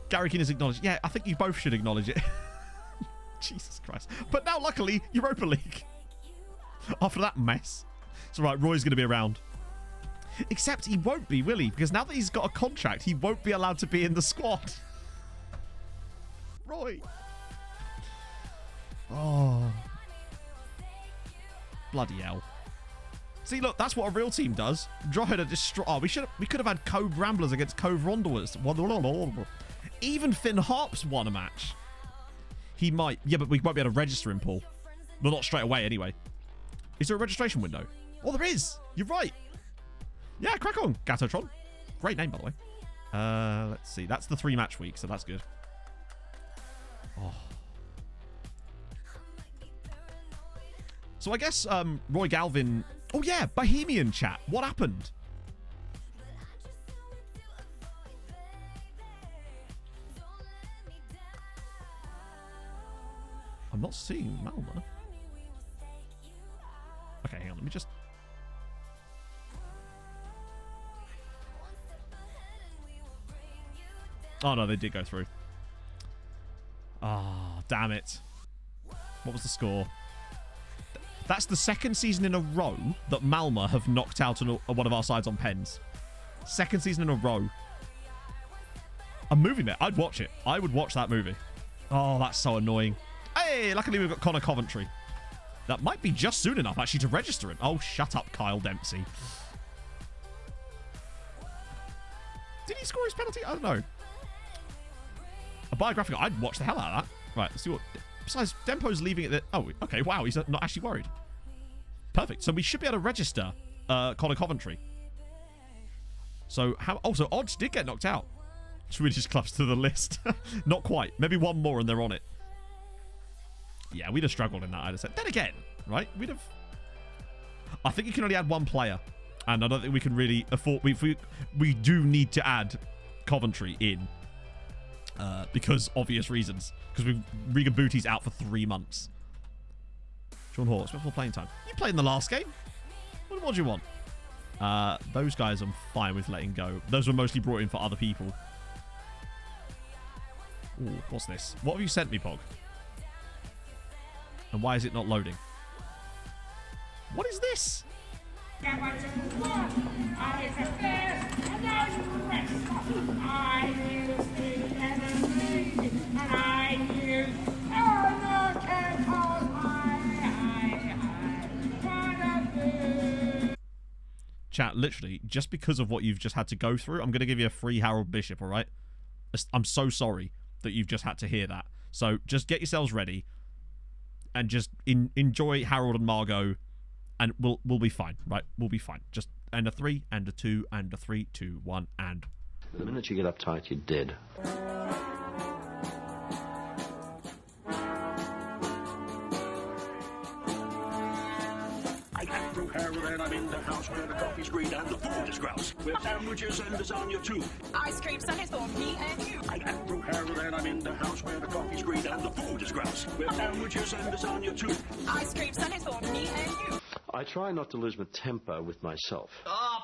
Gary Keane is acknowledged. Yeah, I think you both should acknowledge it. Jesus Christ. But now, luckily, Europa League. After that mess. It's all right, Roy's going to be around. Except he won't be, will he? Because now that he's got a contract, he won't be allowed to be in the squad. Roy. Oh. Bloody hell. See, look, that's what a real team does. Drogheda destroy. Oh, we could have had Cove Ramblers against Cove Wanderers. Even Finn Harps won a match. He might. Yeah, but we won't be able to register him, Paul. Well, not straight away, anyway. Is there a registration window? Oh, there is. You're right. Yeah, crack on, Gatotron. Great name, by the way. Let's see. That's the 3-match week, so that's good. Oh. So I guess Roy Galvin... Oh, yeah, Bohemian chat. What happened? I'm not seeing Malma. Okay, hang on. Let me just... Oh, no, they did go through. Ah, oh, damn it. What was the score? That's the second season in a row that Malma have knocked out one of our sides on pens. Second season in a row. I'm moving it. I'd watch it. I would watch that movie. Oh, that's so annoying. Hey, luckily we've got Connor Coventry. That might be just soon enough, actually, to register him. Oh, shut up, Kyle Dempsey. Did he score his penalty? I don't know. A biographical. I'd watch the hell out of that. Right, let's see what... Besides, Dempo's leaving it... Oh, okay, wow, he's not actually worried. Perfect. So we should be able to register Connor Coventry. So, how... Oh, so Odds did get knocked out. Swedish clubs to the list. Not quite. Maybe one more and they're on it. Yeah, we'd have struggled in that, I'd have said. Then again, right? We'd have... I think you can only add one player. And I don't think we can really afford... We do need to add Coventry in. Because obvious reasons. Because Regan Booty's out for 3 months. Sean Hawks, what's more playing time? You played in the last game. What do you want? Those guys I'm fine with letting go. Those were mostly brought in for other people. Ooh, what's this? What have you sent me, Pog? And why is it not loading? What is this? Chat, literally, just because of what you've just had to go through, I'm going to give you a free Harold Bishop, all right? I'm so sorry that you've just had to hear that. So just get yourselves ready and just enjoy Harold and Margot, and we'll be fine, right? We'll be fine. Just and a 3, and a 2, and a 3, 2, 1, and... The minute you get uptight, you're dead. I got through Harold and I'm in the house where the coffee's green and the food is grouse. With sandwiches and lasagna too. Ice cream sundaes for me and you. I got through Harold and I'm in the house where the coffee's green and the food is grouse. With sandwiches and lasagna too. Ice cream sundaes for me and you. I try not to lose my temper with myself. Oh,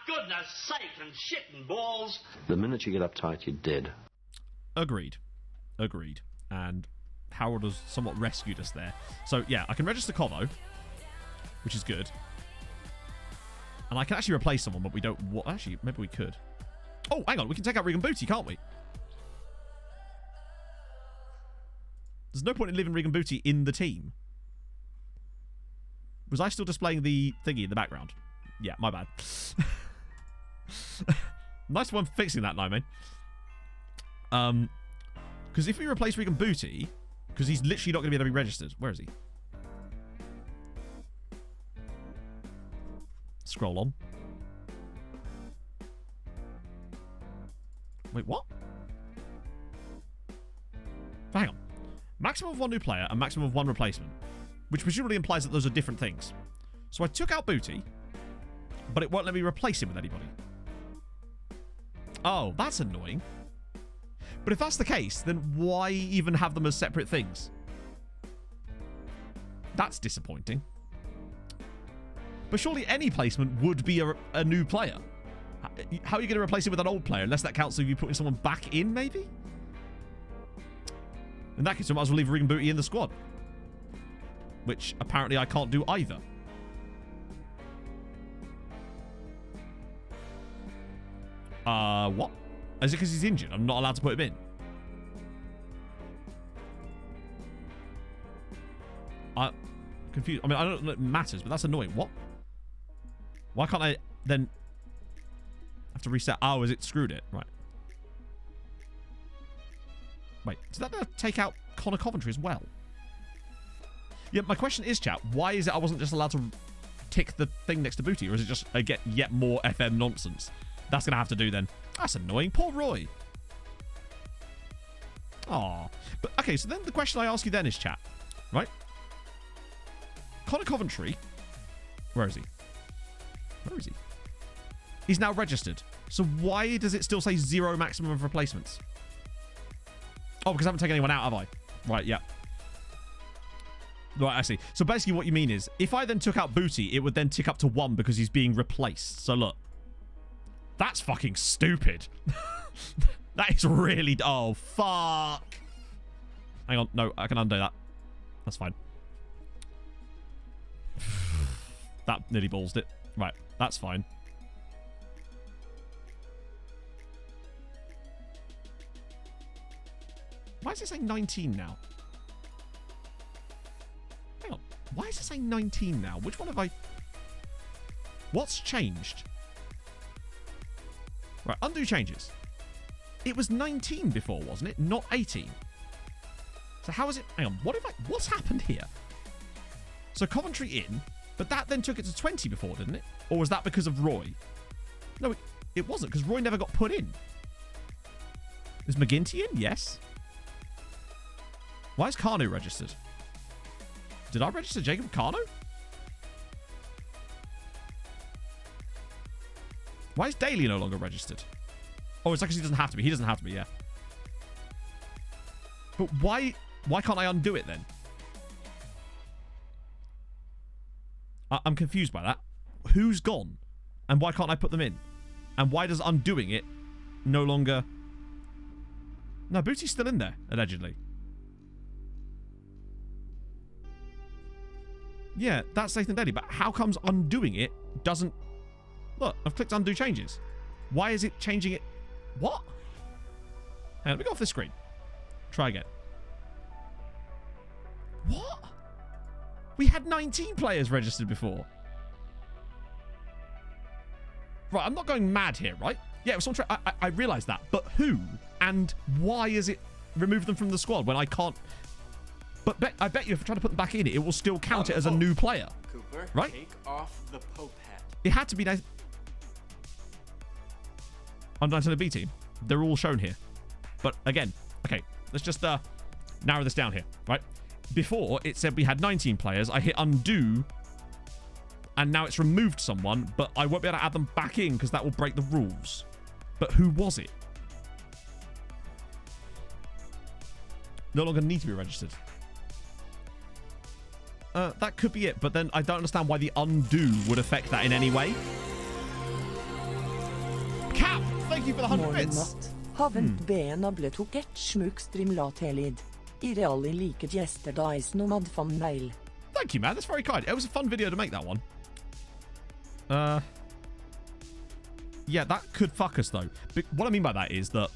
goodness sake and shit and balls. The minute you get uptight, you're dead. Agreed. Agreed. And Harold has somewhat rescued us there. So, yeah, I can register Covo, which is good. And I can actually replace someone, but we don't... Actually, maybe we could. Oh, hang on. We can take out Regan Booty, can't we? There's no point in leaving Regan Booty in the team. Was I still displaying the thingy in the background? Yeah, my bad. Nice one fixing that, Nymane. Because if we replace Regan Booty, because he's literally not going to be able to be registered. Where is he? Scroll on. Wait, what? Hang on. Maximum of 1 new player and maximum of 1 replacement. Which presumably implies that those are different things. So I took out Booty, but it won't let me replace him with anybody. Oh, that's annoying. But if that's the case, then why even have them as separate things? That's disappointing. But surely any placement would be a new player. How are you going to replace it with an old player? Unless that counts if you putting someone back in, maybe? In that case, we might as well leave Regan Booty in the squad. Which apparently I can't do either. What? Is it because he's injured? I'm not allowed to put him in? I'm confused. I mean, I don't know if it matters, but that's annoying. What? Why can't I then have to reset? Oh, is it screwed it? Right. Wait, did that take out Connor Coventry as well? Yeah, my question is, chat, why is it I wasn't just allowed to tick the thing next to Booty? Or is it just I get yet more FM nonsense? That's going to have to do then. That's annoying. Poor Roy. Aw. But, okay, so then the question I ask you then is, chat, right? Connor Coventry. Where is he? Where is he? He's now registered. So why does it still say 0 maximum of replacements? Oh, because I haven't taken anyone out, have I? Right, yeah. Right, I see. So basically what you mean is, if I then took out Booty, it would then tick up to 1 because he's being replaced. So look. That's fucking stupid. That is really... Oh, fuck. Hang on. No, I can undo that. That's fine. That nearly ballsed it. Right, that's fine. Why is it saying 19 now? Hang on. Why is it saying 19 now? Which one have I... What's changed? Right, undo changes. It was 19 before, wasn't it? Not 18. So how is it... Hang on. What's happened here? So Coventry in, but that then took it to 20 before, didn't it? Or was that because of Roy? No, it wasn't, because Roy never got put in. Is McGinty in? Yes. Why is Kanu registered? Did I register Jacob Kanu? Why is Daly no longer registered? Oh, it's because he doesn't have to be. He doesn't have to be, yeah. But why can't I undo it then? I'm confused by that. Who's gone? And why can't I put them in? And why does undoing it no longer... No, Booty's still in there, allegedly. Yeah, that's Nathan Daly. But how comes undoing it doesn't... Look, I've clicked undo changes. Why is it changing it? What? Hang on, let me go off this screen. Try again. What? We had 19 players registered before. Right, I'm not going mad here, right? Yeah, it was I realised that. But who and why is it removed them from the squad when I can't... But I bet you if I try to put them back in, it will still count it as a new player. Cooper, right? take off the Pope hat. It had to be nice. Under 19 B team. They're all shown here. But again, okay, let's just narrow this down here, right? Before, it said we had 19 players. I hit undo, and now it's removed someone, but I won't be able to add them back in because that will break the rules. But who was it? No longer need to be registered. That could be it, but then I don't understand why the undo would affect that in any way. Cap, thank you for the 100 bits. Har vent bena ble tok et smuk strimlat helid. I reali like gjester dais nomad from mail. Thank you, man. That's very kind. It was a fun video to make, that one. Yeah, that could fuck us, though. But what I mean by that is that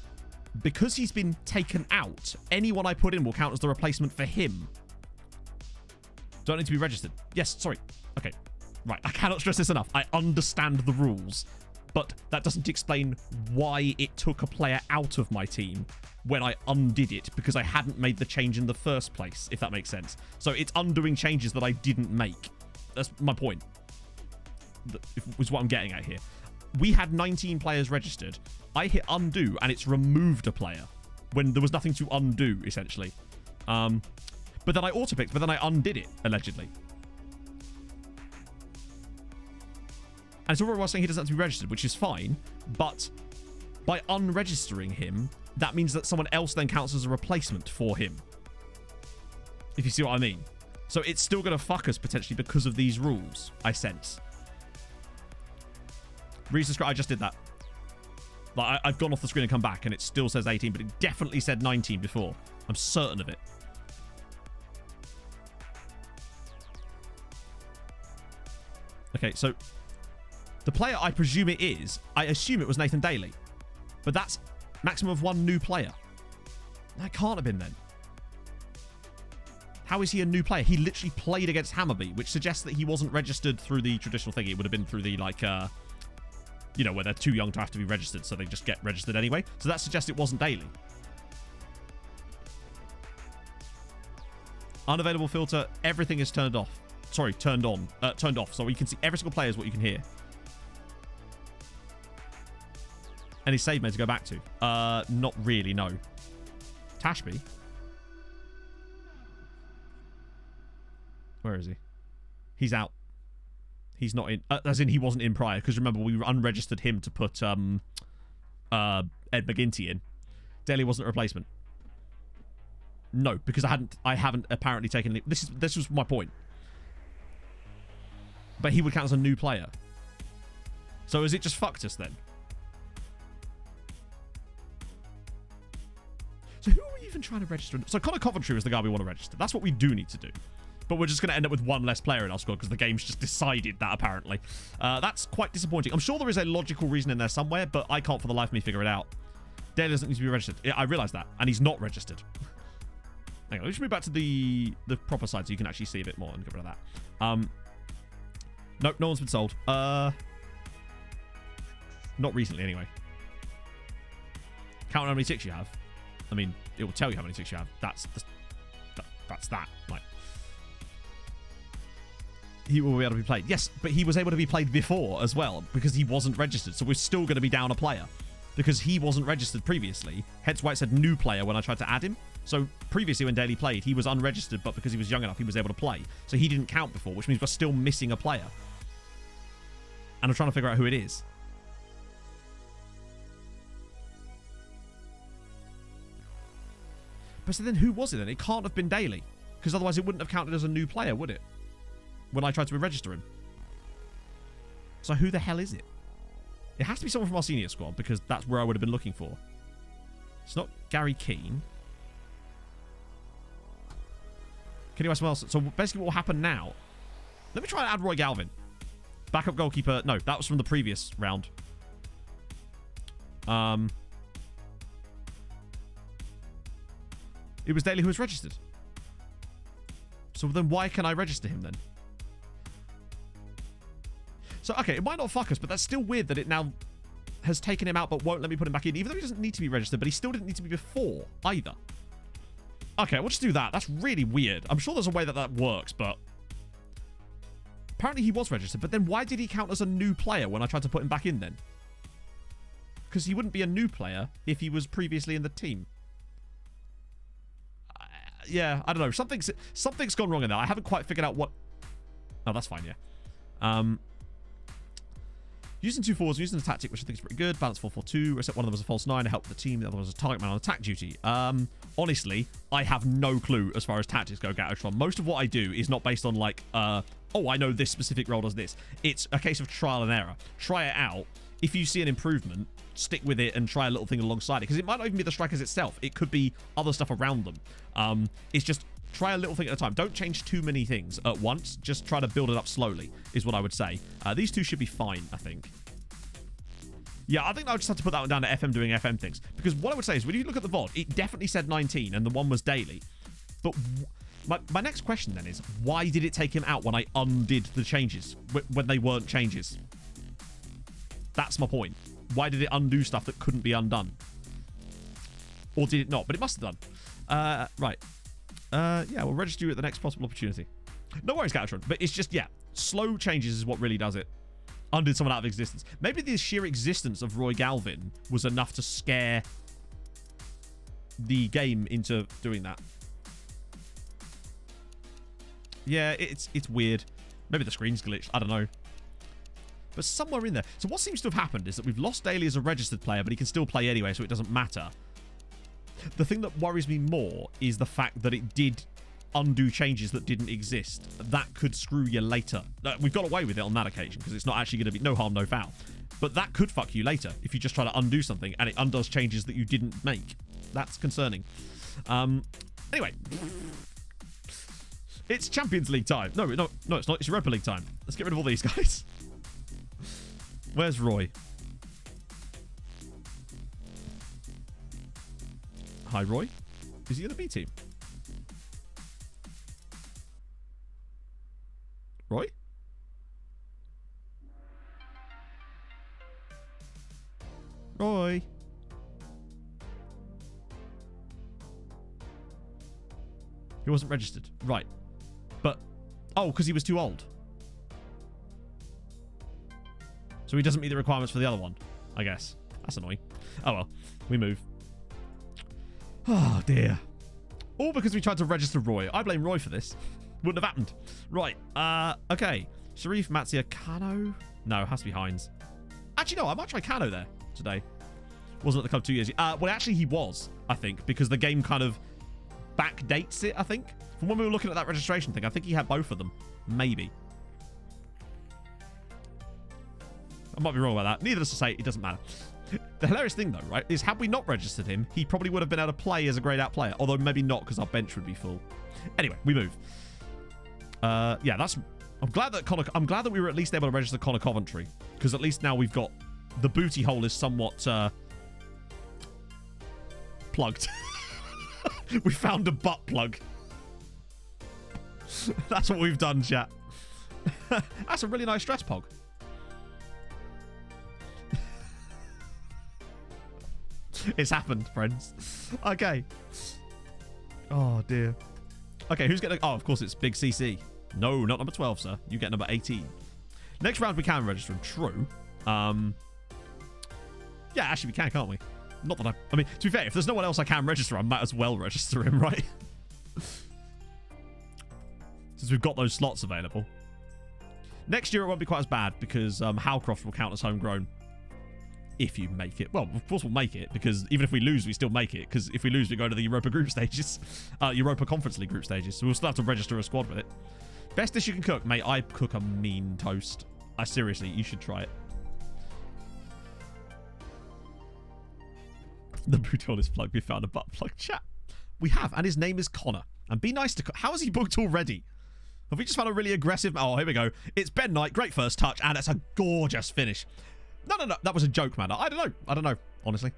because he's been taken out, anyone I put in will count as the replacement for him. Don't need to be registered. Yes, sorry. Okay. Right, I cannot stress this enough. I understand the rules, but that doesn't explain why it took a player out of my team when I undid it, because I hadn't made the change in the first place, if that makes sense. So it's undoing changes that I didn't make. That's my point. That was what I'm getting at here. We had 19 players registered. I hit undo, and it's removed a player when there was nothing to undo, essentially. But then I auto-picked, but then I undid it, allegedly. And so was saying he doesn't have to be registered, which is fine, but by unregistering him, that means that someone else then counts as a replacement for him. If you see what I mean. So it's still going to fuck us, potentially, because of these rules, I sense. Resubscribe, I just did that. Like, I've gone off the screen and come back, and it still says 18, but it definitely said 19 before. I'm certain of it. Okay, so the player I presume it is, I assume it was Nathan Daly. But that's maximum of one new player. That can't have been then. How is he a new player? He literally played against Hammerby, which suggests that he wasn't registered through the traditional thing. It would have been through the, like, you know, where they're too young to have to be registered, so they just get registered anyway. So that suggests it wasn't Daly. Unavailable filter, everything is turned off. Sorry, turned on. Turned off. So you can see every single player is what you can hear. Any save made to go back to? Not really, no. Tashby? Where is he? He's out. He's not in. As in, he wasn't in prior. Because remember, we unregistered him to put Ed McGinty in. Daly wasn't a replacement. No, because I haven't apparently taken. This was my point. But he would count as a new player. So is it just fucked us then? So who are we even trying to register? So Connor Coventry was the guy we want to register. That's what we do need to do. But we're just going to end up with one less player in our squad because the game's just decided that, apparently. That's quite disappointing. I'm sure there is a logical reason in there somewhere, but I can't for the life of me figure it out. Daly doesn't need to be registered. I realise that. And he's not registered. Hang on, let's move back to the proper side so you can actually see a bit more and get rid of that. Nope, no one's been sold. Not recently, anyway. Count how many ticks you have. I mean, it will tell you how many ticks you have. That's that. Like, he will be able to be played. Yes, but he was able to be played before as well because he wasn't registered. So we're still going to be down a player because he wasn't registered previously. Hence why it said new player when I tried to add him. So previously when Daly played, he was unregistered, but because he was young enough, he was able to play. So he didn't count before, which means we're still missing a player. And I'm trying to figure out who it is. But so then who was it then? It can't have been Daly. Because otherwise it wouldn't have counted as a new player, would it? When I tried to register him. So who the hell is it? It has to be someone from our senior squad because that's where I would have been looking for. It's not Gary Keane. Can you ask someone else? So basically what will happen now... Let me try and add Roy Galvin. Backup goalkeeper. No, that was from the previous round. It was Daly who was registered. So then why can I register him then? So, okay, it might not fuck us, but that's still weird that it now has taken him out but won't let me put him back in. Even though he doesn't need to be registered, but he still didn't need to be before either. Okay, we'll just do that. That's really weird. I'm sure there's a way that that works, but... Apparently he was registered, but then why did he count as a new player when I tried to put him back in then? Because he wouldn't be a new player if he was previously in the team. Yeah, I don't know. Something's gone wrong in there. I haven't quite figured out what... Oh, that's fine, yeah. Using 2 forwards, using the tactic, which I think is pretty good. Balance 4-4-2, except one of them was a false 9 to help the team. The other one was a target man on attack duty. Honestly, I have no clue as far as tactics go, Gatotron. Most of what I do is not based on, like, oh, I know this specific role does this. It's a case of trial and error. Try it out. If you see an improvement, stick with it and try a little thing alongside it. Because it might not even be the strikers itself. It could be other stuff around them. It's just try a little thing at a time. Don't change too many things at once. Just try to build it up slowly, is what I would say. These two should be fine, I think. Yeah, I think I'll just have to put that one down to FM doing FM things. Because what I would say is, when you look at the VOD, it definitely said 19, and the one was Daly. But my next question then is, why did it take him out when I undid the changes? When they weren't changes? That's my point. Why did it undo stuff that couldn't be undone? Or did it not? But it must have done. Right. Yeah, we'll register you at the next possible opportunity. No worries, Gatotron. But it's just, yeah, slow changes is what really does it. Undid someone out of existence. Maybe the sheer existence of Roy Galvin was enough to scare the game into doing that. Yeah, it's weird. Maybe the screen's glitched. I don't know. But somewhere in there. So what seems to have happened is that we've lost Daly as a registered player, but he can still play anyway, so it doesn't matter. The thing that worries me more is the fact that it did undo changes that didn't exist. That could screw you later. We've got away with it on that occasion because it's not actually going to be no harm, no foul. But that could fuck you later if you just try to undo something and it undoes changes that you didn't make. That's concerning. Anyway. It's Champions League time. No, it's not. It's Europa League time. Let's get rid of all these guys. Where's Roy? Hi, Roy. Is he in the B team? Roy? Roy? He wasn't registered. Right. But... Oh, because he was too old. So he doesn't meet the requirements for the other one, I guess. That's annoying. Oh well, we move. Oh dear. All because we tried to register Roy. I blame Roy for this. Wouldn't have happened. Right. Okay. Sharif, Matsia, Kano. No, it has to be Hines. Actually, no. I might try Kano there today. Wasn't at the club 2 years. Well, actually, he was. I think because the game kind of backdates it. I think from when we were looking at that registration thing. I think he had both of them. Maybe. I might be wrong about that. Needless to say, it doesn't matter. The hilarious thing, though, right, is had we not registered him, he probably would have been able to play as a grayed out player. Although maybe not, because our bench would be full. Anyway, we move. Yeah, that's. I'm glad that we were at least able to register Connor Coventry, because at least now we've got the booty hole is somewhat plugged. We found a butt plug. That's what we've done, chat. That's a really nice stress pog. It's happened, friends. Okay. Oh, dear. Okay, who's getting... Oh, of course, it's Big CC. No, not number 12, sir. You get number 18. Next round, we can register him. True. Yeah, actually, we can, can't we? Not that I mean, to be fair, if there's no one else I can register, I might as well register him, right? Since we've got those slots available. Next year, it won't be quite as bad because Howcroft will count as homegrown. If you make it. Well, of course we'll make it, because even if we lose, we still make it, because if we lose, we go to the Europa group stages. Europa Conference League group stages. So we'll still have to register a squad with it. Best dish you can cook. Mate, I cook a mean toast. Seriously, you should try it. The brutal is plugged. We found a butt plug. Chat. We have, and his name is Connor. And be nice to... How is he booked already? Have we just found a really aggressive... Oh, here we go. It's Ben Knight. Great first touch, and it's a gorgeous finish. No. That was a joke, man. I don't know, honestly.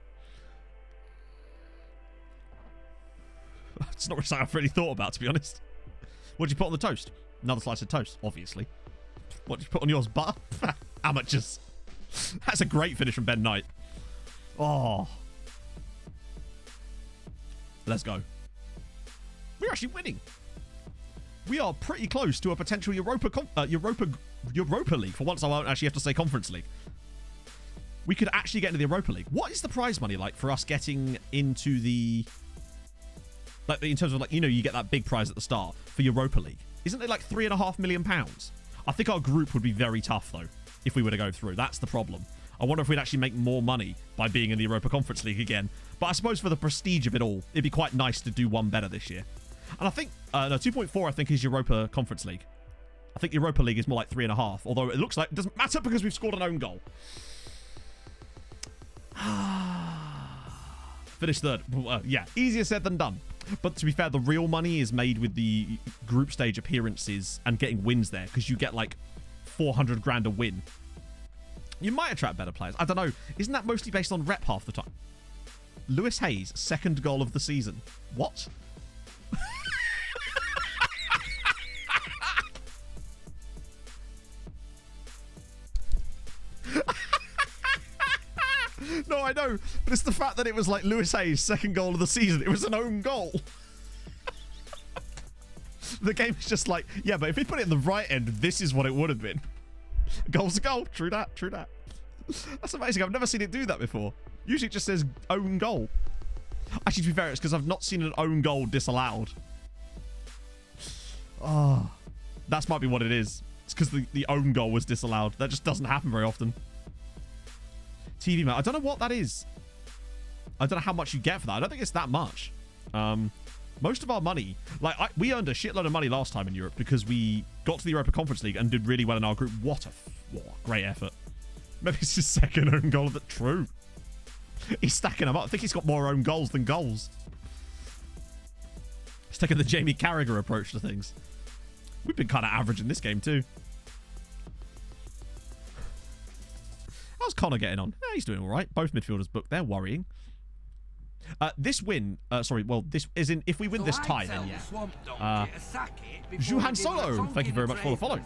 It's not something I've really thought about, to be honest. What did you put on the toast? Another slice of toast, obviously. What did you put on yours? Butter? Amateurs. That's a great finish from Ben Knight. Oh. Let's go. We're actually winning. We are pretty close to a potential Europa League. For once, I won't actually have to say Conference League. We could actually get into the Europa League. What is the prize money like for us getting into the... Like, in terms of, like, you know, you get that big prize at the start for Europa League. Isn't it like £3.5 million? I think our group would be very tough, though, if we were to go through. That's the problem. I wonder if we'd actually make more money by being in the Europa Conference League again. But I suppose for the prestige of it all, it'd be quite nice to do one better this year. And I think... no, 2.4, I think, is Europa Conference League. I think Europa League is more like 3.5. Although it looks like it doesn't matter because we've scored an own goal. Finished third. Yeah, easier said than done. But to be fair, the real money is made with the group stage appearances and getting wins there, because you get like 400 grand a win. You might attract better players. I don't know. Isn't that mostly based on rep half the time? Lewis Hayes, second goal of the season. What? No, I know, but it's the fact that it was like Lewis Hayes' second goal of the season. It was an own goal. The game is just like, yeah, but if he put it in the right end, this is what it would have been. Goal's a goal. True that. True that. That's amazing. I've never seen it do that before. Usually it just says own goal. Actually, to be fair, it's because I've not seen an own goal disallowed. Oh, that might be what it is. It's because the own goal was disallowed. That just doesn't happen very often. TV mate, I don't know what that is. I don't know how much you get for that. I don't think it's that much. Most of our money, like we earned a shitload of money last time in Europe because we got to the Europa Conference League and did really well in our group. What a great effort. Maybe it's his second own goal. That's true. He's stacking them up. I think he's got more own goals than goals. He's taking the Jamie Carragher approach to things. We've been kind of average in this game too. How's Connor getting on? Yeah, he's doing all right. Both midfielders booked. They're worrying. This win, sorry, well, this is in, if we win this tie, then yeah. Johan Solo, thank you very much for the follow.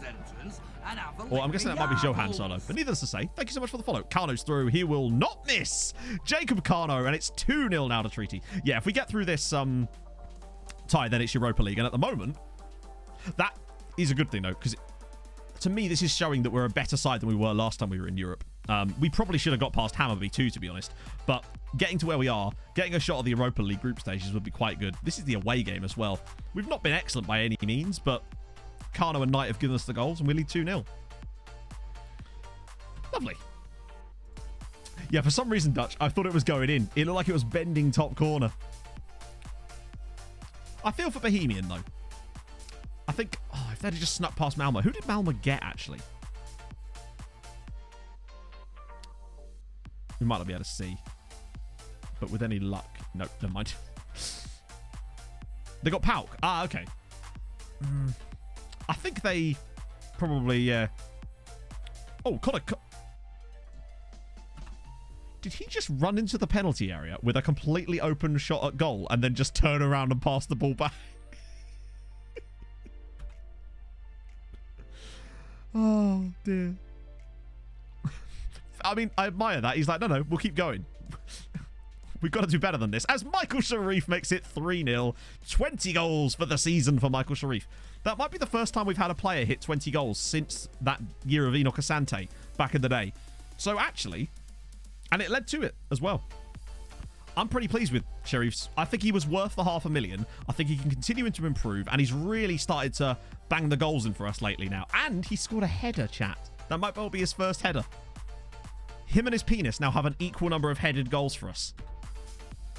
Or I'm guessing that might be Johan Solo, but needless to say, thank you so much for the follow. Carno's through. He will not miss. Jacob Carno, and it's 2-0 now to Treaty. Yeah, if we get through this tie, then it's Europa League. And at the moment, that is a good thing, though, because to me, this is showing that we're a better side than we were last time we were in Europe. We probably should have got past Hammarby too, to be honest. But getting to where we are, getting a shot at the Europa League group stages would be quite good. This is the away game as well. We've not been excellent by any means, but Kano and Knight have given us the goals, and we lead 2-0. Lovely. Yeah, for some reason, Dutch, I thought it was going in. It looked like it was bending top corner. I feel for Bohemian, though. I think, if they'd just snuck past Malmo. Who did Malmo get, actually? We might not be able to see. But with any luck... No, never mind. They got Pauk. Ah, okay. I think they probably... Oh, Connor... Did he just run into the penalty area with a completely open shot at goal and then just turn around and pass the ball back? Oh, dear. I mean, I admire that. He's like, no, we'll keep going. We've got to do better than this. As Michael Sharif makes it 3-0. 20 goals for the season for Michael Sharif. That might be the first time we've had a player hit 20 goals since that year of Enoch Asante back in the day. So actually... And it led to it as well. I'm pretty pleased with Sharif's. I think he was worth the $500,000. I think he can continue to improve. And he's really started to bang the goals in for us lately now. And he scored a header, chat. That might well be his first header. Him and his penis now have an equal number of headed goals for us.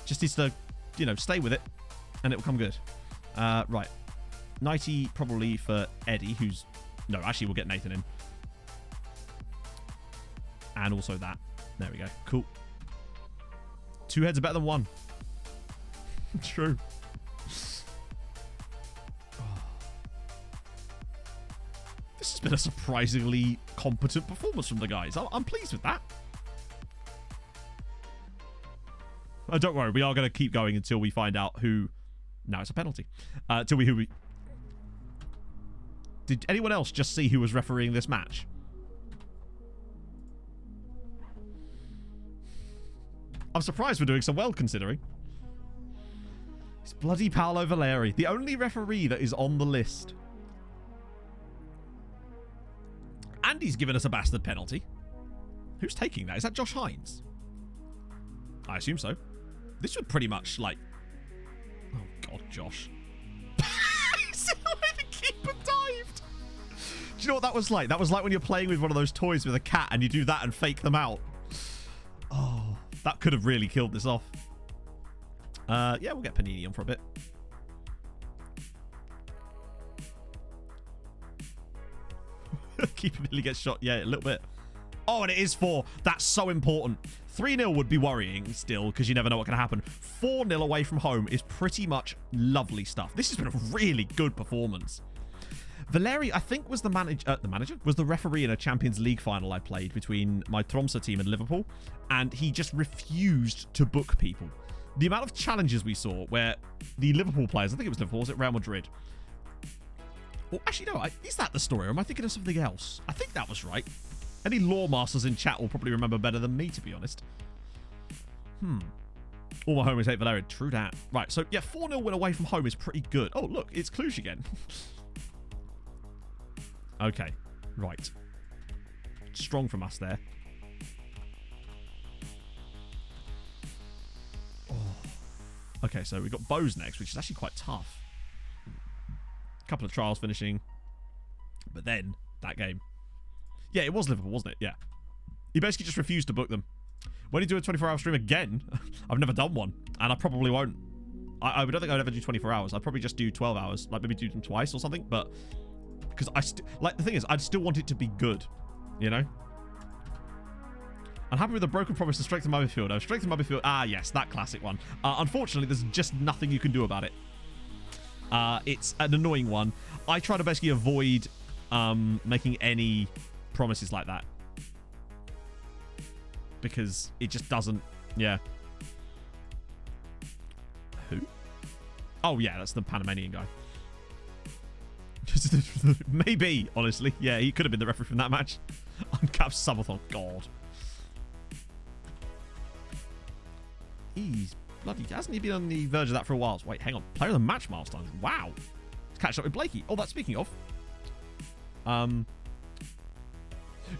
Just needs to, stay with it. And it will come good. Right. 90 probably for Eddie, who's... No, actually, we'll get Nathan in. And also that. There we go. Cool. 2 heads are better than 1. True. This has been a surprisingly competent performance from the guys. I'm pleased with that. Oh, don't worry. We are going to keep going until we find out who... No, it's a penalty. Who we... Did anyone else just see who was refereeing this match? I'm surprised we're doing so well, considering. It's bloody Paolo Valeri, the only referee that is on the list. And he's given us a bastard penalty. Who's taking that? Is that Josh Hines? I assume so. This would pretty much, like... Oh, God, Josh. See the way the keeper dived? Do you know what that was like? That was like when you're playing with one of those toys with a cat and you do that and fake them out. Oh... That could have really killed this off. Yeah, we'll get Panini on for a bit. Keeper nearly gets shot. Yeah, a little bit. Oh, and it is 4. That's so important. 3-0 would be worrying still, because you never know what can happen. 4-0 away from home is pretty much lovely stuff. This has been a really good performance. Valeri, I think, was the manager? Was the referee in a Champions League final I played between my Tromsø team and Liverpool, and he just refused to book people. The amount of challenges we saw where the Liverpool players, I think it was Liverpool, was it Real Madrid? Well, actually, no, is that the story, or am I thinking of something else? I think that was right. Any lore masters in chat will probably remember better than me, to be honest. All my homies hate Valeri. True that. Right, so, yeah, 4-0 win away from home is pretty good. Oh, look, it's Cluj again. Okay, right. Strong from us there. Oh. Okay, so we've got Bose next, which is actually quite tough. A couple of trials finishing. But then, that game. Yeah, it was Liverpool, wasn't it? Yeah. He basically just refused to book them. When you do a 24-hour stream again, I've never done one, and I probably won't. I don't think I'd ever do 24 hours. I'd probably just do 12 hours, like maybe do them twice or something, but... Because the thing is, I'd still want it to be good, you know? I'm happy with the broken promise to strengthen my midfield. I've strengthened my midfield. Ah, yes, that classic one. Unfortunately, there's just nothing you can do about it. It's an annoying one. I try to basically avoid making any promises like that. Because it just doesn't... Yeah. Who? Oh, yeah, that's the Panamanian guy. Maybe, honestly. Yeah, he could have been the referee from that match. Uncapped subathon. God. He's bloody... Hasn't he been on the verge of that for a while? Wait, hang on. Player of the match milestones. Wow. Let's catch up with Blakey. Oh, that's speaking of.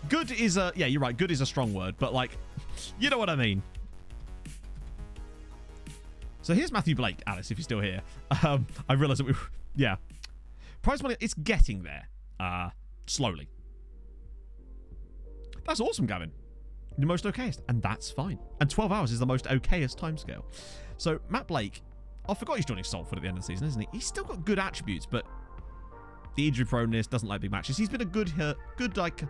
Good is a... Yeah, you're right. Good is a strong word, but, like, you know what I mean. So here's Matthew Blake, Alice, if you're still here. I realised that we... Yeah. Prize money, it's getting there. Slowly. That's awesome, Gavin. The most okayest. And that's fine. And 12 hours is the most okayest timescale. So, Matt Blake... I forgot he's joining Salford at the end of the season, isn't he? He's still got good attributes, but... The injury proneness, doesn't like big matches. He's been a good, like...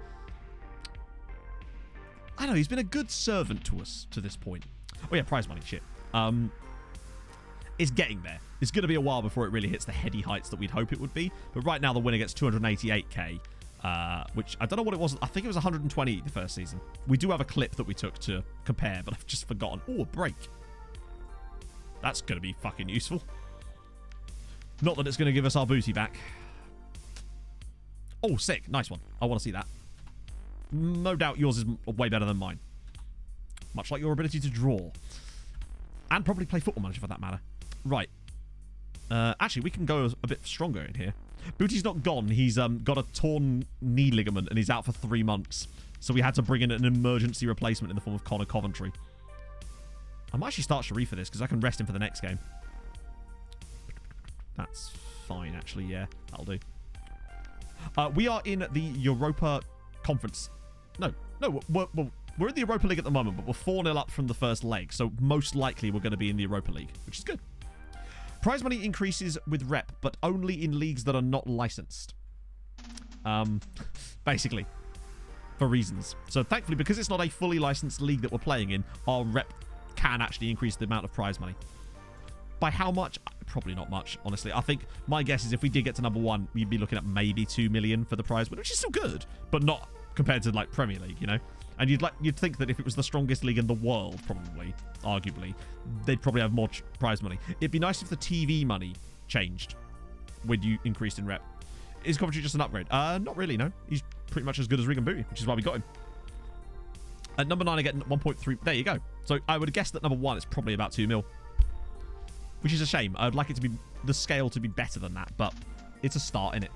I don't know, he's been a good servant to us to this point. Oh yeah, prize money, shit. It's getting there. It's going to be a while before it really hits the heady heights that we'd hope it would be. But right now, the winner gets 288k, which I don't know what it was. I think it was 120 the first season. We do have a clip that we took to compare, but I've just forgotten. Oh, a break. That's going to be fucking useful. Not that it's going to give us our booty back. Oh, sick. Nice one. I want to see that. No doubt yours is way better than mine. Much like your ability to draw. And probably play Football Manager for that matter. Right. Actually, we can go a bit stronger in here. Booty's not gone. He's got a torn knee ligament and he's out for 3 months. So we had to bring in an emergency replacement in the form of Connor Coventry. I might actually start Sharif for this because I can rest him for the next game. That's fine, actually. Yeah, that'll do. We are in the Europa Conference. No, we're in the Europa League at the moment, but we're 4-0 up from the first leg. So most likely we're going to be in the Europa League, which is good. Prize money increases with rep, but only in leagues that are not licensed. Basically. For reasons. So thankfully, because it's not a fully licensed league that we're playing in, our rep can actually increase the amount of prize money. By how much? Probably not much, honestly. I think my guess is if we did get to number 1, we'd be looking at maybe 2 million for the prize money, which is still good, but not compared to like Premier League, you know? And you'd think that if it was the strongest league in the world, probably, arguably, they'd probably have more prize money. It'd be nice if the TV money changed when you increased in rep. Is Coventry just an upgrade? Not really, no. He's pretty much as good as Regan Booty, which is why we got him. At number 9, I get 1.3. There you go. So I would guess that number 1 is probably about 2 mil. Which is a shame. I'd like it to be the scale to be better than that, but it's a start, innit?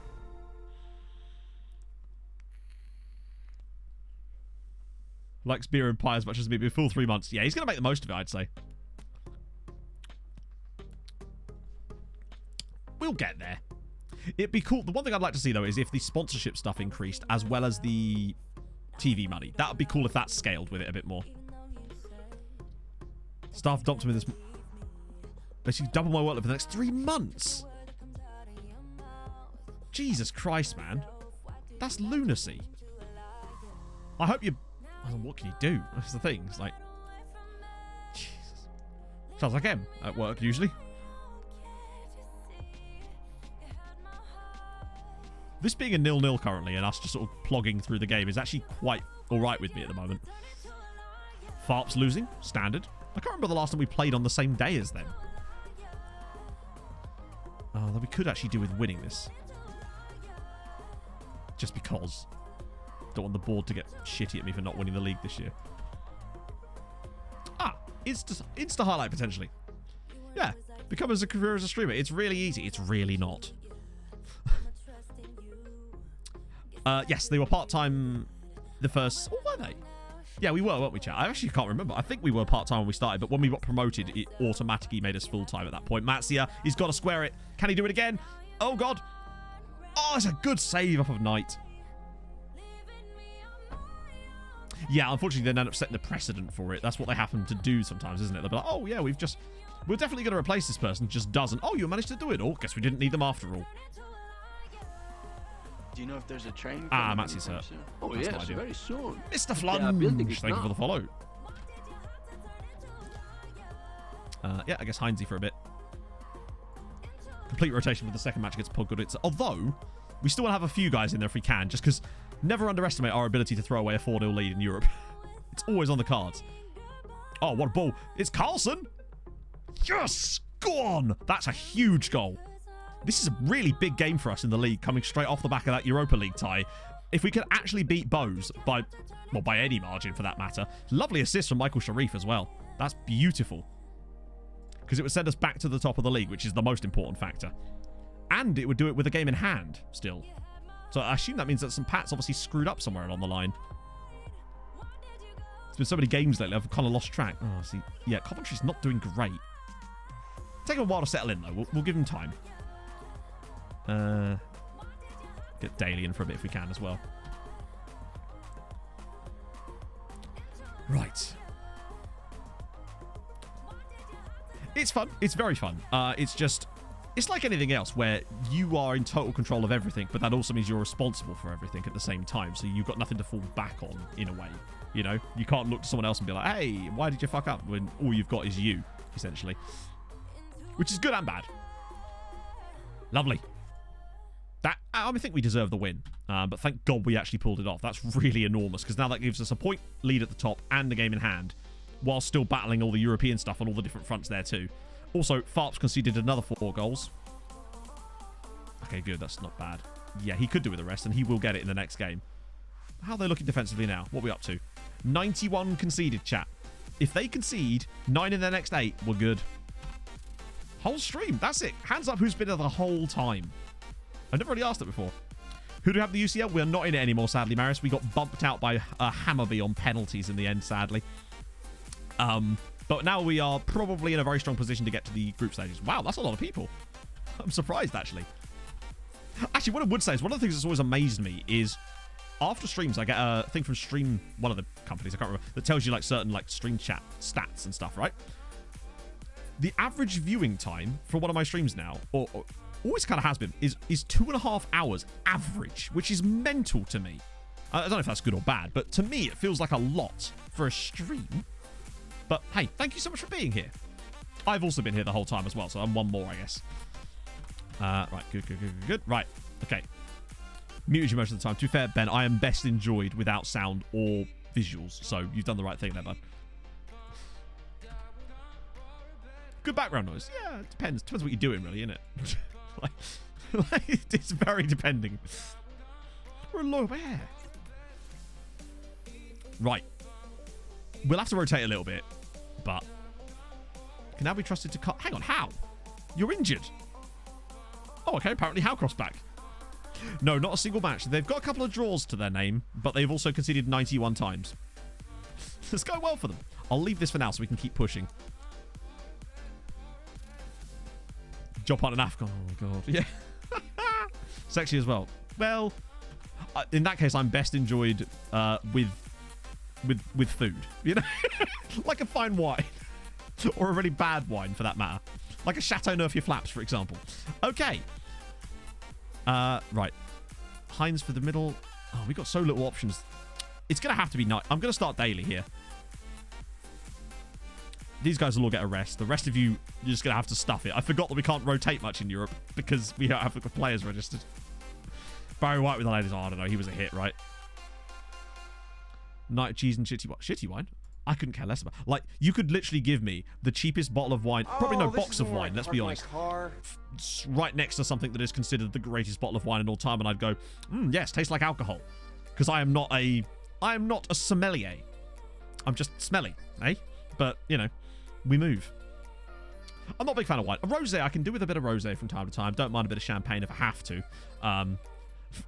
Likes beer and pie as much as me. Be full 3 months. Yeah, he's going to make the most of it, I'd say. We'll get there. It'd be cool. The one thing I'd like to see, though, is if the sponsorship stuff increased as well as the TV money. That would be cool if that scaled with it a bit more. Staff dumped me this... Basically double my workload for the next 3 months. Jesus Christ, man. That's lunacy. I hope you... Well, what can you do? That's the thing. It's like... Jesus. Sounds like him at work, usually. This being a 0-0 currently and us just sort of plogging through the game is actually quite alright with me at the moment. Farp's losing. Standard. I can't remember the last time we played on the same day as them. That we could actually do with winning this. Just because. Don't want the board to get shitty at me for not winning the league this year. Insta highlight potentially. Yeah. Become as a career as a streamer. It's really easy. It's really not. Yes, they were part-time the first... Oh, were they? Yeah, we were, weren't we, chat? I actually can't remember. I think we were part-time when we started, but when we got promoted, it automatically made us full-time at that point. Matsia, he's got to square it. Can he do it again? Oh, God. Oh, it's a good save off of Knight. Yeah, unfortunately, they end up setting the precedent for it. That's what they happen to do sometimes, isn't it? They'll be like, oh, yeah, we're definitely going to replace this person. Just doesn't. Oh, you managed to do it. Oh, guess we didn't need them after all. Do you know if there's a train? Matsi's hurt. Oh, yes, very soon. Mr. Flunge, thank you for the follow. Yeah, I guess Heinze for a bit. Complete rotation for the second match against Podgorica. Although, we still want to have a few guys in there if we can, just because never underestimate our ability to throw away a 4-0 lead in Europe. It's always on the cards. Oh, what a ball. It's Carlson. Yes! Go on! That's a huge goal. This is a really big game for us in the league, coming straight off the back of that Europa League tie. If we can actually beat Bose by any margin for that matter. Lovely assist from Michael Sharif as well. That's beautiful. Because it would send us back to the top of the league, which is the most important factor. And it would do it with a game in hand, still. So I assume that means that St. Pat's obviously screwed up somewhere along the line. There's been so many games lately, I've kind of lost track. Oh, see. Yeah, Coventry's not doing great. Taking a while to settle in, though. We'll give him time. Get Daly in for a bit if we can as well. Right. It's fun. It's very fun. It's like anything else where you are in total control of everything, but that also means you're responsible for everything at the same time. So you've got nothing to fall back on, in a way. You know, you can't look to someone else and be like, hey, why did you fuck up? When all you've got is you, essentially. Which is good and bad. Lovely. I think we deserve the win. But thank God we actually pulled it off. That's really enormous, because now that gives us a point lead at the top and the game in hand, while still battling all the European stuff on all the different fronts there too. Also, Farps conceded another 4 goals. Okay, good. That's not bad. Yeah, he could do with the rest, and he will get it in the next game. How are they looking defensively now? What are we up to? 91 conceded, chat. If they concede 9 in their next 8, we're good. Whole stream. That's it. Hands up who's been there the whole time. I've never really asked it before. Who do we have the UCL? We're not in it anymore, sadly, Maris. We got bumped out by Hammerby on penalties in the end, sadly. But now we are probably in a very strong position to get to the group stages. Wow, that's a lot of people. I'm surprised, actually. Actually, what I would say is one of the things that's always amazed me is after streams, I get a thing from Stream, one of the companies, I can't remember, that tells you like certain like stream chat stats and stuff, right? The average viewing time for one of my streams now, or always kind of has been, is 2.5 hours average, which is mental to me. I don't know if that's good or bad, but to me, it feels like a lot for a stream. But hey, thank you so much for being here. I've also been here the whole time as well, so I'm one more, I guess. Right, good. Right, okay. Muted you most of the time. To be fair, Ben, I am best enjoyed without sound or visuals, so you've done the right thing there, bud. Good background noise. Yeah, it depends. Depends what you're doing, really, innit? It's very depending. We're low where? Right. We'll have to rotate a little bit, but can now be trusted to cut. Hang on, how? You're injured. Oh, okay. Apparently, How crossed back. No, not a single match. They've got a couple of draws to their name, but they've also conceded 91 times. It's going well for them. I'll leave this for now so we can keep pushing. Job on an Afghan. Oh, God. Yeah. Sexy as well. Well, in that case, I'm best enjoyed with food, you know? Like a fine wine. Or a really bad wine, for that matter. Like a Chateau Neuf Your Flaps, for example. Okay. Right. Hines for the middle. Oh, we got so little options. It's going to have to be night. I'm going to start Daly here. These guys will all get a rest. The rest of you, you're just going to have to stuff it. I forgot that we can't rotate much in Europe because we don't have the players registered. Barry White with the ladies. Oh, I don't know. He was a hit, right? Night cheese and shitty wine. Shitty wine? I couldn't care less about. Like, you could literally give me the cheapest bottle of wine. Probably no box of wine, let's be honest. Right next to something that is considered the greatest bottle of wine in all time, and I'd go, yes, tastes like alcohol. Because I am not a sommelier. I'm just smelly, eh? But, you know, we move. I'm not a big fan of wine. A rosé, I can do with a bit of rosé from time to time. Don't mind a bit of champagne if I have to.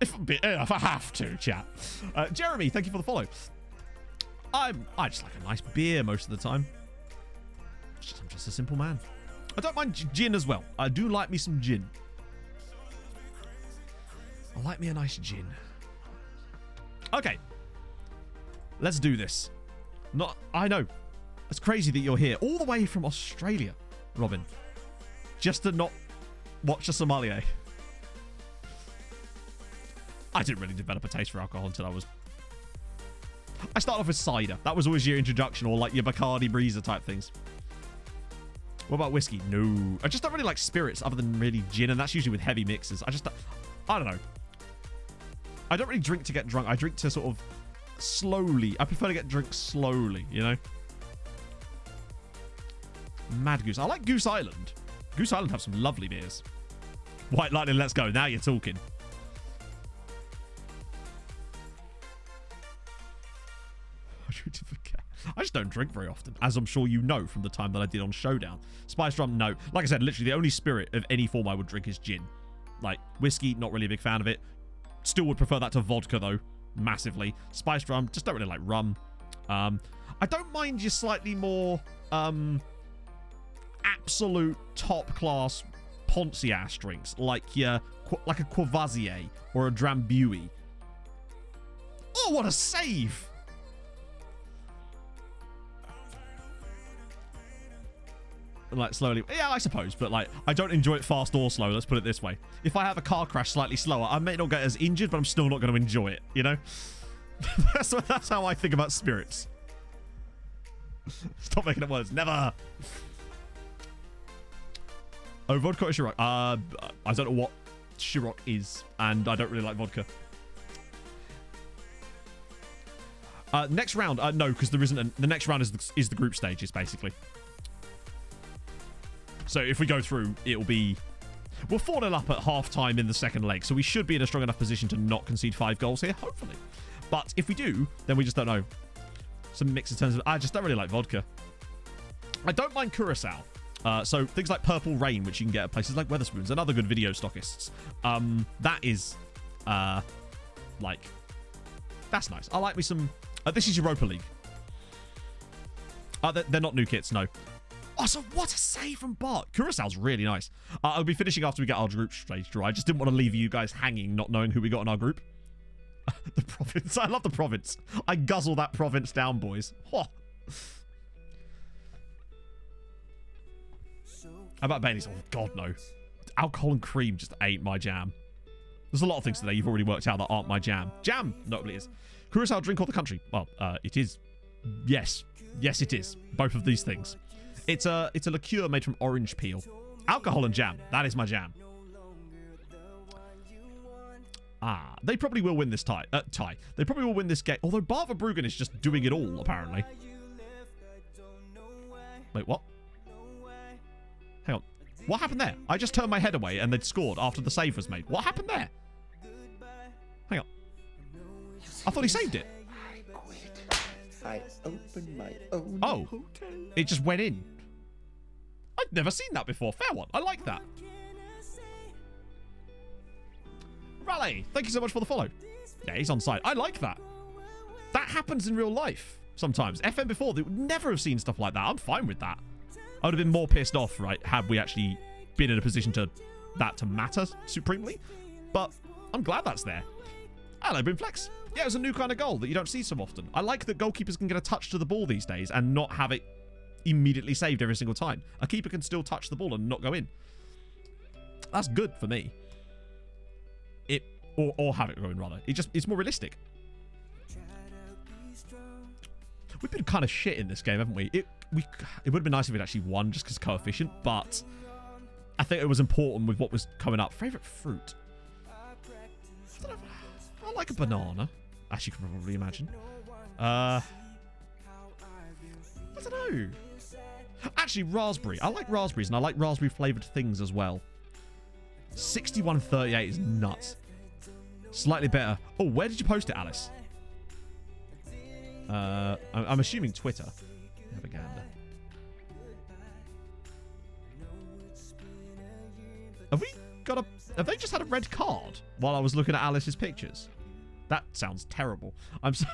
If I have to, chat. Jeremy, thank you for the follow. I just like a nice beer most of the time. I'm just a simple man. I don't mind gin as well. I do like me some gin. I like me a nice gin. Okay. Let's do this. I know. It's crazy that you're here. All the way from Australia, Robin. Just to not watch a sommelier. I didn't really develop a taste for alcohol until I started off with cider. That was always your introduction, or like your Bacardi Breezer type things. What about whiskey? No. I just don't really like spirits other than really gin, and that's usually with heavy mixes. I don't know. I don't really drink to get drunk. I drink to sort of slowly. I prefer to get drunk slowly, you know? Mad Goose. I like Goose Island. Goose Island have some lovely beers. White Lightning, let's go. Now you're talking. I just don't drink very often, as I'm sure you know from the time that I did on Showdown. Spice rum, no. Like I said, literally the only spirit of any form I would drink is gin. Like, whiskey, not really a big fan of it. Still would prefer that to vodka, though, massively. Spiced rum, just don't really like rum. I don't mind your slightly more absolute top class Ponzi ass drinks, like a Courvoisier or a Drambuie. Oh, what a save! Like slowly, yeah, I suppose, but like I don't enjoy it fast or slow. Let's put it this way: if I have a car crash slightly slower, I may not get as injured, but I'm still not going to enjoy it. You know, that's how I think about spirits. Stop making up words. Never. Oh, vodka or Ciroc? I don't know what Ciroc is, and I don't really like vodka. Next round, no, because there isn't. The next round is the group stages, basically. So if we go through, it'll be... We're 4-0 up at half-time in the second leg, so we should be in a strong enough position to not concede 5 goals here, hopefully. But if we do, then we just don't know. Some mix in terms of... I just don't really like vodka. I don't mind Curacao. So things like Purple Rain, which you can get at places like Wetherspoons and other good video stockists. That is, like... That's nice. I like me some... this is Europa League. They're not new kits, no. Oh, so what a save from Bart. Curaçao's really nice. I'll be finishing after we get our group stage draw. I just didn't want to leave you guys hanging, not knowing who we got in our group. The province. I love the province. I guzzle that province down, boys. Oh. How about Baileys? Oh, God, no. Alcohol and cream just ain't my jam. There's a lot of things today you've already worked out that aren't my jam. Jam, notably, is. Curaçao drink or the country? Well, it is. Yes. Yes, it is. Both of these things. It's a liqueur made from orange peel. Alcohol and jam. That is my jam. They probably will win this tie. They probably will win this game. Although Bart Verbruggen is just doing it all, apparently. Wait, what? Hang on. What happened there? I just turned my head away and they'd scored after the save was made. What happened there? Hang on. I thought he saved it. I opened my own hotel. It just went in. I'd never seen that before. Fair one. I like that. Raleigh, thank you so much for the follow. Yeah, he's on side. I like that. That happens in real life sometimes. FM before, they would never have seen stuff like that. I'm fine with that. I would have been more pissed off, right, had we actually been in a position to matter supremely. But I'm glad that's there. Hello, Boomflex. Yeah, it was a new kind of goal that you don't see so often. I like that goalkeepers can get a touch to the ball these days and not have it immediately saved every single time. A keeper can still touch the ball and not go in. That's good for me. Or have it go in, rather. It's more realistic. We've been kind of shit in this game, haven't we? It would have been nice if we'd actually won just because coefficient, but I think it was important with what was coming up. Favourite fruit? I don't know. I like a banana, as you can probably imagine. I don't know. Actually, raspberry. I like raspberries, and I like raspberry-flavoured things as well. 61.38 is nuts. Slightly better. Oh, where did you post it, Alice? I'm assuming Twitter. Have a gander. Have they just had a red card while I was looking at Alice's pictures? That sounds terrible. I'm so...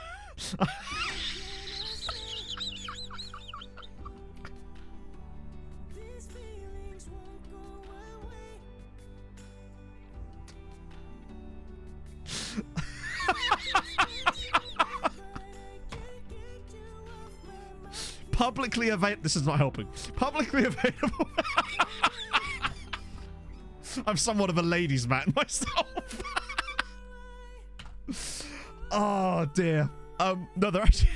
Publicly available. This is not helping. Publicly available. I'm somewhat of a ladies' man myself. Oh dear. No, they're actually.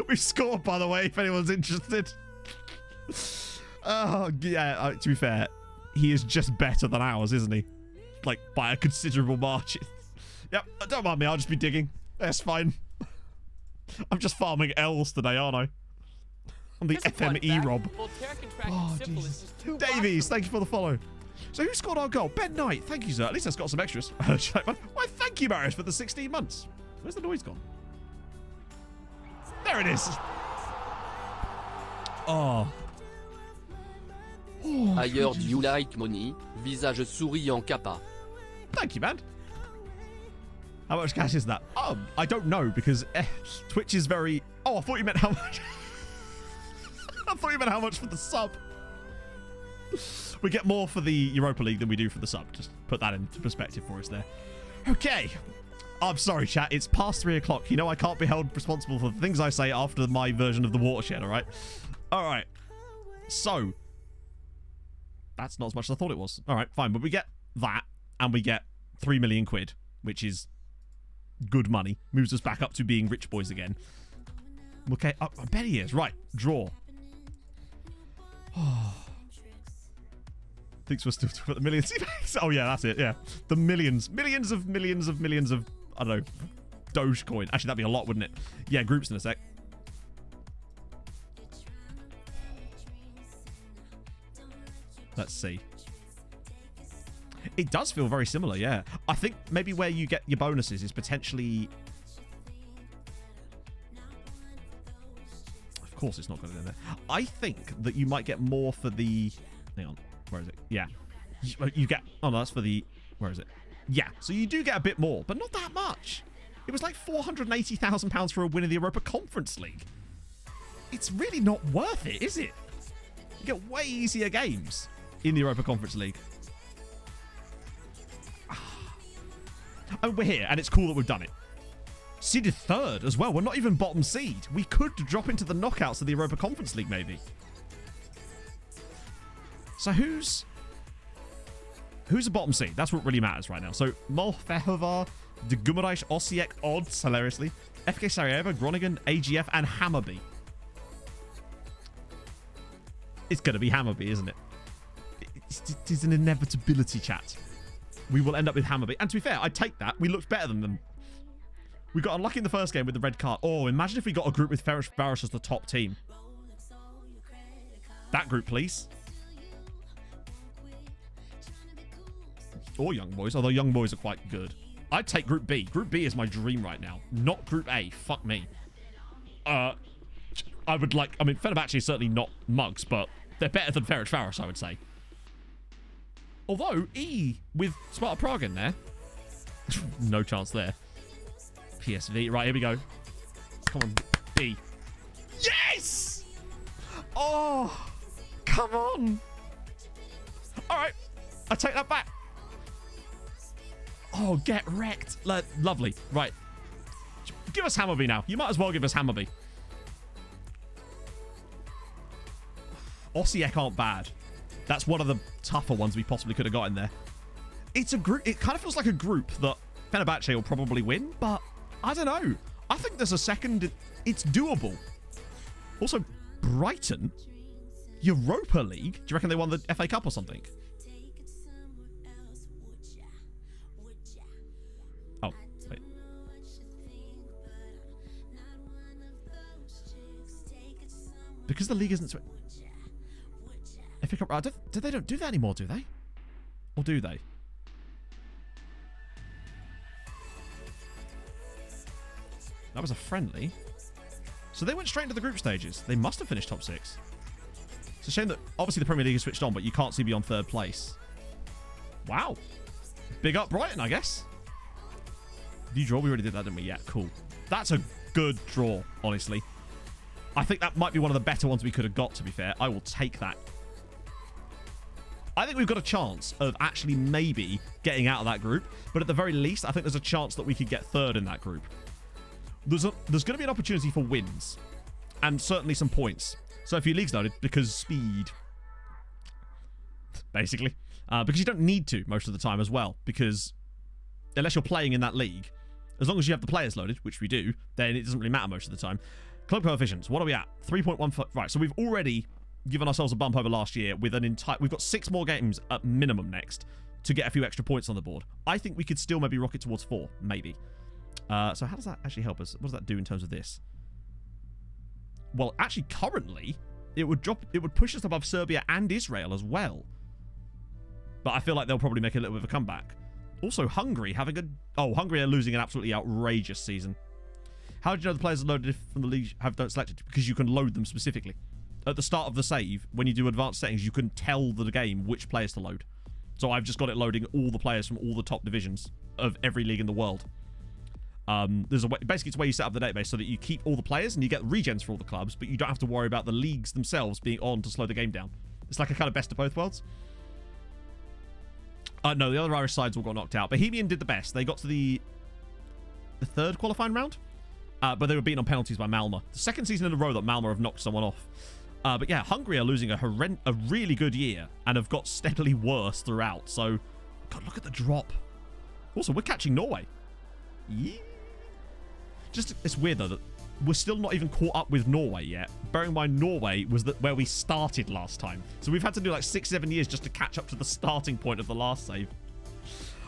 We've scored, by the way, if anyone's interested. Oh yeah. To be fair, he is just better than ours, isn't he? Like by a considerable margin. Yep. Don't mind me. I'll just be digging. That's fine. I'm just farming L's today, aren't I? I'm the FME Rob. Oh, Jesus. Davies, thank you for the follow. So who scored our goal? Ben Knight. Thank you, sir. At least that's got some extras. Why, thank you, Marius, for the 16 months. Where's the noise gone? There it is. Oh. I heard you like money. Visage souris en kappa. Thank you, man. How much cash is that? I don't know because Twitch is very... Oh, I thought you meant how much... I thought you meant how much for the sub. We get more for the Europa League than we do for the sub. Just put that into perspective for us there. Okay. I'm sorry, chat. It's past 3 o'clock. You know I can't be held responsible for the things I say after my version of the watershed, all right? All right. So, that's not as much as I thought it was. All right, fine. But we get that, and we get 3 million quid, which is good money. Moves us back up to being rich boys again. Okay, I bet he is. Right, draw. Thinks we're still talking about the millions. Oh, yeah, that's it, yeah. The millions of, I don't know, Dogecoin. Actually, that'd be a lot, wouldn't it? Yeah, groups in a sec. Let's see. It does feel very similar, yeah. I think maybe where you get your bonuses is potentially... Of course it's not going to go there. I think that you might get more for the... Hang on. Where is it? Yeah. You get... Oh, no, that's for the... Where is it? Yeah. So you do get a bit more, but not that much. It was like £480,000 for a win in the Europa Conference League. It's really not worth it, is it? You get way easier games in the Europa Conference League. And we're here, and it's cool that we've done it. Seeded third as well. We're not even bottom seed. We could drop into the knockouts of the Europa Conference League, maybe. So who's a bottom seed? That's what really matters right now. So Molfehova, De Gumaraj, Osijek, Odds, hilariously, FK Sarajevo, Groningen, AGF, and Hammarby. It's going to be Hammarby, isn't it? It's an inevitability, chat. We will end up with Hammarby. And to be fair, I'd take that. We looked better than them. We got unlucky in the first game with the red card. Oh, imagine if we got a group with Ferencváros as the top team. That group, please. Or Young Boys, although Young Boys are quite good. I'd take Group B. Group B is my dream right now. Not Group A. Fuck me. I would like... I mean, Fenerbahce is certainly not mugs, but they're better than Ferencváros, I would say. Although, E with Sparta Prague in there. No chance there. PSV. Right, here we go. Come on, B. Yes! Oh, come on. All right, I take that back. Oh, get wrecked. Lovely. Right. Give us Hammarby now. You might as well give us Hammarby. Osijek aren't bad. That's one of the tougher ones we possibly could have got in there. It's a group. It kind of feels like a group that Fenerbahce will probably win, but I don't know. I think there's a second. It's doable. Also, Brighton, Europa League. Do you reckon they won the FA Cup or something? Oh, wait. Because the league isn't... FA Cup... They don't do that anymore, do they? Or do they? That was a friendly. So they went straight into the group stages. They must have finished top 6. It's a shame that obviously the Premier League is switched on, but you can't see beyond third place. Wow. Big up Brighton, I guess. Did you draw? We already did that, didn't we? Yeah, cool. That's a good draw, honestly. I think that might be one of the better ones we could have got, to be fair. I will take that. I think we've got a chance of actually maybe getting out of that group, but at the very least, I think there's a chance that we could get third in that group. There's going to be an opportunity for wins and certainly some points. So if your league's loaded, because speed, basically, because you don't need to most of the time as well, because unless you're playing in that league, as long as you have the players loaded, which we do, then it doesn't really matter most of the time. Club coefficients, what are we at? 3.1. Right, so we've already given ourselves a bump over last year with an entire... We've got 6 more games at minimum next to get a few extra points on the board. I think we could still maybe rocket towards 4, maybe. So how does that actually help us? What does that do in terms of this? Well, actually, currently, it would push us above Serbia and Israel as well. But I feel like they'll probably make a little bit of a comeback. Also, Hungary having a... Oh, Hungary are losing an absolutely outrageous season. How did you know the players are loaded from the league don't select it? Because you can load them specifically. At the start of the save, when you do advanced settings, you can tell the game which players to load. So I've just got it loading all the players from all the top divisions of every league in the world. There's a way, basically it's a way you set up the database so that you keep all the players and you get regens for all the clubs, but you don't have to worry about the leagues themselves being on to slow the game down. It's like a kind of best of both worlds. No, the other Irish sides all got knocked out. Bohemian did the best. They got to the third qualifying round, but they were beaten on penalties by Malmö. The second season in a row that Malmö have knocked someone off. But yeah, Hungary are losing a really good year and have got steadily worse throughout. So, God, look at the drop. Also, we're catching Norway. Yeah. Just, it's weird though that we're still not even caught up with Norway yet. Bearing in mind, Norway was where we started last time. So we've had to do like 6-7 years just to catch up to the starting point of the last save.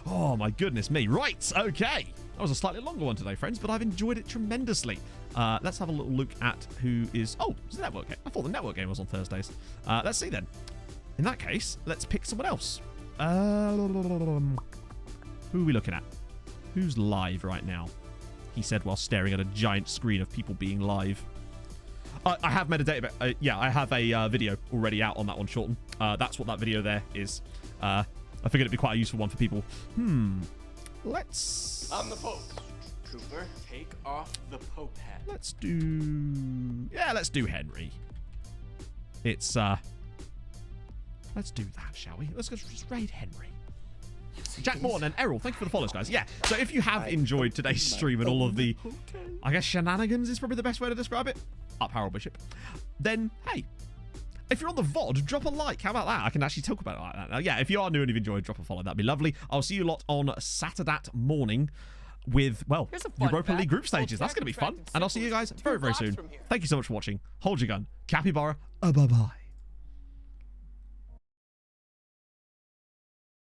Oh my goodness me. Right, okay. That was a slightly longer one today, friends, but I've enjoyed it tremendously. Let's have a little look at who is... Oh, it's the network game. I thought the network game was on Thursdays. Let's see then. In that case, let's pick someone else. Who are we looking at? Who's live right now? He said while staring at a giant screen of people being live. I have made a database. Yeah, I have a video already out on that one, Shorten. That's what that video there is. I figured it'd be quite a useful one for people. Let's... I'm the Pope. Trooper, take off the Pope hat. Let's do... Yeah, let's do Henry. It's, let's do that, shall we? Let's just raid Henry. Jack Morton and Errol, thank you for the follows, guys. Yeah, so if you have enjoyed today's stream and all of the, I guess, shenanigans is probably the best way to describe it. Up Harold Bishop. Then, hey, if you're on the VOD, drop a like. How about that? I can actually talk about it like that. Now, yeah, if you are new and you've enjoyed, drop a follow. That'd be lovely. I'll see you lot on Saturday morning with, well, Europa League group stages. That's going to be fun. And I'll see you guys very, very soon. Thank you so much for watching. Hold your gun. Capybara. Bye-bye.